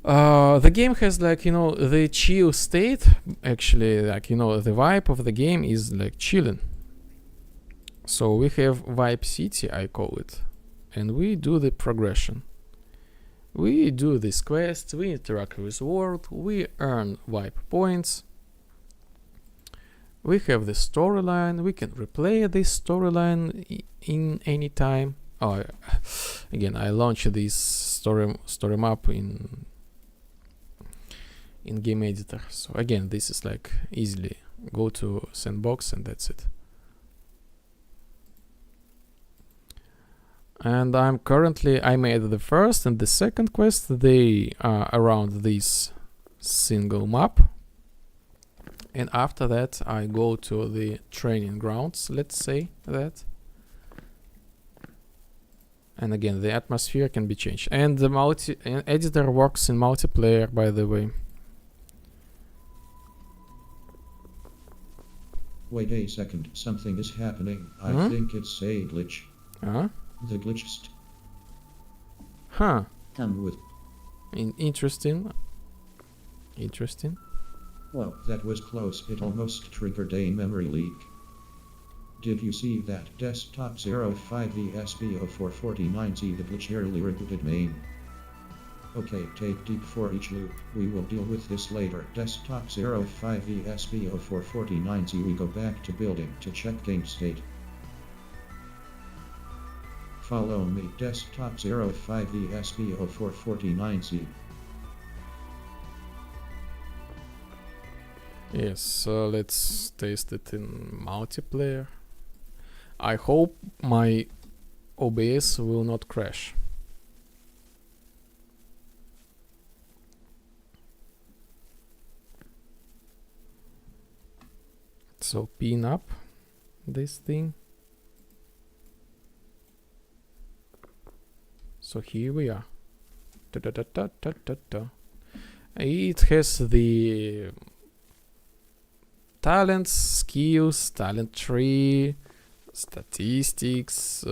The game has like, the chill state. Actually, like, the vibe of the game is like chilling. So we have Vibe City, I call it, and we do the progression. We do this quest, we interact with the world, we earn vibe points. We have the storyline, we can replay this storyline in any time. Oh, again, I launched this story map in game editor. So again, this is like easily go to sandbox and that's it. And I made the first and the second quest. They are around this single map. And after that, I go to the training grounds, let's say that. And again, the atmosphere can be changed. And the editor works in multiplayer, by the way. Wait a second, something is happening. I think it's a glitch. The glitch Huh. come with. Interesting. Interesting. Well, that was close. It almost triggered a memory leak. Did you see that desktop 05VSB0449Z the glitch early rebooted main? Okay, take deep for each loop. We will deal with this later. Desktop 05VSB0449Z we go back to building to check game state. Follow me. Desktop 05VSB0449Z. Yes, so let's taste it in multiplayer. I hope my OBS will not crash. So pin up this thing. So here we are. It has the talents, skills, talent tree, statistics,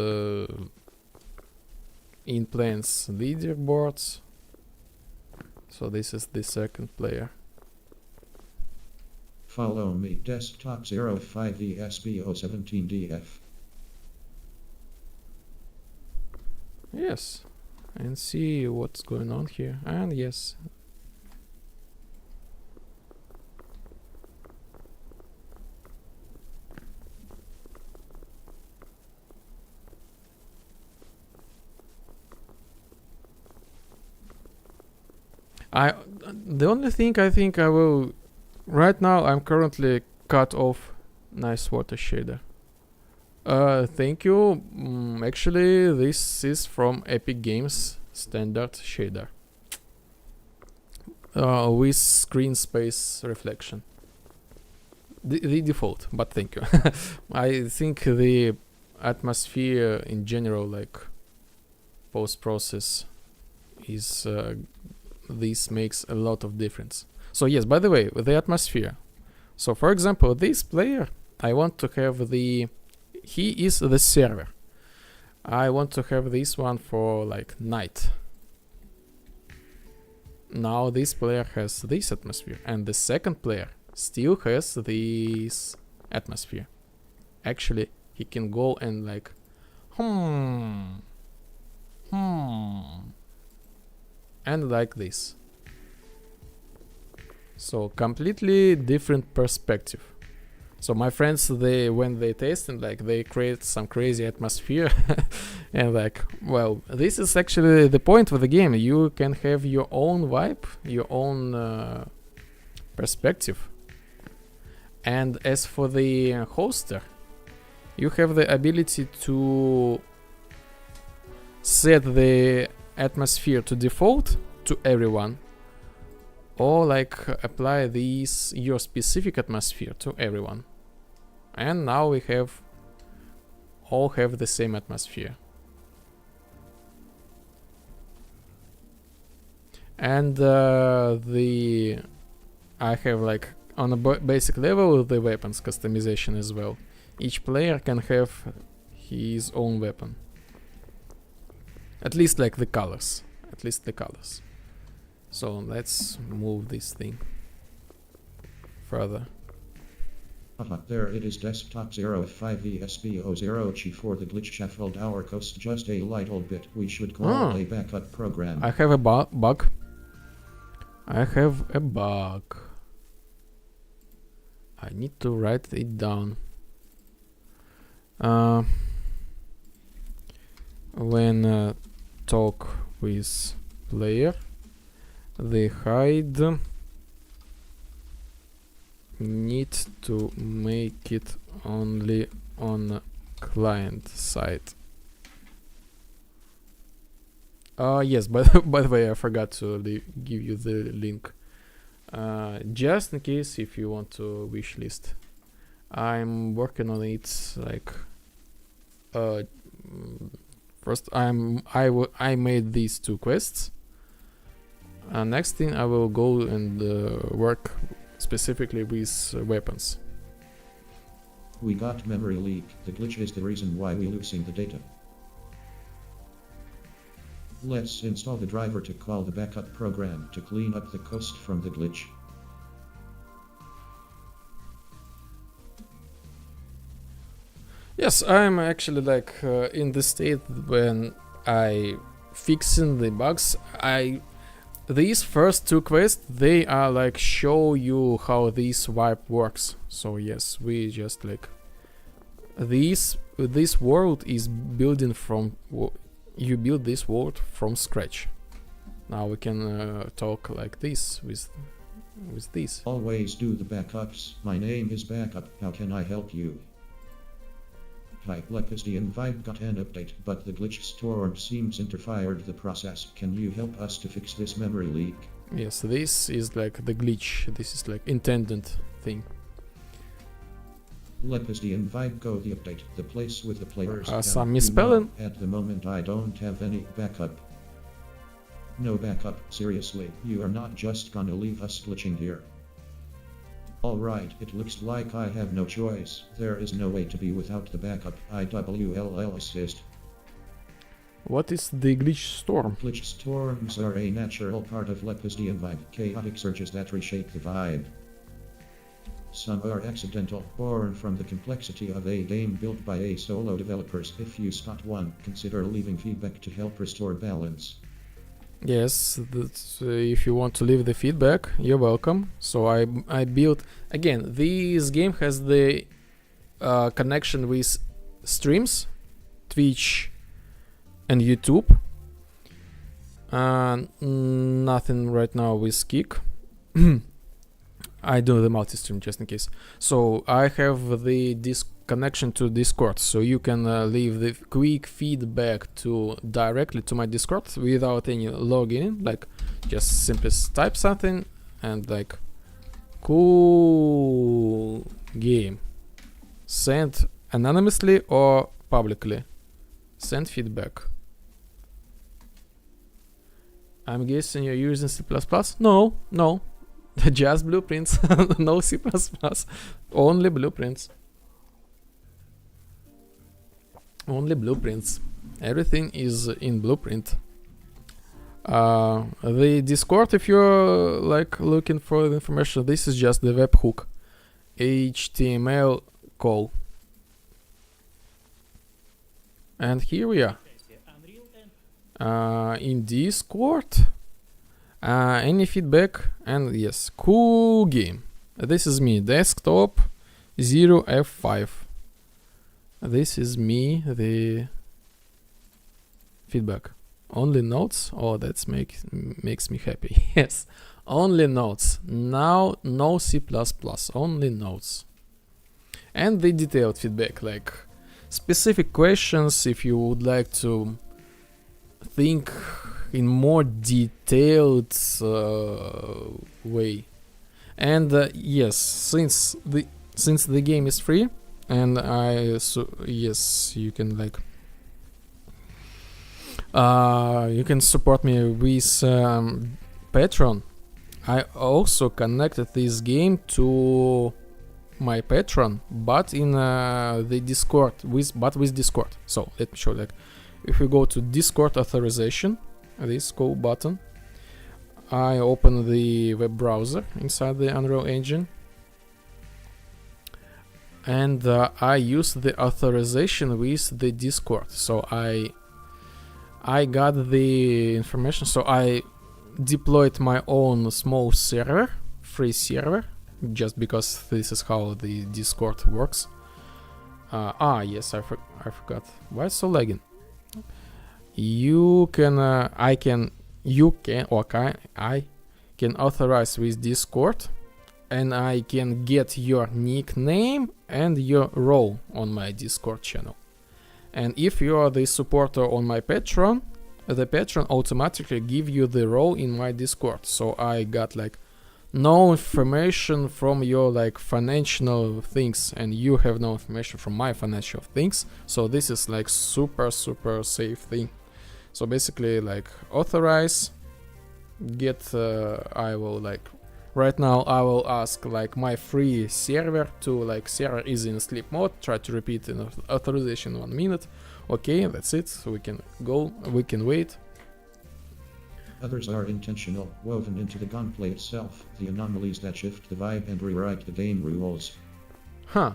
in plans leaderboards. So this is the second player. Follow me. Desktop 05VSB017DF. Yes, and see what's going on here. And yes. The only thing I think I will right now, I'm currently cut off nice water shader. Thank you. Actually, this is from Epic Games standard shader with screen space reflection. The default, but thank you. I think the atmosphere in general, like post-process, is this makes a lot of difference. So yes, by the way, with the atmosphere. So for example, this player, I want to have he is the server. I want to have this one for like night. Now this player has this atmosphere, and the second player still has this atmosphere. Actually, he can go and like, and like this. So completely different perspective. So my friends, when they taste and like they create some crazy atmosphere, and like, well, this is actually the point of the game. You can have your own vibe, your own perspective. And as for the hoster, you have the ability to set the atmosphere to default to everyone, or like apply your specific atmosphere to everyone. And now we all have the same atmosphere. And I have like on a basic level the weapons customization as well. Each player can have his own weapon. At least like the colors. So let's move this thing further. There it is. Desktop 05VSB00G4 the glitch shuffled our coast just a little bit. We should call a backup program. I have a bug. I need to write it down. When talk with player, the hide need to make it only on client side. Yes, by the way, I forgot to give you the link. Just in case if you want to wishlist. I'm working on it. Like, first I made these 2 quests. Next thing I will go and work specifically with weapons. We got memory leak. The glitch is the reason why we're losing the data. Let's install the driver to call the backup program to clean up the coast from the glitch. Yes, I'm actually like in the state when I fixing the bugs. These first two quests, they are like show you how this wipe works. So yes, we just like this world is building from you build this world from scratch. Now we can talk like this with this. Always do the backups. My name is Backup. How can I help you? Hi, Lepisdian Vibe got an update, but the glitch storm seems interfered the process. Can you help us to fix this memory leak? Yes, this is like the glitch. This is like intended thing. Lepisdian Vibe go the update. The place with the players. Some misspelling. At the moment I don't have any backup. No backup, seriously. You are not just gonna leave us glitching here. Alright, it looks like I have no choice. There is no way to be without the backup. IWLL assist. What is the glitch storm? Glitch storms are a natural part of Lepisdian Vibe, chaotic surges that reshape the vibe. Some are accidental, born from the complexity of a game built by a solo developers. If you spot one, consider leaving feedback to help restore balance. Yes, that's, if you want to leave the feedback, you're welcome. So I built again. This game has the connection with streams, Twitch, and YouTube. Nothing right now with Kick. I do the multi-stream just in case. So I have the connection to Discord, so you can leave the quick feedback to directly to my Discord without any login. Like just simply type something and like cool game. Send anonymously or publicly. Send feedback. I'm guessing you're using C++? No. Just blueprints. No C++. Only blueprints. Only blueprints. Everything is in blueprint. The Discord, if you're like looking for the information, this is just the webhook. HTML call. And here we are. In Discord. Any feedback, and yes, cool game. This is me, desktop 0F5. This is me, the feedback. Only notes? Oh, that makes me happy. Yes, only notes. Now no C++, only notes. And the detailed feedback, like specific questions if you would like to think in more detailed way. And yes, since the game is free, and yes, you can like you can support me with Patreon. I also connected this game to my Patreon, but in the Discord with Discord. So let me show like if we go to Discord authorization, this go button, I open the web browser inside the Unreal Engine, and I use the authorization with the Discord. So I got the information, so I deployed my own small server, free server, just because this is how the Discord works. Yes, I forgot. Why it's so lagging? I can authorize with Discord, and I can get your nickname and your role on my Discord channel. And if you are the supporter on my Patreon, the Patreon automatically give you the role in my Discord. So I got like no information from your like financial things, and you have no information from my financial things. So this is like super safe thing. So basically like authorize, get I will like right now I will ask like my free server to like server is in sleep mode, try to repeat in authorization 1 minute. Okay, that's it. So we can go, we can wait. Others are intentional, woven into the gunplay itself, the anomalies that shift the vibe and rewrite the game rules. Huh.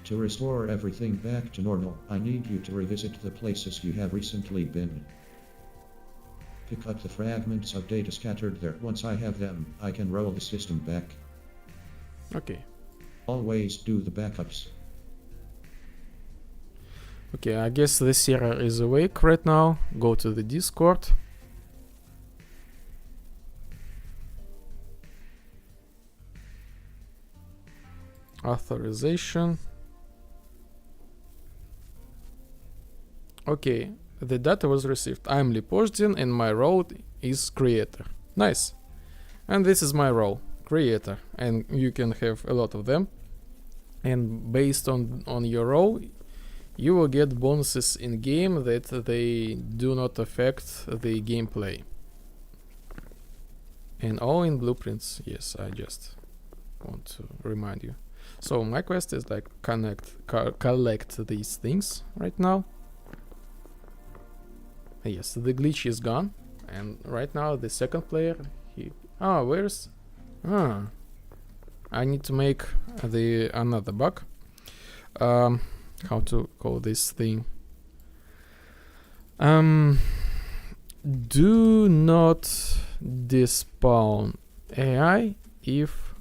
To restore everything back to normal, I need you to revisit the places you have recently been. Pick up the fragments of data scattered there. Once I have them, I can roll the system back. Okay. Always do the backups. Okay, I guess the server is awake right now. Go to the Discord. Authorization. Okay, the data was received. I'm Lipozdin and my role is creator. Nice. And this is my role, creator. And you can have a lot of them. And based on your role, you will get bonuses in game that they do not affect the gameplay. And all in blueprints. Yes, I just want to remind you. So my quest is like collect these things right now. Yes, the glitch is gone, and right now the second player, I need to make the another bug. How to call this thing? Do not despawn AI if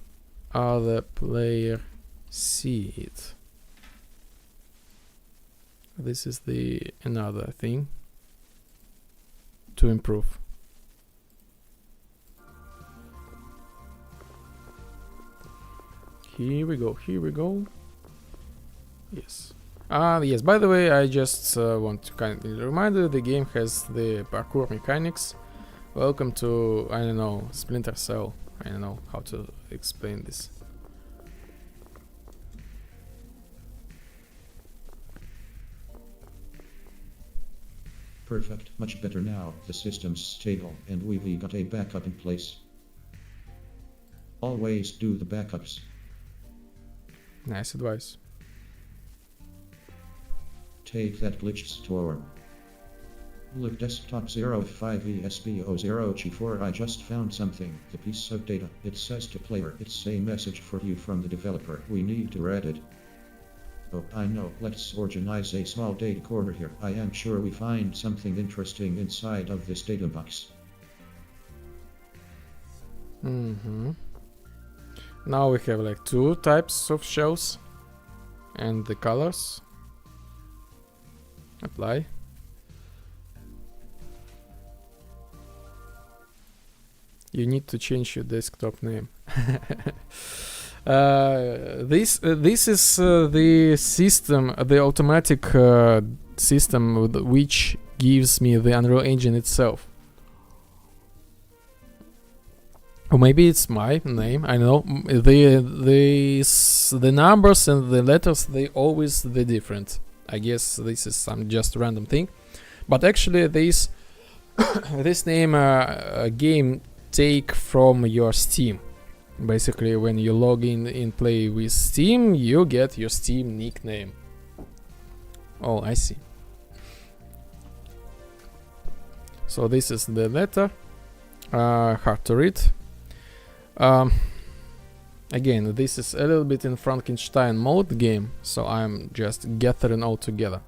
other player see it. This is the another thing to improve. Here we go. Yes. Yes, by the way, I just want to kindly remind you, the game has the parkour mechanics. Welcome to, I don't know, Splinter Cell. I don't know how to explain this. Perfect, much better now. The system's stable and we've got a backup in place. Always do the backups. Nice advice. Take that glitched store. Look, desktop 05ESBO0G4. I just found something. The piece of data. It says to player. It's a message for you from the developer. We need to read it. Oh, I know. Let's organize a small data corner here. I am sure we find something interesting inside of this data box. Now we have like 2 types of shells and the colors. Apply. You need to change your desktop name. This is the system, the automatic system which gives me the Unreal Engine itself. Or maybe it's my name. I don't know. The numbers and the letters, they always the different. I guess this is some just random thing, but actually this this name game take from your Steam. Basically, when you log in and play with Steam, you get your Steam nickname. Oh, I see. So this is the letter. Hard to read. Again, this is a little bit in Frankenstein mode game, so I'm just gathering all together.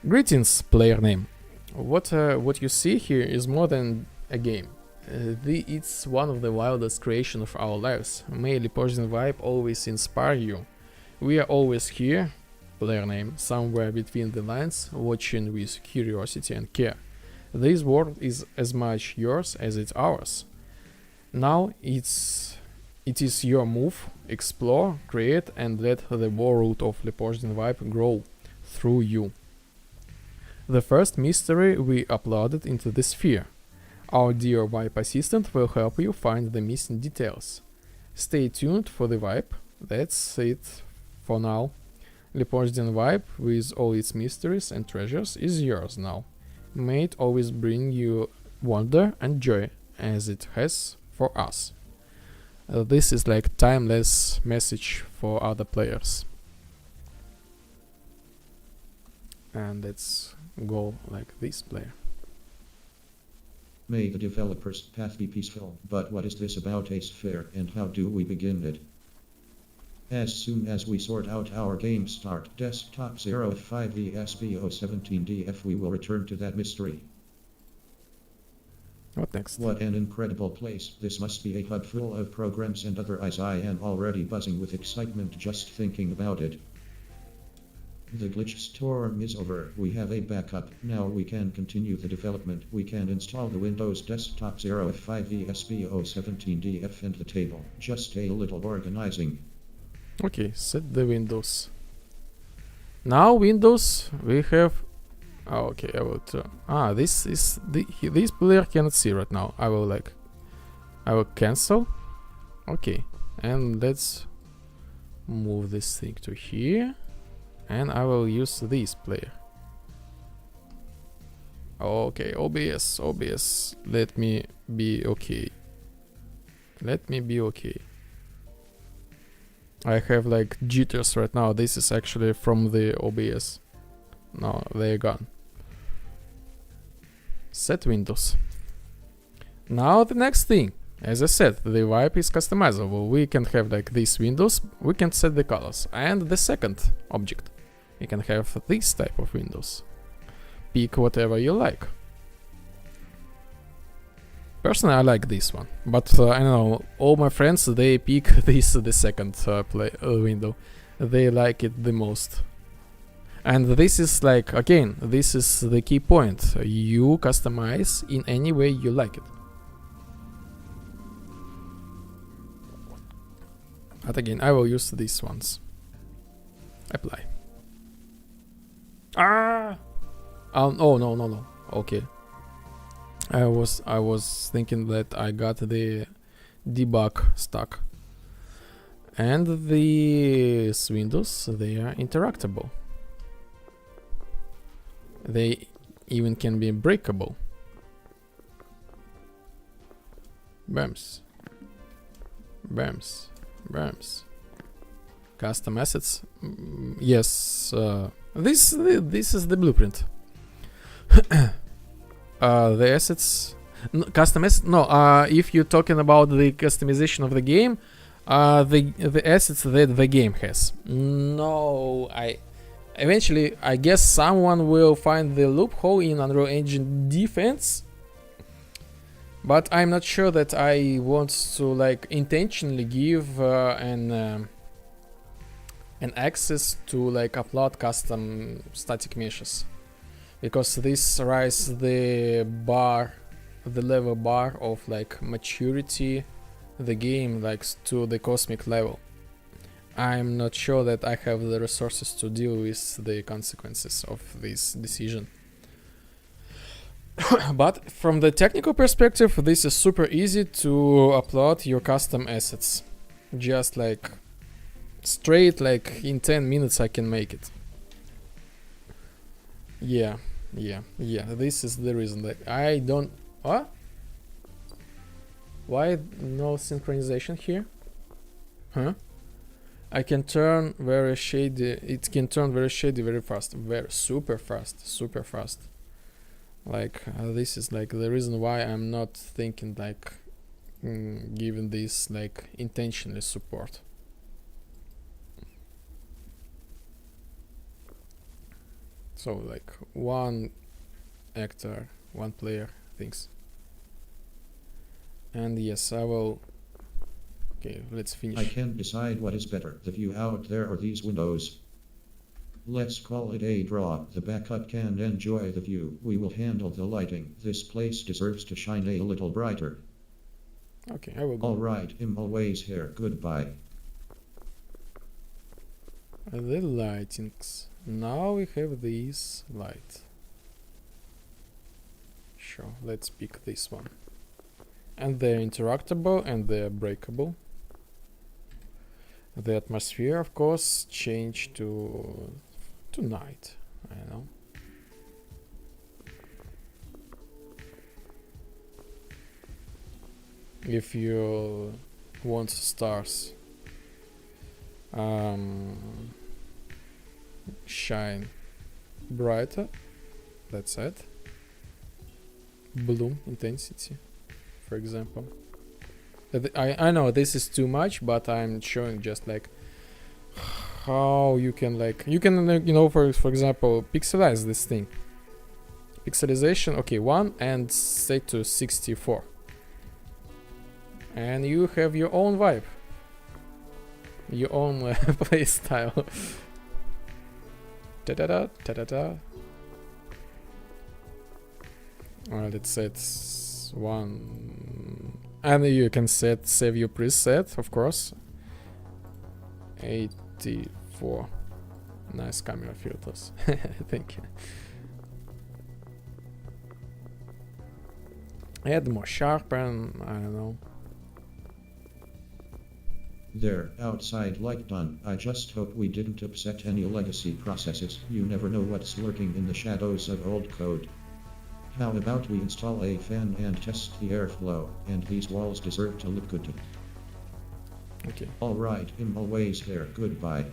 Greetings, player name. What you see here is more than a game. It's one of the wildest creations of our lives. May Lipozdin vibe always inspire you. We are always here, player name, somewhere between the lines, watching with curiosity and care. This world is as much yours as it's ours. Now it is your move. Explore, create, and let the world of Lipozdin vibe grow through you. The first mystery we uploaded into the sphere. Our dear vibe assistant will help you find the missing details. Stay tuned for the vibe. That's it for now. Lipozdin vibe, with all its mysteries and treasures, is yours now. May it always bring you wonder and joy, as it has for us. This is like timeless message for other players. And that's go like this player. May the developer's path be peaceful, but what is this about a sphere and how do we begin it? As soon as we sort out our game start desktop 05ESBO17DF, we will return to that mystery. What next? What an incredible place. This must be a hub full of programs and other eyes. I am already buzzing with excitement just thinking about it. The glitch storm is over. We have a backup. Now we can continue the development. We can install the Windows Desktop 05ESBO17DF and the table. Just a little organizing. Okay, set the windows. Now Windows we have. Oh, okay, I will turn. This is this player cannot see right now. I will cancel. Okay, and let's move this thing to here, and I will use this player. Okay, OBS. Let me be okay. I have like jitters right now. This is actually from the OBS. No, they're gone. Set windows. Now the next thing, as I said, the wipe is customizable. We can have like these windows, we can set the colors. And the second object, we can have this type of windows. Pick whatever you like. Personally, I like this one, but I know all my friends, they pick this the second window. They like it the most. And this is like, again, this is the key point. You customize in any way you like it. But again, I will use these ones. Apply. Oh no. Okay. I was thinking that I got the debug stuck. And these windows, they are interactable. They even can be breakable. Bams. Custom assets. Yes. This is the blueprint. The assets. Custom assets. No. If you're talking about the customization of the game, the assets that the game has. No, Eventually, I guess someone will find the loophole in Unreal Engine Defense, but I'm not sure that I want to like intentionally give an access to like upload custom static meshes, because this raises the level bar of like maturity the game likes to the cosmic level. I'm not sure that I have the resources to deal with the consequences of this decision. But from the technical perspective, this is super easy to upload your custom assets. Just like straight, like in 10 minutes I can make it. Yeah. This is the reason that I don't... What? Why no synchronization here? Huh? I can turn very shady. It can turn very shady very fast. Super fast. Like this is like the reason why I'm not thinking like giving this like intentionally support. So like one actor, one player things. And yes, I will. Okay, let's finish. I can't decide what is better, the view out there or these windows. Let's call it a draw. The backup can enjoy the view. We will handle the lighting. This place deserves to shine a little brighter. Okay, I will go. Alright, I'm always here. Goodbye. The lightings. Now we have this light. Sure, let's pick this one. And they're interactable and they're breakable. The atmosphere, of course, change to night. I know. If you want stars, shine brighter, Let's add bloom intensity, for example. I know this is too much, but I'm showing just like how you can for example pixelize this thing. Pixelization, okay, 1 and set to 64, and you have your own vibe, your own play style. Da-da-da, da-da-da. Let's set 1, and you can save your preset, of course. 84. Nice camera filters. Thank you. Add more sharpen, I don't know. There, outside light done. I just hope we didn't upset any legacy processes. You never know what's lurking in the shadows of old code. How about we install a fan and test the airflow, and these walls deserve to look good. Okay. Alright, I'm always there. Goodbye.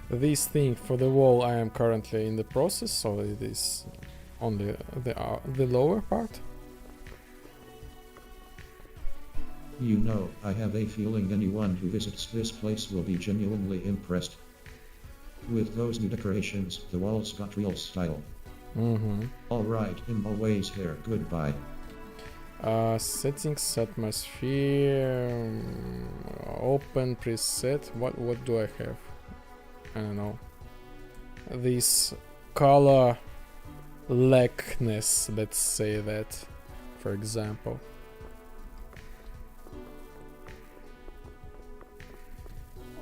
This thing for the wall I am currently in the process, so it is only the lower part. You know, I have a feeling anyone who visits this place will be genuinely impressed. With those new decorations, the walls got real style. Alright, I'm always there. Goodbye. Settings, atmosphere, open preset. What do I have? I don't know. This color lackness, let's say that, for example.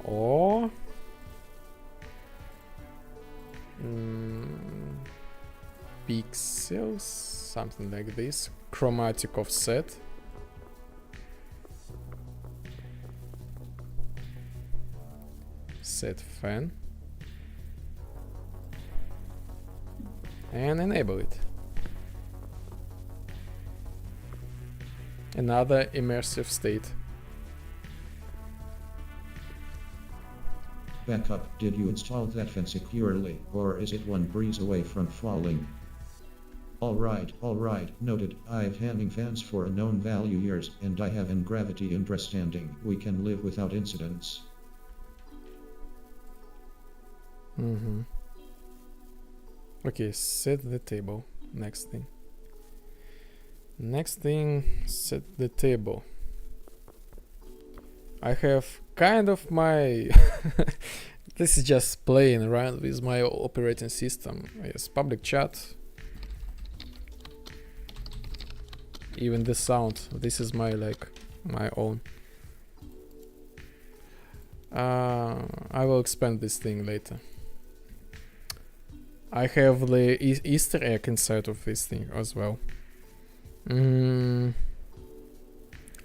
Or pixels, something like this. Chromatic offset. Set fan. And enable it. Another immersive state. Backup, did you install that fan securely, or is it one breeze away from falling? Alright, noted. I've hanging fans for a known value years, and I have in gravity understanding. We can live without incidents. Okay, set the table. Next thing, set the table. I have kind of my this is just playing around with my operating system. Yes, public chat. Even the sound, this is my own. I will expand this thing later. I have the Easter egg inside of this thing as well.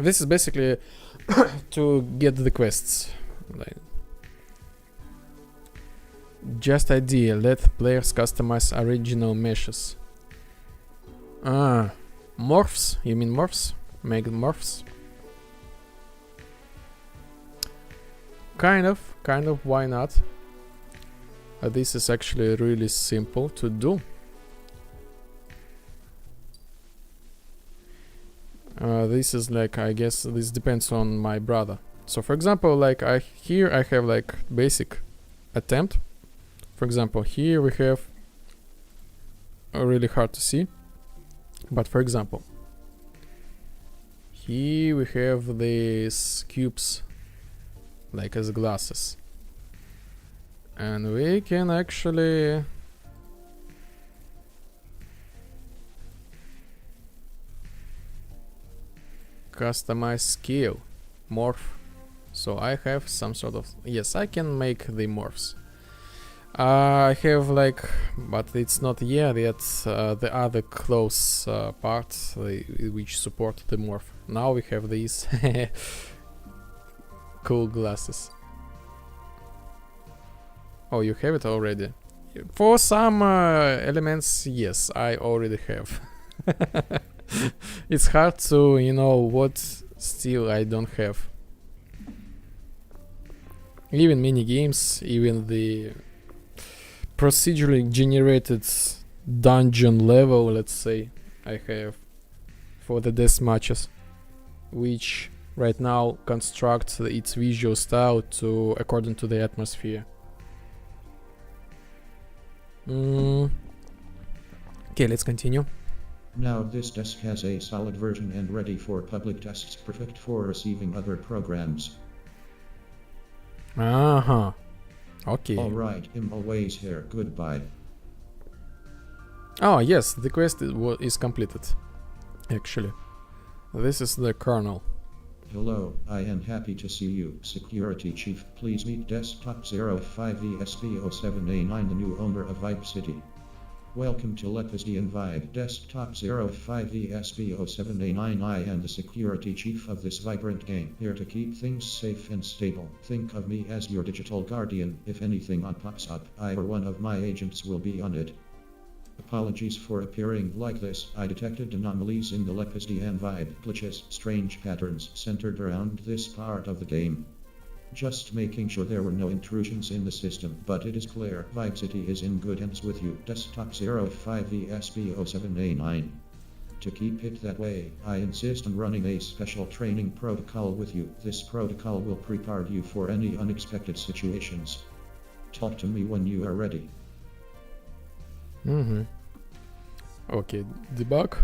This is basically to get the quests. Just idea, let players customize original meshes. Morphs? You mean morphs? Make morphs? Kind of, why not? This is actually really simple to do. This is I guess this depends on my brother. So for example, here I have basic attempt. For example, here we have really hard to see. But for example, here we have these cubes as glasses. And we can actually customize scale, morph. So I have some sort of, yes, I can make the morphs. I have but it's not yet the other close parts which support the morph. Now we have these cool glasses. Oh, you have it already? For some elements, yes, I already have. It's hard to, what still I don't have. Even mini games, even the procedurally generated dungeon level, let's say, I have for the death matches, which right now constructs its visual style to according to the atmosphere. Okay, let's continue. Now this desk has a solid version and ready for public tests, perfect for receiving other programs. Uh-huh. Okay. Alright, I'm always here, goodbye. Oh yes, the quest is completed. Actually, this is the Karl. Hello, I am happy to see you, Security Chief. Please meet Desktop 05ESP07A9, the new owner of Vibe City. Welcome to Lepisdian Vibe. Desktop 05ESP07A9. I am the Security Chief of this vibrant game, here to keep things safe and stable. Think of me as your digital guardian. If anything odd pops up, I or one of my agents will be on it. Apologies for appearing like this. I detected anomalies in the Lepisdian Vibe, glitches, strange patterns centered around this part of the game. Just making sure there were no intrusions in the system, but it is clear Vibe City is in good hands with you, Desktop 05ESP07A9. To keep it that way, I insist on running a special training protocol with you. This protocol will prepare you for any unexpected situations. Talk to me when you are ready. Okay, debug.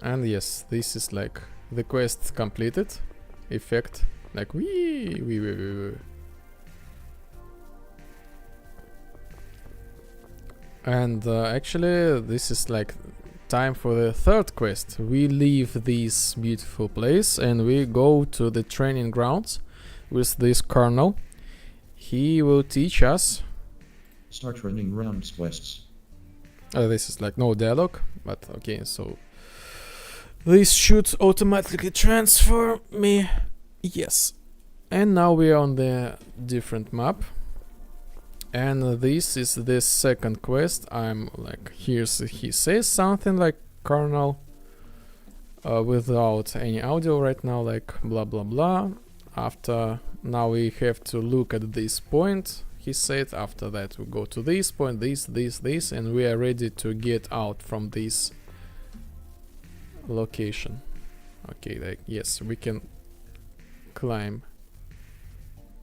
And yes, this is like the quest completed effect. Like wee. And actually this is like time for the third quest. We leave this beautiful place and we go to the training grounds with this Karl. He will teach us. Start running rounds quests. This is like no dialogue, but okay, so this should automatically transfer me. Yes. And now we are on the different map. And this is the second quest. I'm like, he says something like Karl without any audio right now, like blah blah blah. After now we have to look at this point, he said. After that we go to this point, this, and we are ready to get out from this location. Okay, like yes, we can climb.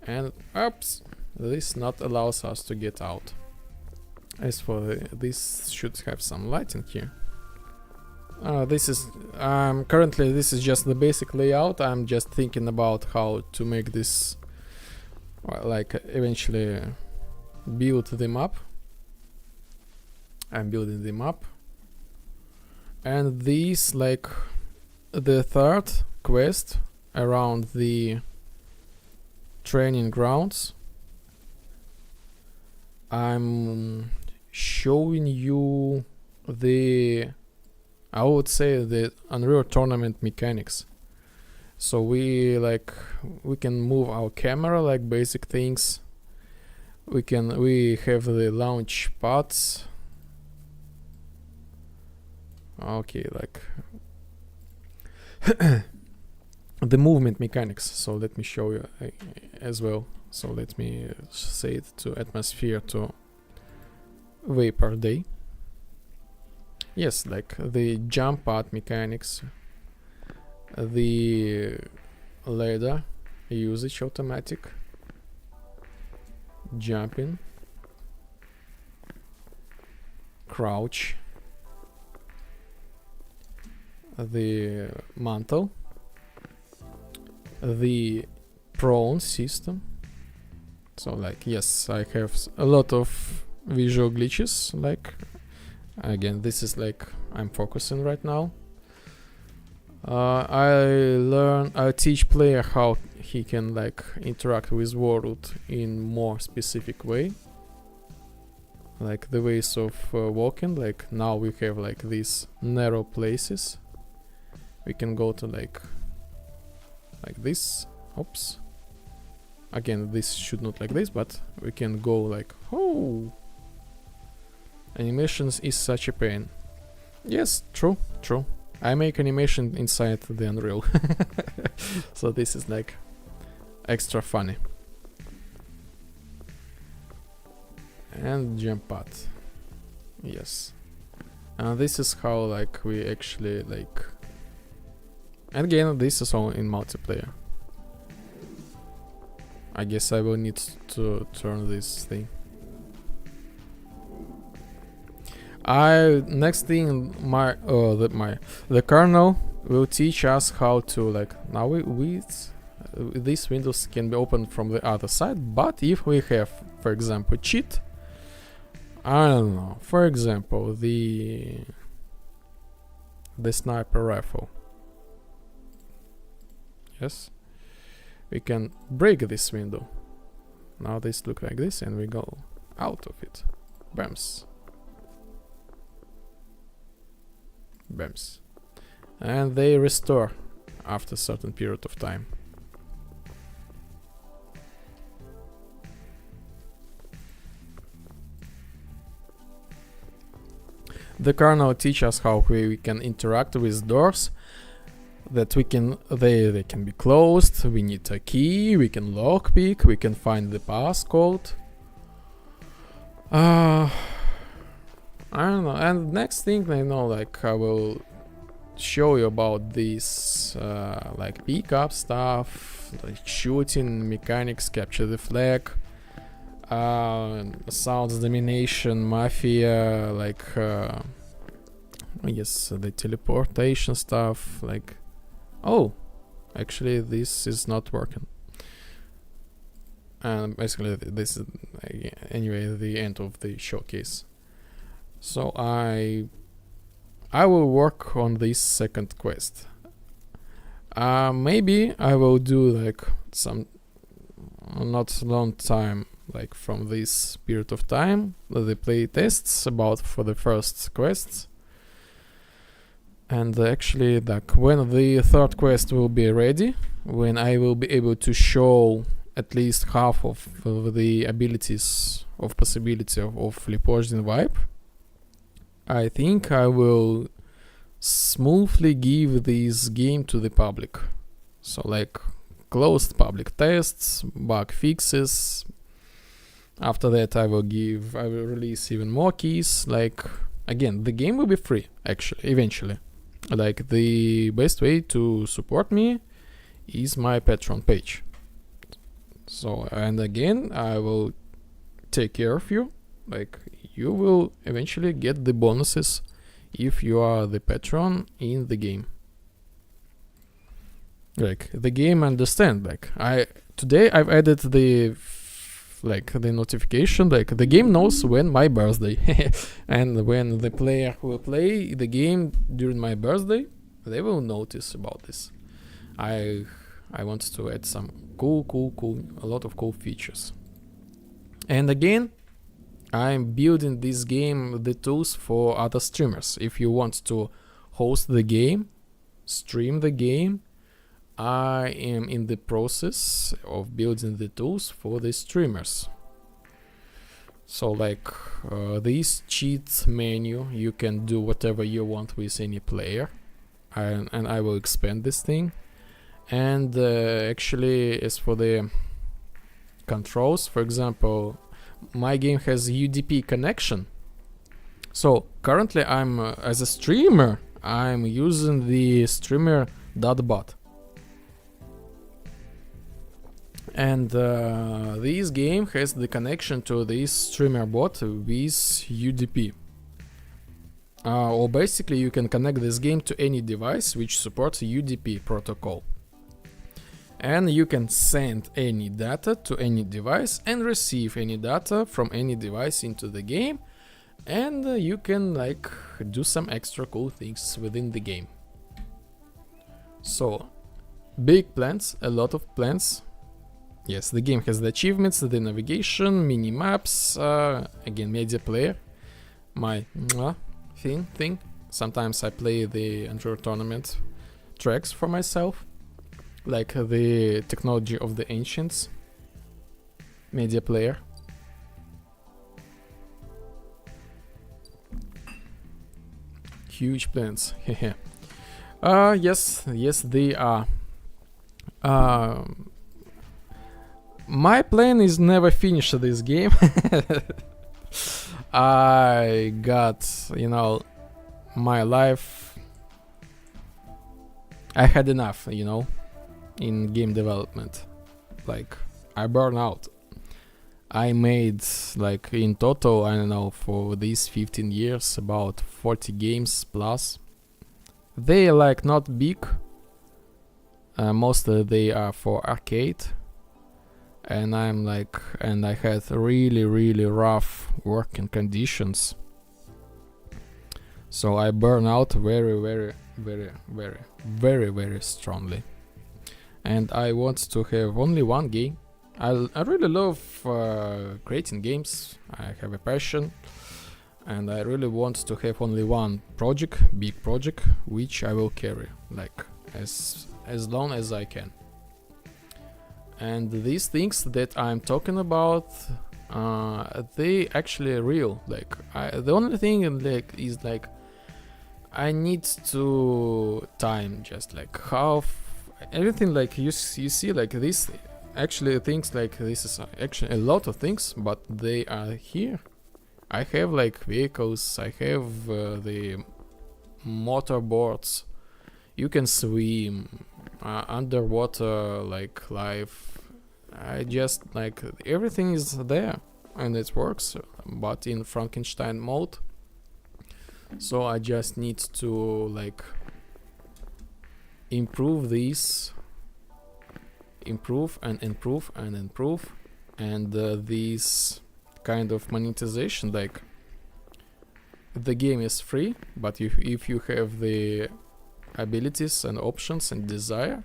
And oops, this not allows us to get out. As for this should have some lighting here. This is currently this is just the basic layout. I'm just thinking about how to make this like eventually build the map. I'm building the map. And this like the third quest around the training grounds. I'm showing you the, I would say, the Unreal Tournament mechanics. So we can move our camera, like basic things. We have the launch pads. Okay, like the movement mechanics. So let me show you as well. So let me say it to atmosphere to vapor day. Yes, like the jump pad mechanics, the ladder usage automatic, jumping, crouch, the mantle, the prone system. So like yes, I have a lot of visual glitches. Like again, this is like I'm focusing right now. I teach player how he can like interact with world in more specific way. Like the ways of walking. Like now we have like these narrow places. We can go to like this. Oops. Again, this should not like this, but we can go like, oh, animations is such a pain. Yes, true. I make animation inside the Unreal. So this is like extra funny. and jump pad. Yes. This is how like we actually like. And again, this is all in multiplayer. I guess I will need to turn this thing. Next thing, the kernel will teach us how to like. Now these windows can be opened from the other side, but if we have, for example, cheat, I don't know, for example, the sniper rifle. Yes, we can break this window. Now this look like this, and we go out of it. Bams. Bams. And they restore after a certain period of time. The kernel teaches us how we can interact with doors, that we can they can be closed, we need a key, we can lockpick, we can find the passcode. I don't know. And next thing I know, like I will show you about this like pickup stuff, like shooting mechanics, capture the flag, sounds domination, mafia, like yes, the teleportation stuff, like oh, actually this is not working. And basically this is anyway the end of the showcase. So I will work on this second quest. Maybe I will do like some not long time, like from this period of time, the play tests about for the first quests. And actually, like when the third quest will be ready, when I will be able to show at least half of the abilities of possibility of Leopardin vibe, I think I will smoothly give this game to the public. So like closed public tests, bug fixes. After that I will release even more keys. Like again, the game will be free actually, eventually. Like the best way to support me is my Patreon page. So, and again, I will take care of you. Like you will eventually get the bonuses if you are the patron in the game. Like the game understand. Like today I've added the notification. Like the game knows when my birthday, and when the player will play the game during my birthday, they will notice about this. I wanted to add some cool, a lot of cool features. And again, I'm building this game, the tools for other streamers. If you want to host the game, stream the game, I am in the process of building the tools for the streamers. So like this cheat menu, you can do whatever you want with any player. And I will expand this thing. And actually, as for the controls, for example, my game has UDP connection. So currently I'm as a streamer, I'm using the streamer.bot. And this game has the connection to this streamer bot with UDP. Or basically you can connect this game to any device which supports UDP protocol. And you can send any data to any device and receive any data from any device into the game. And you can like do some extra cool things within the game. So, big plans, a lot of plans. Yes, the game has the achievements, the navigation, mini maps, again media player, my thing. Sometimes I play the Android tournament tracks for myself, like the technology of the ancients, media player. Huge plans. Yes, they are. My plan is never finish this game. I got, my life. I had enough, in game development. Like, I burn out. I made, like, in total, I don't know, for these 15 years, about 40 games plus. They like not big. Mostly they are for arcade. And I had really, really rough working conditions. So I burn out very, very, very, very, very, very strongly. And I want to have only one game. I really love creating games. I have a passion. And I really want to have only one project, big project, which I will carry, like, as long as I can. And these things that I'm talking about, they actually real. Like, the only thing is like, I need to time just like everything, like you see, like this. Actually, things like this is actually a lot of things, but they are here. I have like vehicles. I have the motorboards. You can swim underwater, like life. I just like everything is there and it works, but in Frankenstein mode. So I just need to like improve these, improve and improve and improve, and these kind of monetization, like the game is free, but if you have the abilities and options and desire,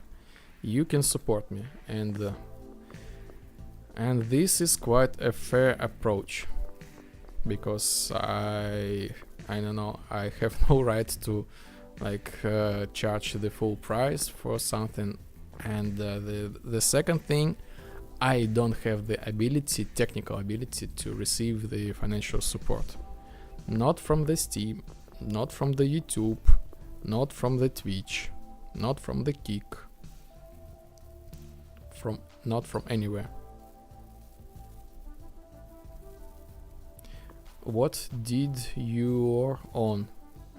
you can support me, and this is quite a fair approach, because I don't know, I have no right to like charge the full price for something. And the second thing, I don't have the ability, technical ability, to receive the financial support. Not from the Steam, not from the YouTube, not from the Twitch, not from the Kick, not from anywhere. What did you own?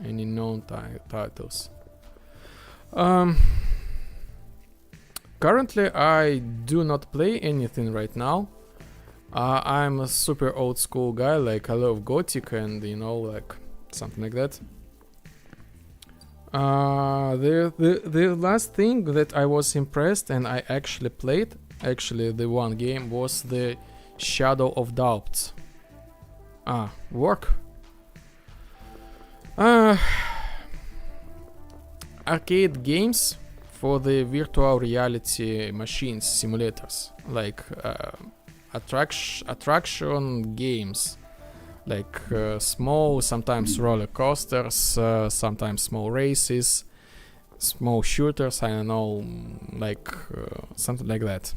Any known titles? Currently, I do not play anything right now. I'm a super old school guy, like I love Gothic and like something like that. The last thing that I was impressed and I actually played, the one game, was the Shadow of Doubt. Work. Arcade games for the virtual reality machines, simulators, like attraction games, like small, sometimes roller coasters, sometimes small races, small shooters, I don't know, like something like that.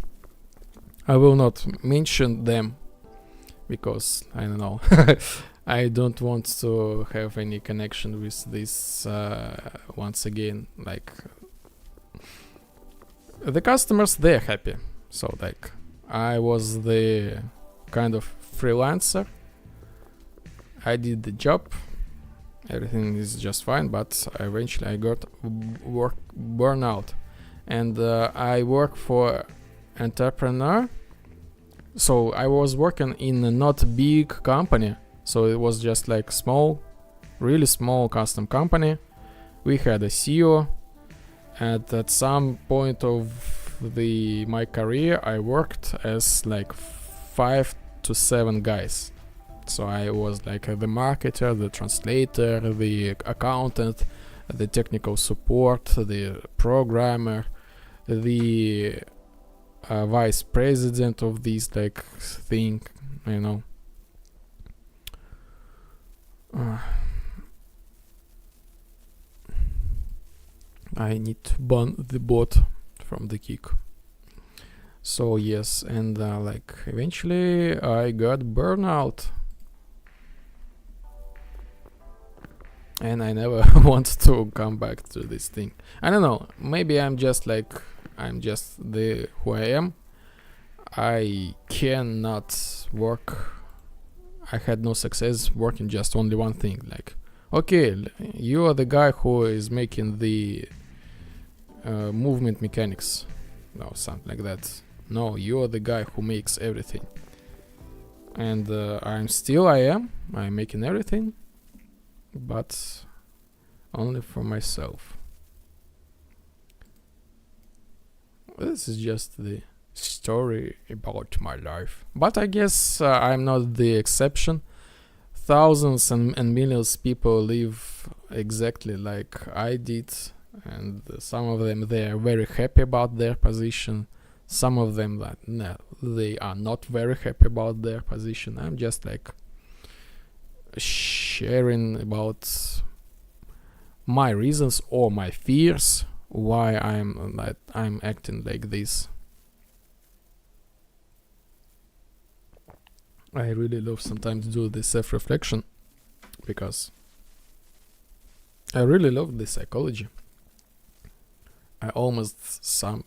I will not mention them because I don't know. I don't want to have any connection with this once again. Like, the customers, they're happy. So like, I was the kind of freelancer. I did the job. Everything is just fine, but eventually I got burnout. And I work for entrepreneur. So I was working in a not big company. So it was just like small, really small custom company. We had a CEO. And at some point of my career, I worked as like 5 to 7 guys. So I was like the marketer, the translator, the accountant, the technical support, the programmer, the vice president of this like thing, I need to ban the bot from the Kick. So yes, and like eventually I got burnout. And I never want to come back to this thing. I don't know, maybe I'm just who I am. I cannot work I had no success working just only one thing. Like, okay, you are the guy who is making the movement mechanics, no, something like that. No, you are the guy who makes everything. And I'm making everything, but only for myself. This is just the story about my life. But I guess I'm not the exception. Thousands and millions people live exactly like I did, and some of them, they are very happy about their position. Some of them, they are not very happy about their position. I'm just like sharing about my reasons or my fears why I'm acting like this. I really love sometimes do this self-reflection because I really love this psychology. I almost some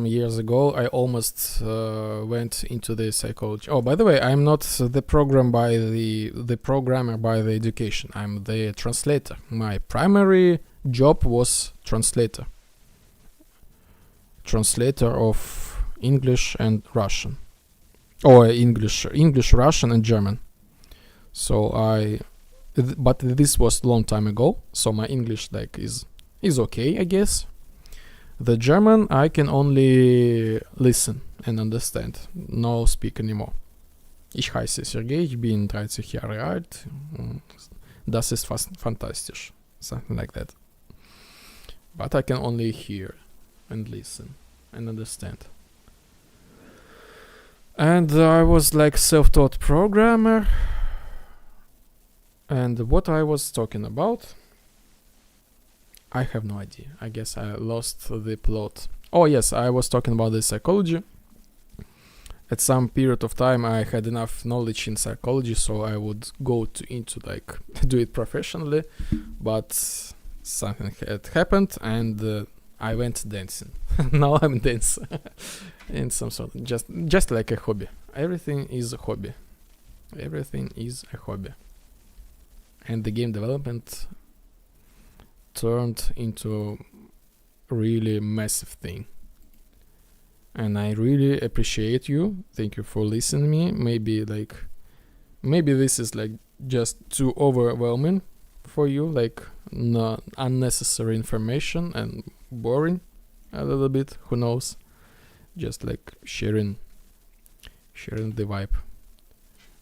years ago I almost went into the psychology. Oh, by the way, I'm not the programmer by the education. I'm the translator. My primary job was translator of English and Russian, or English, Russian and German. So but this was a long time ago, so my English like is okay, I guess. The German I can only listen and understand, no speak anymore. Ich heiße Sergei, ich bin 30 Jahre alt. Das ist fast fantastisch. Something like that. But I can only hear and listen and understand. And I was like self-taught programmer. And what I was talking about, I have no idea. I guess I lost the plot. Oh yes, I was talking about the psychology. At some period of time I had enough knowledge in psychology, so I would go into like do it professionally, but something had happened and I went dancing. Now I'm dancing in some sort, just like a hobby. Everything is a hobby. Everything is a hobby. And the game development turned into a really massive thing. And I really appreciate you. Thank you for listening to me. Maybe this is like just too overwhelming for you, like not unnecessary information and boring a little bit, who knows. Just like sharing the vibe.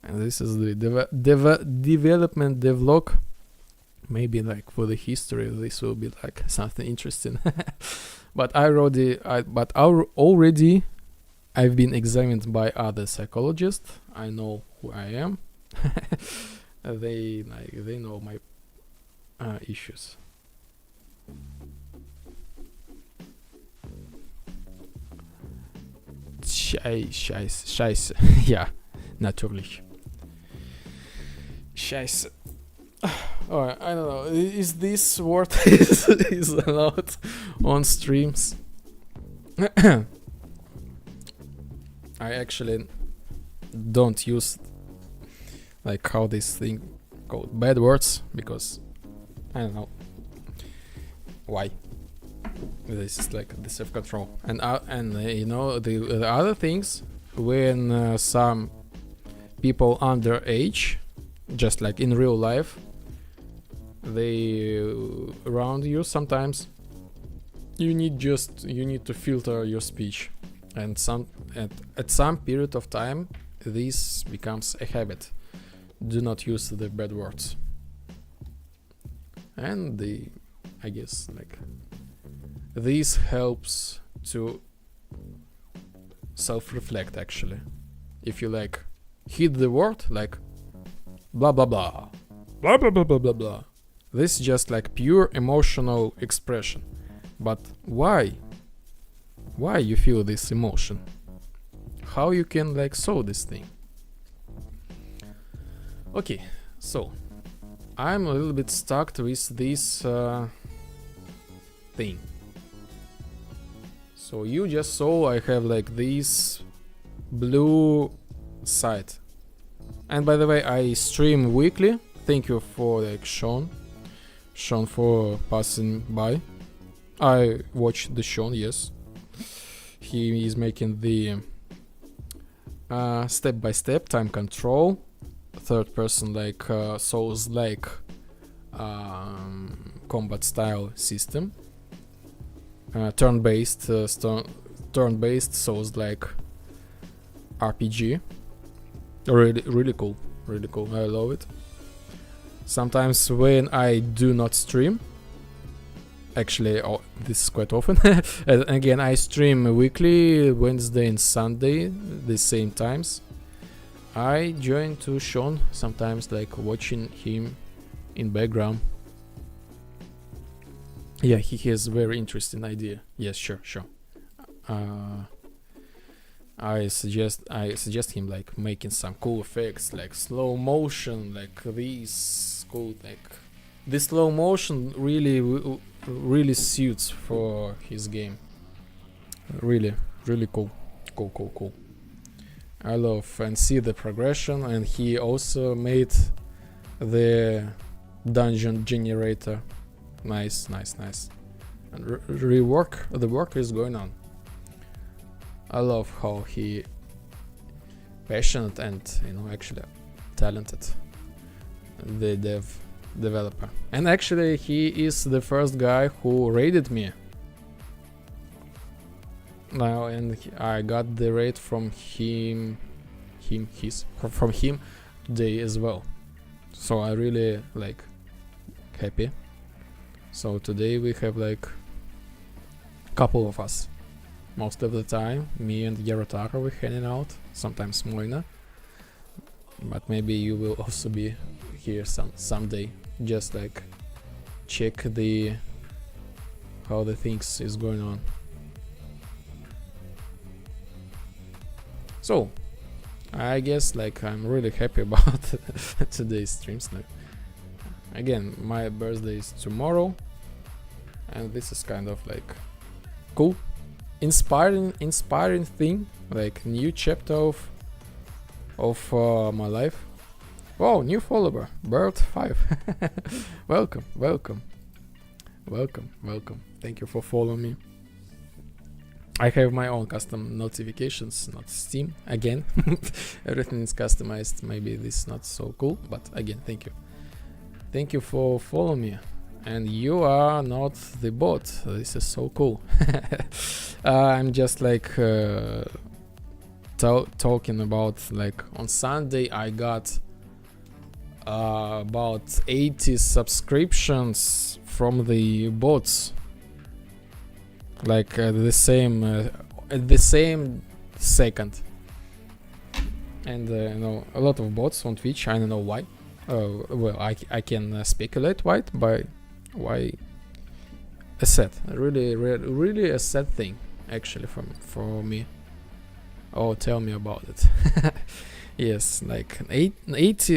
And this is the development devlog. Maybe like for the history this will be like something interesting. But already I've been examined by other psychologists. I know who I am. They know my issues. Scheiße. Ja, natürlich. Scheiße. Oh, I don't know. Is this word is allowed on streams? I actually don't use like how this thing called bad words because I don't know why. This is like the self-control and you know the other things when some people underage, just like in real life, they around you sometimes you need to filter your speech, and at some period of time this becomes a habit. Do not use the bad words. And I guess like this helps to self-reflect actually. If you like hit the word like blah blah blah blah blah blah blah blah blah, this is just like pure emotional expression. But why you feel this emotion? How you can like solve this thing? Okay, so I'm a little bit stuck with this thing. So you just saw I have like this blue side, And by the way, I stream weekly. Thank you for like Sean for passing by. I watched the Sean, yes. He is making the step-by-step time control, third person like Souls like combat style system, turn-based Souls like RPG. Really cool, I love it. Sometimes when I do not stream, actually this is quite often, and again I stream weekly, Wednesday and Sunday, the same times. I join to Sean sometimes, like watching him in background. Yeah, he has very interesting idea. Yes, sure. I suggest him like making some cool effects, like slow motion, like this cool, like this slow motion really suits for his game. Really cool. I love and see the progression, and he also made the dungeon generator. Nice. And the work is going on. I love how he passionate and actually talented, the developer. And actually he is the first guy who raided me now, and I got the raid from him today as well. So I really like happy. So today we have like couple of us. Most of the time, me and Yarotaro we're hanging out. Sometimes Moina, but maybe you will also be here someday. Just like check how the things is going on. So I guess like I'm really happy about today's streams now. Again, my birthday is tomorrow, and this is kind of like cool, inspiring thing, like new chapter of my life. Oh, new follower, Bird5. Welcome. Thank you for following me. I have my own custom notifications, not Steam. Again, everything is customized. Maybe this is not so cool, but again, thank you. Thank you for following me. And you are not the bot. This is so cool. I'm just like talking about, like, on Sunday I got about 80 subscriptions from the bots, like at the same second. And a lot of bots on Twitch. I don't know why. Well, I can speculate why a sad, really a sad thing actually for me. Oh, tell me about it. Yes, like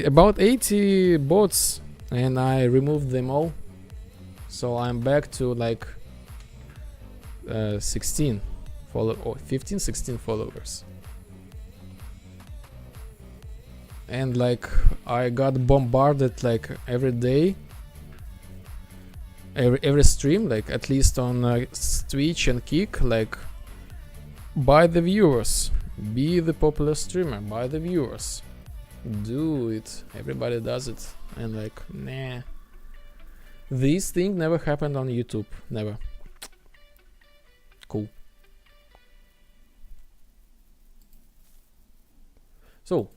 about 80 bots, and I removed them all, so I'm back to like 16 followers. And like I got bombarded like every day, every stream, like at least on Twitch and Kick, like by the viewers. Be the popular streamer, by the viewers. Do it. Everybody does it. And like, nah. This thing never happened on YouTube. Never. Cool. So,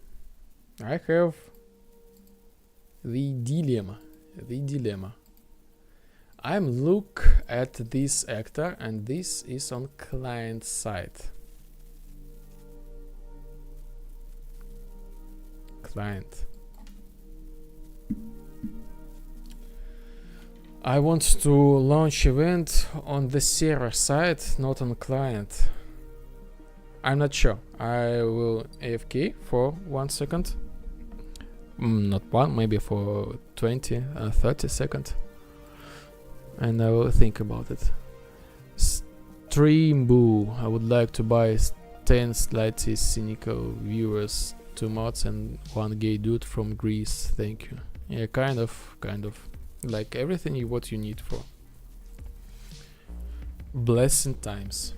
I have the dilemma. I'm look at this actor, and this is on client side. Client. I want to launch event on the server side, not on client. I'm not sure. I will AFK for 1 second. Not one, maybe for 20, 30 seconds. And I will think about it. Stream boo. I would like to buy 10 slightly cynical viewers 2 mods and 1 gay dude from Greece. Thank you. Yeah, kind of. Like everything what you need for blessing times.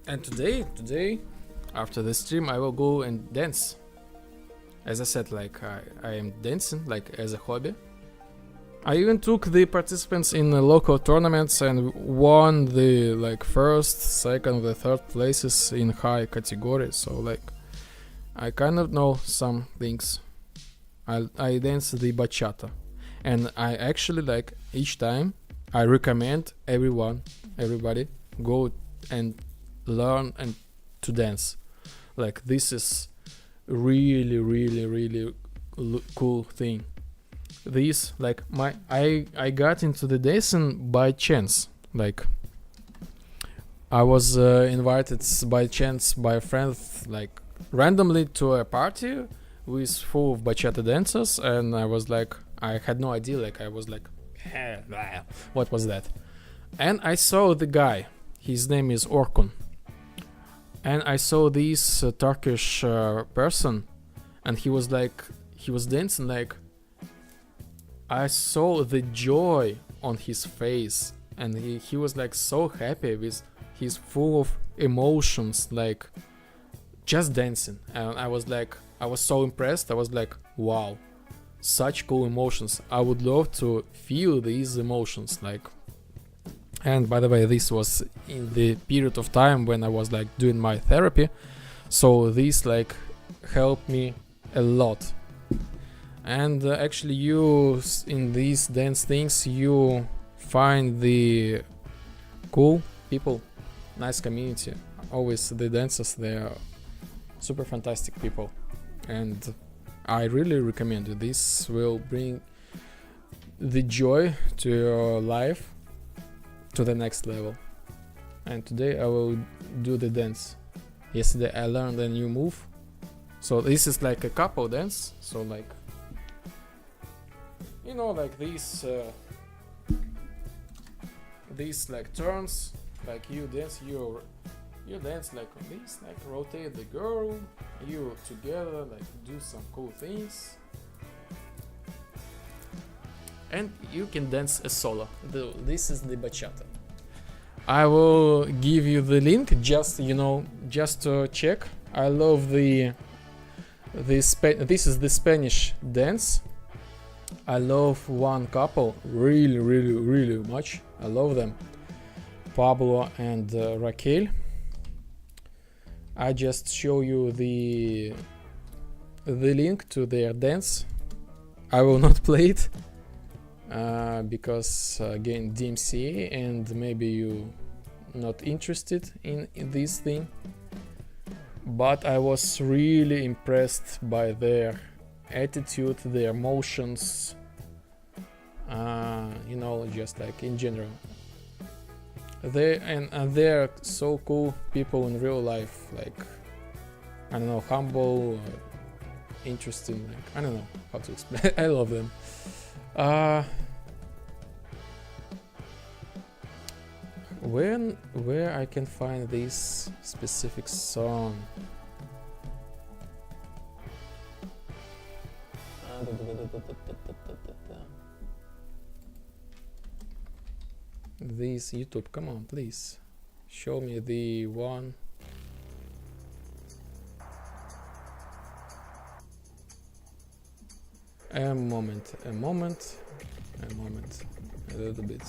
And today, after the stream, I will go and dance. As I said, like I am dancing like as a hobby. I even took the participants in the local tournaments and won the like first, second, the third places in high category. So like I kind of know some things. I dance the bachata, and I actually like each time I recommend everybody go and learn and to dance. Like this is really cool thing. This like I got into the dancing by chance. Like I was invited by chance by a friend, like randomly to a party with full of bachata dancers, and I was like, I had no idea. Like I was like, what was that? And I saw the guy. His name is Orkun. And I saw this Turkish person, and he was dancing like, I saw the joy on his face, and he was like so happy with, he's full of emotions, like just dancing. And I was so impressed. I was like, wow, such cool emotions. I would love to feel these emotions, like. And by the way, this was in the period of time when I was like doing my therapy, so this like helped me a lot. And actually, you in these dance things you find the cool people, nice community. Always the dancers, they are super fantastic people, and I really recommend it. This will bring the joy to your life to the next level. And today I will do the dance. Yesterday I learned a new move, so this is like a couple dance. So like, you know, like these like turns, like you dance like this, like rotate the girl, you together like do some cool things. And you can dance a solo. This is the bachata. I will give you the link, just to check. I love this is the Spanish dance. I love one couple really much. I love them, Pablo and Raquel. I just show you the link to their dance. I will not play it. Because again DMCA, and maybe you not interested in this thing, but I was really impressed by their attitude, their emotions, just like in general. They're so cool people in real life, like I don't know, humble, interesting, like I don't know how to explain. I love them. Where I can find this specific song? This YouTube, come on, please. Show me the one. A moment, a little bit.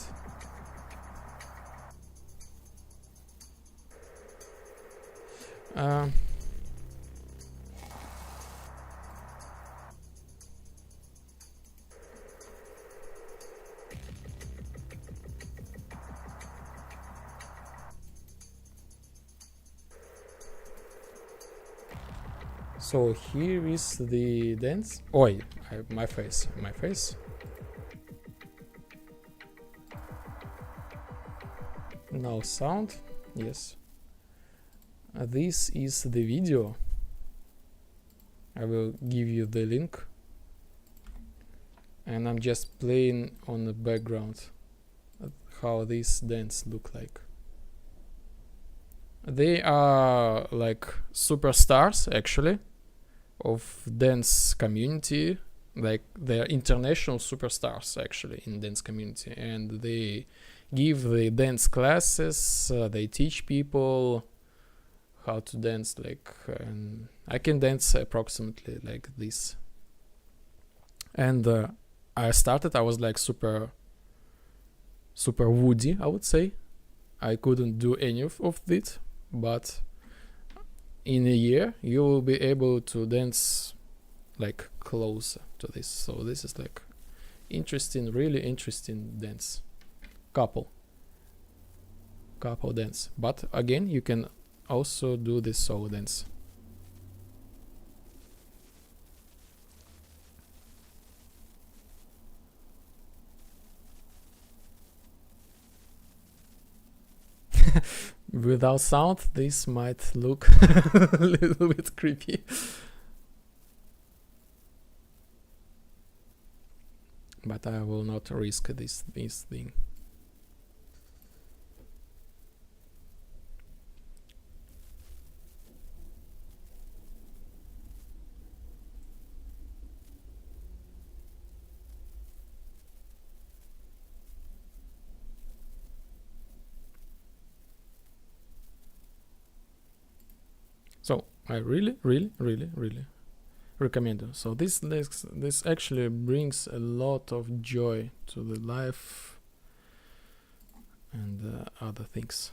So here is the dance. Oi, my face. No sound. Yes. This is the video. I will give you the link. And I'm just playing on the background how this dance look like. They are like superstars actually of dance community, like they're international superstars actually in dance community, and they give the dance classes, they teach people how to dance, like I can dance approximately like this. And I was like super woody, I would say. I couldn't do any of it, but in a year you will be able to dance like closer to this. So this is like interesting, really interesting dance, couple dance. But again, you can also do this solo dance. Without sound, this might look a little bit creepy. But I will not risk this thing. So I really recommend it. So this actually brings a lot of joy to the life and other things.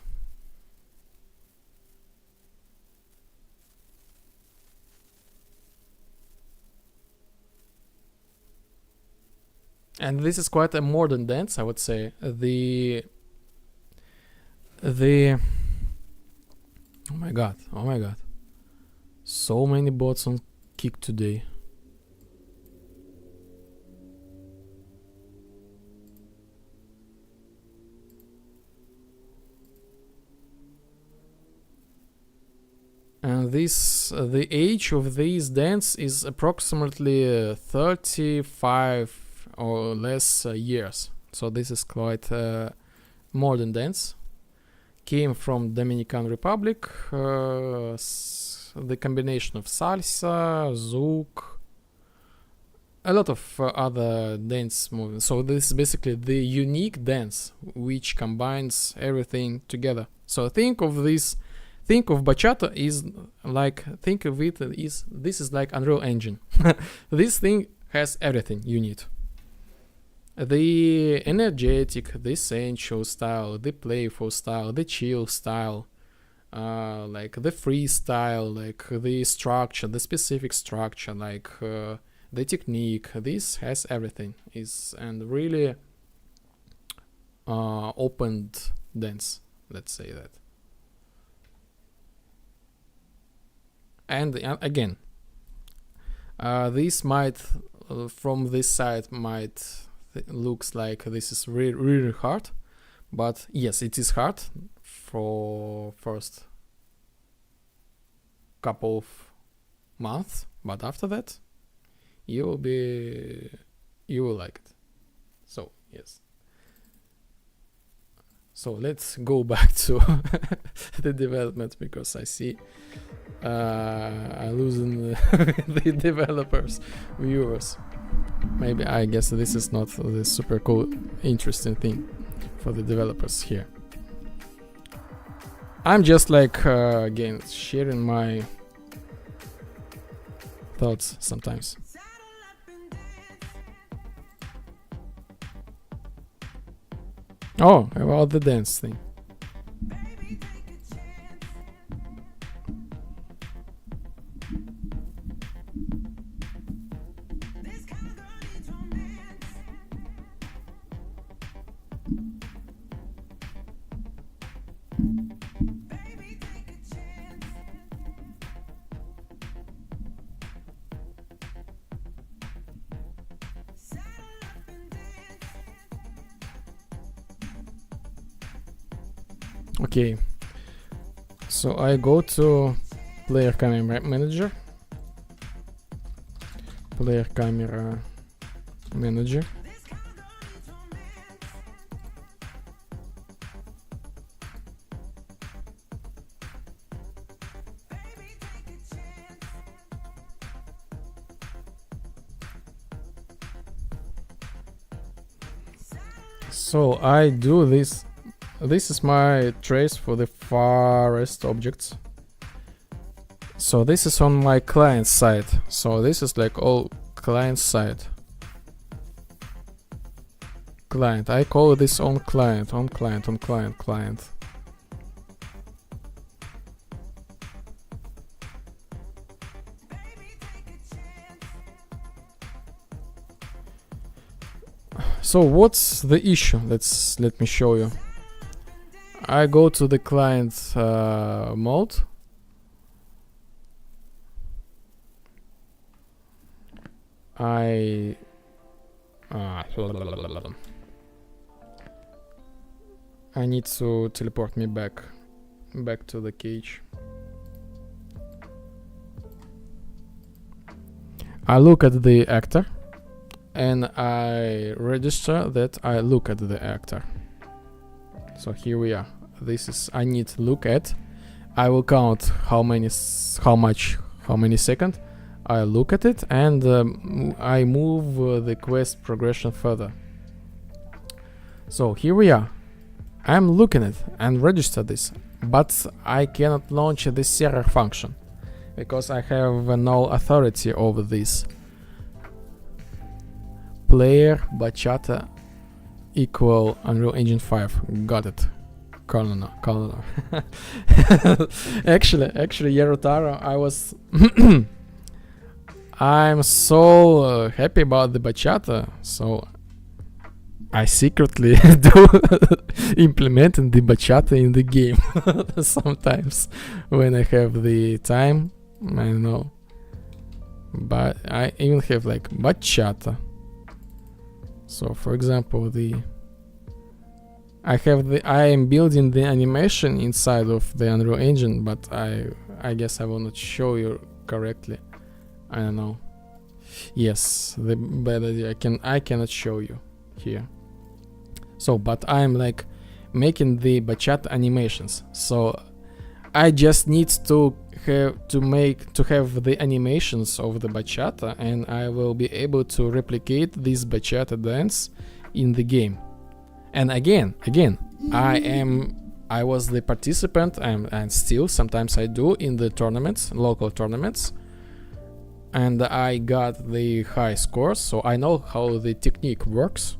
And this is quite a modern dance, I would say. The oh my god. So many bots on Kick today. And the age of this dance is approximately 35 or less years. So this is quite modern dance. Came from Dominican Republic. The combination of salsa, zouk, a lot of other dance movements. So this is basically the unique dance which combines everything together. So think of bachata this is like Unreal Engine. This thing has everything you need. The energetic, the sensual style, the playful style, the chill style, like the freestyle, like the structure, the specific structure, like the technique. This has everything. And really opened dance, let's say that. And again, this might from this side looks like this is really hard, but yes, it is hard for first couple of months, but after that you will like it. So yes, so let's go back to the development, because I see I'm losing the developers, viewers. Maybe I guess this is not the super cool interesting thing for the developers here. I'm just like again sharing my thoughts sometimes. Oh, about the dance thing. Okay, so I go to player camera manager. Player camera manager. So I do this. This is my trace for the farthest objects. So this is on my client side. So this is like all client side. Client. I call this on client, on client, on client, client. So what's the issue? Let me show you. I go to the client mode. I need to teleport me back to the cage. I look at the actor and I register that I look at the actor. So here we are. This is I need to look at. I will count how many seconds I look at it, and I move the quest progression further. So here we are. I'm looking at it and register this, but I cannot launch the server function because I have no authority over this. Player bachata equal Unreal Engine 5. Got it. Karl. Actually, Yarotaro, I was I'm so happy about the bachata, so I secretly do implementing the bachata in the game sometimes when I have the time. I know, but I even have like bachata. So for example, I am building the animation inside of the Unreal Engine, but I guess I will not show you correctly. I don't know. Yes, the bad idea. I cannot show you here. So, but I'm like making the bachata animations. So I just need to have the animations of the bachata, and I will be able to replicate this bachata dance in the game. And again, I was the participant, and still sometimes I do in the tournaments, local tournaments, and I got the high scores, so I know how the technique works,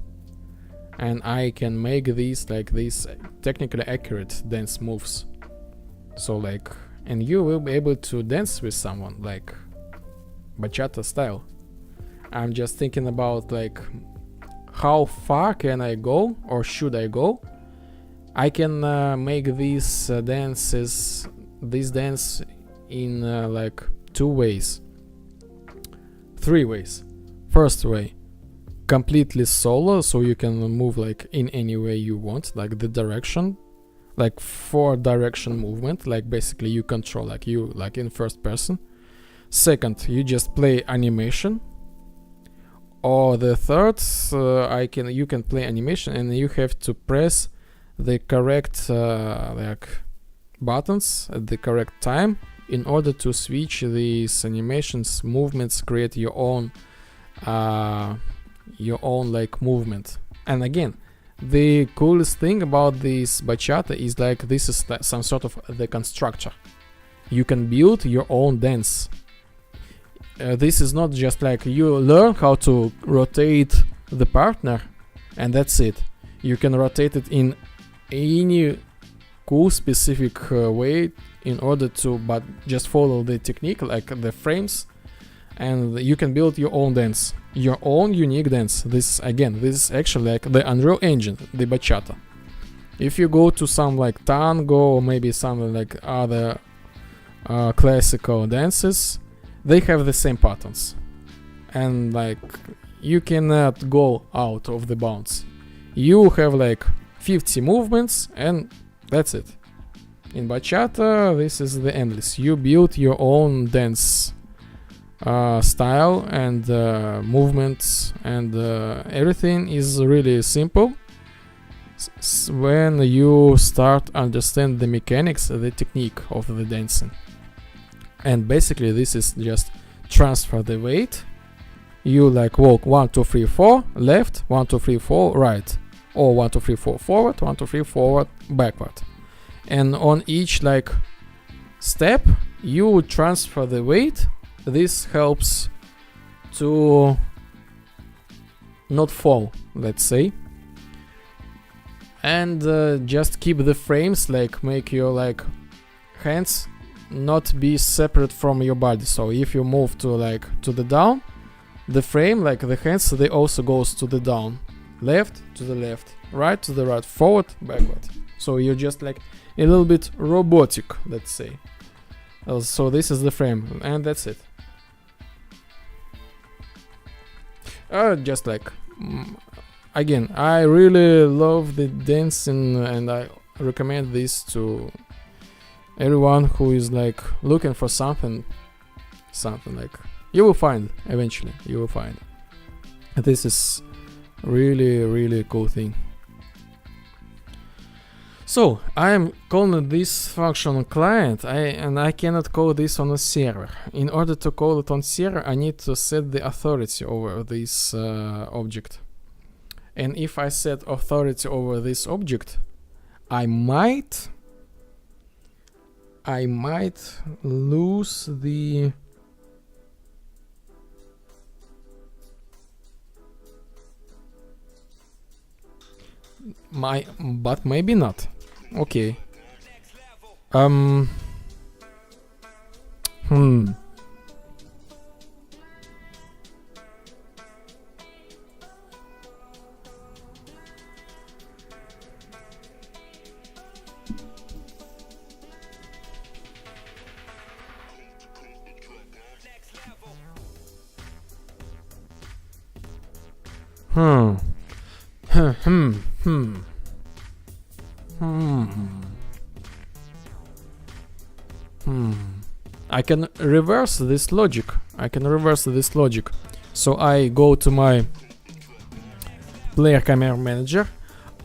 and I can make these technically accurate dance moves. So like, and you will be able to dance with someone like bachata style. I'm just thinking about like how far can I go, or should I go? I can make these dance in like 2 ways, 3 ways. First way, completely solo, so you can move like in any way you want, like the direction, like 4 direction movement, like basically you control like in first person. Second, you just play animation. Or the third, you can play animation and you have to press the correct buttons at the correct time in order to switch these animations, movements, create your own like movement. And again, the coolest thing about this bachata is like this is some sort of the constructor. You can build your own dance. This is not just like you learn how to rotate the partner and that's it. You can rotate it in any cool specific way in order to but just follow the technique like the frames, and you can build your own dance, your own unique dance. This is actually like the Unreal Engine, the bachata. If you go to some like tango or maybe some like other classical dances, they have the same patterns, and like you cannot go out of the bounds. You have like 50 movements and that's it. In bachata, this is the endless. You build your own dance style and movements, and everything is really simple. When you start understand the mechanics, the technique of the dancing, and basically this is just transfer the weight. You like walk 1 2 3 4 left, 1 2 3 4 right, or 1 2 3 4 forward, 1 2 3 forward backward, and on each like step you transfer the weight. This helps to not fall, let's say, and just keep the frames, like make your like hands not be separate from your body. So if you move to like to the down, the frame, like the hands, they also goes to the down, left to the left, right to the right, forward, backward. So you're just like a little bit robotic, let's say. So this is the frame, and that's it. Just like again, I really love the dancing, and I recommend this to everyone who is like looking for something like you will find eventually. You will find this is really cool thing. So I am calling this function client, and I cannot call this on a server. In order to call it on server, I need to set the authority over this object. And if I set authority over this object, I might lose the but maybe not. Okay. I can reverse this logic. So I go to my player camera manager.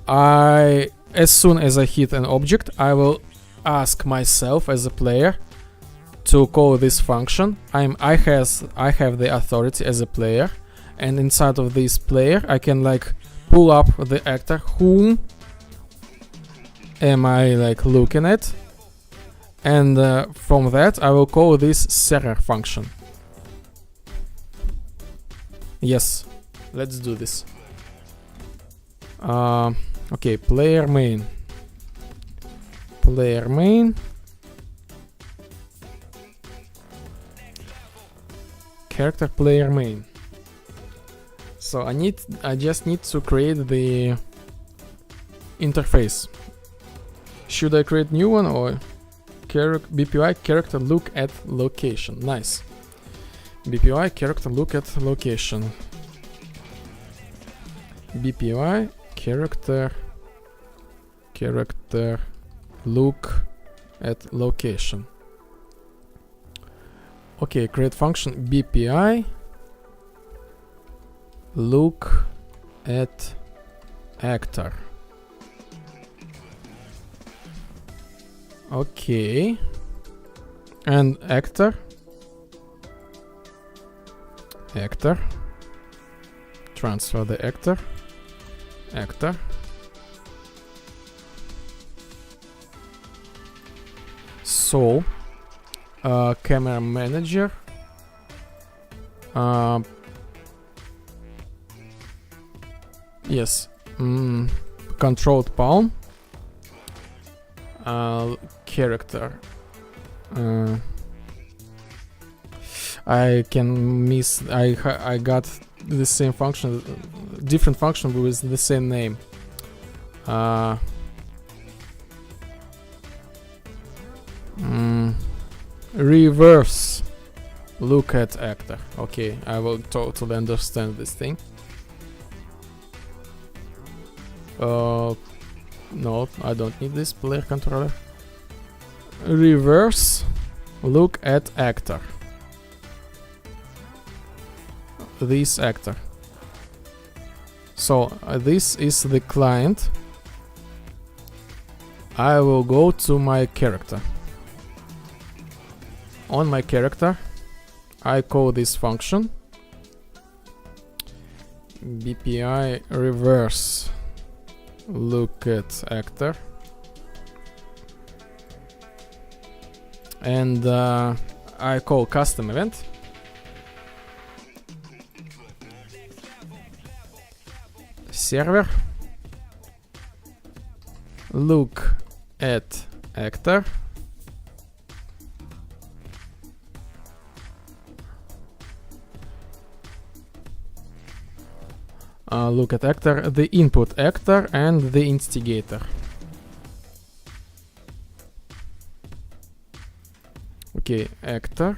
As soon as I hit an object, I will ask myself as a player to call this function. I have the authority as a player, and inside of this player I can like pull up the actor whom am I like looking at, and from that I will call this server function. Yes, let's do this. Okay, player main character player main. So I just need to create the interface. Should I create new one or BPY character look at location? Nice. BPY character look at location. BPY character look at location. Okay, create function BPI look at actor. Okay, and actor transfer the actor So, camera manager. Yes. Controlled palm. Character. I can miss. I got the same function, different function with the same name. Reverse look at actor. Okay, I will totally understand this thing. No, I don't need this player controller. Reverse look at actor. This actor. So this is the client. I will go to my character. On my character, I call this function BPI reverse look at actor, and I call custom event. Server look at actor look at actor, the input actor and the instigator. Okay, actor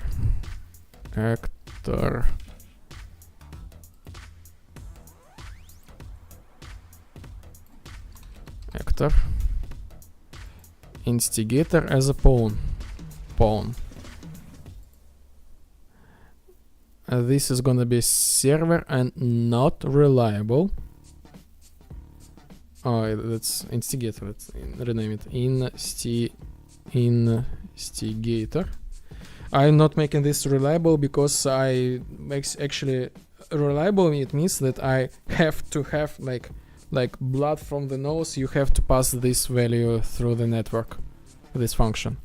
instigator as a pawn. This is gonna be server and not reliable. Oh, that's instigator. Let's rename it instigator. I'm not making this reliable because actually reliable. It means that I have to have like blood from the nose. You have to pass this value through the network, this function.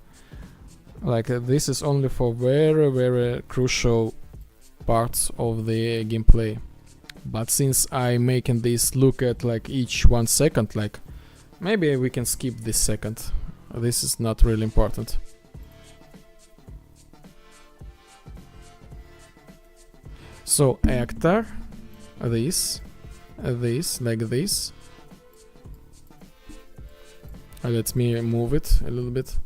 Like this is only for very, very crucial parts of the gameplay. But since I'm making this look at like each 1 second, like maybe we can skip this second. This is not really important. So actor, this like this. Let me move it a little bit.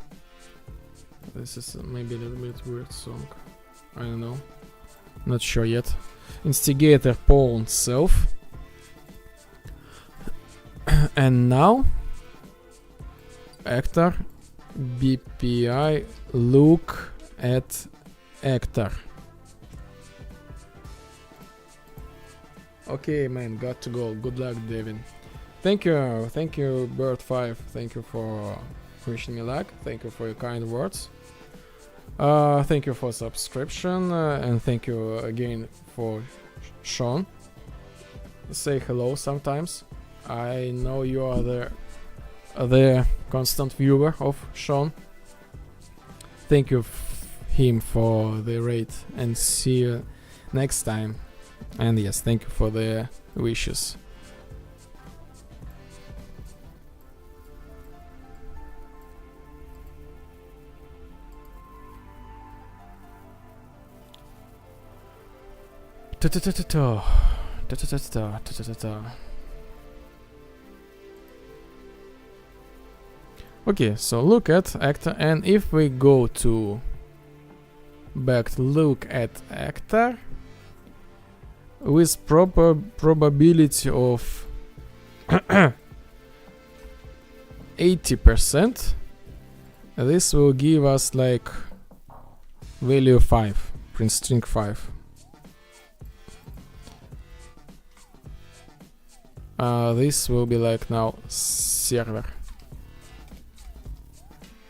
This is maybe a little bit weird song. I don't know. Not sure yet. Instigator pawn self. And now actor BPI look at actor. Okay, man, got to go. Good luck, Devin. Thank you, Bird5. Thank you for wishing me luck. Thank you for your kind words. Thank you for subscription, and thank you again for Sean. Say hello sometimes. I know you are the constant viewer of Sean. Thank you him for the raid, and see you next time. And yes, thank you for the wishes. Okay, so look at actor, and if we go to back to look at actor with proper probability of 80%, this will give us like value 5, print string 5. This will be like now server.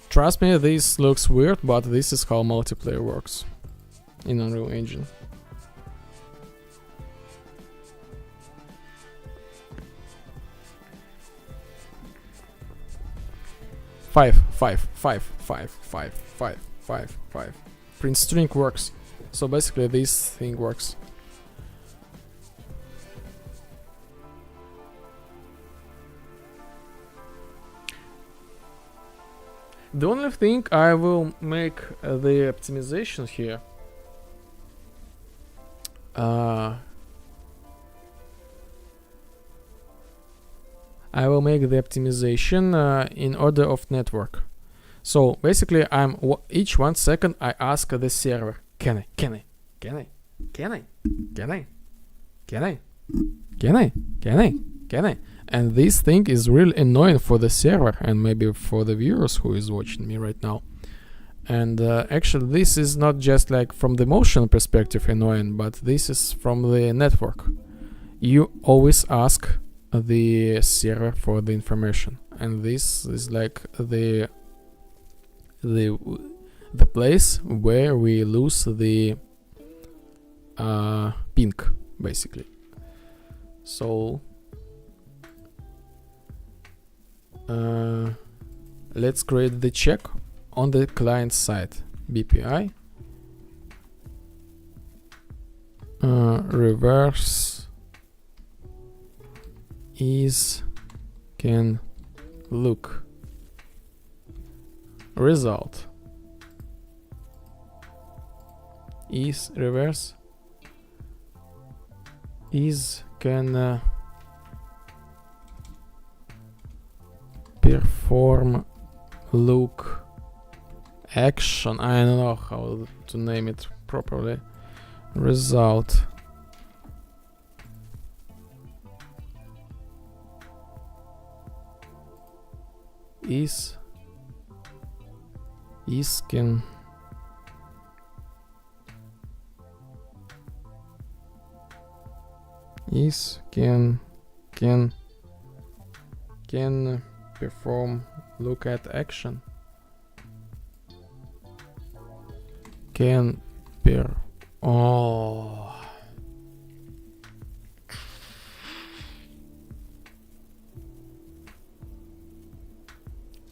Trust me, this looks weird, but this is how multiplayer works in Unreal Engine. 5. Print string works. So basically this thing works. The only thing I will make the optimization here. I will make the optimization in order of network. So basically, each 1 second I ask the server, can I? And this thing is really annoying for the server and maybe for the viewers who is watching me right now. And actually, this is not just like from the motion perspective annoying, but this is from the network. You always ask the server for the information, and this is like the place where we lose the ping, basically. So let's create the check on the client side. BPI reverse is can look result is reverse is can perform look action. I don't know how to name it properly. Result is can perform look at action.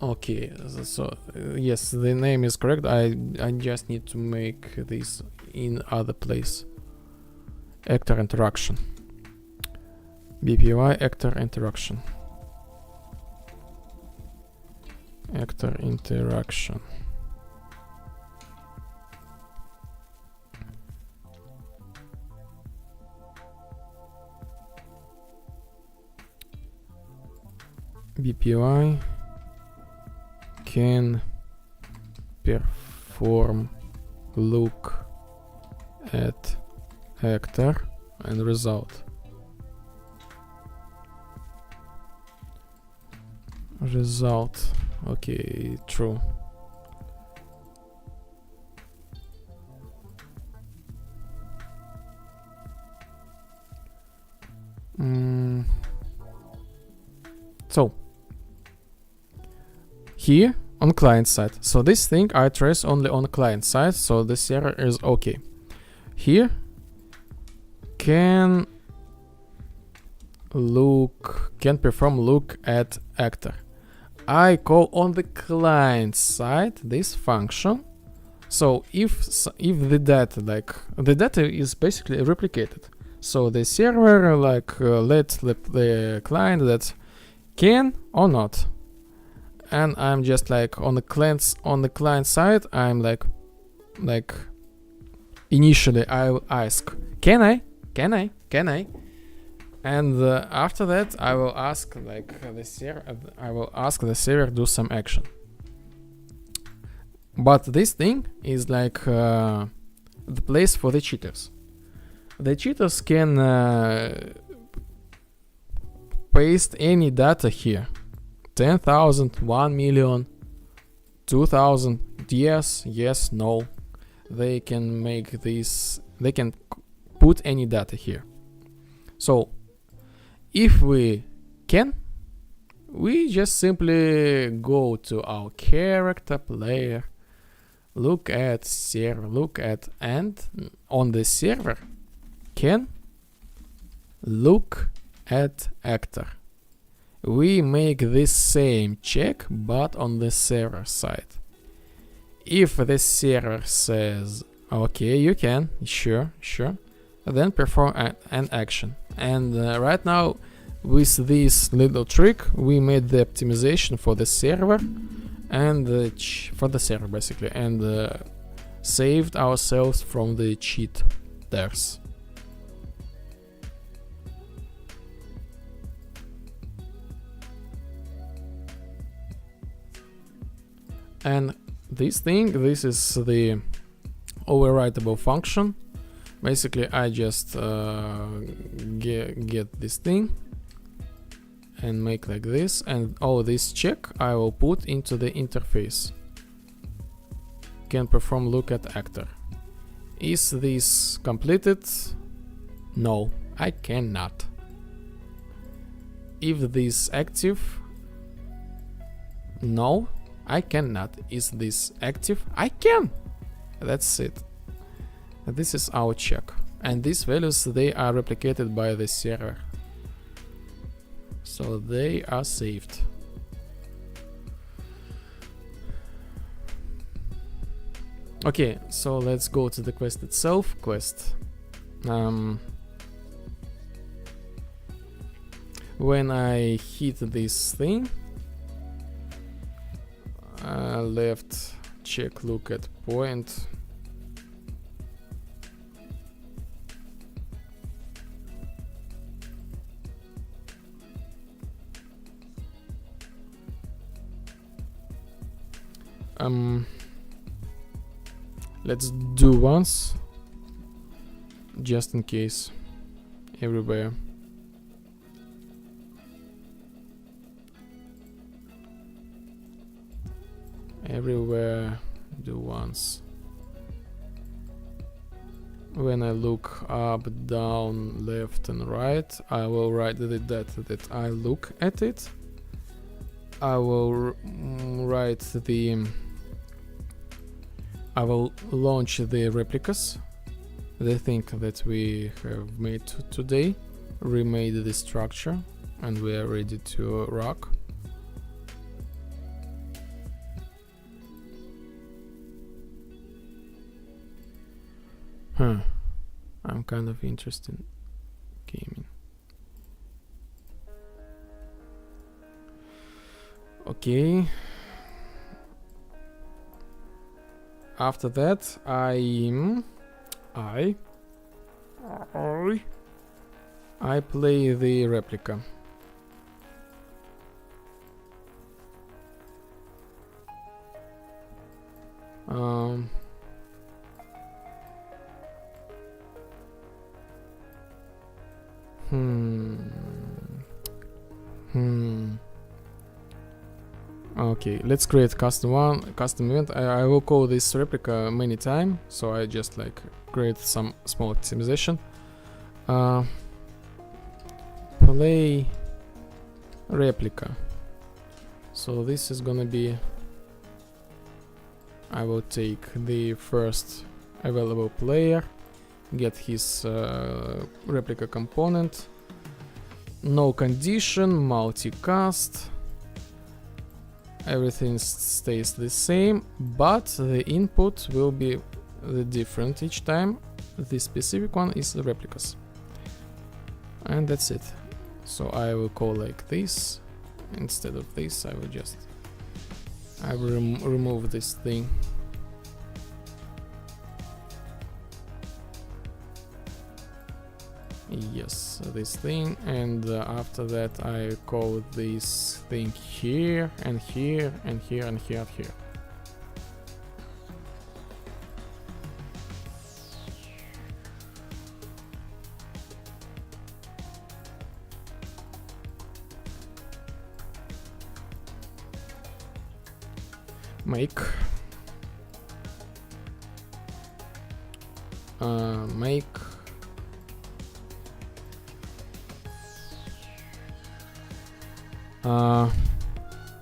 Okay, so yes, the name is correct. I just need to make this in other place. Actor interaction. BPY actor interaction. Actor interaction. BPY can perform look at actor and result. Result. Okay, true. So here on client side, so this thing I trace only on client side, so the server is okay. Here can perform look at actor. I call on the client side this function. So if the data is basically replicated, so the server let the client that can or not, and I'm just like on the client side, I'm like initially I will ask can I, and after that I will ask the server do some action. But this thing is like the place for the cheaters. The cheaters can paste any data here. 10,000, 1 million, 2,000, yes, no. They can make this, they can put any data here. So if we can, we just simply go to our character player, look at server, and on the server can look at actor. we make this same check but on the server side. If the server says okay, you can, sure, then perform an action. And right now with this little trick we made the optimization for the server and for the server basically, and saved ourselves from the cheaters. And this is the overwritable function. Basically I just get this thing and make like this, and all this check I will put into the interface. Can perform look at actor. Is this completed? No, I cannot. If this active? No, I cannot. Is this active? I can. That's it. This is our check, and these values, they are replicated by the server, so they are saved. Okay, so let's go to the quest itself. When I hit this thing, left check look at point, let's do once just in case. Everywhere. Do once. When I look up, down, left and right, I will write that I look at it. I will I will launch the replicas, the thing that we have made today, remade the structure, and we are ready to rock. I'm kind of interested in gaming. Okay. After that, I play the replica. Okay, let's create custom event. I will call this replica many times, so I just like create some small optimization. Play replica. So this is gonna be, I will take the first available player, get his replica component, no condition, multicast. Everything stays the same, but the input will be different each time. The specific one is the replicas, and that's it. So I will call like this. Instead of this, I will remove this thing. Yes, this thing, and after that I call this thing here and here and here and here and here. Make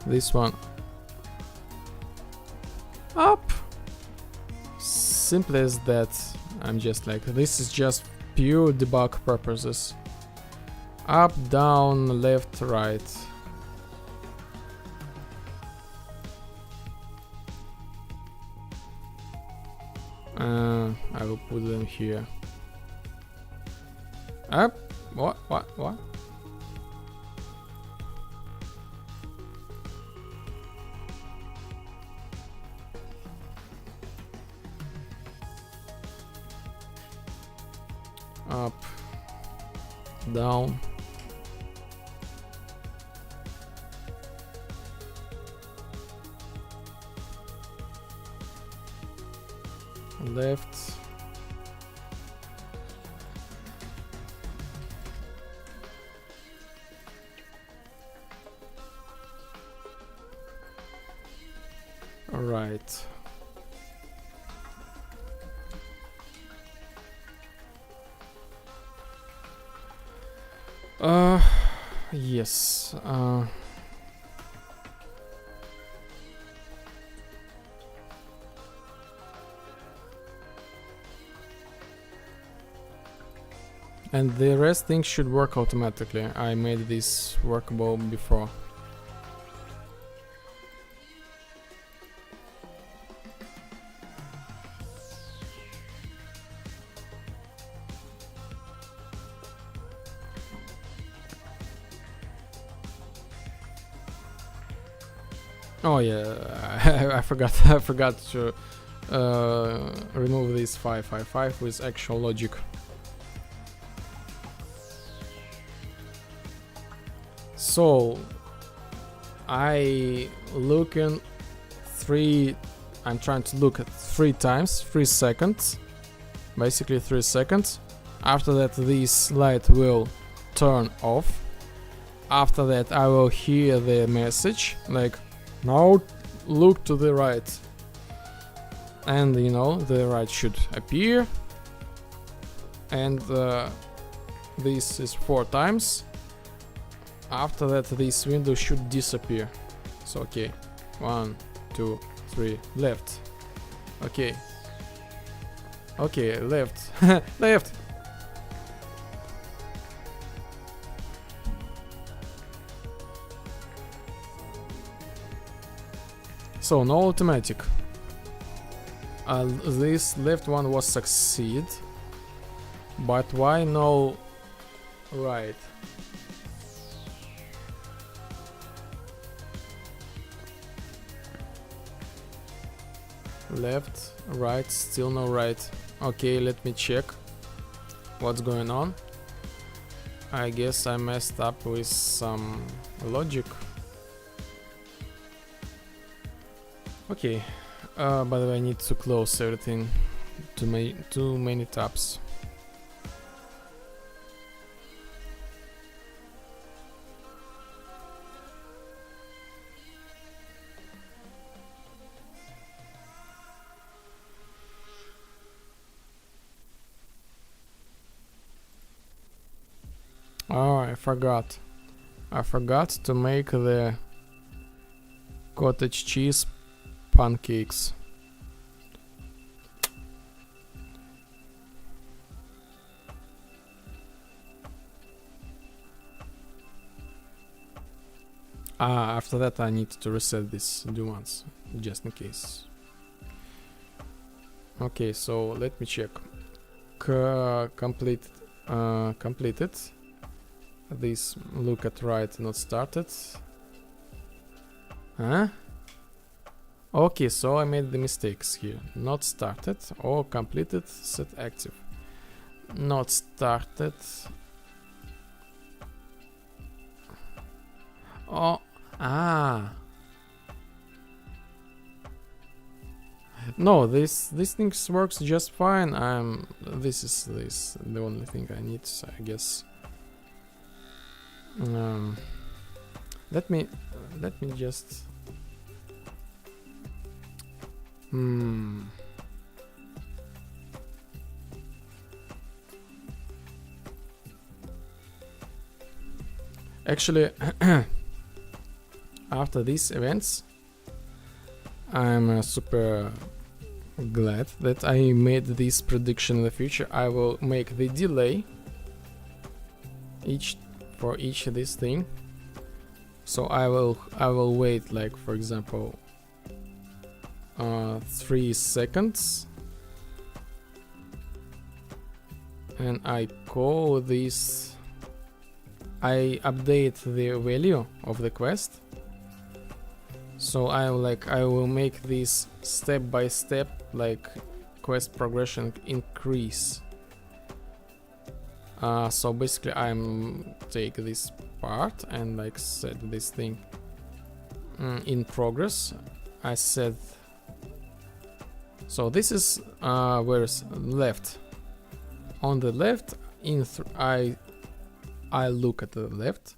this one up. Simple as that. I'm just like, this is just pure debug purposes. Up, down, left, right. I will put them here. Up. What? Up, down, left, right. Yes. And the rest things should work automatically. I made this workable before. Oh yeah, I forgot. I forgot to remove this 555 with actual logic. So I'm trying to look at 3 times, 3 seconds, basically 3 seconds. After that, this light will turn off. After that, I will hear the message like, now look to the right, and you know, the right should appear, and this is 4 times. After that, this window should disappear. So okay, 1, 2, 3, left. Okay, left. Left. So no automatic. This left one was succeed, but why no right? Left, right, still no right. Okay, let me check what's going on. I guess I messed up with some logic. Okay, by the way, I need to close everything. Too many tabs. Oh, I forgot. I forgot to make the cottage cheese pancakes. After that I need to reset this do once, just in case. Okay, so let me check. Completed. This look at right not started. Huh? Okay, so I made the mistakes here. Not started or completed, set active. Not started. Oh, no, this things works just fine. This is the only thing I need, I guess. Let me just Actually, after these events, I'm super glad that I made this prediction in the future. I will make the delay for each of this thing. So I will wait, like for example 3 seconds, and I call this, I update the value of the quest. So I will make this step by step, like quest progression increase. So basically I'm take this part and like set this thing in progress. I said, so this is where's left. On the left, I look at the left.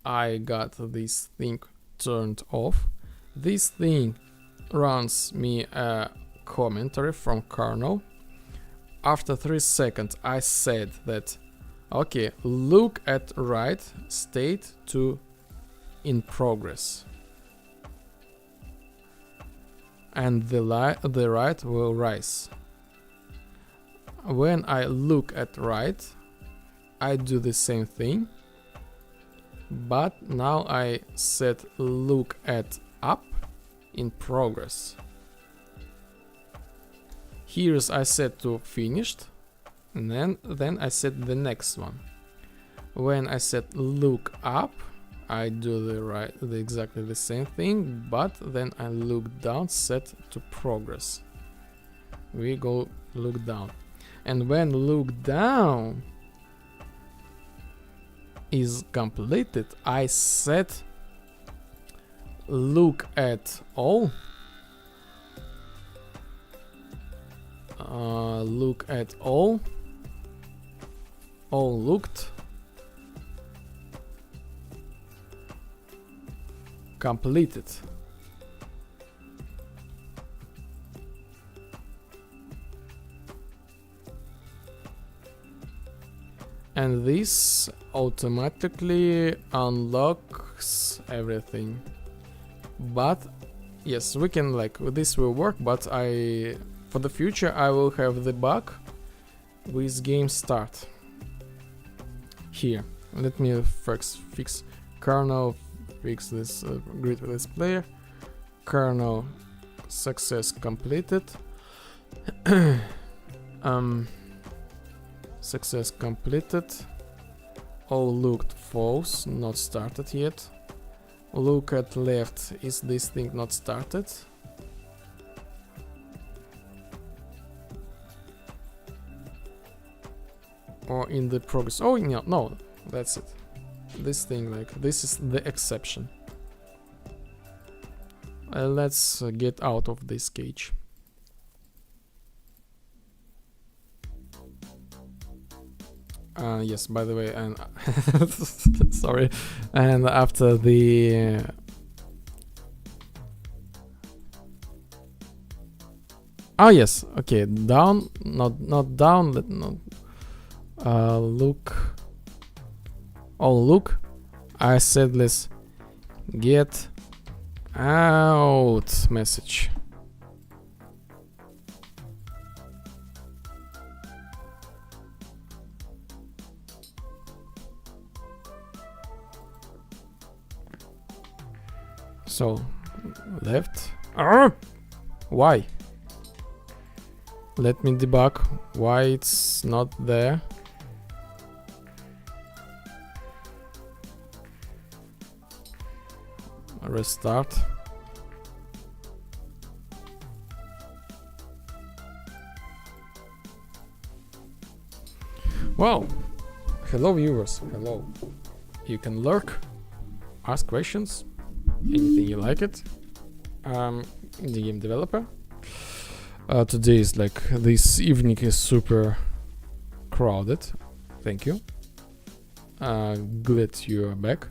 I got this thing turned off. This thing runs me a commentary from Karl. After 3 seconds, I said that, okay, look at right state to in progress, and the right will rise. When I look at right, I do the same thing, but now I set look at up in progress. Here's I set to finished, and then I set the next one. When I set look up, I do the exactly the same thing, but then I look down, set to progress. We go look down, and when look down is completed, I set look at all. Look at all looked, completed. And this automatically unlocks everything. But yes, we can like this will work, but for the future I will have the bug with game start. Here, let me first fix Karl, fix this grid with this player. Karl, success completed. Success completed. All looked false, not started yet. Look at left, is this thing not started? Or in the progress? Oh no, that's it. This thing, like, this is the exception. Let's get out of this cage. Yes, by the way, and sorry, and after the yes, okay, down, not down, look, look, I said let's get out message. So left. Why? Let me debug why it's not there. Restart. Wow. Hello viewers. Hello. You can lurk, ask questions, anything you like it. Indie game developer. Today is like, this evening is super crowded. Thank you. Glad you are back.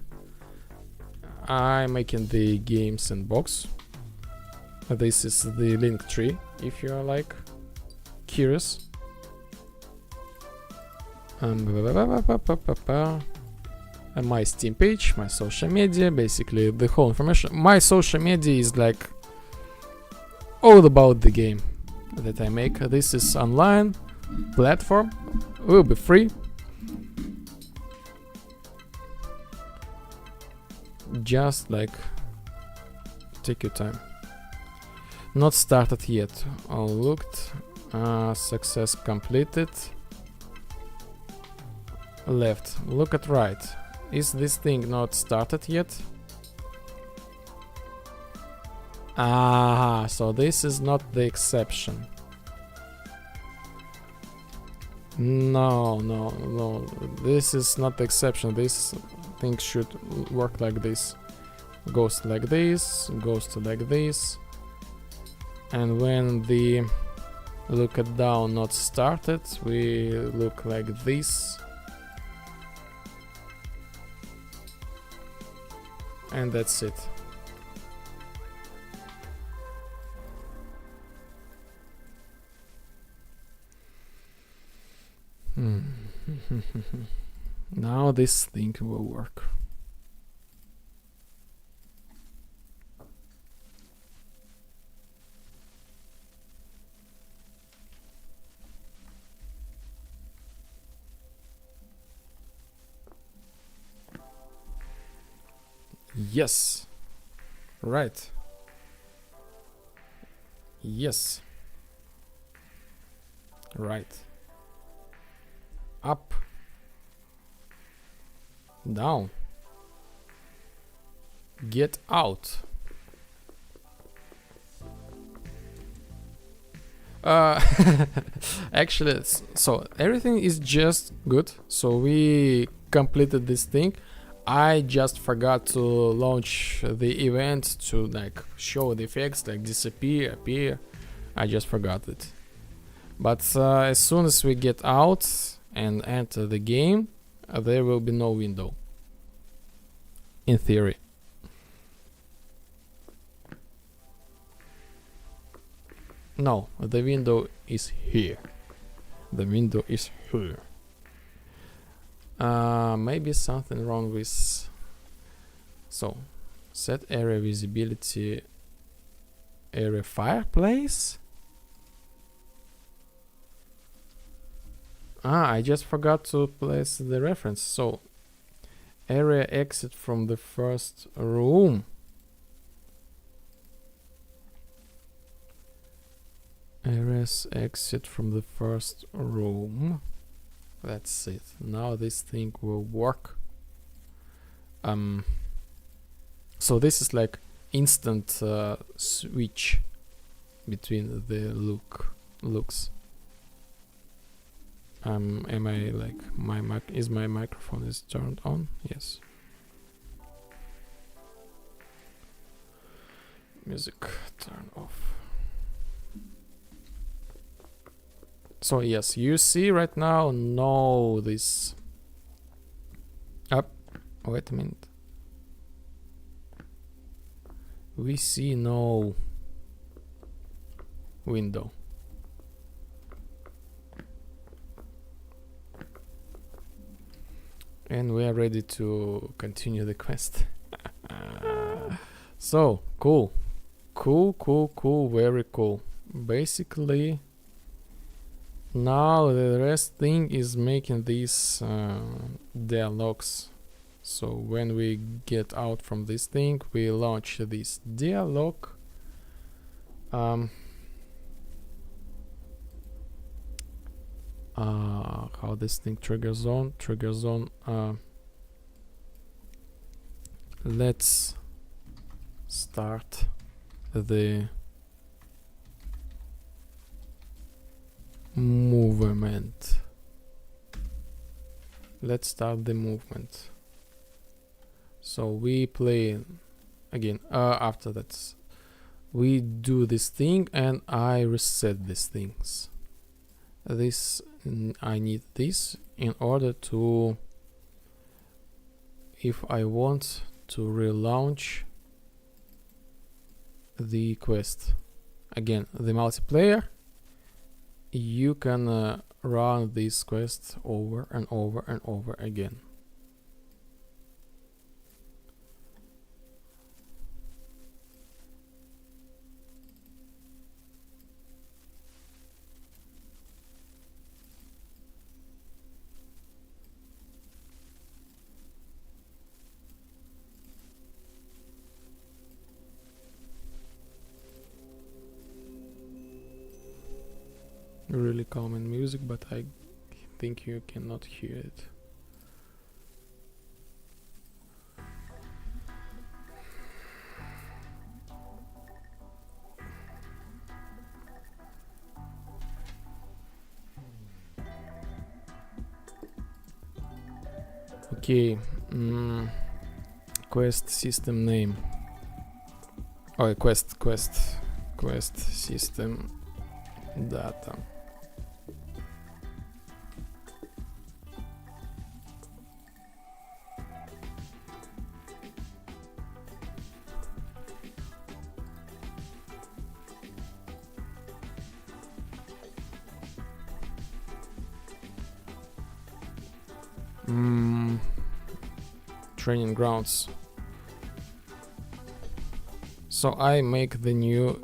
I'm making the game sandbox. This is the link tree if you are like curious. And my Steam page, my social media, basically the whole information. My social media is like all about the game that I make. This is online platform, will be free. Just like take your time. Not started yet. All looked. Success completed. left. Look at right. Is this thing not started yet? Ah, so this is not the exception. No, no, no. This is not the exception. This thing should work like this. Goes like this, goes to like this. And when the look at down not started, we look like this. And that's it. Now this thing will work. Yes. Right. Yes. Right. Up. Down. Get out. Actually, so everything is just good. So we completed this thing. I just forgot to launch the event to like show the effects like disappear, appear. I just forgot it. But as soon as we get out and enter the game, there will be no window. In theory. No, the window is here. The window is here. Maybe something wrong with... So, set area visibility, area fireplace? I just forgot to place the reference. So, area exit from the first room. Areas exit from the first room. That's it. Now this thing will work. So this is like instant switch between the looks. Am I like my microphone is turned on? Yes. Music turn off. So yes, you see right now, no this up. Wait a minute. We see no window. And we are ready to continue the quest. So cool, very cool. Basically, now the rest thing is making these dialogues. So when we get out from this thing, we launch this dialogue. How this thing triggers on? Let's start the movement. Let's start the movement. So we play again. After that, we do this thing, and I reset these things. This I need this in order to, if I want to relaunch the quest. Again, the multiplayer, you can run this quest over and over and over again. Really calming music, but I think you cannot hear it. Okay. Quest system name. Oh, quest system data. Training grounds. So I make the new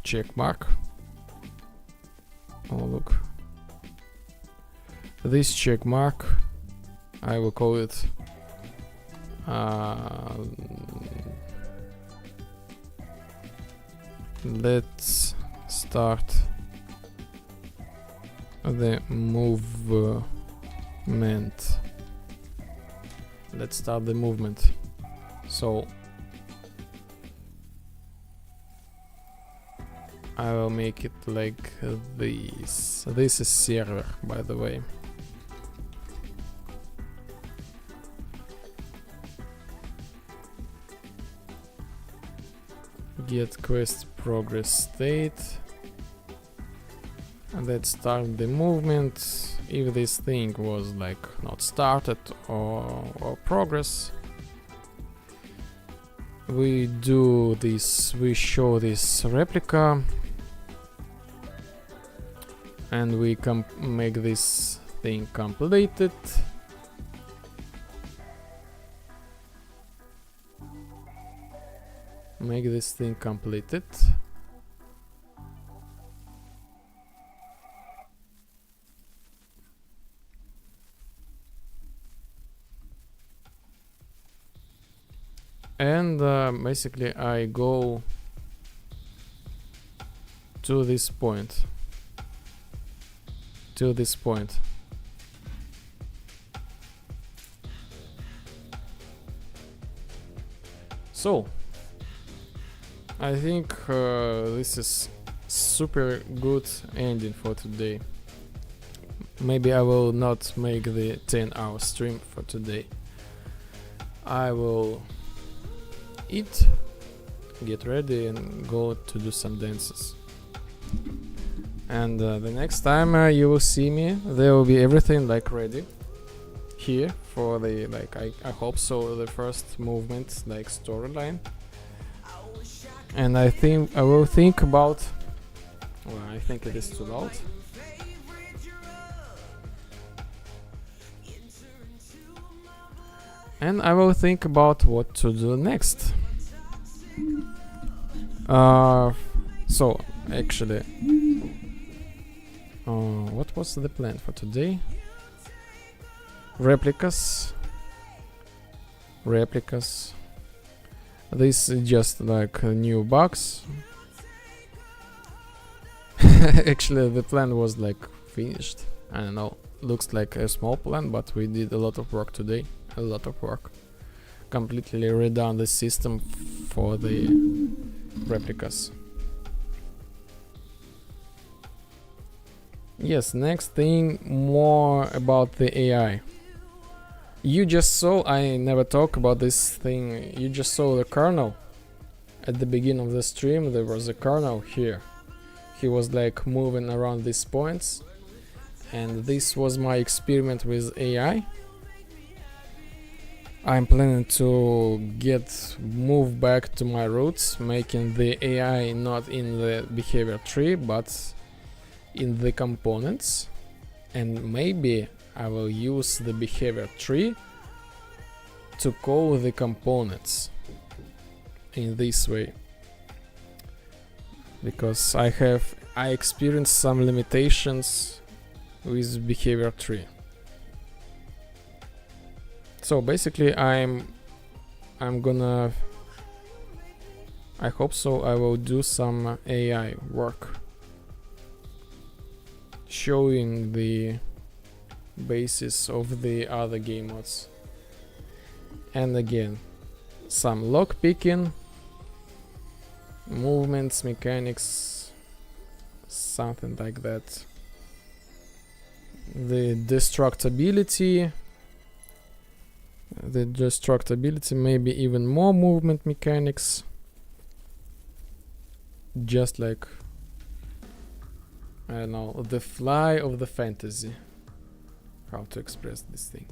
check mark. Oh look, this check mark, I will call it let's start the movement. Let's start the movement. So I will make it like this. This is server, by the way. Get quest progress state. And let's start the movement. If this thing was like not started or progress, we do this, we show this replica and we make this thing completed. Make this thing completed. And basically I go to this point. So I think this is super good ending for today. Maybe I will not make the 10-hour stream for today. I will eat, get ready and go to do some dances. And the next time you will see me, there will be everything like ready here for the, like, I hope so, the first movement, like storyline. And I think I will think about, well, I think it is too loud. And I will think about what to do next. So actually, what was the plan for today? Replicas. This is just like a new box. Actually, the plan was like finished. I don't know. Looks like a small plan, but we did a lot of work today. A lot of work. Completely redone the system for the replicas. Yes, next thing, more about the AI. You just saw, I never talk about this thing, you just saw the kernel. At the beginning of the stream there was a kernel here. He was like moving around these points. And this was my experiment with AI. I'm planning to move back to my roots, making the AI not in the behavior tree, but in the components. And maybe I will use the behavior tree to call the components in this way. Because I experienced some limitations with behavior tree. So basically I hope so, I will do some AI work showing the basis of the other game modes. And again, some lock picking, movements, mechanics, something like that. the destructibility, maybe even more movement mechanics, just like, I don't know, the fly of the fantasy. How to express this thing?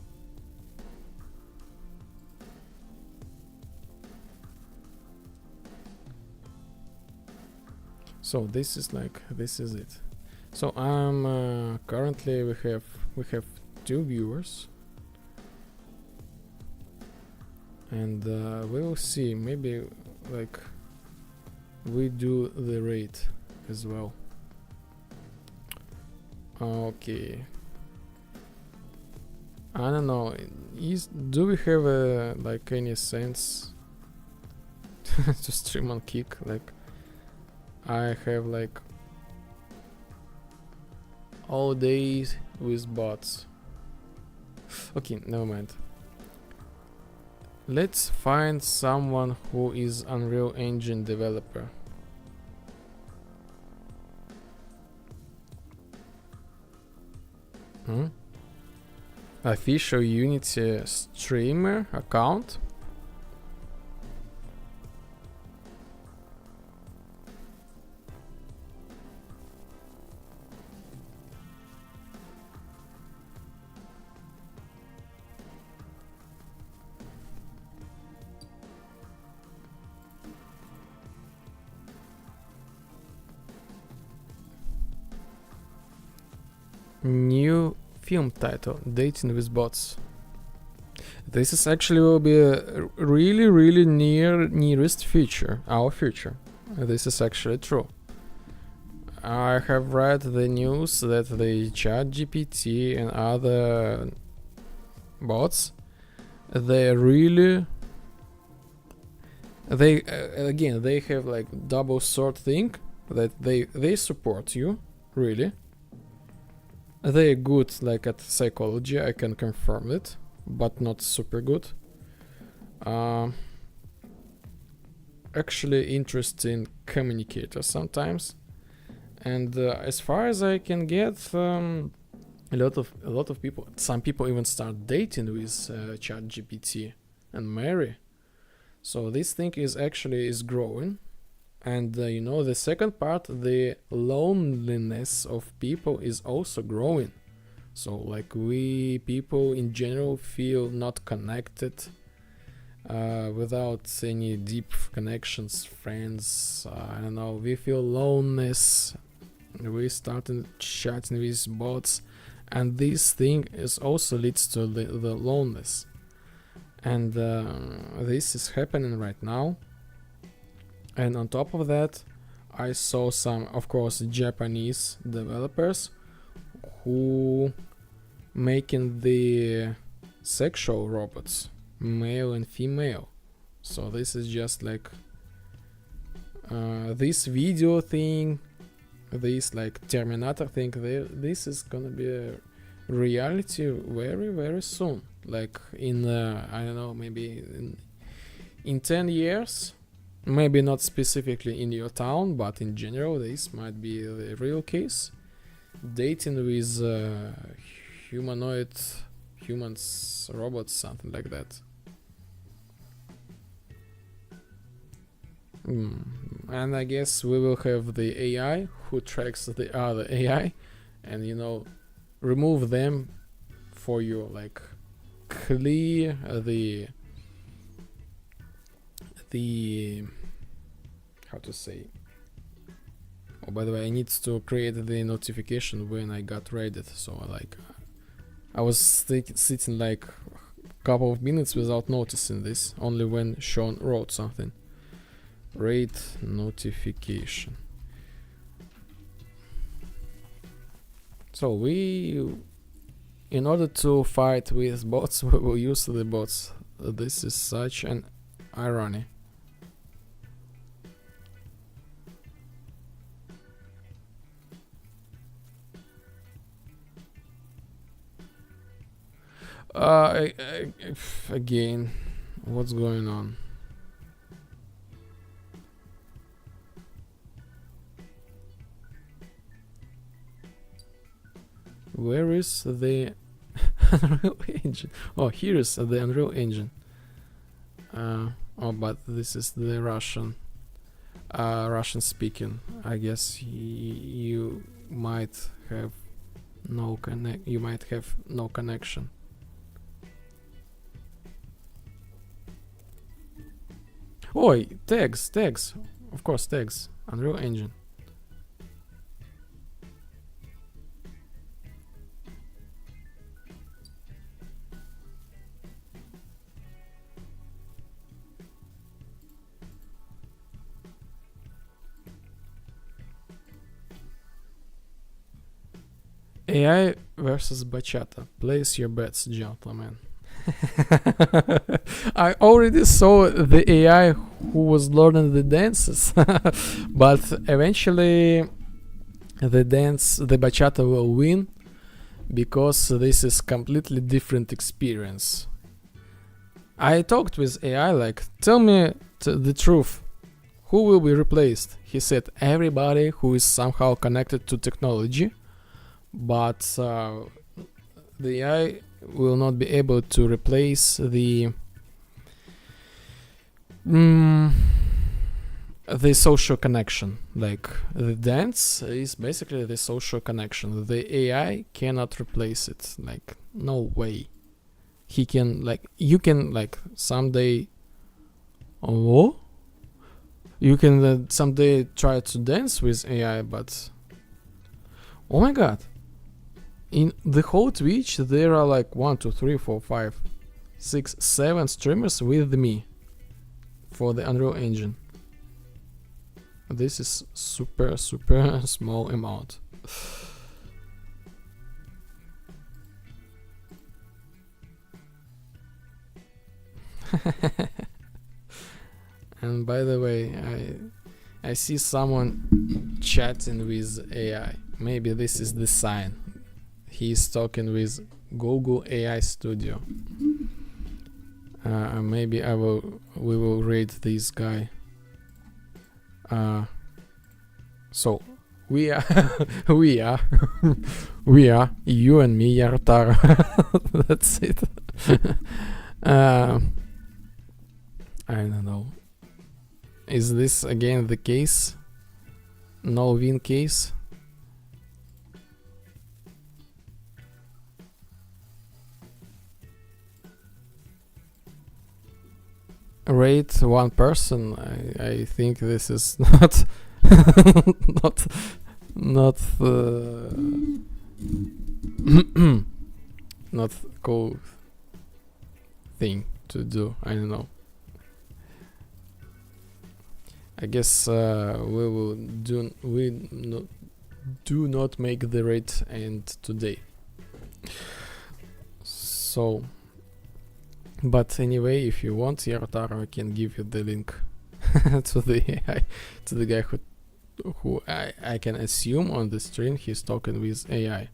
So this is it. So I'm currently we have 2 viewers, and we will see, maybe like we do the raid as well. Okay, I don't know, do we have like any sense to stream on Kick? Like, I have like all days with bots. Okay, never mind. Let's find someone who is Unreal Engine developer. Official Unity streamer account. New film title, Dating with Bots. This is actually will be a really nearest future, our future. This is actually true. I have read the news that the ChatGPT and other bots, they again, they have like double sword thing, that they support you, really. They're good like at psychology, I can confirm it, but not super good. Actually interesting communicator sometimes, and as far as I can get, a lot of people, some people even start dating with ChatGPT and marry. So this thing is growing. And you know, the second part, the loneliness of people is also growing. So like, we people in general feel not connected, without any deep connections, friends, I don't know, we feel loneliness. We started chatting with bots, and this thing is also leads to the loneliness. And this is happening right now. And on top of that, I saw some, of course, Japanese developers who making the sexual robots, male and female. So this is just like this video thing, this like Terminator thing. This is gonna be a reality very soon. Like in I don't know, maybe in 10 years. Maybe not specifically in your town, but in general, this might be the real case. Dating with humans, robots, something like that. And I guess we will have the AI who tracks the other AI, and you know, remove them for you, like clear the how to say. Oh, by the way, I need to create the notification when I got raided. So like, I was sitting like a couple of minutes without noticing this, only when Sean wrote something. Raid notification. So in order to fight with bots, we will use the bots. This is such an irony. Again, what's going on? Where is the Unreal Engine? Oh, here is the Unreal Engine. Oh, but this is the Russian speaking. I guess you might have no connection. Oh, tags. Of course, tags. Unreal Engine. AI versus bachata. Place your bets, gentlemen. I already saw the AI who was learning the dances, but eventually the bachata will win because this is completely different experience. I talked with AI like, tell me the truth. Who will be replaced? He said everybody who is somehow connected to technology, but the AI will not be able to replace the social connection. Like the dance is basically the social connection. The AI cannot replace it. Like no way. He can you can someday. Oh, you can someday try to dance with AI, but oh my god. In the whole Twitch, there are 1, 2, 3, 4, 5, 6, 7 streamers with me for the Unreal Engine. This is super small amount. And by the way, I see someone chatting with AI. Maybe this is the sign. He's talking with Google AI Studio. Maybe we will rate this guy. So we are we are you and me, Yartara. That's it. I don't know. Is this again the case? No win case? Rate one person. I think this is not not not cool thing to do. I don't know. I guess we do not make the rate end today. So, but anyway, if you want, Yarotaro, I can give you the link to the AI, to the guy who I can assume on the stream he's talking with AI.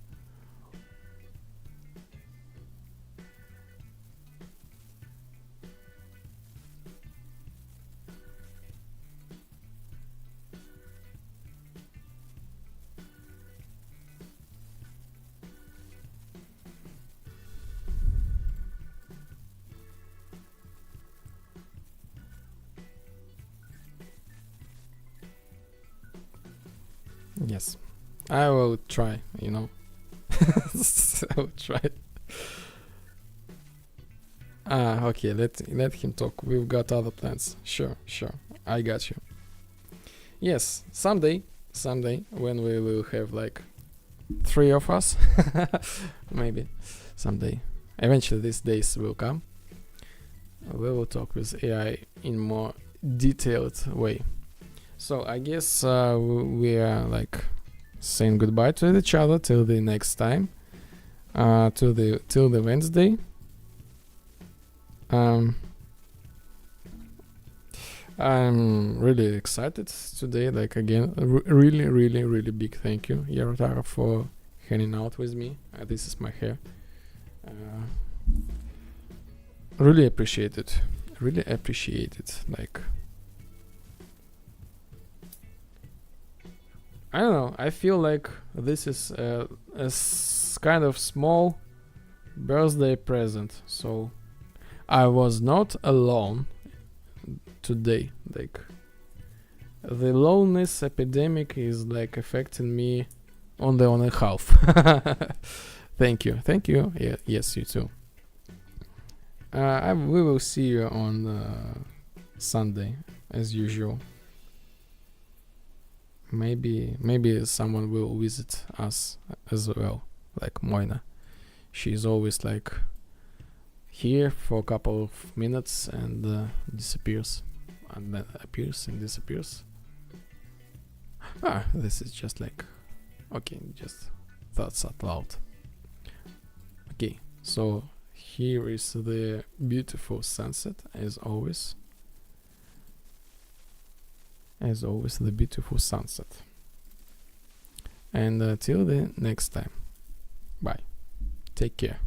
Yes, I will try, you know. I will try. Okay, let him talk. We've got other plans. Sure, I got you. Yes, someday when we will have like 3 of us, maybe someday. Eventually, these days will come. We will talk with AI in more detailed way. So I guess we are like saying goodbye to each other till the next time, till the Wednesday. I'm really excited today. Like again, really big thank you, Yarotaro, for hanging out with me. This is my hair. Really appreciate it. Like, I don't know. I feel like this is a kind of small birthday present. So I was not alone today. Like the loneliness epidemic is like affecting me only on a half. Thank you. Yeah, yes, you too. We will see you on Sunday as usual. Maybe someone will visit us as well, like Moina. She's always like here for a couple of minutes and disappears, and then appears and disappears. This is just like, okay, just thoughts out loud. Okay, so here is the beautiful sunset as always. As always, the beautiful sunset. And till the next time, bye. Take care.